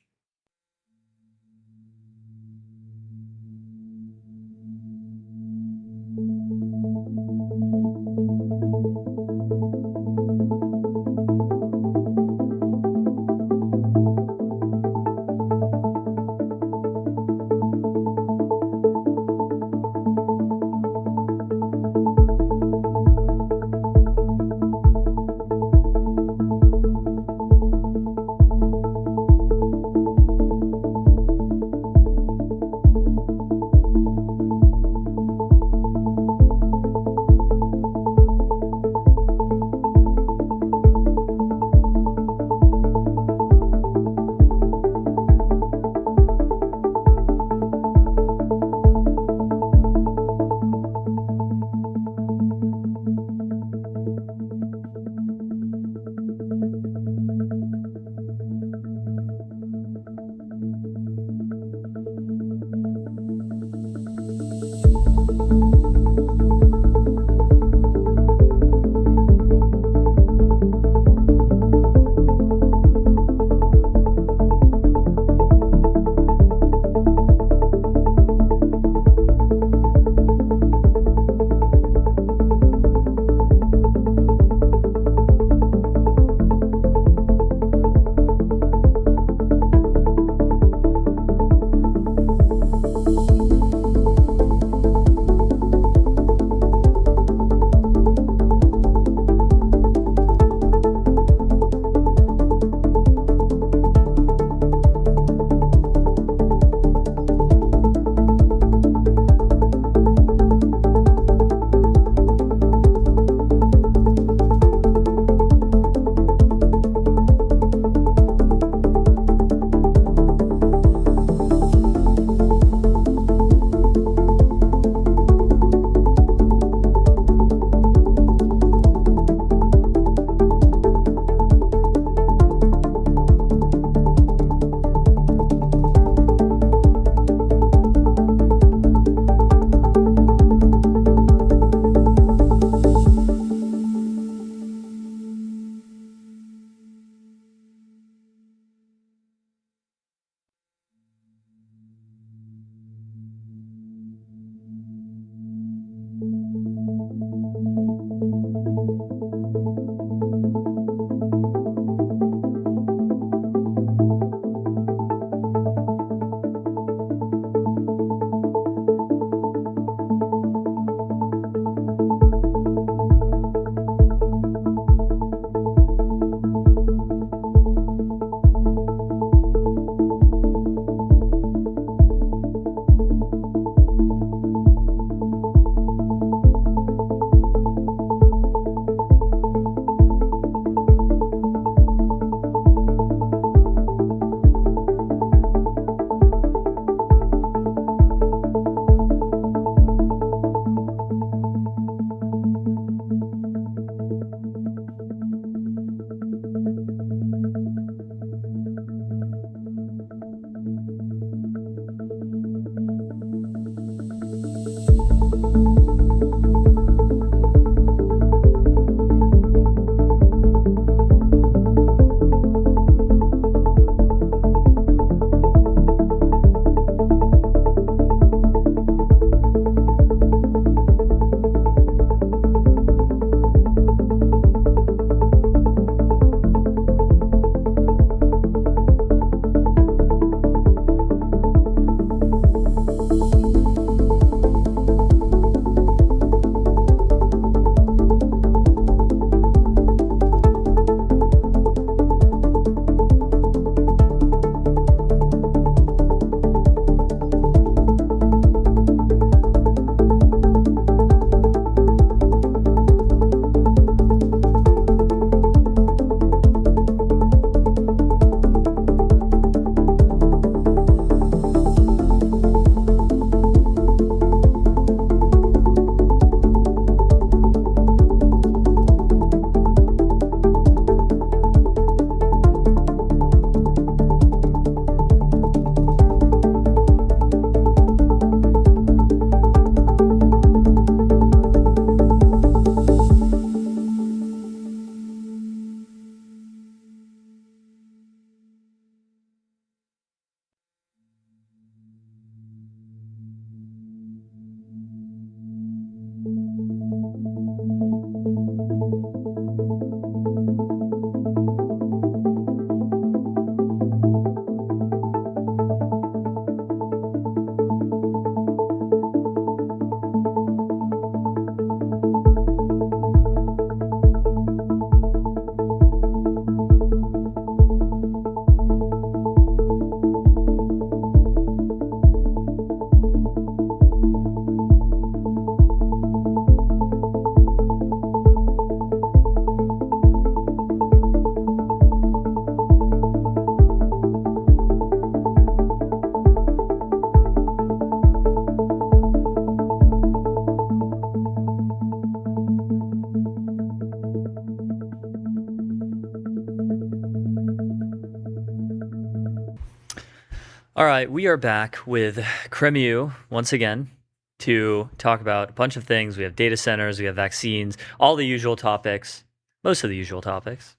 Speaker 8: All right, we are back with Cremu once again to talk about a bunch of things. We have data centers, we have vaccines, all the usual topics, most of the usual topics.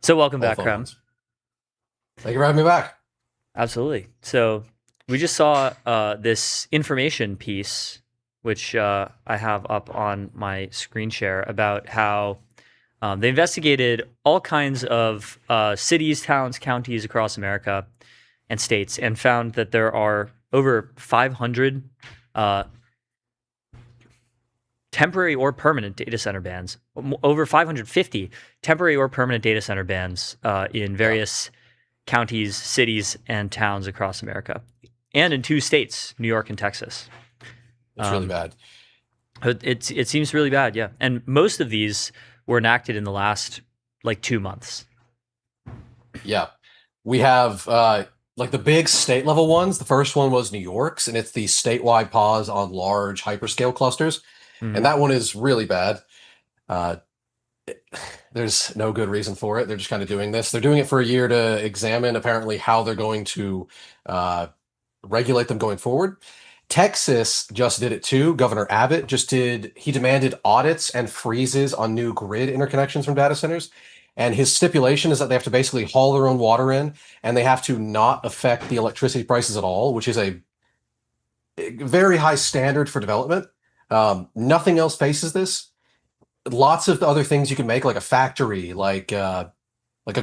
Speaker 8: So welcome back, Crem.
Speaker 13: Thank you for having me back.
Speaker 8: Absolutely. So we just saw this information piece, which I have up on my screen share, about how they investigated all kinds of cities, towns, counties across America and states, and found that there are over 500 temporary or permanent data center bans, over 550 temporary or permanent data center bans in various counties, cities, and towns across America, and in 2 states, New York and Texas.
Speaker 13: It's really bad.
Speaker 8: It seems really bad, yeah. And most of these were enacted in the last 2 months.
Speaker 13: Yeah, we have like the big state level ones. The first one was New York's, and it's the statewide pause on large hyperscale clusters. And that one is really bad. There's no good reason for it. They're just kind of doing this. They're doing it for a year to examine apparently how they're going to regulate them going forward. Texas just did it too. Governor Abbott he demanded audits and freezes on new grid interconnections from data centers. And his stipulation is that they have to basically haul their own water in, and they have to not affect the electricity prices at all, which is a very high standard for development. Nothing else faces this. Lots of other things you can make, like a factory, like a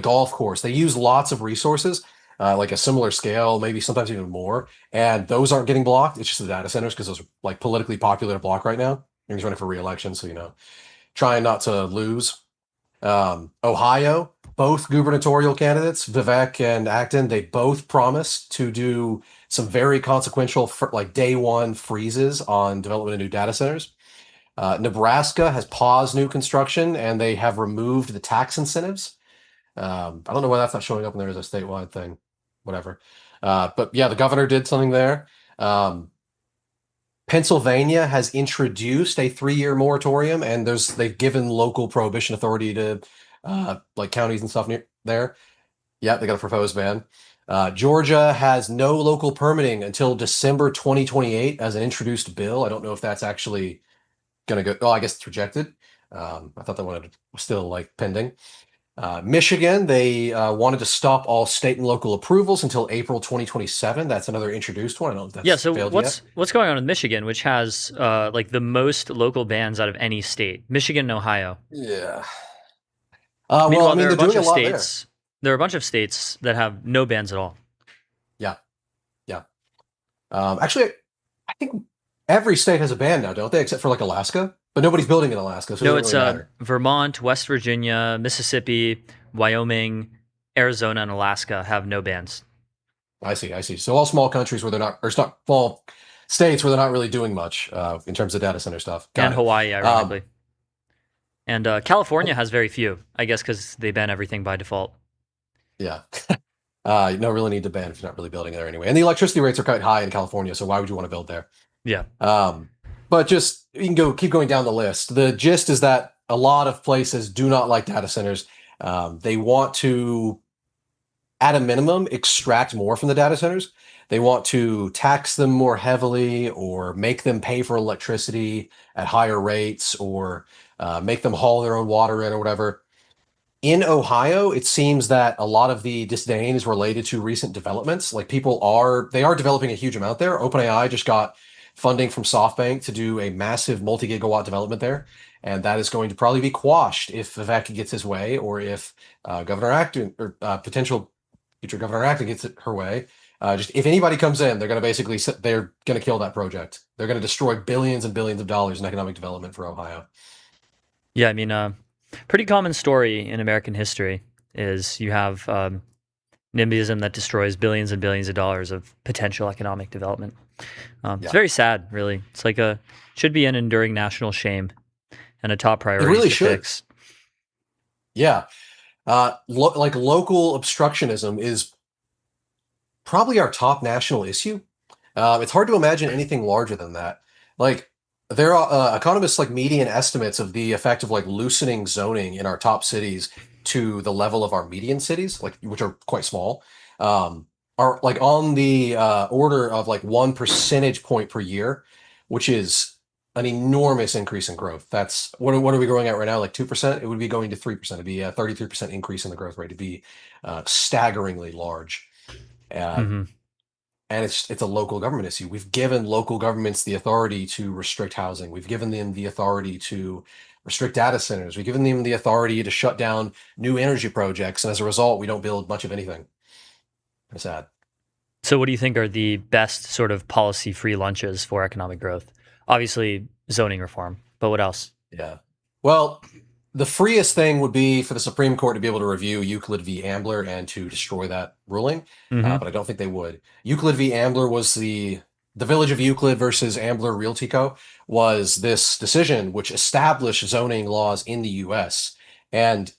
Speaker 13: golf course. They use lots of resources, like a similar scale, maybe sometimes even more. And those aren't getting blocked. It's just the data centers, because those are like politically popular to block right now. And he's running for re-election, so trying not to lose. Ohio, both gubernatorial candidates, Vivek and Acton, they both promised to do some very consequential, day one freezes on development of new data centers. Nebraska has paused new construction, and they have removed the tax incentives. I don't know why that's not showing up in there as a statewide thing. Whatever. But yeah, the governor did something there. Pennsylvania has introduced a 3-year moratorium, and they've given local prohibition authority to counties and stuff near there. Yeah, they got a proposed ban. Georgia has no local permitting until December 2028 as an introduced bill. I don't know if that's actually going to go. Oh, I guess it's rejected. I thought that one was still pending. Michigan, they wanted to stop all state and local approvals until April 2027. That's another introduced one. I don't know if that's failed yet.
Speaker 8: What's going on in Michigan, which has the most local bans out of any state? Michigan and Ohio.
Speaker 13: Yeah.
Speaker 8: Meanwhile, there are a bunch
Speaker 13: doing
Speaker 8: of
Speaker 13: a lot
Speaker 8: states. There are a bunch of states that have no bans at all.
Speaker 13: Yeah. Actually, I think every state has a ban now, don't they? Except for Alaska. But nobody's building in Alaska, so
Speaker 8: no,
Speaker 13: it doesn't really matter.
Speaker 8: Vermont, West Virginia, Mississippi, Wyoming, Arizona, and Alaska have no bans.
Speaker 13: I see. So all small countries where they're not, or small states where they're not really doing much in terms of data center stuff.
Speaker 8: And Hawaii, ironically. And California has very few, I guess, because they ban everything by default.
Speaker 13: Yeah. You don't really need to ban if you're not really building there anyway. And the electricity rates are quite high in California, so why would you want to build there?
Speaker 8: Yeah.
Speaker 13: But just, you can keep going down the list. The gist is that a lot of places do not like data centers. They want to, at a minimum, extract more from the data centers. They want to tax them more heavily, or make them pay for electricity at higher rates, or make them haul their own water in, or whatever. In Ohio, it seems that a lot of the disdain is related to recent developments. They are developing a huge amount there. OpenAI just got funding from SoftBank to do a massive multi-gigawatt development there. And that is going to probably be quashed if Vivek gets his way, or if Governor Acton, or potential future Governor Acton gets her way. Just if anybody comes in, they're going to kill that project. They're going to destroy billions and billions of dollars in economic development for Ohio.
Speaker 8: Yeah, I mean, pretty common story in American history is you have NIMBYism that destroys billions and billions of dollars of potential economic development. It's very sad, really. It's should be an enduring national shame and a top priority.
Speaker 13: It really
Speaker 8: to
Speaker 13: should.
Speaker 8: Fix.
Speaker 13: Yeah. Local obstructionism is probably our top national issue. It's hard to imagine anything larger than that. There are economists median estimates of the effect of loosening zoning in our top cities to the level of our median cities, which are quite small. are like on the order of like 1 percentage point per year, which is an enormous increase in growth. That's what are we growing at right now? Like 2%? It would be going to 3%. It'd be a 33% increase in the growth rate. It'd be staggeringly large.
Speaker 8: Mm-hmm.
Speaker 13: And it's a local government issue. We've given local governments the authority to restrict housing. We've given them the authority to restrict data centers. We've given them the authority to shut down new energy projects. And as a result, we don't build much of anything. It's sad.
Speaker 8: So, what do you think are the best sort of policy-free lunches for economic growth? Obviously, zoning reform, but what else?
Speaker 13: Yeah. Well, the freest thing would be for the Supreme Court to be able to review Euclid v. Ambler and to destroy that ruling,
Speaker 8: Mm-hmm.
Speaker 13: but I don't think they would. Euclid v. Ambler was the Village of Euclid versus Ambler Realty Co. was this decision which established zoning laws in the U.S. And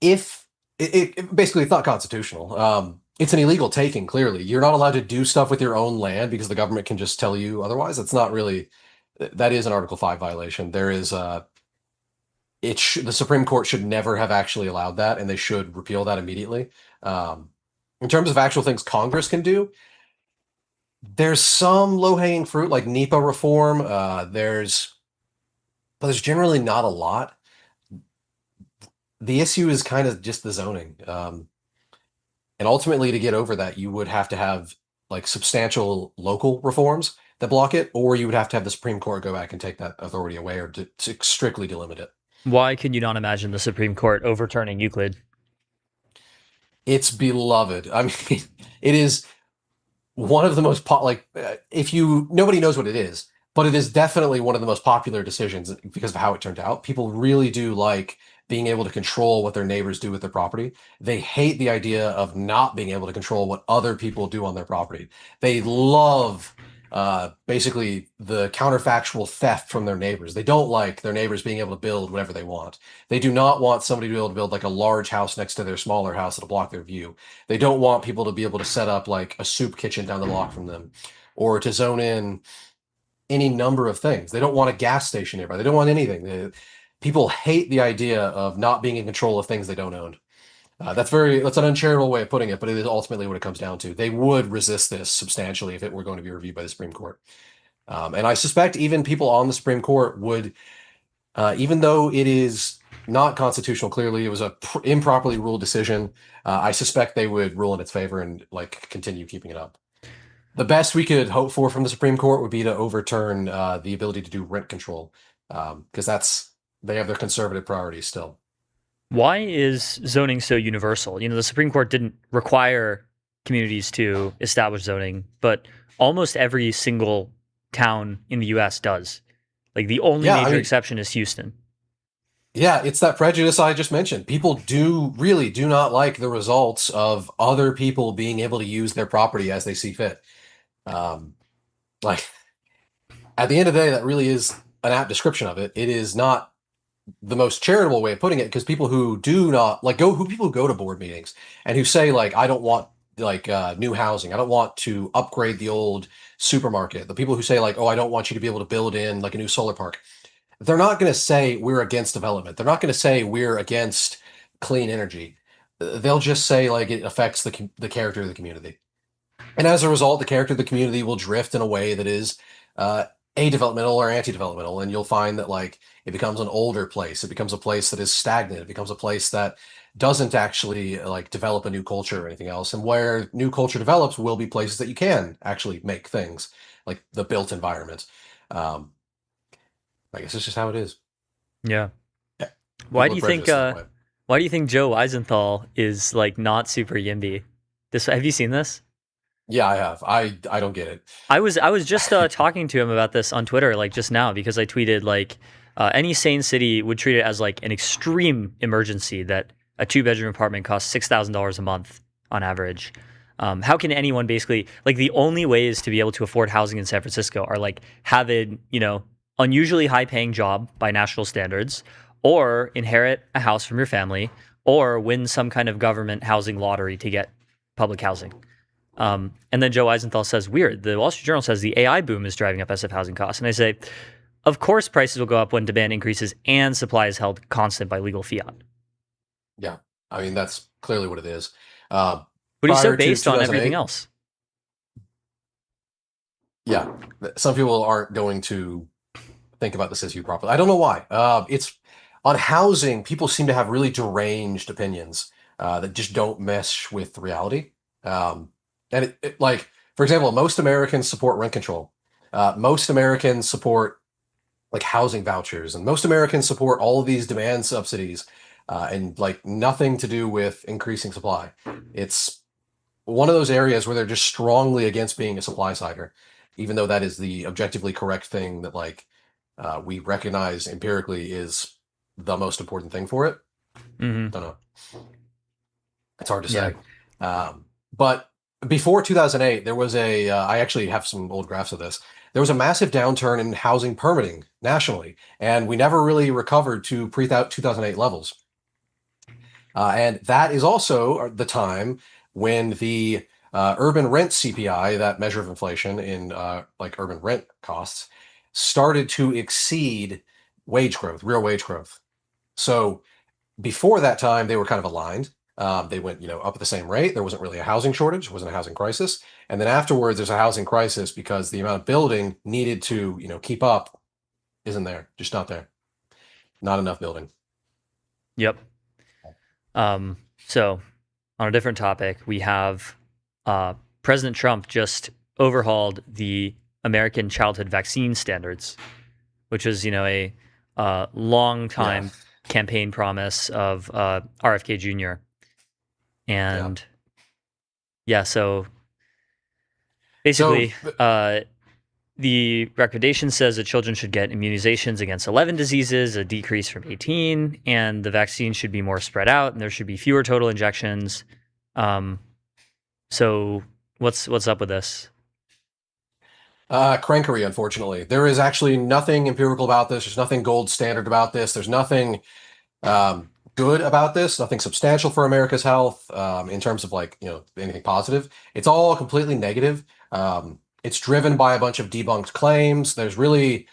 Speaker 13: if it basically it's not constitutional. It's an illegal taking. Clearly, you're not allowed to do stuff with your own land because the government can just tell you otherwise. It's not really. That is an Article 5 violation. There is the Supreme Court should never have actually allowed that, and they should repeal that immediately. In terms of actual things Congress can do, there's some low-hanging fruit like NEPA reform. But there's generally not a lot. The issue is kind of just the zoning. And ultimately, to get over that, you would have to have like substantial local reforms that block it, or you would have to have the Supreme Court go back and take that authority away or to strictly delimit it.
Speaker 8: Why can you not imagine the Supreme Court overturning Euclid?
Speaker 13: It's beloved. I mean, it is one of the most nobody knows what it is, but it is definitely one of the most popular decisions because of how it turned out. People really do like being able to control what their neighbors do with their property. They hate the idea of not being able to control what other people do on their property. They love basically the counterfactual theft from their neighbors. They don't like their neighbors being able to build whatever they want. They do not want somebody to be able to build like a large house next to their smaller house that'll block their view. They don't want people to be able to set up like a soup kitchen down the block from them or to zone in any number of things. They don't want a gas station nearby. They don't want anything. People hate the idea of not being in control of things they don't own. That's an uncharitable way of putting it, but it is ultimately what it comes down to. They would resist this substantially if it were going to be reviewed by the Supreme Court. And I suspect even people on the Supreme Court would, even though it is not constitutional, clearly it was a improperly ruled decision. I suspect they would rule in its favor and like continue keeping it up. The best we could hope for from the Supreme Court would be to overturn the ability to do rent control, because they have their conservative priorities still.
Speaker 8: Why is zoning so universal? The Supreme Court didn't require communities to establish zoning, but almost every single town in the U.S. does. Like the only major exception is Houston.
Speaker 13: Yeah, it's that prejudice I just mentioned. People really do not like the results of other people being able to use their property as they see fit. Like at the end of the day, that really is an apt description of it. It is not the most charitable way of putting it because people who do not people who go to board meetings and who say like, I don't want like new housing. I don't want to upgrade the old supermarket. The people who say like, oh, I don't want you to be able to build in like a new solar park. They're not going to say we're against development. They're not going to say we're against clean energy. They'll just say like it affects the character of the community. And as a result, the character of the community will drift in a way that is adevelopmental or anti-developmental. And you'll find that like it becomes an older place. It becomes a place that is stagnant. It becomes a place that doesn't actually like develop a new culture or anything else. And where new culture develops will be places that you can actually make things like the built environment. I guess it's just how it is.
Speaker 8: Yeah.
Speaker 13: Yeah.
Speaker 8: Why do you think Joe Weisenthal is like not super YIMBY? Have you seen this?
Speaker 13: Yeah, I have. I don't get it.
Speaker 8: I was just talking to him about this on Twitter like just now because I tweeted like any sane city would treat it as like an extreme emergency that a 2-bedroom apartment costs $6,000 a month on average. How can anyone basically like the only ways to be able to afford housing in San Francisco are like having unusually high paying job by national standards, or inherit a house from your family, or win some kind of government housing lottery to get public housing. And then Joe Weisenthal says, weird, the Wall Street Journal says the AI boom is driving up SF housing costs. And I say, of course prices will go up when demand increases and supply is held constant by legal fiat.
Speaker 13: Yeah, I mean, that's clearly what it is.
Speaker 8: But he's so
Speaker 13: prior to
Speaker 8: based on everything
Speaker 13: 2008.
Speaker 8: else.
Speaker 13: Yeah, some people aren't going to think about this issue properly. I don't know why. It's on housing. People seem to have really deranged opinions that just don't mesh with reality. And like, for example, most Americans support rent control. Most Americans support like housing vouchers, and most Americans support all of these demand subsidies, and like nothing to do with increasing supply. It's one of those areas where they're just strongly against being a supply sider, even though that is the objectively correct thing that like we recognize empirically is the most important thing for it. Don't know. It's hard to say. But before 2008, there was I actually have some old graphs of this. There was a massive downturn in housing permitting nationally, and we never really recovered to pre-2008 levels. And that is also the time when the urban rent CPI, that measure of inflation in like urban rent costs, started to exceed wage growth, real wage growth. So before that time, they were kind of aligned. They went, up at the same rate. There wasn't really a housing shortage. It wasn't a housing crisis. And then afterwards, there's a housing crisis because the amount of building needed to, keep up isn't there. Just not there. Not enough building.
Speaker 8: Yep. So on a different topic, we have President Trump just overhauled the American childhood vaccine standards, which is, a long time campaign promise of RFK Jr. And so basically, the recommendation says that children should get immunizations against 11 diseases, a decrease from 18, and the vaccine should be more spread out, and there should be fewer total injections. So what's up with this?
Speaker 13: Crankery, unfortunately. There is actually nothing empirical about this. There's nothing gold standard about this. There's nothing good about this, nothing substantial for America's health in terms of like, anything positive. It's all completely negative. It's driven by a bunch of debunked claims. There's really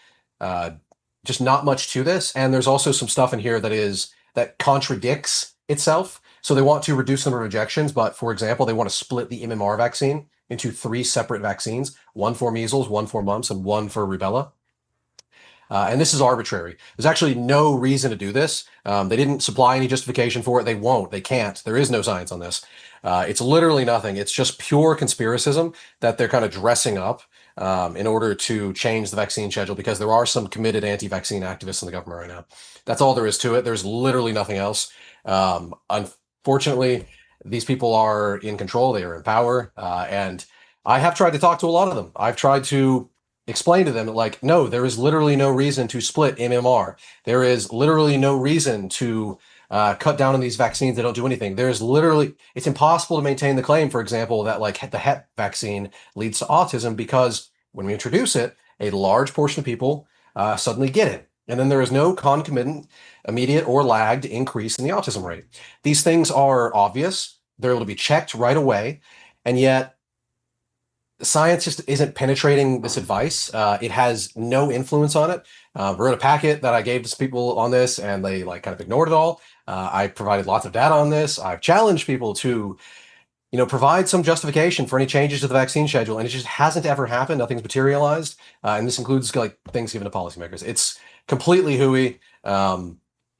Speaker 13: just not much to this. And there's also some stuff in here that contradicts itself. So they want to reduce the number of injections, but for example, they want to split the MMR vaccine into 3 separate vaccines, one for measles, one for mumps, and one for rubella. And this is arbitrary. There's actually no reason to do this. They didn't supply any justification for it. They won't. They can't. There is no science on this. It's literally nothing. It's just pure conspiracism that they're kind of dressing up in order to change the vaccine schedule because there are some committed anti-vaccine activists in the government right now. That's all there is to it. There's literally nothing else. Unfortunately, these people are in control. They are in power. And I have tried to talk to a lot of them. I've tried to explain to them that, like, no, there is literally no reason to split MMR. There is literally no reason to cut down on these vaccines that don't do anything. It's impossible to maintain the claim, for example, that like the Hep vaccine leads to autism because when we introduce it, a large portion of people suddenly get it. And then there is no concomitant, immediate or lagged increase in the autism rate. These things are obvious. They're able to be checked right away. And yet science just isn't penetrating this advice. It has no influence on it. I wrote a packet that I gave to people on this and they like kind of ignored it all. I provided lots of data on this. I've challenged people to, provide some justification for any changes to the vaccine schedule. And it just hasn't ever happened. Nothing's materialized. And this includes like things given to policymakers. It's completely hooey.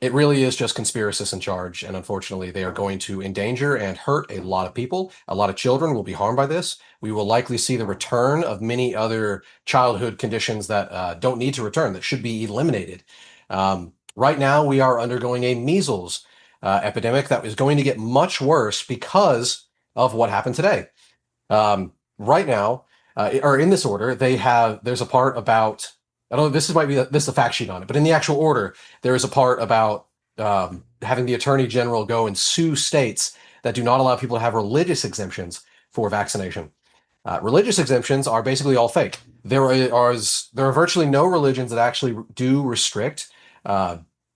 Speaker 13: It really is just conspiracists in charge. And unfortunately, they are going to endanger and hurt a lot of people. A lot of children will be harmed by this. We will likely see the return of many other childhood conditions that don't need to return, that should be eliminated. Right now, we are undergoing a measles epidemic that is going to get much worse because of what happened today. Right now, or in this order, there's a part about, I don't know, this is a fact sheet on it, but in the actual order, there is a part about having the attorney general go and sue states that do not allow people to have religious exemptions for vaccination. Religious exemptions are basically all fake. There are virtually no religions that actually do restrict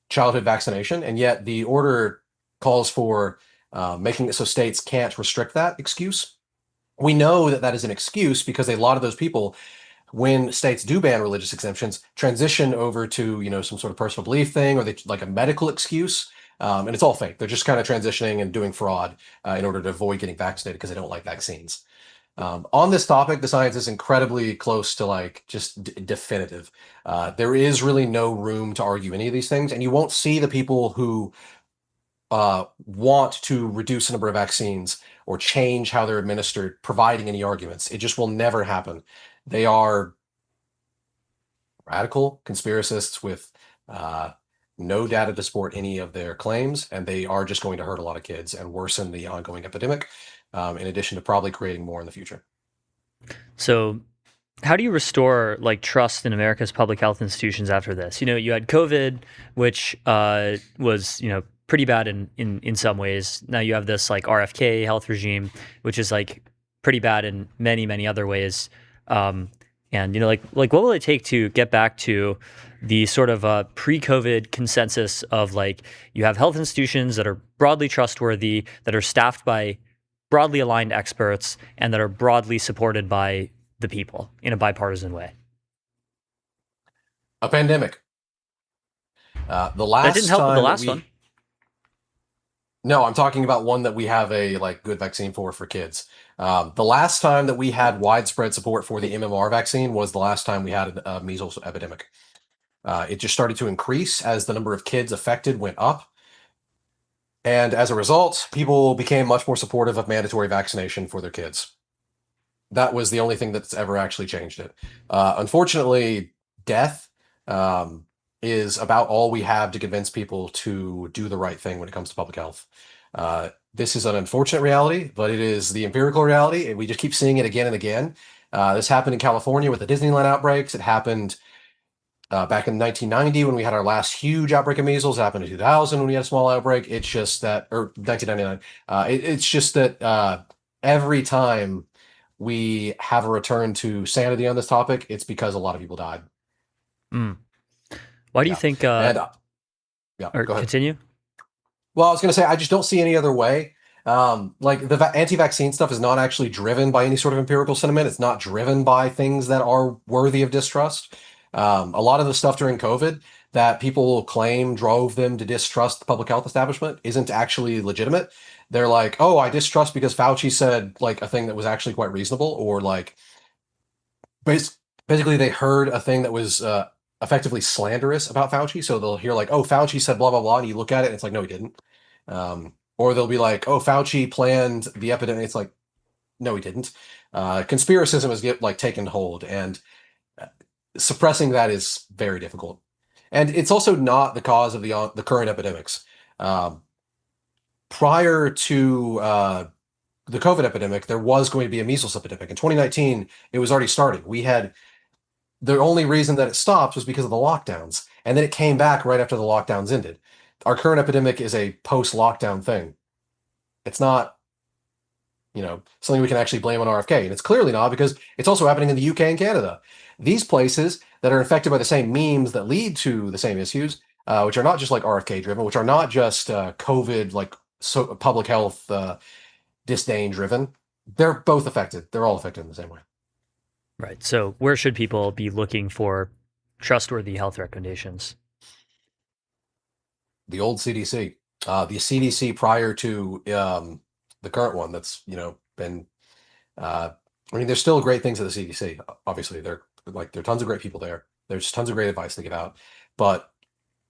Speaker 13: childhood vaccination, and yet the order calls for making it so states can't restrict that excuse. We know that is an excuse because a lot of those people, when states do ban religious exemptions, transition over to some sort of personal belief thing, or they like a medical excuse. And it's all fake. They're just kind of transitioning and doing fraud in order to avoid getting vaccinated because they don't like vaccines. On this topic, the science is incredibly close to like just definitive. There is really no room to argue any of these things, and you won't see the people who want to reduce the number of vaccines or change how they're administered providing any arguments. It just will never happen. They are radical conspiracists with no data to support any of their claims, and they are just going to hurt a lot of kids and worsen the ongoing epidemic, in addition to probably creating more in the future.
Speaker 8: So, how do you restore like trust in America's public health institutions after this? You know, you had COVID, which was pretty bad in some ways. Now you have this like RFK health regime, which is like pretty bad in many other ways. And like what will it take to get back to the sort of pre-COVID consensus of like you have health institutions that are broadly trustworthy, that are staffed by broadly aligned experts, and that are broadly supported by the people in a bipartisan way?
Speaker 13: A pandemic. The last
Speaker 8: that didn't help with the
Speaker 13: time
Speaker 8: last one.
Speaker 13: No, I'm talking about one that we have a like good vaccine for kids. The last time that we had widespread support for the MMR vaccine was the last time we had a measles epidemic. It just started to increase as the number of kids affected went up. And as a result, people became much more supportive of mandatory vaccination for their kids. That was the only thing that's ever actually changed it. Unfortunately, death is about all we have to convince people to do the right thing when it comes to public health. This is an unfortunate reality, but it is the empirical reality, and we just keep seeing it again and again. This happened in California with the Disneyland outbreaks. It happened back in 1990 when we had our last huge outbreak of measles. It happened in 2000 when we had a small outbreak. It's just that, or 1999. It's just that every time we have a return to sanity on this topic, it's because a lot of people died.
Speaker 8: Why do you think?
Speaker 13: Go ahead.
Speaker 8: Continue.
Speaker 13: Well, I was going to say, I just don't see any other way. Like the anti-vaccine stuff is not actually driven by any sort of empirical sentiment. It's not driven by things that are worthy of distrust. A lot of the stuff during COVID that people claim drove them to distrust the public health establishment isn't actually legitimate. They're like, oh, I distrust because Fauci said like a thing that was actually quite reasonable, or like basically they heard a thing that was effectively slanderous about Fauci. So they'll hear like, oh, Fauci said blah, blah, blah. And you look at it and it's like, no, he didn't. Or they'll be like, oh, Fauci planned the epidemic. It's like, no, he didn't. Conspiracism has like taken hold, and suppressing that is very difficult. And it's also not the cause of the current epidemics. Prior to the COVID epidemic, there was going to be a measles epidemic. In 2019, it was already starting. The only reason that it stopped was because of the lockdowns. And then it came back right after the lockdowns ended. Our current epidemic is a post-lockdown thing. It's not, something we can actually blame on RFK. And it's clearly not, because it's also happening in the UK and Canada. These places that are infected by the same memes that lead to the same issues, which are not just like RFK driven, which are not just COVID, like public health disdain driven. They're both affected. They're all affected in the same way.
Speaker 8: Right. So where should people be looking for trustworthy health recommendations?
Speaker 13: The old CDC. The CDC prior to the current one that's, been... there's still great things at the CDC. Obviously, there are tons of great people there. There's tons of great advice to give out. But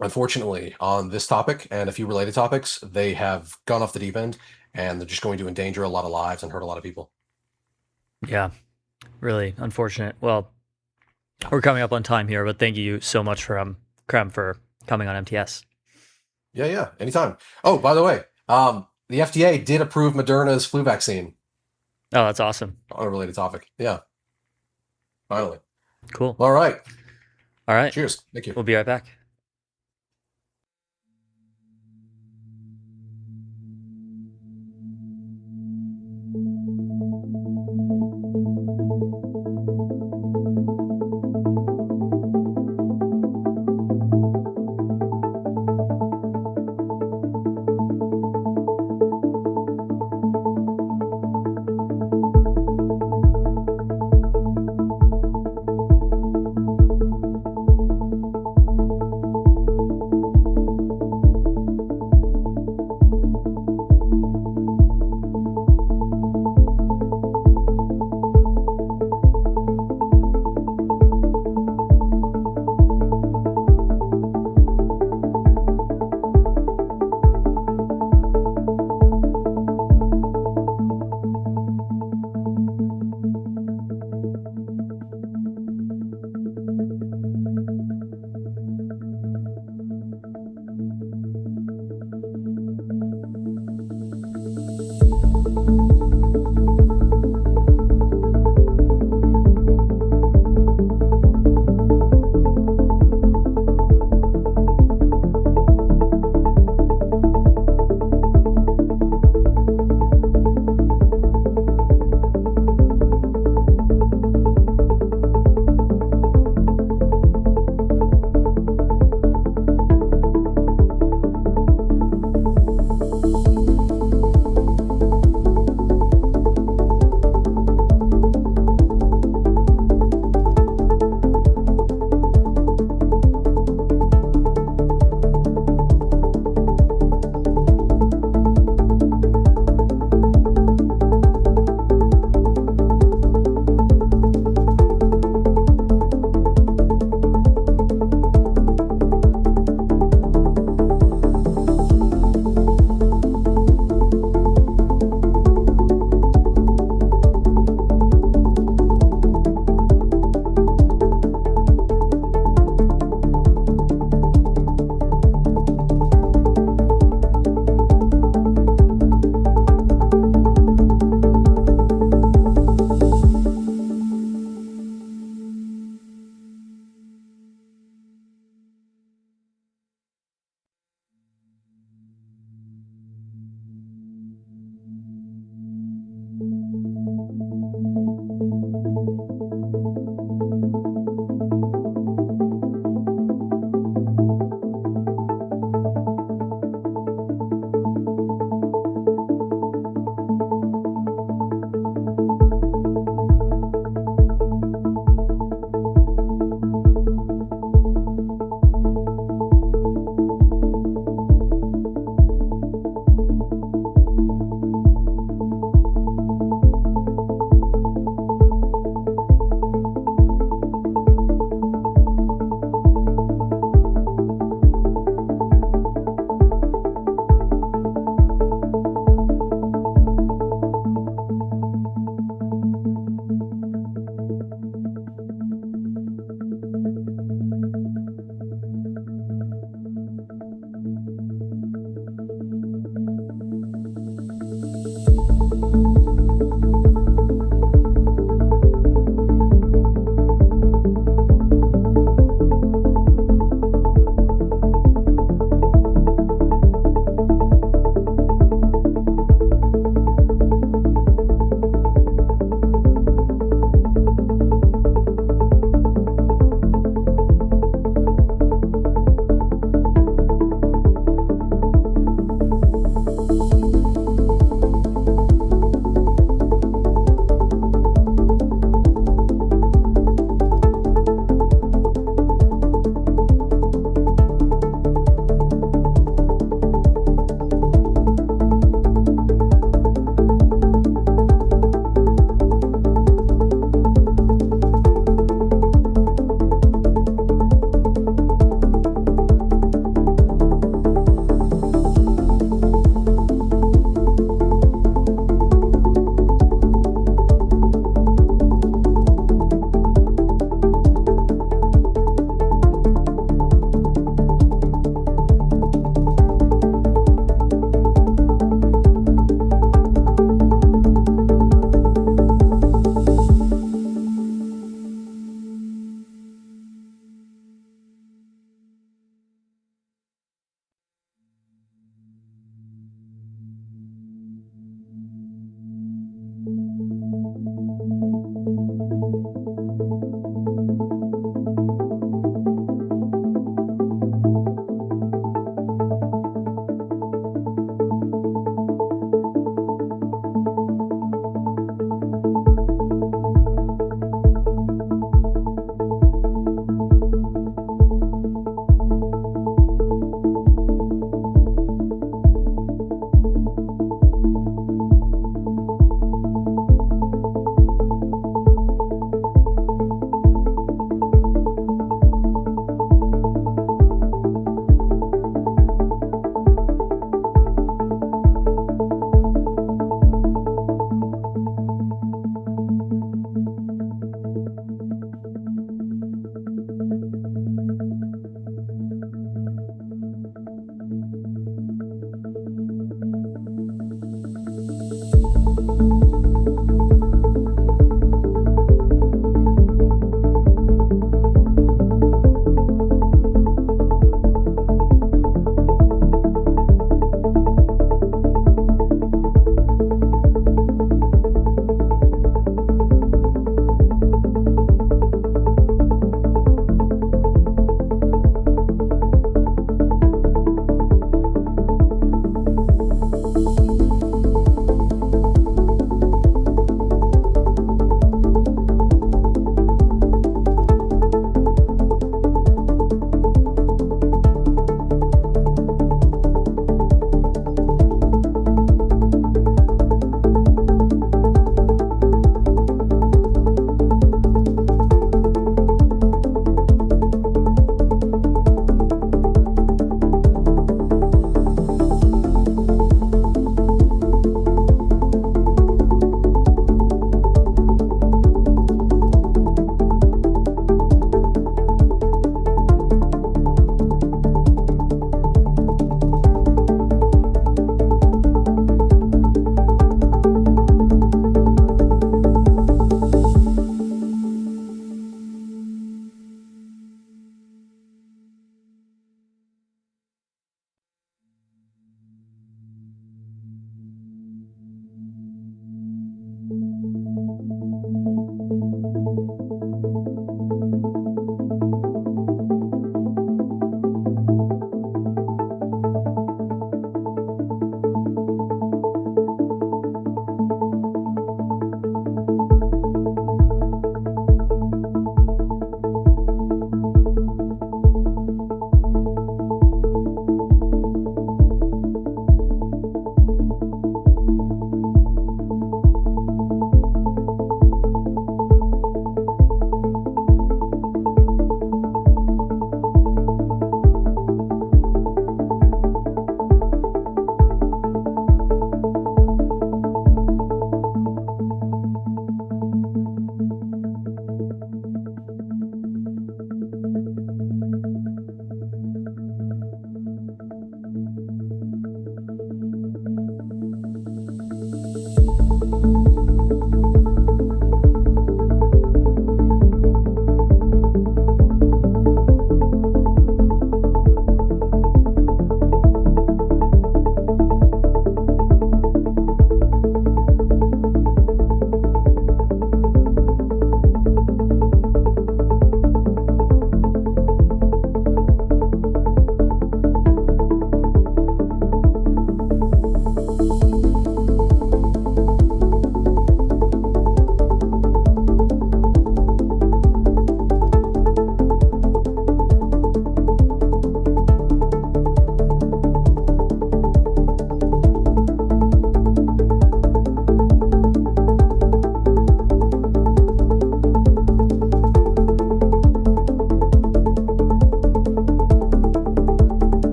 Speaker 13: unfortunately, on this topic and a few related topics, they have gone off the deep end, and they're just going to endanger a lot of lives and hurt a lot of people.
Speaker 8: Yeah. Really unfortunate. Well, we're coming up on time here, but thank you so much for Krem for coming on MTS.
Speaker 13: Yeah, anytime. Oh, by the way, the FDA did approve Moderna's flu vaccine.
Speaker 8: Oh, that's awesome.
Speaker 13: On a related topic. Yeah. Finally.
Speaker 8: Cool.
Speaker 13: All right.
Speaker 8: Cheers.
Speaker 13: Thank you.
Speaker 8: We'll be right back.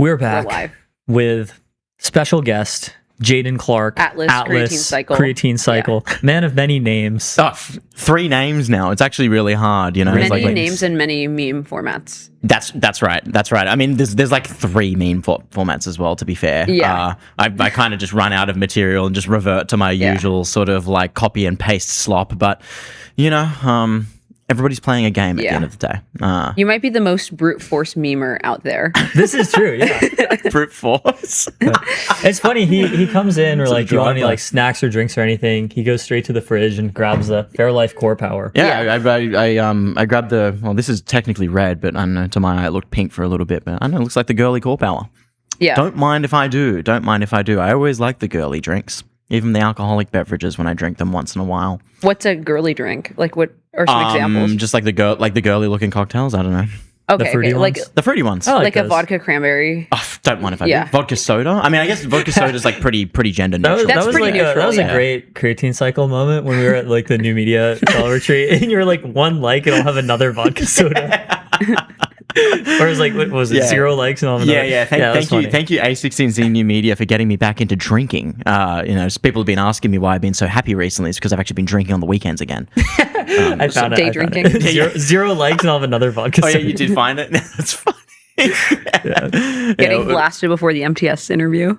Speaker 8: We're back
Speaker 7: live.
Speaker 8: with special guest Jaden Clark,
Speaker 7: Atlas
Speaker 8: Creatine Cycle, man of many names.
Speaker 14: Oh, 3 names now. It's actually really hard, you know.
Speaker 7: Many
Speaker 14: it's like
Speaker 7: names and many meme formats.
Speaker 14: That's right. That's right. I mean, there's like 3 meme formats as well. To be fair,
Speaker 7: Yeah.
Speaker 14: I kind of just run out of material and just revert to my usual sort of like copy and paste slop. But you know, everybody's playing a game at the end of the day.
Speaker 7: You might be the most brute force memer out there.
Speaker 8: This is true. Yeah,
Speaker 14: brute force.
Speaker 8: It's funny. He comes in or
Speaker 14: It's a
Speaker 8: like, do you want any
Speaker 14: drive-by.
Speaker 8: like snacks or drinks or anything? He goes straight to the fridge and grabs the Fairlife Core Power.
Speaker 14: Yeah, I grabbed the. Well, this is technically red, but I don't know. To my eye, it looked pink for a little bit. But I don't know. It looks like the girly core power.
Speaker 7: Yeah.
Speaker 14: Don't mind if I do. Don't mind if I do. I always like the girly drinks, even the alcoholic beverages when I drink them once in a while.
Speaker 7: What's a girly drink? Like what are some examples?
Speaker 14: Just like the girly looking cocktails. I don't know.
Speaker 7: Okay,
Speaker 14: the fruity
Speaker 7: like
Speaker 14: the fruity ones.
Speaker 7: like a vodka cranberry.
Speaker 14: Oh, don't mind if I
Speaker 7: Yeah.
Speaker 14: do. Vodka soda. I mean, I guess vodka soda is like pretty gender neutral.
Speaker 8: That was a great Creatine Cycle moment when we were at like the New Media Cell Retreat, and you were like 1 like, and I'll have another vodka soda. Or it was like, what was it, 0 likes and all?
Speaker 14: Yeah. Thank you, A16Z New Media for getting me back into drinking. You know, people have been asking me why I've been so happy recently. It's because I've actually been drinking on the weekends again.
Speaker 8: I found
Speaker 7: day
Speaker 8: it.
Speaker 7: drinking.
Speaker 8: Zero likes and I'll have another vodka
Speaker 14: Oh yeah,
Speaker 8: soda.
Speaker 14: you did find it. That's funny.
Speaker 7: Getting blasted before the MTS interview.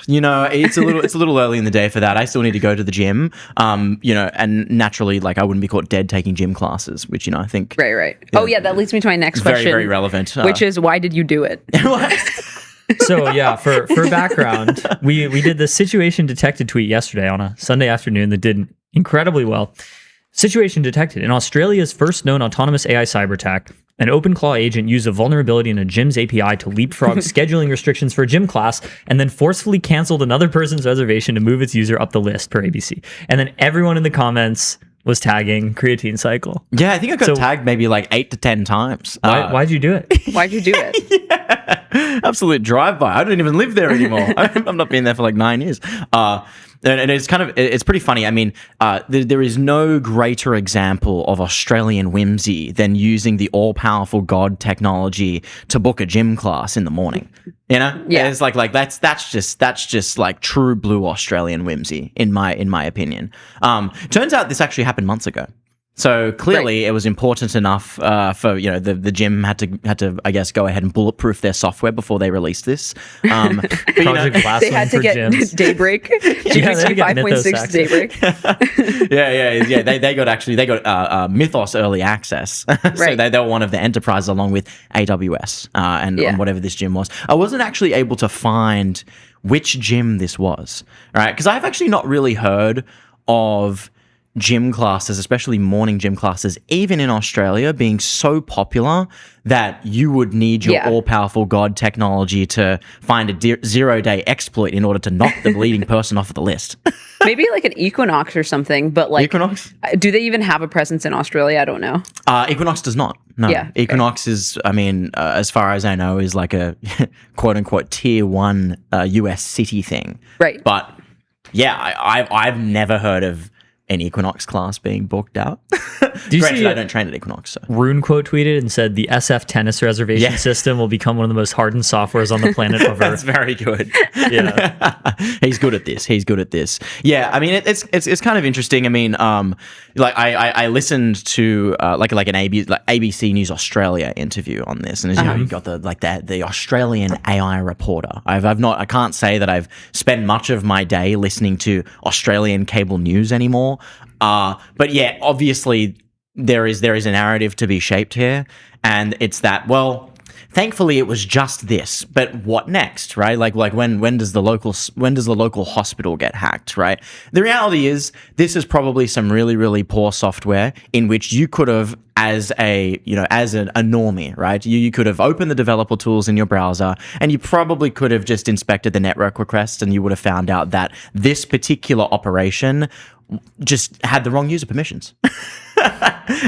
Speaker 14: You know, it's a little early in the day for that. I still need to go to the gym. You know, and naturally, like I wouldn't be caught dead taking gym classes, which you know I think
Speaker 7: Right. Oh yeah, that leads me to my next
Speaker 14: very
Speaker 7: question.
Speaker 14: very relevant.
Speaker 7: Which is, why did you do it?
Speaker 8: So yeah, for background, we did the situation detected tweet yesterday on a Sunday afternoon that did incredibly well. Situation detected. In Australia's first known autonomous AI cyber attack, an OpenClaw agent used a vulnerability in a gym's API to leapfrog scheduling restrictions for a gym class and then forcefully canceled another person's reservation to move its user up the list per ABC. And then everyone in the comments was tagging Creatine Cycle.
Speaker 14: Yeah, I think I got tagged maybe like 8 to 10 times.
Speaker 8: Why'd you do it?
Speaker 7: Why'd you do it?
Speaker 14: Absolute drive-by. I don't even live there anymore. I've not been there for like 9 years. And it's pretty funny. I mean, there is no greater example of Australian whimsy than using the all-powerful God technology to book a gym class in the morning. You know,
Speaker 7: Yeah.
Speaker 14: It's like that's just like true blue Australian whimsy in my opinion. Turns out this actually happened months ago. So clearly, it was important enough for the gym had to I guess go ahead and bulletproof their software before they released this. But, you know,
Speaker 7: They had to get Daybreak, GPT 5.6 Daybreak.
Speaker 14: yeah. They got Mythos early access, so
Speaker 7: Right.
Speaker 14: they were one of the enterprises along with AWS and whatever this gym was. I wasn't actually able to find which gym this was, right? Because I've actually not really heard of gym classes, especially morning gym classes, even in Australia, being so popular that you would need your all-powerful God technology to find a 0-day exploit in order to knock the leading person off of the list.
Speaker 7: Maybe like an Equinox or something, but like
Speaker 14: Equinox?
Speaker 7: Do they even have a presence in Australia? I don't know.
Speaker 14: Equinox does not. No.
Speaker 7: Yeah,
Speaker 14: Equinox is, I mean, as far as I know, is like a quote-unquote tier 1 US city thing.
Speaker 7: Right.
Speaker 14: But yeah, I've never heard of an Equinox class being booked out. Granted, I don't train at Equinox. So.
Speaker 8: Rune quote tweeted and said the SF tennis reservation system will become one of the most hardened softwares on the planet over.
Speaker 14: That's very good.
Speaker 8: Yeah,
Speaker 14: he's good at this. Yeah, I mean it's kind of interesting. I mean, like I listened to like an ABC News Australia interview on this, and as you know, you got the Australian AI reporter. I can't say that I've spent much of my day listening to Australian cable news anymore. But yeah, obviously there is a narrative to be shaped here, and it's that, well, thankfully it was just this, but what next, right? Like when does the local hospital get hacked, right? The reality is this is probably some really, really poor software in which you could have, as a normie, right? You could have opened the developer tools in your browser and you probably could have just inspected the network request and you would have found out that this particular operation just had the wrong user permissions.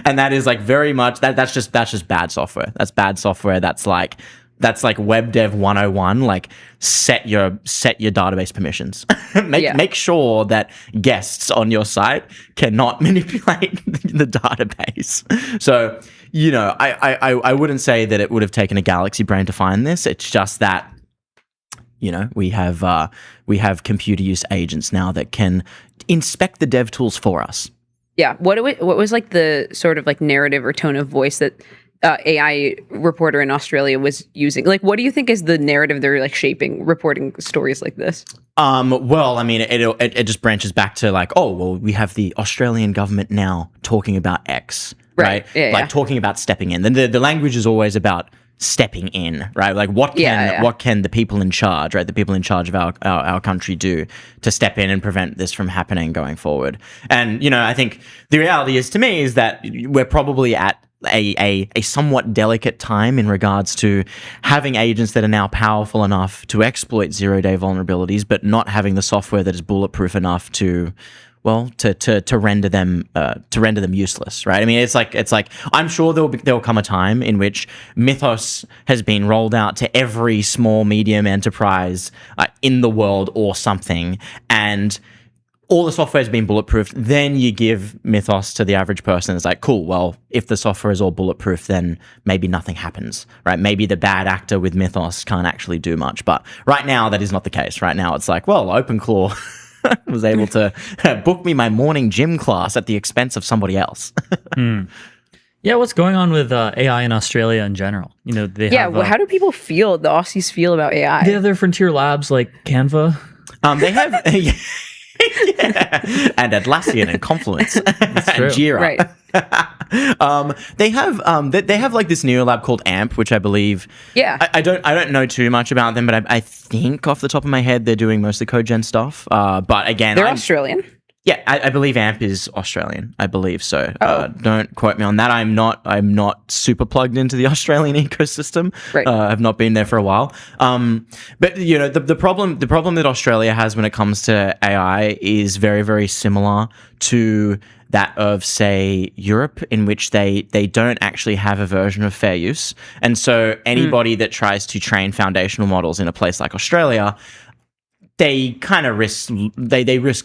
Speaker 14: And that is like very much that's just bad software. That's bad software. That's like That's like web dev 101. Like set your database permissions. Make sure that guests on your site cannot manipulate the database. So, you know, I wouldn't say that it would have taken a galaxy brain to find this. It's just that, you know, we have computer use agents now that can inspect the dev tools for us.
Speaker 7: Yeah. What was like the sort of like narrative or tone of voice that AI reporter in Australia was using? Like, what do you think is the narrative they're like shaping, reporting stories like this?
Speaker 14: Well, I mean, it just branches back to like, oh, well, we have the Australian government now talking about X, right?
Speaker 7: Yeah,
Speaker 14: talking about stepping in. Then the language is always about stepping in, right? Like what can the people in charge, right? The people in charge of our country do to step in and prevent this from happening going forward. And, you know, I think the reality is, to me, is that we're probably at a somewhat delicate time in regards to having agents that are now powerful enough to exploit zero-day vulnerabilities, but not having the software that is bulletproof enough to render them useless, right? I mean, it's like I'm sure there'll come a time in which Mythos has been rolled out to every small medium enterprise in the world or something, and all the software has been bulletproof. Then you give Mythos to the average person. It's like, cool, well, if the software is all bulletproof, then maybe nothing happens, right? Maybe the bad actor with Mythos can't actually do much. But right now, that is not the case. Right now, it's like, well, OpenClaw was able to book me my morning gym class at the expense of somebody else.
Speaker 8: Yeah, what's going on with AI in Australia in general? You know, they have,
Speaker 7: how do people feel? The Aussies feel about AI?
Speaker 8: They have their frontier labs like Canva.
Speaker 14: They have. And Atlassian and Confluence and Jira.
Speaker 7: Right.
Speaker 14: They have like this new lab called AMP, which I believe.
Speaker 7: Yeah.
Speaker 14: I don't know too much about them, but I think off the top of my head they're doing mostly CodeGen stuff. But again,
Speaker 7: they're Australian.
Speaker 14: Yeah, I believe AMP is Australian. I believe so. Don't quote me on that. I'm not super plugged into the Australian ecosystem.
Speaker 7: Right.
Speaker 14: I've not been there for a while. But you know, the problem that Australia has when it comes to AI is very, very similar to that of, say, Europe, in which they don't actually have a version of fair use. And so anybody that tries to train foundational models in a place like Australia, they kind of risk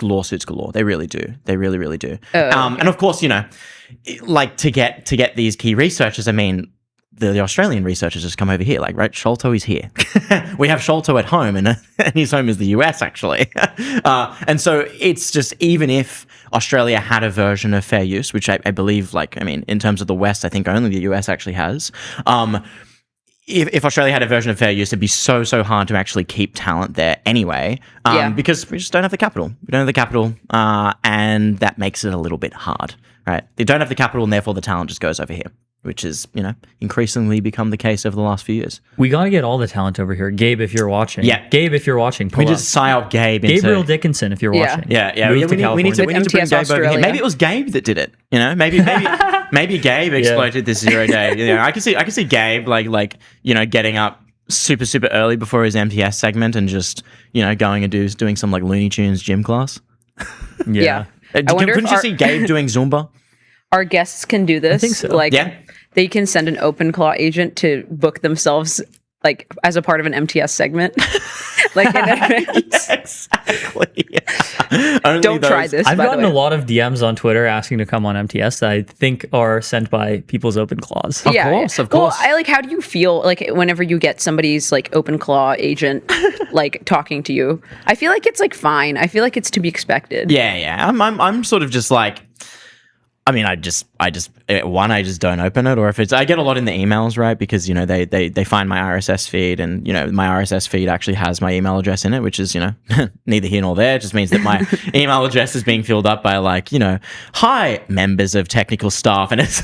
Speaker 14: lawsuits galore. They really do. They really, really do. And of course, you know, like to get these key researchers, I mean, the Australian researchers just come over here, like, right, Sholto is here. We have Sholto at home, and his home is the US, actually. And so it's just, even if Australia had a version of fair use, which I believe, like, I mean, in terms of the West, I think only the US actually has. If Australia had a version of fair use, it'd be so hard to actually keep talent there anyway, because we just don't have the capital. We don't have the capital, and that makes it a little bit hard, right? They don't have the capital, and therefore the talent just goes over here, which is, you know, increasingly become the case over the last few years.
Speaker 8: We got to get all the talent over here. Gabe, if you're watching.
Speaker 14: Yeah.
Speaker 8: Gabe, if you're watching.
Speaker 14: We just psyop Gabe into...
Speaker 8: Gabriel Dickinson, if you're watching.
Speaker 14: Yeah.
Speaker 8: Move to
Speaker 14: we need to bring
Speaker 7: MTS
Speaker 14: Gabe
Speaker 7: Australia.
Speaker 14: over here. Maybe it was Gabe that did it, you know? Maybe Gabe exploited this 0 day. You know, I can see Gabe like you know, getting up super early before his MTS segment and just, you know, going and doing some like Looney Tunes gym class.
Speaker 7: Yeah.
Speaker 14: Couldn't you see Gabe doing Zumba?
Speaker 7: Our guests can do this.
Speaker 8: I think so.
Speaker 7: Like, they can send an OpenClaw agent to book themselves like as a part of an MTS segment. Like in advance.
Speaker 14: Exactly.
Speaker 7: Don't try this.
Speaker 8: I've
Speaker 7: by
Speaker 8: gotten
Speaker 7: the
Speaker 8: a
Speaker 7: way.
Speaker 8: lot of DMs on Twitter asking to come on MTS that I think are sent by people's OpenClaws.
Speaker 14: Of course.
Speaker 7: Well, how do you feel like whenever you get somebody's like OpenClaw agent like talking to you? I feel like it's like fine. I feel like it's to be expected.
Speaker 14: Yeah. I'm sort of just like, I mean, I just don't open it, or if it's, I get a lot in the emails, right? Because, you know, they find my RSS feed, and, you know, my RSS feed actually has my email address in it, which is, you know, neither here nor there. It just means that my email address is being filled up by, like, you know, hi, members of technical staff, and it's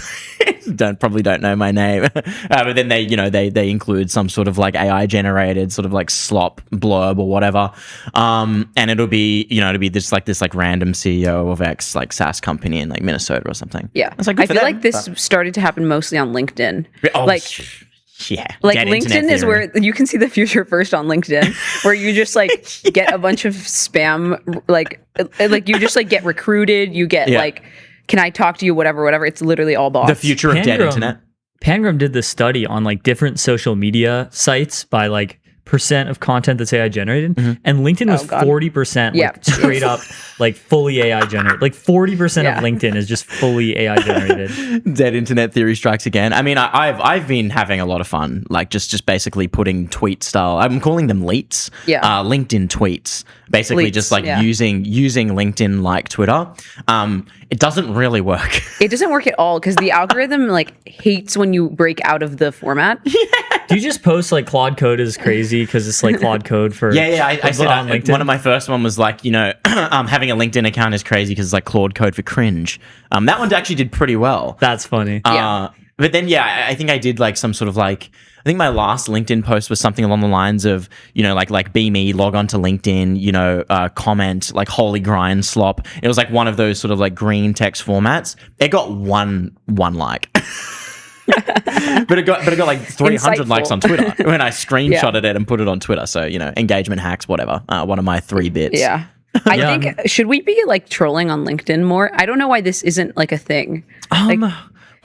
Speaker 14: probably don't know my name, but then they include some sort of like AI generated sort of like slop blurb or whatever, and it'll be this random CEO of X like SaaS company in like Minnesota or something.
Speaker 7: Yeah.
Speaker 14: It's like,
Speaker 7: I feel like this started to happen mostly on LinkedIn.
Speaker 14: Yeah.
Speaker 7: Like LinkedIn is where you can see the future first on LinkedIn, where you just like get a bunch of spam, like you just like get recruited. You get like, can I talk to you? Whatever. It's literally all bots.
Speaker 14: The future of dead internet.
Speaker 8: Pangram did this study on like different social media sites by like percent of content that's AI generated, and LinkedIn was 40%, like straight up, like fully AI generated. Like 40% of LinkedIn is just fully AI generated.
Speaker 14: Dead internet theory strikes again. I mean, I've been having a lot of fun, like just basically putting tweet style. I'm calling them leets. LinkedIn tweets. Basically, just like using LinkedIn like Twitter. It doesn't really work.
Speaker 7: It doesn't work at all because the algorithm like hates when you break out of the format.
Speaker 8: Do you just post like Claude Code is crazy because it's like Claude Code for
Speaker 14: I said
Speaker 8: on LinkedIn?
Speaker 14: One of my first one was like, having a LinkedIn account is crazy because it's like Claude Code for cringe. That one actually did pretty well.
Speaker 8: That's funny.
Speaker 14: But then I think I did like some sort of like, I think my last LinkedIn post was something along the lines of, like be me, log on to LinkedIn, comment, like holy grind slop. It was like one of those sort of like green text formats. It got one like. but it got like 300 likes on Twitter when I screenshotted it and put it on Twitter. So, engagement hacks, whatever. One of my 3 bits.
Speaker 7: Yeah. I think, should we be like trolling on LinkedIn more? I don't know why this isn't like a thing.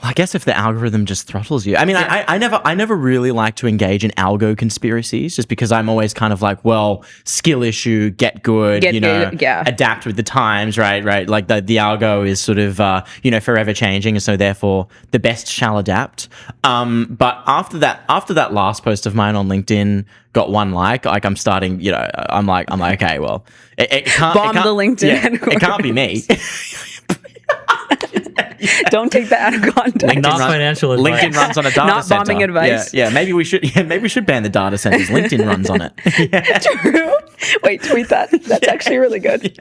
Speaker 14: Well, I guess if the algorithm just throttles you. I mean, I never really like to engage in algo conspiracies just because I'm always kind of like, well, skill issue, get good, adapt with the times, right? Like the algo is sort of, forever changing. And so therefore the best shall adapt. But after that last post of mine on LinkedIn got 1 like I'm starting, I'm like, okay, well, it can't
Speaker 7: bomb the LinkedIn.
Speaker 14: It can't be me.
Speaker 7: Don't take that out of context.
Speaker 8: Not financial advice.
Speaker 14: LinkedIn runs on a data
Speaker 7: Not
Speaker 14: center.
Speaker 7: bombing advice.
Speaker 14: Yeah, maybe we should ban the data centers. LinkedIn runs on it.
Speaker 7: True. Wait, tweet that. That's actually really good.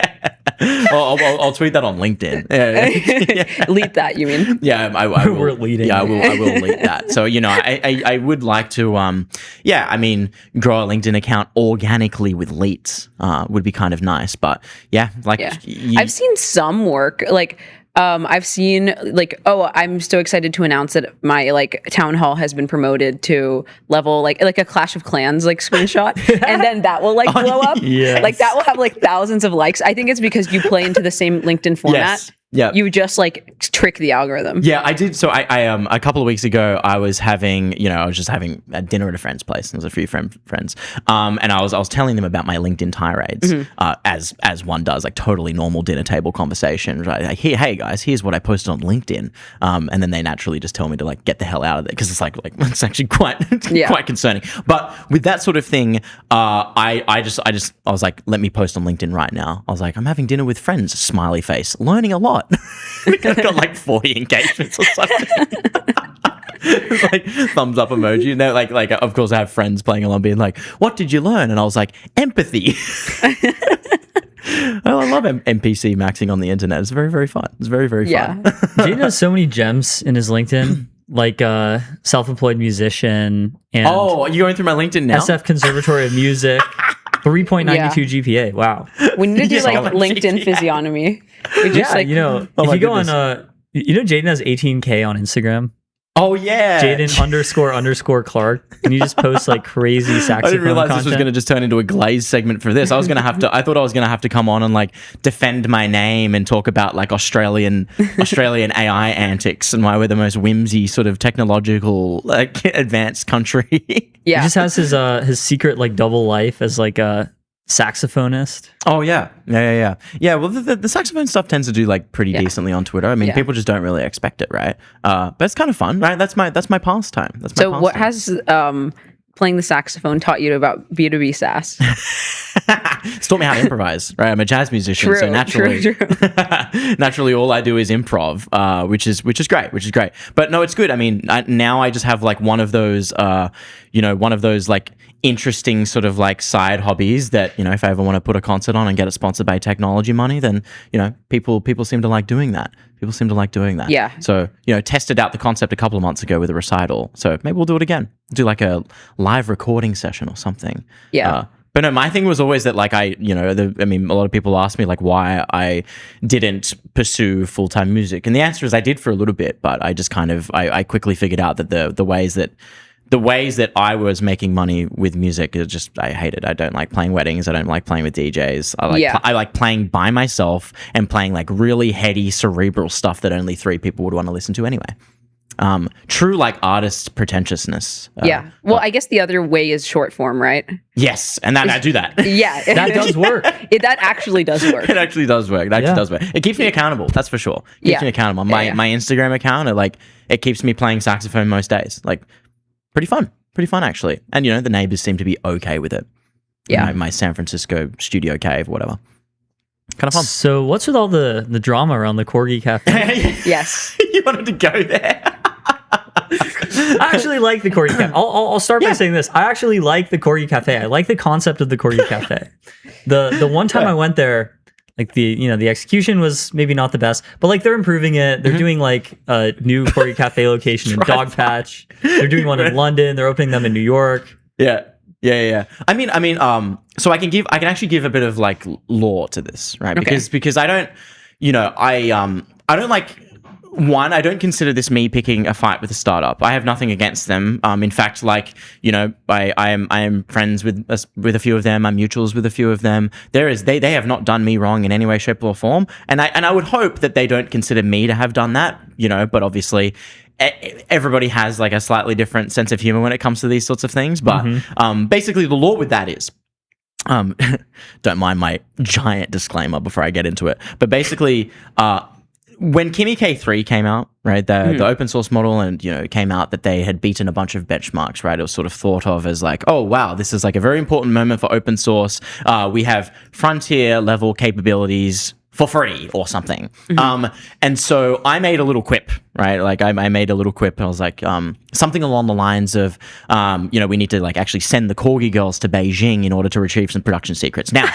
Speaker 14: I'll tweet that on LinkedIn.
Speaker 7: Lead that, you mean?
Speaker 14: Yeah, I will.
Speaker 8: We're leading.
Speaker 14: Yeah, I will lead that. So I would like to grow a LinkedIn account organically with leads. Would be kind of nice, but
Speaker 7: I've seen some work like. I've seen like, I'm so excited to announce that my like town hall has been promoted to level like a Clash of Clans like screenshot, and then that will like blow up.
Speaker 8: Yes.
Speaker 7: Like that will have like thousands of likes. I think it's because you play into the same LinkedIn format.
Speaker 14: Yes. Yeah.
Speaker 7: You just like trick the algorithm.
Speaker 14: Yeah, I did. So I a couple of weeks ago, I was having, I was just having a dinner at a friend's place. There was a few friends. And I was telling them about my LinkedIn tirades, as one does, like totally normal dinner table conversation. Right? Like, hey guys, here's what I posted on LinkedIn. And then they naturally just tell me to like get the hell out of there because it's like it's actually quite concerning. But with that sort of thing, I was like, let me post on LinkedIn right now. I was like, I'm having dinner with friends, smiley face, learning a lot. I got like 40 engagements or something. It's like thumbs up emoji. And like of course I have friends playing along being like, what did you learn? And I was like, empathy. I love NPC maxing on the internet. It's very, very fun. It's very, very fun.
Speaker 8: Jaden has so many gems in his LinkedIn, like self-employed musician and
Speaker 14: you're going through my LinkedIn now?
Speaker 8: SF Conservatory of Music. 3.92 GPA. Wow.
Speaker 7: We need to do like LinkedIn physiognomy. We just
Speaker 8: if you go on Jaden has 18K on Instagram.
Speaker 14: Oh yeah,
Speaker 8: Jaden __ Clark, and you just post like crazy saxophone.
Speaker 14: I didn't realize
Speaker 8: content.
Speaker 14: this was going to just turn into a Glaze segment for this. I thought I was going to have to come on and like defend my name and talk about like Australian AI antics and why we're the most whimsy sort of technological like advanced country.
Speaker 7: Yeah,
Speaker 8: he just has his secret like double life as like a saxophonist.
Speaker 14: Oh yeah. Well, the saxophone stuff tends to do like pretty decently on Twitter. I mean, people just don't really expect it, right? But it's kind of fun, right? That's my pastime.
Speaker 7: What has playing the saxophone taught you about B2B SaaS?
Speaker 14: It's taught me how to improvise, right? I'm a jazz musician, so naturally all I do is improv, which is great. But no, it's good. I mean, now I just have like one of those like interesting sort of like side hobbies that, if I ever want to put a concert on and get it sponsored by technology money, then, people seem to like doing that. People seem to like doing that.
Speaker 7: Yeah.
Speaker 14: So, tested out the concept a couple of months ago with a recital. So maybe we'll do it again. Do like a live recording session or something.
Speaker 7: Yeah.
Speaker 14: But no, my thing was always that like a lot of people ask me like why I didn't pursue full-time music. And the answer is I did for a little bit, but I just kind of, I quickly figured out that the ways that I was making money with music is just, I hate it. I don't like playing weddings. I don't like playing with DJs. I like playing by myself and playing like really heady cerebral stuff that only 3 people would want to listen to anyway. true like artist pretentiousness.
Speaker 7: Yeah. Well, I guess the other way is short form, right?
Speaker 14: Yes, and I do that.
Speaker 7: Yeah.
Speaker 8: That does work.
Speaker 7: That actually does work.
Speaker 14: It actually does work. It actually does work. It keeps me accountable. That's for sure. It keeps me accountable. My Instagram account, it keeps me playing saxophone most days. Like, pretty fun actually. And the neighbors seem to be okay with it.
Speaker 7: Yeah.
Speaker 14: My San Francisco studio cave, whatever. Kind of fun.
Speaker 8: So what's with all the drama around the Corgi Cafe?
Speaker 7: Yes.
Speaker 14: You wanted to go there.
Speaker 8: I actually like the Corgi Cafe. I'll start by saying this. I actually like the Corgi Cafe. I like the concept of the Corgi Cafe. The one time I went there, like the execution was maybe not the best, but like they're improving it. They're doing like a new Corgi Cafe location in Dogpatch. They're doing one in London. They're opening them in New York.
Speaker 14: Yeah. I mean, so I can actually give a bit of like lore to this, right? Because I don't, I don't like. One, I don't consider this me picking a fight with a startup. I have nothing against them. In fact, I am friends with a few of them. I'm mutuals with a few of them. They have not done me wrong in any way, shape, or form. And I would hope that they don't consider me to have done that. But obviously, everybody has like a slightly different sense of humor when it comes to these sorts of things. But basically, the law with that is. Don't mind my giant disclaimer before I get into it. But basically, when Kimi K3 came out, right, the open source model, and it came out that they had beaten a bunch of benchmarks, right? It was sort of thought of as like, oh wow, this is like a very important moment for open source. We have frontier level capabilities for free or something. And so I made a little quip, right? Like I made a little quip. I was like, something along the lines of, we need to like actually send the Corgi girls to Beijing in order to retrieve some production secrets. Now,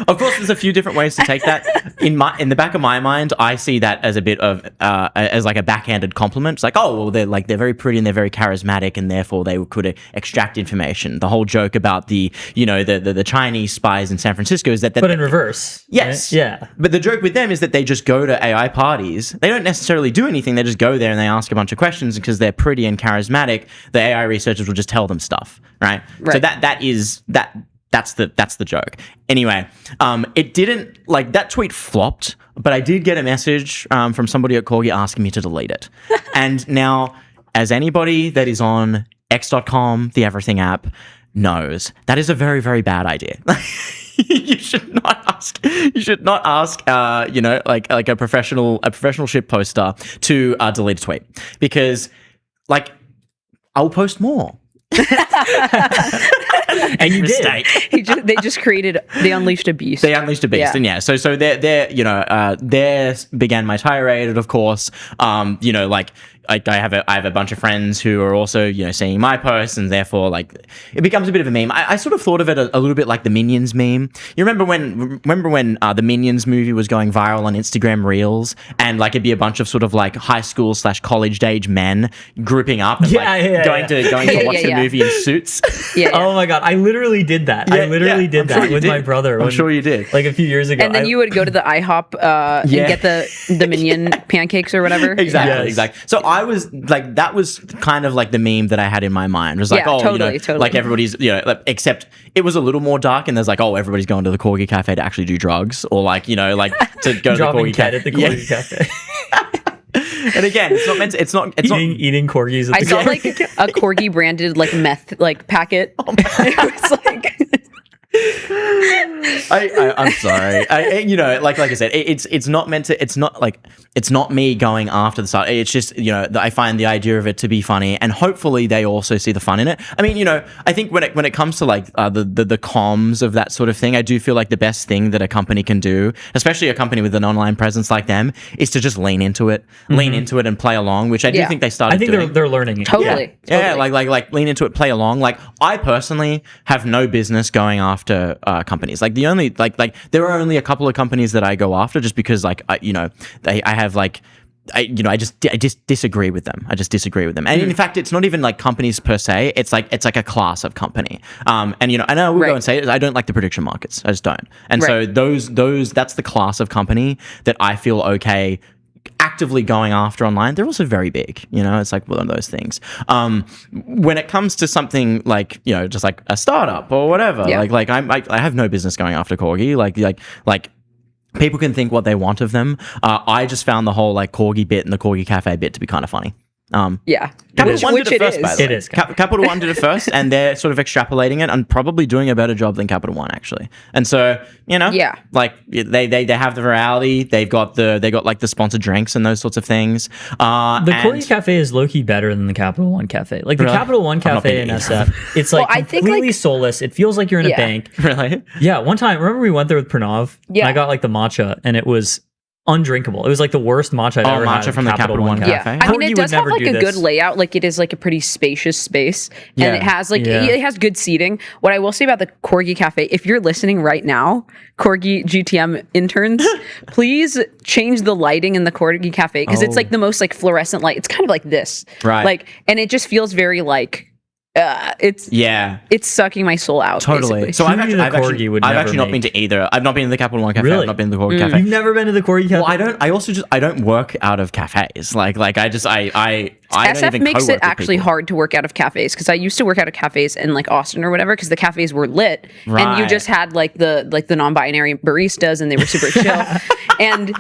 Speaker 14: of course, there's a few different ways to take that. In the back of my mind, I see that as a bit of as like a backhanded compliment. It's like, oh, well, they're very pretty and they're very charismatic, and therefore they could extract information. The whole joke about the Chinese spies in San Francisco is that
Speaker 8: but in reverse.
Speaker 14: Yes.
Speaker 8: Right? Yeah.
Speaker 14: But the joke with them is that they just go to AI parties. They don't necessarily do anything. They just go there and they ask a bunch of questions, because they're pretty and charismatic. The AI researchers will just tell them stuff, right? So that's the joke. Anyway, it didn't, like, that tweet flopped, but I did get a message from somebody at Corgi asking me to delete it. And now, as anybody that is on X.com, the Everything app, knows, that is a very, very bad idea. You should not ask, like a professional ship poster to delete a tweet, because, like, I'll post more.
Speaker 8: And you
Speaker 14: Mistake.
Speaker 7: did. They just unleashed a beast.
Speaker 14: They unleashed a beast, and so there began my tirade, of course. I have a bunch of friends who are also seeing my posts, and therefore like it becomes a bit of a meme. I sort of thought of it a little bit like the Minions meme. You remember when the Minions movie was going viral on Instagram Reels, and like it'd be a bunch of sort of like high school / college age men grouping up and going to watch the movie in suits.
Speaker 8: Oh my god, I literally did that. I literally did that with my brother.
Speaker 14: I'm sure you did,
Speaker 8: like a few years ago.
Speaker 7: And then you would go to the IHOP and get the Minion pancakes or whatever.
Speaker 14: Exactly. So I was like, that was kind of like the meme that I had in my mind. It was like, totally. Like everybody's, except it was a little more dark, and there's like, oh, everybody's going to the Corgi Cafe to actually do drugs, or like, to go to the Corgi Cafe.
Speaker 8: At the Corgi Cafe.
Speaker 14: And again, it's not
Speaker 8: eating corgis.
Speaker 7: I saw like a Corgi branded like meth like packet. Oh my God. It was like.
Speaker 14: I'm sorry. Like I said, it's not meant to. It's not me going after the site. It's just I find the idea of it to be funny, and hopefully they also see the fun in it. I mean, I think when it comes to like the comms of that sort of thing, I do feel like the best thing that a company can do, especially a company with an online presence like them, is to just lean into it, and play along. Which I do think they started.
Speaker 8: I think
Speaker 14: doing.
Speaker 8: they're learning it.
Speaker 7: Totally.
Speaker 14: Like lean into it, play along. Like I personally have no business going after companies. Like the only like there are only a couple of companies that I go after just because I have like I just disagree with them. I just disagree with them. And in fact, it's not even like companies per se. It's like a class of company. And I will go and say it, I don't like the prediction markets. I just don't. And so those that's the class of company that I feel okay actively going after online. They're also very big, it's like one of those things. When it comes to something like, just like a startup or whatever, like I have no business going after Corgi. Like people can think what they want of them. I just found the whole like Corgi bit and the Corgi Cafe bit to be kind of funny.
Speaker 7: Yeah,
Speaker 14: Capital One did it first, by the way.
Speaker 8: It is.
Speaker 14: Capital One did it first, and they're sort of extrapolating it and probably doing a better job than Capital One actually. And so, like they have the virality. They got like the sponsored drinks and those sorts of things.
Speaker 8: The Corgi Cafe is low key better than the Capital One Cafe. Like the
Speaker 14: Really?
Speaker 8: Capital One Cafe in SF, it's like
Speaker 7: I think,
Speaker 8: completely
Speaker 7: like-
Speaker 8: soulless. It feels like you're in a bank.
Speaker 14: Really?
Speaker 8: Yeah. One time, remember we went there with Pranav.
Speaker 7: Yeah.
Speaker 8: And I got like the matcha, and it was undrinkable. It was like the worst matcha I'd ever had.
Speaker 14: matcha
Speaker 8: at
Speaker 14: from the Capital One
Speaker 7: Yeah,
Speaker 14: Cafe?
Speaker 7: I mean,
Speaker 8: Corgi
Speaker 7: it
Speaker 8: would
Speaker 7: does have
Speaker 8: never
Speaker 7: like
Speaker 8: do
Speaker 7: a
Speaker 8: this.
Speaker 7: good layout. Like it is like a pretty spacious space,
Speaker 14: Yeah.
Speaker 7: and it has like
Speaker 8: Yeah.
Speaker 7: it has good seating. What I will say about the Corgi Cafe, if you're listening right now, Corgi GTM interns, please change the lighting in the Corgi Cafe because it's like the most like fluorescent light. It's kind of like this,
Speaker 14: Right.
Speaker 7: Like, and it just feels very like it's
Speaker 14: Yeah.
Speaker 7: it's sucking my soul out.
Speaker 14: Totally.
Speaker 7: basically.
Speaker 14: So I've
Speaker 8: Truly
Speaker 14: actually,
Speaker 8: the Corgi would
Speaker 14: I've
Speaker 8: never
Speaker 14: actually not been
Speaker 8: make.
Speaker 14: to either. I've not been to the Capital One Cafe.
Speaker 8: Really?
Speaker 14: I've not been to the Corgi Cafe.
Speaker 8: You've never been to the Corgi Cafe?
Speaker 14: Well, I don't. I also just I don't work out of cafes. I don't
Speaker 7: SF
Speaker 14: even
Speaker 7: makes
Speaker 14: co-work
Speaker 7: it
Speaker 14: with
Speaker 7: actually
Speaker 14: people.
Speaker 7: hard to work out of cafes because I used to work out of cafes in like Austin or whatever because the cafes were lit and you
Speaker 14: Right.
Speaker 7: just had like the non-binary baristas and they were super chill and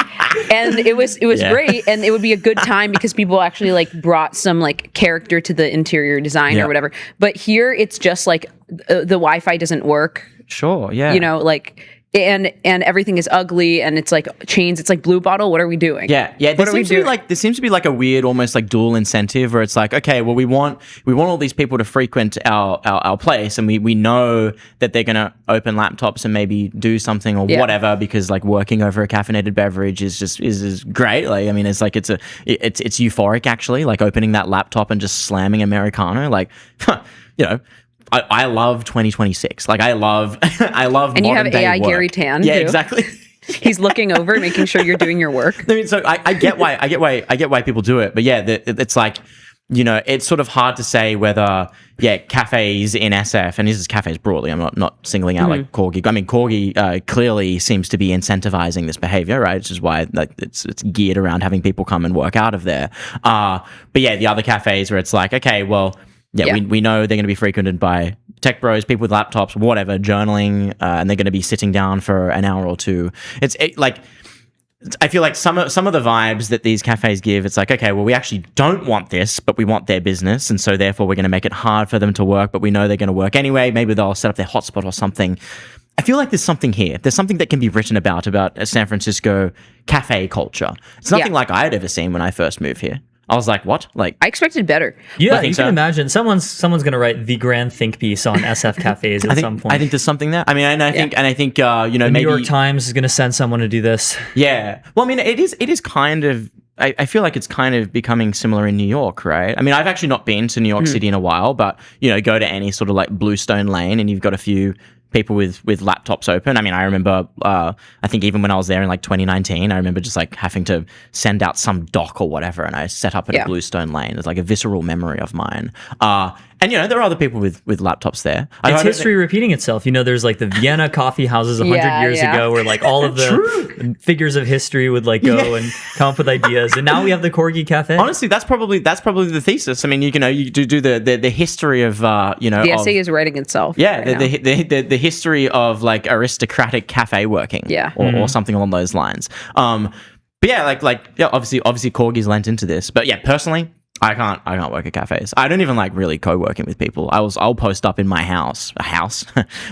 Speaker 7: it was
Speaker 14: Yeah.
Speaker 7: great and it would be a good time because people actually like brought some like character to the interior design
Speaker 14: Yeah.
Speaker 7: or whatever. But here it's just like the Wi-Fi doesn't work,
Speaker 14: Sure. Yeah.
Speaker 7: like. And everything is ugly, and it's like chains. It's like Blue Bottle. What are we doing?
Speaker 14: Yeah. There
Speaker 7: What are we
Speaker 14: seems to be
Speaker 7: doing?
Speaker 14: like a weird, almost like dual incentive where it's like, okay, well, we want all these people to frequent our place, and we know that they're gonna open laptops and maybe do something or
Speaker 7: Yeah.
Speaker 14: whatever because like working over a caffeinated beverage is great. Like I mean, it's like it's euphoric actually. Like opening that laptop and just slamming Americano. Like, I love 2026. Like I love
Speaker 7: And you have
Speaker 14: modern day
Speaker 7: AI
Speaker 14: work.
Speaker 7: Gary Tan,
Speaker 14: Yeah,
Speaker 7: too.
Speaker 14: exactly.
Speaker 7: He's looking over, making sure you're doing your work.
Speaker 14: I mean, so I get why people do it, but yeah, it's like it's sort of hard to say whether cafes in SF, and this is cafes broadly. I'm not singling out like Corgi. I mean, Corgi clearly seems to be incentivizing this behavior, right? Which is why like it's geared around having people come and work out of there. But yeah, the other cafes where it's like, okay, well. Yeah, we know they're going to be frequented by tech bros, people with laptops, whatever, journaling, and they're going to be sitting down for an hour or two. I feel like some of the vibes that these cafes give, it's like, okay, well, we actually don't want this, but we want their business, and so therefore we're going to make it hard for them to work, but we know they're going to work anyway. Maybe they'll set up their hotspot or something. I feel like there's something here. There's something that can be written about a San Francisco cafe culture. It's nothing like I had ever seen when I first moved here. I was like, what? Like
Speaker 7: I expected better.
Speaker 8: Yeah,
Speaker 14: think
Speaker 8: you
Speaker 14: so.
Speaker 8: can imagine someone's going to write the grand think piece on SF cafes at some point.
Speaker 14: I think there's something there. I mean, and I think
Speaker 8: the
Speaker 14: maybe
Speaker 8: New York Times is going to send someone to do this.
Speaker 14: Yeah. Well, I mean, it is kind of. I feel like it's kind of becoming similar in New York, right? I mean, I've actually not been to New York City in a while, but go to any sort of like Bluestone Lane, and you've got a few people with laptops open. I mean, I remember, I think even when I was there in like 2019, I remember just like having to send out some doc or whatever, and I set up at a Bluestone Lane. It's like a visceral memory of mine. And there are other people with laptops there.
Speaker 8: It's history repeating itself. There's like the Vienna coffee houses 100 years ago where like all of the figures of history would like go and come up with ideas. And now we have the Corgi Cafe.
Speaker 14: Honestly, that's probably the thesis. I mean, you do the history of
Speaker 7: The essay is writing itself.
Speaker 14: Yeah,
Speaker 7: right now.
Speaker 14: the history of like aristocratic cafe working.
Speaker 7: Yeah.
Speaker 14: Or something along those lines. But yeah, obviously Corgi's lent into this. But yeah, personally, I can't work at cafes. I don't even like really co-working with people. I'll post up in my house,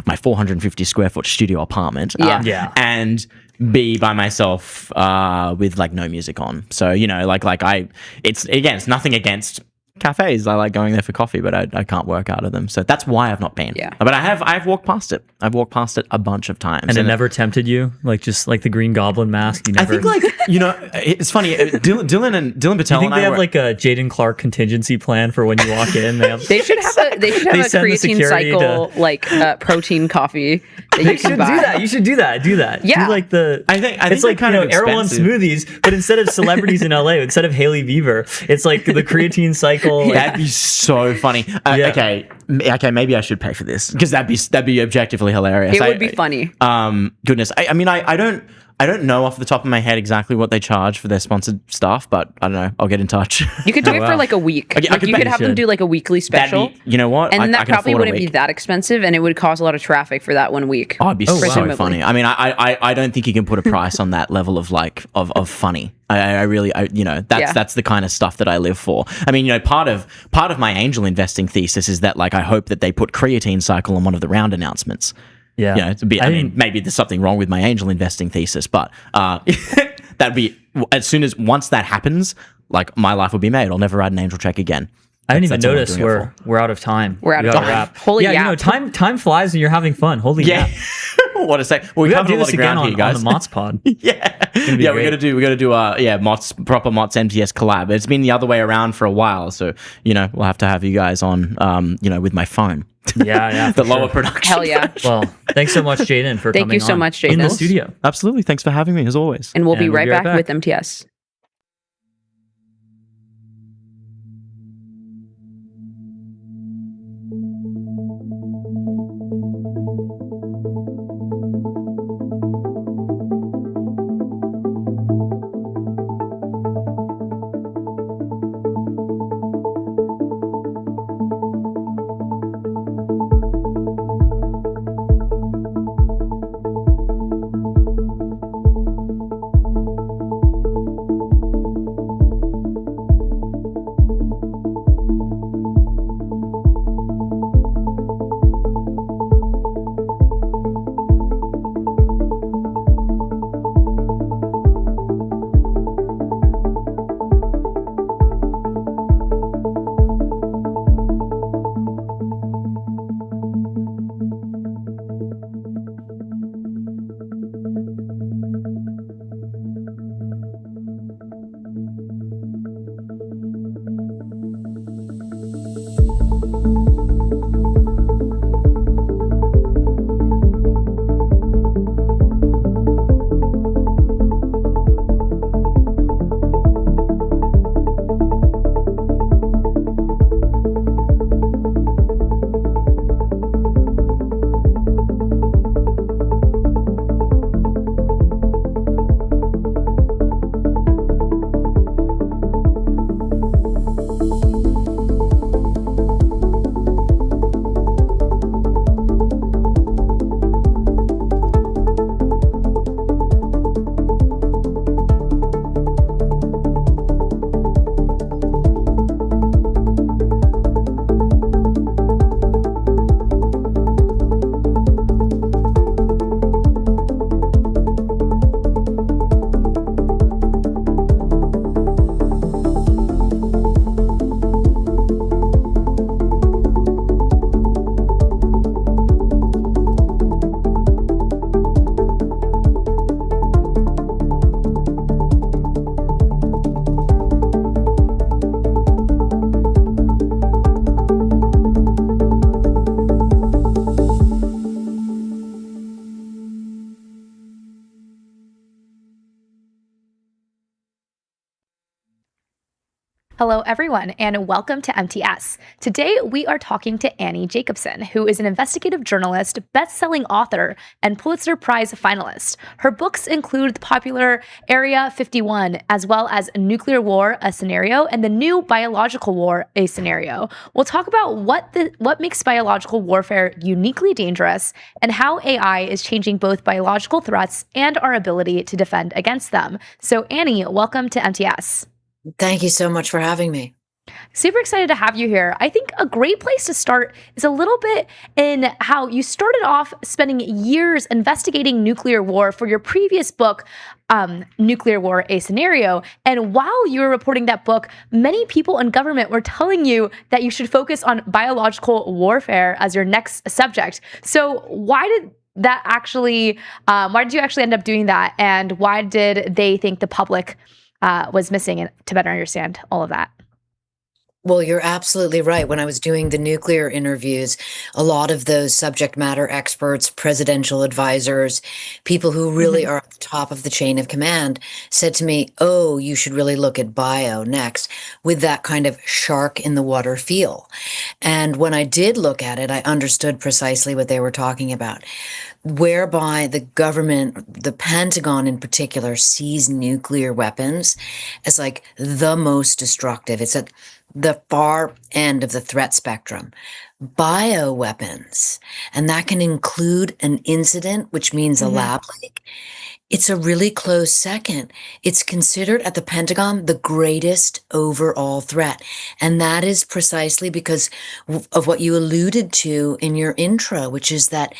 Speaker 14: my 450 square foot studio apartment. And be by myself with like no music on. So, it's nothing against cafes. I like going there for coffee, but I can't work out of them. So that's why I've not been.
Speaker 7: Yeah.
Speaker 14: But I've walked past it. I've walked past it a bunch of times.
Speaker 8: And it never tempted you? Like just like the Green Goblin mask? You never...
Speaker 14: I think it's funny. Dylan Patel
Speaker 8: I think
Speaker 14: and I
Speaker 8: they have
Speaker 14: were-
Speaker 8: like a Jaden Clark contingency plan for when you walk in.
Speaker 7: They should have a
Speaker 8: send the
Speaker 7: creatine
Speaker 8: security
Speaker 7: cycle like protein coffee that you
Speaker 8: They
Speaker 7: can
Speaker 8: should
Speaker 7: buy.
Speaker 8: do that. You should do that.
Speaker 7: Yeah.
Speaker 8: Do like the.
Speaker 14: I think
Speaker 8: it's like
Speaker 14: they're kind of
Speaker 8: Erewhon
Speaker 14: expensive.
Speaker 8: smoothies, but instead of celebrities in LA, instead of Hailey Bieber, it's like the creatine cycle. like-
Speaker 14: That'd be so funny. Okay, maybe I should pay for this because that'd be objectively hilarious.
Speaker 7: It would be funny.
Speaker 14: Goodness, I mean, I don't. I don't know off the top of my head exactly what they charge for their sponsored stuff, but I don't know. I'll get in touch.
Speaker 7: You could do it for like a week.
Speaker 14: Okay, I
Speaker 7: Like,
Speaker 14: could
Speaker 7: you
Speaker 14: bet
Speaker 7: could
Speaker 14: you
Speaker 7: have them
Speaker 14: should.
Speaker 7: do like a weekly special.
Speaker 14: You know what?
Speaker 7: And then
Speaker 14: I
Speaker 7: that
Speaker 14: can
Speaker 7: probably
Speaker 14: afford a
Speaker 7: wouldn't be
Speaker 14: week.
Speaker 7: that expensive, and it would cause a lot of traffic for that 1 week.
Speaker 14: Oh, it'd be so
Speaker 7: presumably.
Speaker 14: funny. I mean, I don't think you can put a price on that level of like of funny. I really, you know, that's the kind of stuff that I live for. I mean, you know, part of my angel investing thesis is that like I hope that they put creatine cycle on one of the round announcements.
Speaker 8: Yeah,
Speaker 14: you know, I mean, maybe there's something wrong with my angel investing thesis, but that'd be once that happens, like my life will be made. I'll never write an angel check again.
Speaker 8: I didn't even
Speaker 14: That's all I'm
Speaker 8: notice
Speaker 14: doing it
Speaker 8: we're out of time.
Speaker 7: We're out
Speaker 8: We
Speaker 7: of
Speaker 8: gotta
Speaker 7: time.
Speaker 8: wrap.
Speaker 7: Holy
Speaker 8: yeah, you know,
Speaker 7: yap.
Speaker 8: time flies when you're having fun. Holy
Speaker 14: Yeah.
Speaker 8: yeah.
Speaker 14: What a sec. Well,
Speaker 8: We
Speaker 14: we've
Speaker 8: gotta
Speaker 14: covered
Speaker 8: do
Speaker 14: a lot
Speaker 8: this
Speaker 14: of
Speaker 8: again
Speaker 14: ground here,
Speaker 8: on
Speaker 14: guys.
Speaker 8: the Mott's pod.
Speaker 14: Yeah,
Speaker 8: be
Speaker 14: yeah,
Speaker 8: great.
Speaker 14: we gotta do Mott's proper Mott's MTS collab. It's been the other way around for a while, so you know we'll have to have you guys on, you know, with my phone.
Speaker 8: Yeah,
Speaker 14: the
Speaker 8: for
Speaker 14: lower
Speaker 8: sure.
Speaker 14: production.
Speaker 7: Hell yeah.
Speaker 8: Well, thanks so much, Jaden, for
Speaker 7: Thank
Speaker 8: coming
Speaker 7: you so
Speaker 8: on
Speaker 7: much,
Speaker 8: in the
Speaker 7: Jaden.
Speaker 8: studio.
Speaker 14: Absolutely, thanks for having me as always.
Speaker 7: And we'll be
Speaker 8: And
Speaker 7: right back with MTS.
Speaker 9: Hello, everyone, and welcome to MTS. Today, we are talking to Annie Jacobson, who is an investigative journalist, best-selling author, and Pulitzer Prize finalist. Her books include the popular Area 51, as well as Nuclear War, A Scenario, and The New Biological War, A Scenario. We'll talk about what makes biological warfare uniquely dangerous and how AI is changing both biological threats and our ability to defend against them. So, Annie, welcome to MTS.
Speaker 15: Thank you so much for having me.
Speaker 9: Super excited to have you here. I think a great place to start is a little bit in how you started off spending years investigating nuclear war for your previous book, Nuclear War, A Scenario. And while you were reporting that book, many people in government were telling you that you should focus on biological warfare as your next subject. So why did you actually end up doing that? And why did they think the public was missing, and to better understand all of that?
Speaker 15: Well, you're absolutely right. When I was doing the nuclear interviews, a lot of those subject matter experts, presidential advisors, people who really are at the top of the chain of command said to me, oh, you should really look at bio next, with that kind of shark in the water feel. And when I did look at it, I understood precisely what they were talking about. whereby the government, the Pentagon in particular, sees nuclear weapons as like the most destructive. It's at the far end of the threat spectrum. Bioweapons, and that can include an incident, which means a lab leak. It's a really close second. It's considered at the Pentagon the greatest overall threat. And that is precisely because of what you alluded to in your intro, which is that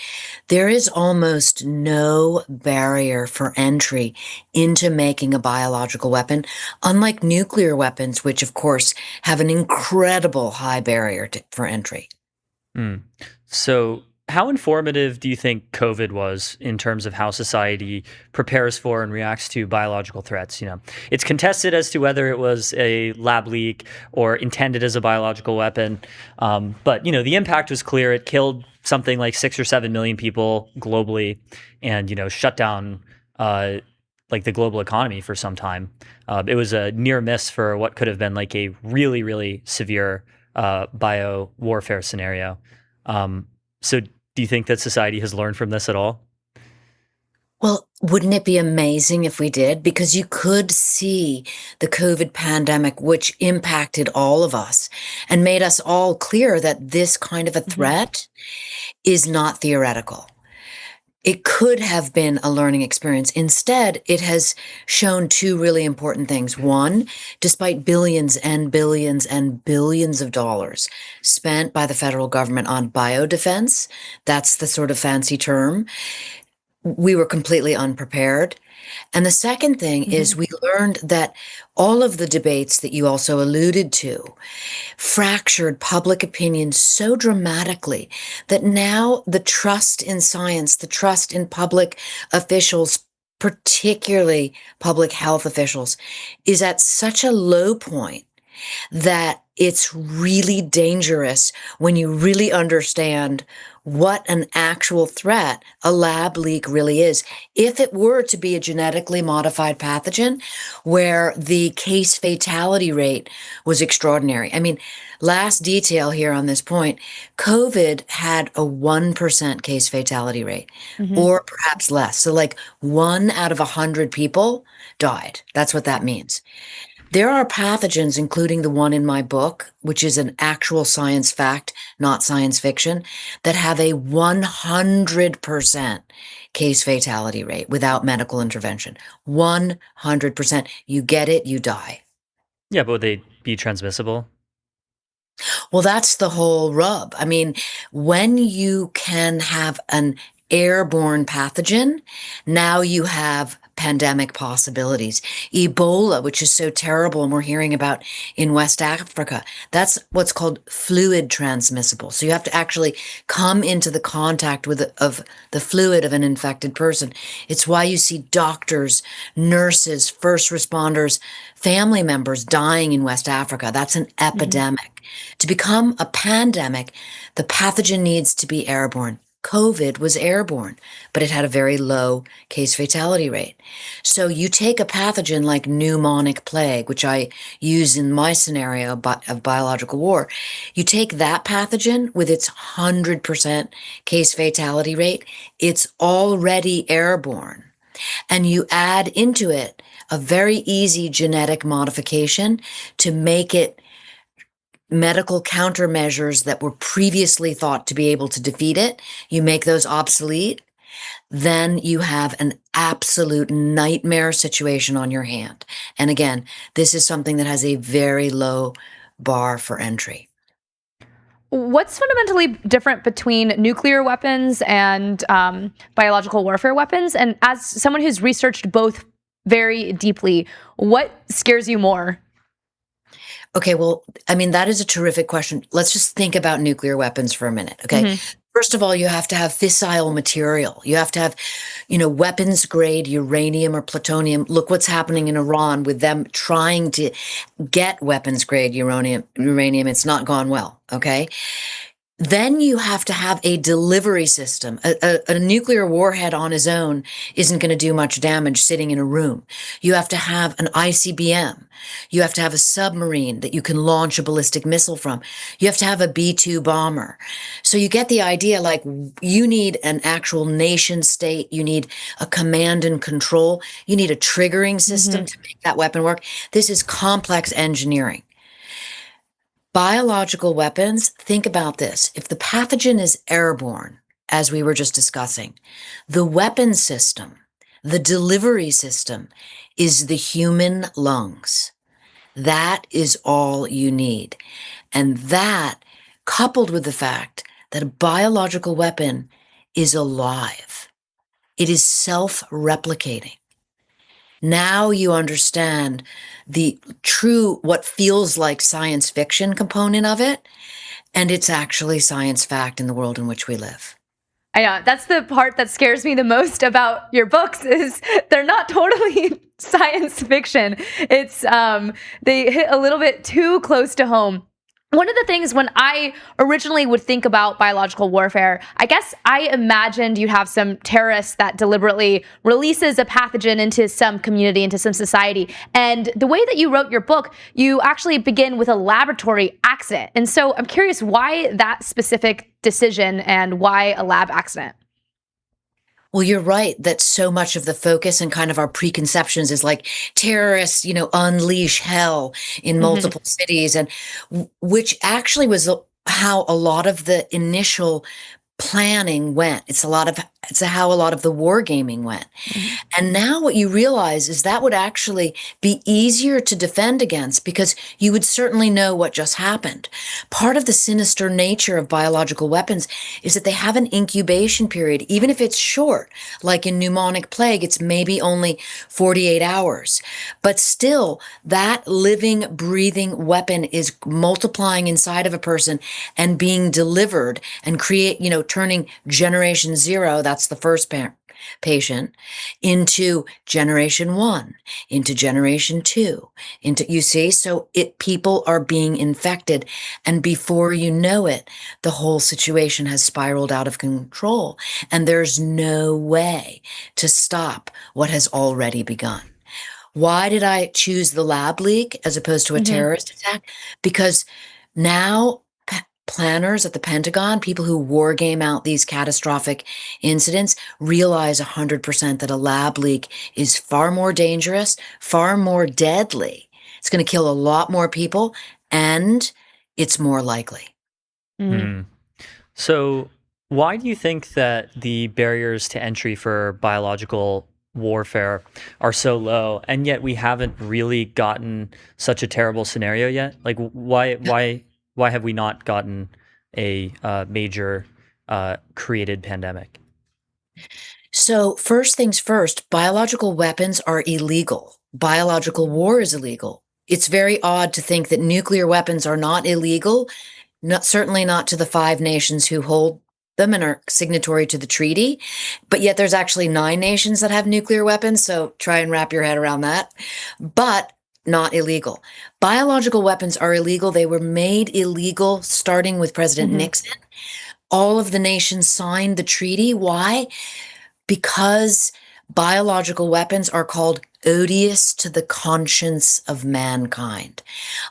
Speaker 15: there is almost no barrier for entry into making a biological weapon, unlike nuclear weapons, which of course have an incredible high barrier for entry.
Speaker 8: So, how informative do you think COVID was in terms of how society prepares for and reacts to biological threats? It's contested as to whether it was a lab leak or intended as a biological weapon. But, the impact was clear. It killed something like 6 or 7 million people globally and, shut down like the global economy for some time. It was a near miss for what could have been like a really, really severe bio warfare scenario. So do you think that society has learned from this at all?
Speaker 15: Well, wouldn't it be amazing if we did? Because you could see the COVID pandemic, which impacted all of us and made us all clear that this kind of a threat is not theoretical. It could have been a learning experience. Instead, it has shown two really important things. One, despite billions and billions and billions of dollars spent by the federal government on biodefense, that's the sort of fancy term, we were completely unprepared. And the second thing is we learned that all of the debates that you also alluded to fractured public opinion so dramatically that now the trust in science, the trust in public officials, particularly public health officials, is at such a low point that it's really dangerous when you really understand what an actual threat a lab leak really is. If it were to be a genetically modified pathogen where the case fatality rate was extraordinary. I mean, last detail here on this point, COVID had a 1% case fatality rate or perhaps less. So like 1 out of 100 people died. That's what that means. There are pathogens, including the one in my book, which is an actual science fact, not science fiction, that have a 100% case fatality rate without medical intervention. 100%. You get it, you die.
Speaker 8: Yeah, but would they be transmissible?
Speaker 15: Well, that's the whole rub. I mean, when you can have an airborne pathogen, now you have pandemic possibilities. Ebola, which is so terrible and we're hearing about in West Africa, that's what's called fluid transmissible. So you have to actually come into the contact of the fluid of an infected person. It's why you see doctors, nurses, first responders, family members dying in West Africa. That's an epidemic. To become a pandemic, the pathogen needs to be airborne. COVID was airborne, but it had a very low case fatality rate. So you take a pathogen like pneumonic plague, which I use in my scenario of biological war. You take that pathogen with its 100% case fatality rate, it's already airborne. And you add into it a very easy genetic modification to make it medical countermeasures that were previously thought to be able to defeat it, you make those obsolete, then you have an absolute nightmare situation on your hand. And again, this is something that has a very low bar for entry.
Speaker 9: What's fundamentally different between nuclear weapons and biological warfare weapons? And as someone who's researched both very deeply, what scares you more?
Speaker 15: Okay, well, I mean, that is a terrific question. Let's just think about nuclear weapons for a minute, okay? First of all, you have to have fissile material. You have to have, weapons grade uranium or plutonium. Look what's happening in Iran with them trying to get weapons grade uranium. It's not gone well, okay? Then you have to have a delivery system. A nuclear warhead on its own isn't going to do much damage sitting in a room. You have to have an ICBM. You have to have a submarine that you can launch a ballistic missile from. You have to have a B-2 bomber. So you get the idea, like, you need an actual nation state. You need a command and control. You need a triggering system to make that weapon work. This is complex engineering. Biological weapons, think about this. If the pathogen is airborne, as we were just discussing, the weapon system, the delivery system is the human lungs. That is all you need. And that, coupled with the fact that a biological weapon is alive, it is self-replicating. Now you understand the true, what feels like science fiction component of it, and it's actually science fact in the world in which we live.
Speaker 9: I know, that's the part that scares me the most about your books, is they're not totally science fiction. It's they hit a little bit too close to home. One of the things, when I originally would think about biological warfare, I guess I imagined you'd have some terrorist that deliberately releases a pathogen into some community, into some society. And the way that you wrote your book, you actually begin with a laboratory accident. And so I'm curious why that specific decision and why a lab accident?
Speaker 15: Well, you're right that so much of the focus and kind of our preconceptions is like terrorists, unleash hell in multiple cities, and which actually was how a lot of the initial planning went. It's how a lot of the wargaming went. And now what you realize is that would actually be easier to defend against, because you would certainly know what just happened. Part of the sinister nature of biological weapons is that they have an incubation period, even if it's short, like in pneumonic plague, it's maybe only 48 hours. But still, that living, breathing weapon is multiplying inside of a person and being delivered and turning generation 0, that's the first patient, into generation 1, into generation 2, you see? So people are being infected, and before you know it, the whole situation has spiraled out of control, and there's no way to stop what has already begun. Why did I choose the lab leak as opposed to a terrorist attack? Because now planners at the Pentagon, people who war game out these catastrophic incidents, realize 100% that a lab leak is far more dangerous, far more deadly. It's going to kill a lot more people, and it's more likely.
Speaker 8: So why do you think that the barriers to entry for biological warfare are so low, and yet we haven't really gotten such a terrible scenario yet? Like, why have we not gotten a major created pandemic?
Speaker 15: So first things first, biological weapons are illegal. Biological war is illegal. It's very odd to think that nuclear weapons are not illegal, certainly not to the 5 nations who hold them and are signatory to the treaty. But yet there's actually 9 nations that have nuclear weapons, so try and wrap your head around that. But not illegal. Biological weapons are illegal. They were made illegal starting with President Nixon. All of the nations signed the treaty. Why? Because biological weapons are called odious to the conscience of mankind.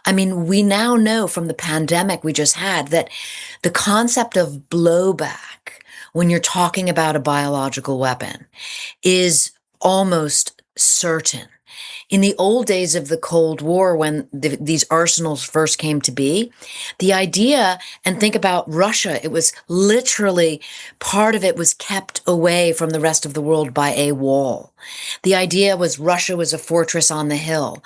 Speaker 15: I mean, we now know from the pandemic we just had that the concept of blowback when you're talking about a biological weapon is almost certain. In the old days of the Cold War, when these arsenals first came to be, the idea, and think about Russia, it was literally, part of it was kept away from the rest of the world by a wall. The idea was Russia was a fortress on the hill.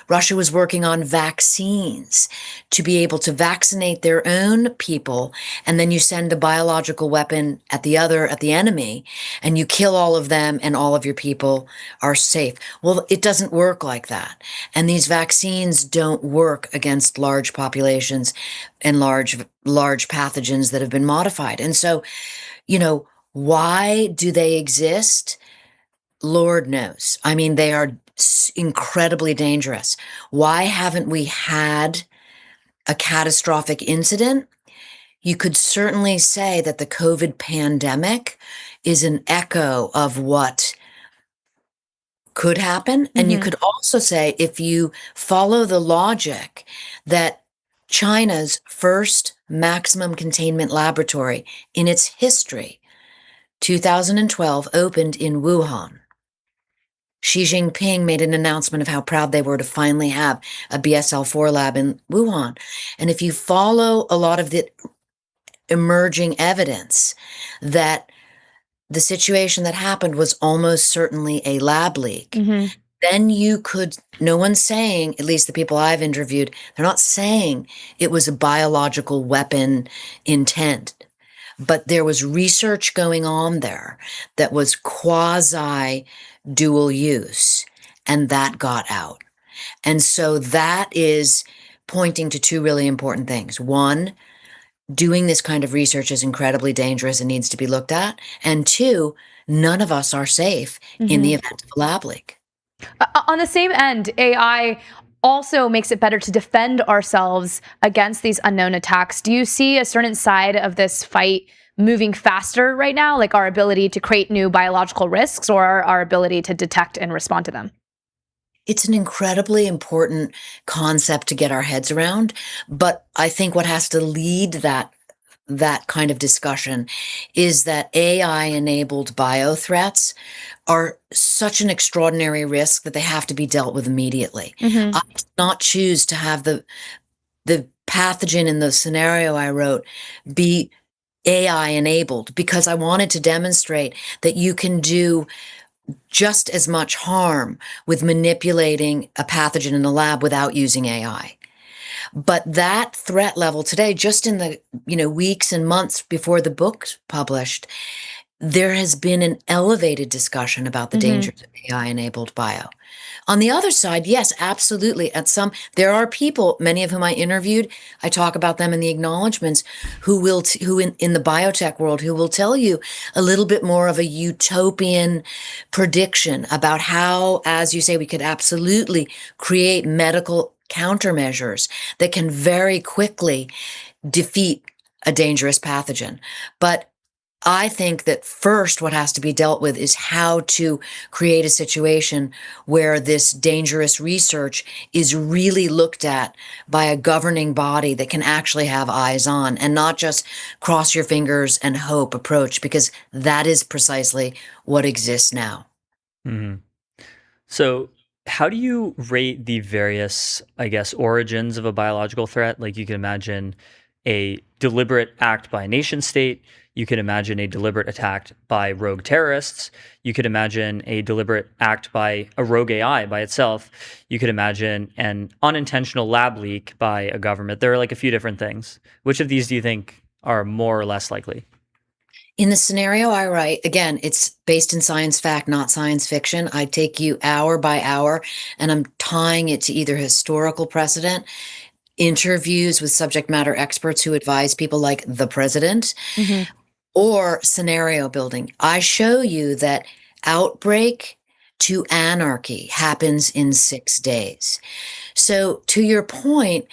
Speaker 15: Russia was working on vaccines to be able to vaccinate their own people, and then you send a biological weapon at the enemy, and you kill all of them, and all of your people are safe. Well, it doesn't work like that. And these vaccines don't work against large populations and large pathogens that have been modified. And so, why do they exist? Lord knows. I mean, they are incredibly dangerous. Why haven't we had a catastrophic incident? you could certainly say that the COVID pandemic is an echo of what could happen. And you could also say, if you follow the logic, that China's first maximum containment laboratory in its history, 2012, opened in Wuhan. Xi Jinping made an announcement of how proud they were to finally have a BSL-4 lab in Wuhan. And if you follow a lot of the emerging evidence that the situation that happened was almost certainly a lab leak, then you could, no one's saying, at least the people I've interviewed, they're not saying it was a biological weapon intent, but there was research going on there that was quasi dual use, and that got out. And so that is pointing to two really important things. One, doing this kind of research is incredibly dangerous and needs to be looked at. And two, none of us are safe in the event of a lab leak.
Speaker 9: On the same end, AI also makes it better to defend ourselves against these unknown attacks. Do you see a certain side of this fight moving faster right now, like our ability to create new biological risks or our ability to detect and respond to them?
Speaker 15: It's an incredibly important concept to get our heads around, but I think what has to lead that kind of discussion is that AI-enabled biothreats are such an extraordinary risk that they have to be dealt with immediately. I did not choose to have the pathogen in the scenario I wrote be AI-enabled because I wanted to demonstrate that you can do just as much harm with manipulating a pathogen in a lab without using AI. But that threat level today, just in the weeks and months before the book's published, there has been an elevated discussion about the dangers of AI-enabled bio. On the other side, yes, absolutely. There are people, many of whom I interviewed, I talk about them in the acknowledgments, who in the biotech world, who will tell you a little bit more of a utopian prediction about how, as you say, we could absolutely create medical countermeasures that can very quickly defeat a dangerous pathogen. But I think that first what has to be dealt with is how to create a situation where this dangerous research is really looked at by a governing body that can actually have eyes on and not just cross your fingers and hope approach, because that is precisely what exists now.
Speaker 8: So how do you rate the various, I guess, origins of a biological threat? Like you can imagine a deliberate act by a nation state. You could imagine a deliberate attack by rogue terrorists. You could imagine a deliberate act by a rogue AI by itself. You could imagine an unintentional lab leak by a government. There are like a few different things. Which of these do you think are more or less likely?
Speaker 15: In the scenario I write, again, it's based in science fact, not science fiction. I take you hour by hour, and I'm tying it to either historical precedent, interviews with subject matter experts who advise people like the president, or scenario building. I show you that outbreak to anarchy happens in 6 days. So to your point,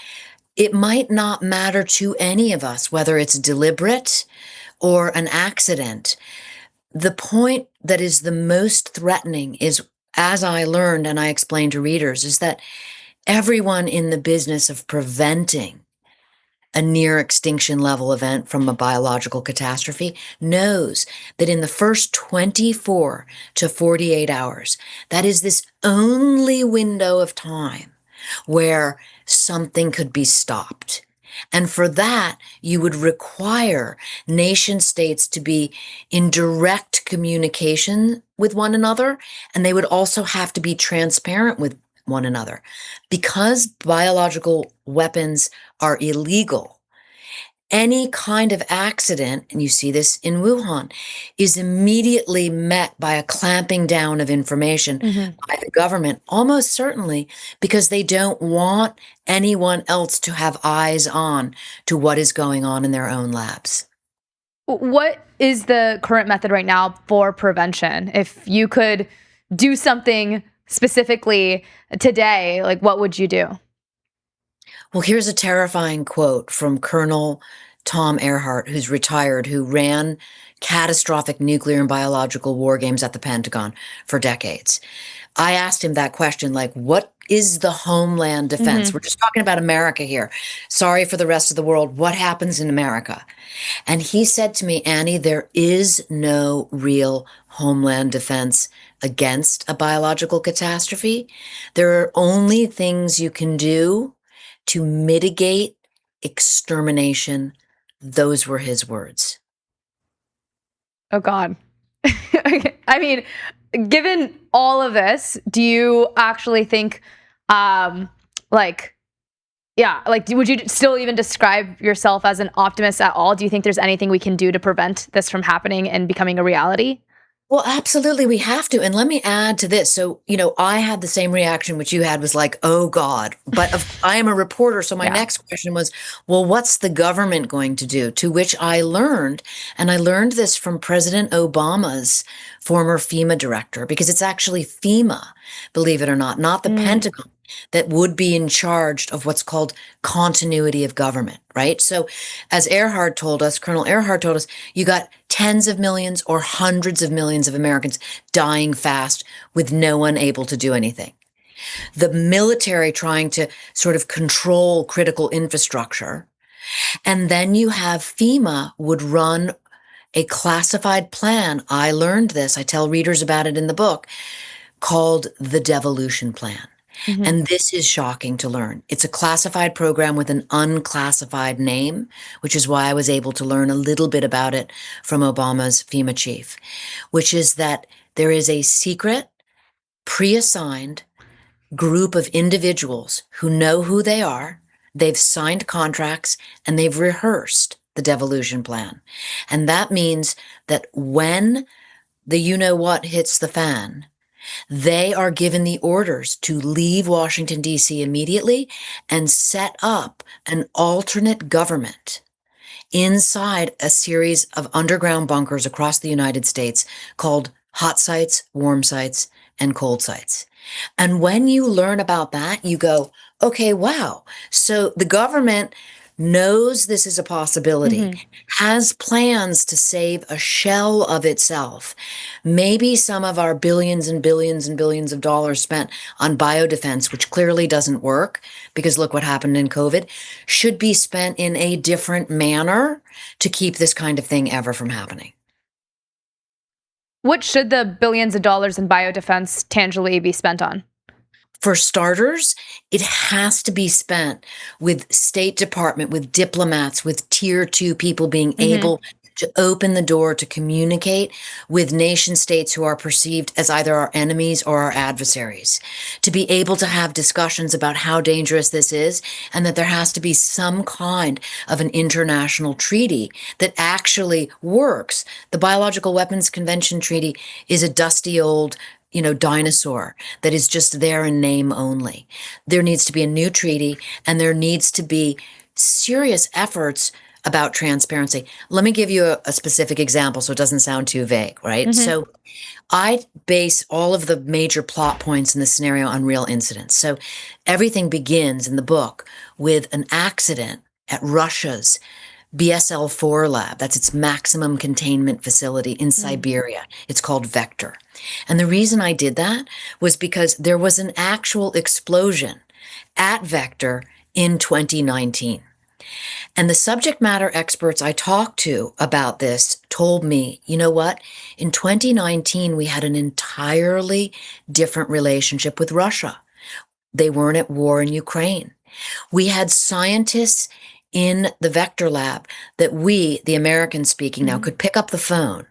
Speaker 15: it might not matter to any of us whether it's deliberate or an accident. The point that is the most threatening is, as I learned and I explained to readers, is that everyone in the business of preventing a near extinction level event from a biological catastrophe knows that in the first 24 to 48 hours, that is this only window of time where something could be stopped. And for that, you would require nation states to be in direct communication with one another, and they would also have to be transparent with one another. Because biological weapons are illegal, any kind of accident, and you see this in Wuhan, is immediately met by a clamping down of information by the government, almost certainly because they don't want anyone else to have eyes on to what is going on in their own labs.
Speaker 9: What is the current method right now for prevention? If you could do something specifically today, like what would you do?
Speaker 15: Well, here's a terrifying quote from Colonel Tom Earhart, who's retired, who ran catastrophic nuclear and biological war games at the Pentagon for decades. I asked him that question, like, what is the homeland defense? We're just talking about America here. Sorry for the rest of the world. What happens in America? And he said to me, Annie, there is no real homeland defense against a biological catastrophe. There are only things you can do to mitigate extermination. Those were his words.
Speaker 9: Oh, God. I mean, given all of this, do you actually think, would you still even describe yourself as an optimist at all? Do you think there's anything we can do to prevent this from happening and becoming a reality?
Speaker 15: Well, absolutely. We have to. And let me add to this. So, I had the same reaction, which you had was like, oh, God. But I am a reporter. So my next question was, well, what's the government going to do? To which I learned, and I learned this from President Obama's former FEMA director, because it's actually FEMA, believe it or not the Pentagon, that would be in charge of what's called continuity of government, right? So as Colonel Earhart told us, you got tens of millions or hundreds of millions of Americans dying fast with no one able to do anything. The military trying to sort of control critical infrastructure. And then you have FEMA would run a classified plan. I learned this. I tell readers about it in the book, called the Devolution Plan. And this is shocking to learn. It's a classified program with an unclassified name, which is why I was able to learn a little bit about it from Obama's FEMA chief, which is that there is a secret, pre-assigned group of individuals who know who they are, they've signed contracts, and they've rehearsed the devolution plan. And that means that when the you-know-what hits the fan, they are given the orders to leave Washington, D.C. immediately and set up an alternate government inside a series of underground bunkers across the United States called hot sites, warm sites, and cold sites. And when you learn about that, you go, okay, wow. So the government knows this is a possibility, has plans to save a shell of itself. Maybe some of our billions and billions and billions of dollars spent on biodefense, which clearly doesn't work because look what happened in COVID, should be spent in a different manner to keep this kind of thing ever from happening.
Speaker 9: What should the billions of dollars in biodefense tangibly be spent on?
Speaker 15: For starters, it has to be spent with State Department, with diplomats, with tier 2 people being able to open the door to communicate with nation states who are perceived as either our enemies or our adversaries, to be able to have discussions about how dangerous this is, and that there has to be some kind of an international treaty that actually works. The Biological Weapons Convention Treaty is a dusty old dinosaur that is just there in name only. There needs to be a new treaty, and there needs to be serious efforts about transparency. Let me give you a specific example so it doesn't sound too vague, right? So I base all of the major plot points in the scenario on real incidents. So everything begins in the book with an accident at Russia's BSL-4 lab. That's its maximum containment facility in Siberia. It's called Vector. And the reason I did that was because there was an actual explosion at Vector in 2019. And the subject matter experts I talked to about this told me, you know what? In 2019, we had an entirely different relationship with Russia. They weren't at war in Ukraine. We had scientists in the Vector lab that we, the Americans speaking now, could pick up the phone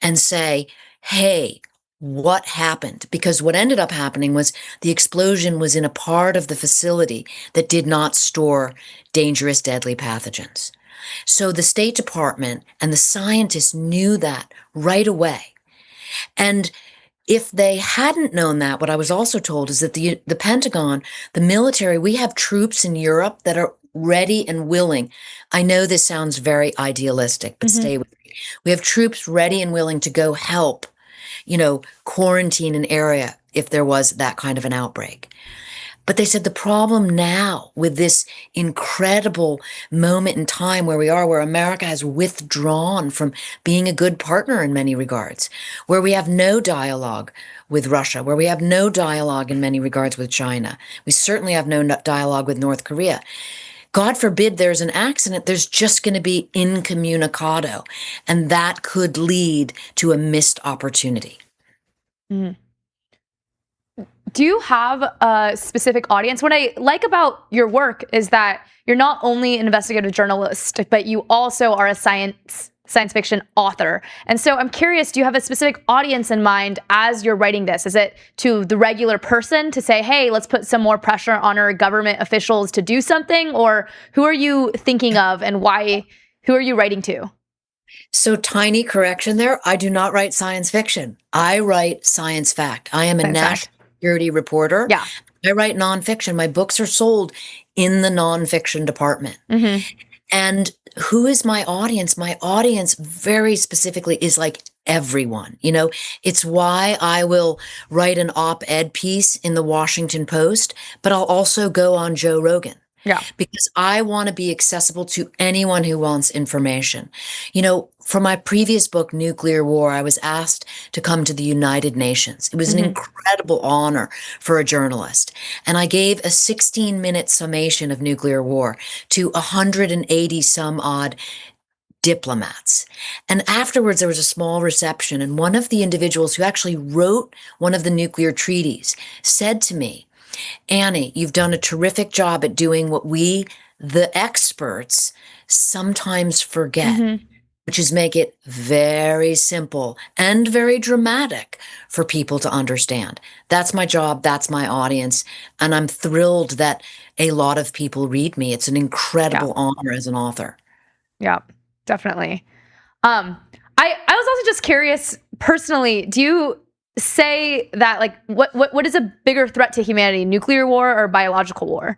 Speaker 15: and say, hey, what happened? Because what ended up happening was the explosion was in a part of the facility that did not store dangerous, deadly pathogens. So the State Department and the scientists knew that right away. And if they hadn't known that, what I was also told is that the Pentagon, the military, we have troops in Europe that are ready and willing. I know this sounds very idealistic, but stay with me. We have troops ready and willing to go help, quarantine an area if there was that kind of an outbreak. But they said the problem now with this incredible moment in time where we are, where America has withdrawn from being a good partner in many regards, where we have no dialogue with Russia, where we have no dialogue in many regards with China. We certainly have no dialogue with North Korea. God forbid there's an accident, there's just going to be incommunicado, and that could lead to a missed opportunity.
Speaker 9: Mm. Do you have a specific audience? What I like about your work is that you're not only an investigative journalist, but you also are a science fiction author. And so I'm curious, do you have a specific audience in mind as you're writing this? Is it to the regular person to say, hey, let's put some more pressure on our government officials to do something? Or who are you thinking of and why? Who are you writing to?
Speaker 15: So, tiny correction there. I do not write science fiction. I write science fact. I am a national security reporter.
Speaker 9: Yeah.
Speaker 15: I write nonfiction. My books are sold in the nonfiction department.
Speaker 9: Mm-hmm.
Speaker 15: And who is my audience? My audience very specifically is like everyone. You know, it's why I will write an op-ed piece in the Washington Post, but I'll also go on Joe Rogan.
Speaker 9: Yeah.
Speaker 15: Because I want to be accessible to anyone who wants information. You know, for my previous book, Nuclear War, I was asked to come to the United Nations. It was an incredible honor for a journalist. And I gave a 16-minute summation of nuclear war to 180 some odd diplomats. And afterwards, there was a small reception. And one of the individuals who actually wrote one of the nuclear treaties said to me, Annie, you've done a terrific job at doing what we, the experts, sometimes forget, which is make it very simple and very dramatic for people to understand. That's my job. That's my audience. And I'm thrilled that a lot of people read me. It's an incredible honor as an author.
Speaker 9: Yeah, definitely. I was also just curious personally, do you say that, like, what is a bigger threat to humanity, nuclear war or biological war?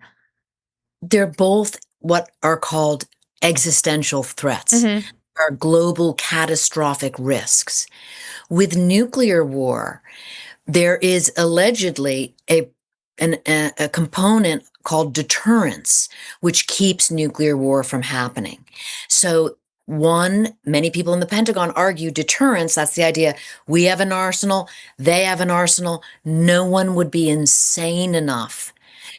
Speaker 15: They're both what are called existential threats, are global catastrophic risks. With nuclear war, there is allegedly a component called deterrence, which keeps nuclear war from happening. So many people in the Pentagon argue deterrence. That's the idea. We have an arsenal. They have an arsenal. No one would be insane enough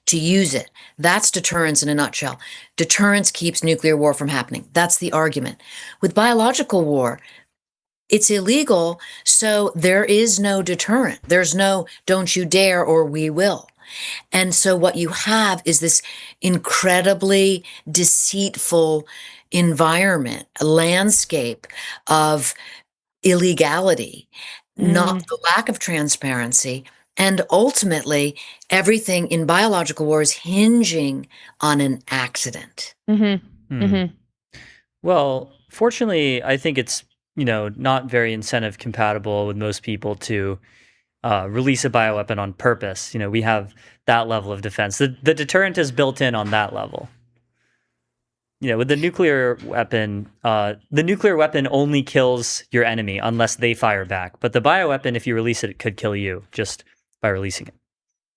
Speaker 15: to use it. That's deterrence in a nutshell. Deterrence keeps nuclear war from happening. That's the argument. With biological war, it's illegal, so there is no deterrent. There's no don't you dare or we will. And so what you have is this incredibly deceitful environment, a landscape of illegality, not the lack of transparency, and ultimately everything in biological war is hinging on an accident.
Speaker 8: Well, fortunately, I think it's, not very incentive compatible with most people to release a bioweapon on purpose. We have that level of defense. The deterrent is built in on that level. With the nuclear weapon only kills your enemy unless they fire back. But the bioweapon, if you release it, it could kill you just by releasing it.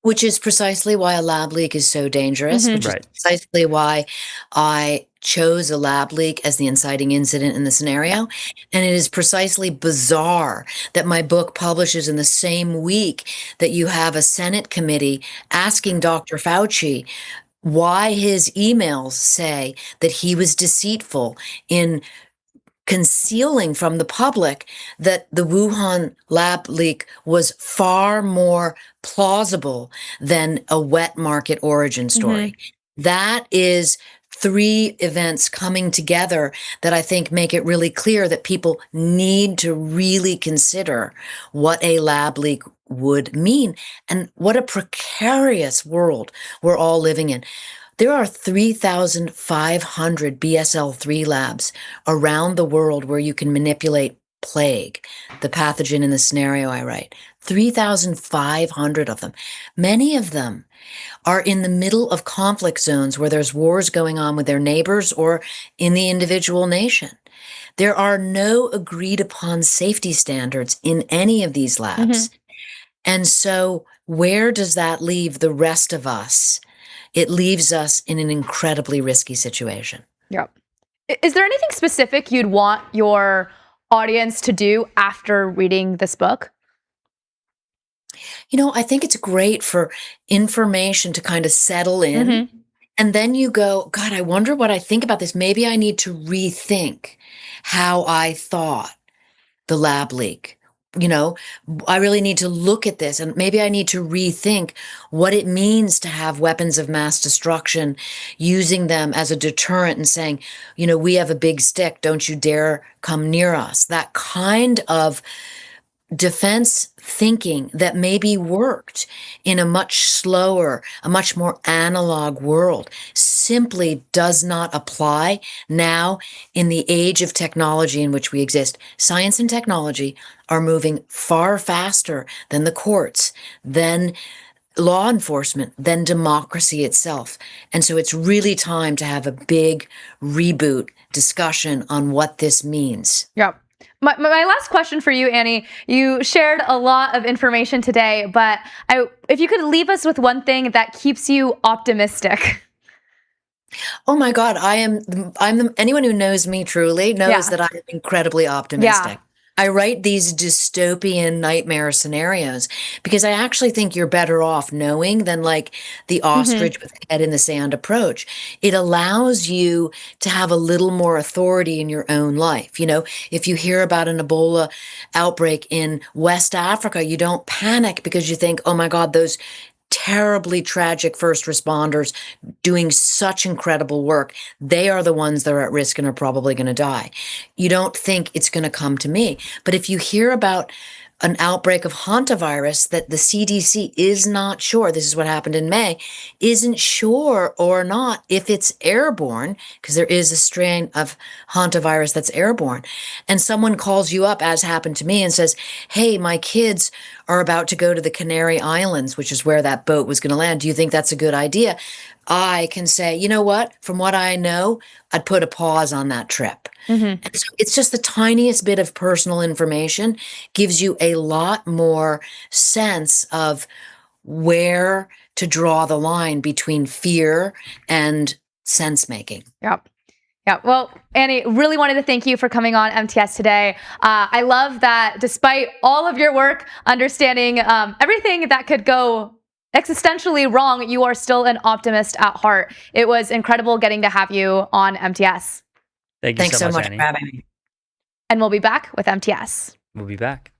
Speaker 15: Which is precisely why a lab leak is so dangerous, which is precisely why I chose a lab leak as the inciting incident in the scenario. And it is precisely bizarre that my book publishes in the same week that you have a Senate committee asking Dr. Fauci why his emails say that he was deceitful in concealing from the public that the Wuhan lab leak was far more plausible than a wet market origin story. That is 3 events coming together that I think make it really clear that people need to really consider what a lab leak would mean and what a precarious world we're all living in. There are 3,500 BSL-3 labs around the world where you can manipulate plague, the pathogen in the scenario I write. 3,500 of them. Many of them are in the middle of conflict zones where there's wars going on with their neighbors or in the individual nation. There are no agreed upon safety standards in any of these labs. And so, where does that leave the rest of us? It leaves us in an incredibly risky situation.
Speaker 9: Yep. Is there anything specific you'd want your audience to do after reading this book?
Speaker 15: I think it's great for information to kind of settle in.
Speaker 9: Mm-hmm.
Speaker 15: And then you go, God, I wonder what I think about this. Maybe I need to rethink how I thought the lab leak. I really need to look at this, and maybe I need to rethink what it means to have weapons of mass destruction, using them as a deterrent and saying, we have a big stick. Don't you dare come near us. That kind of defense thinking that maybe worked in a much slower, a much more analog world simply does not apply now in the age of technology in which we exist. Science and technology are moving far faster than the courts, than law enforcement, than democracy itself. And so it's really time to have a big reboot discussion on what this means.
Speaker 9: Yep. My last question for you, Annie, you shared a lot of information today, but if you could leave us with one thing that keeps you optimistic.
Speaker 15: Oh my God, anyone who knows me truly knows that I'm incredibly optimistic.
Speaker 9: Yeah.
Speaker 15: I write these dystopian nightmare scenarios because I actually think you're better off knowing than like the ostrich with the head in the sand approach. It allows you to have a little more authority in your own life. If you hear about an Ebola outbreak in West Africa, you don't panic because you think, oh my God, those terribly tragic first responders doing such incredible work. They are the ones that are at risk and are probably going to die. You don't think it's going to come to me. But if you hear about an outbreak of hantavirus that the CDC is not sure, this is what happened in May, isn't sure or not if it's airborne, because there is a strain of hantavirus that's airborne, and someone calls you up, as happened to me, and says, hey, my kids are about to go to the Canary Islands, which is where that boat was going to land. Do you think that's a good idea? I can say, you know what? From what I know, I'd put a pause on that trip. And so it's just the tiniest bit of personal information gives you a lot more sense of where to draw the line between fear and sense making.
Speaker 9: Yep. Yeah. Well, Annie, really wanted to thank you for coming on MTS today. I love that despite all of your work understanding everything that could go existentially wrong, you are still an optimist at heart. It was incredible getting to have you on MTS.
Speaker 8: Thanks so much,
Speaker 15: for
Speaker 8: Annie.
Speaker 15: having me.
Speaker 9: And we'll be back with MTS.
Speaker 8: We'll be back.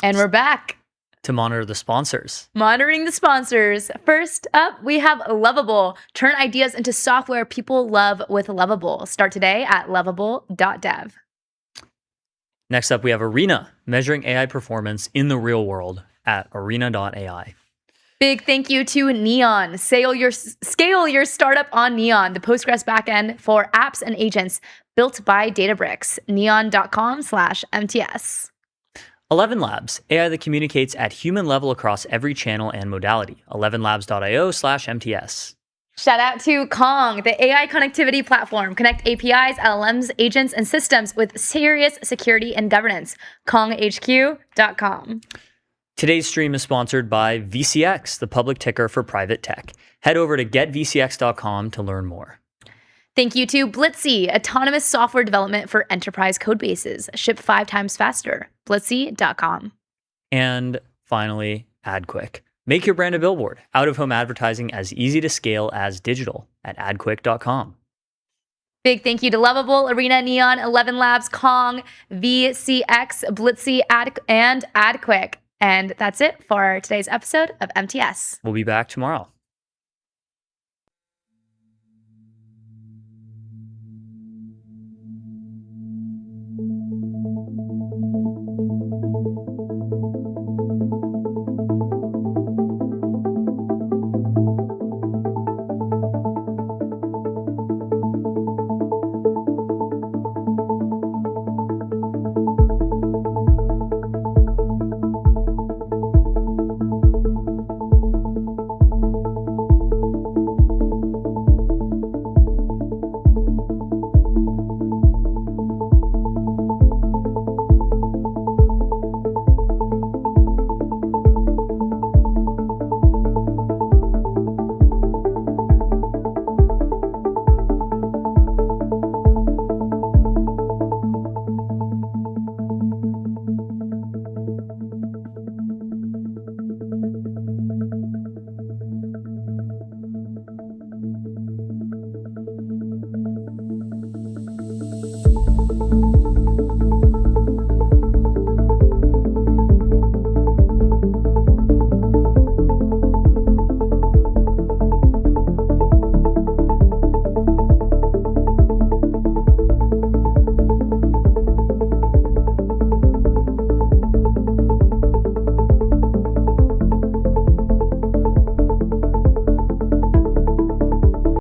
Speaker 9: And we're back.
Speaker 8: To monitor the sponsors.
Speaker 9: Monitoring the sponsors. First up, we have Lovable. Turn ideas into software people love with Lovable. Start today at lovable.dev.
Speaker 8: Next up, we have Arena, measuring AI performance in the real world at arena.ai.
Speaker 9: Big thank you to Neon. Scale your startup on Neon, the Postgres backend for apps and agents built by Databricks. Neon.com/MTS.
Speaker 8: 11 Labs, AI that communicates at human level across every channel and modality. 11labs.io/MTS.
Speaker 9: Shout out to Kong, the AI connectivity platform. Connect APIs, LLMs, agents, and systems with serious security and governance. KongHQ.com.
Speaker 8: Today's stream is sponsored by VCX, the public ticker for private tech. Head over to getvcx.com to learn more.
Speaker 9: Thank you to Blitzy, autonomous software development for enterprise code bases. Ship 5 times faster. Blitzy.com.
Speaker 8: And finally, AdQuick. Make your brand a billboard. Out-of-home advertising as easy to scale as digital at adquick.com.
Speaker 9: Big thank you to Lovable, Arena, Neon, 11 Labs, Kong, VCX, Blitzy, and AdQuick. And that's it for today's episode of MTS.
Speaker 8: We'll be back tomorrow.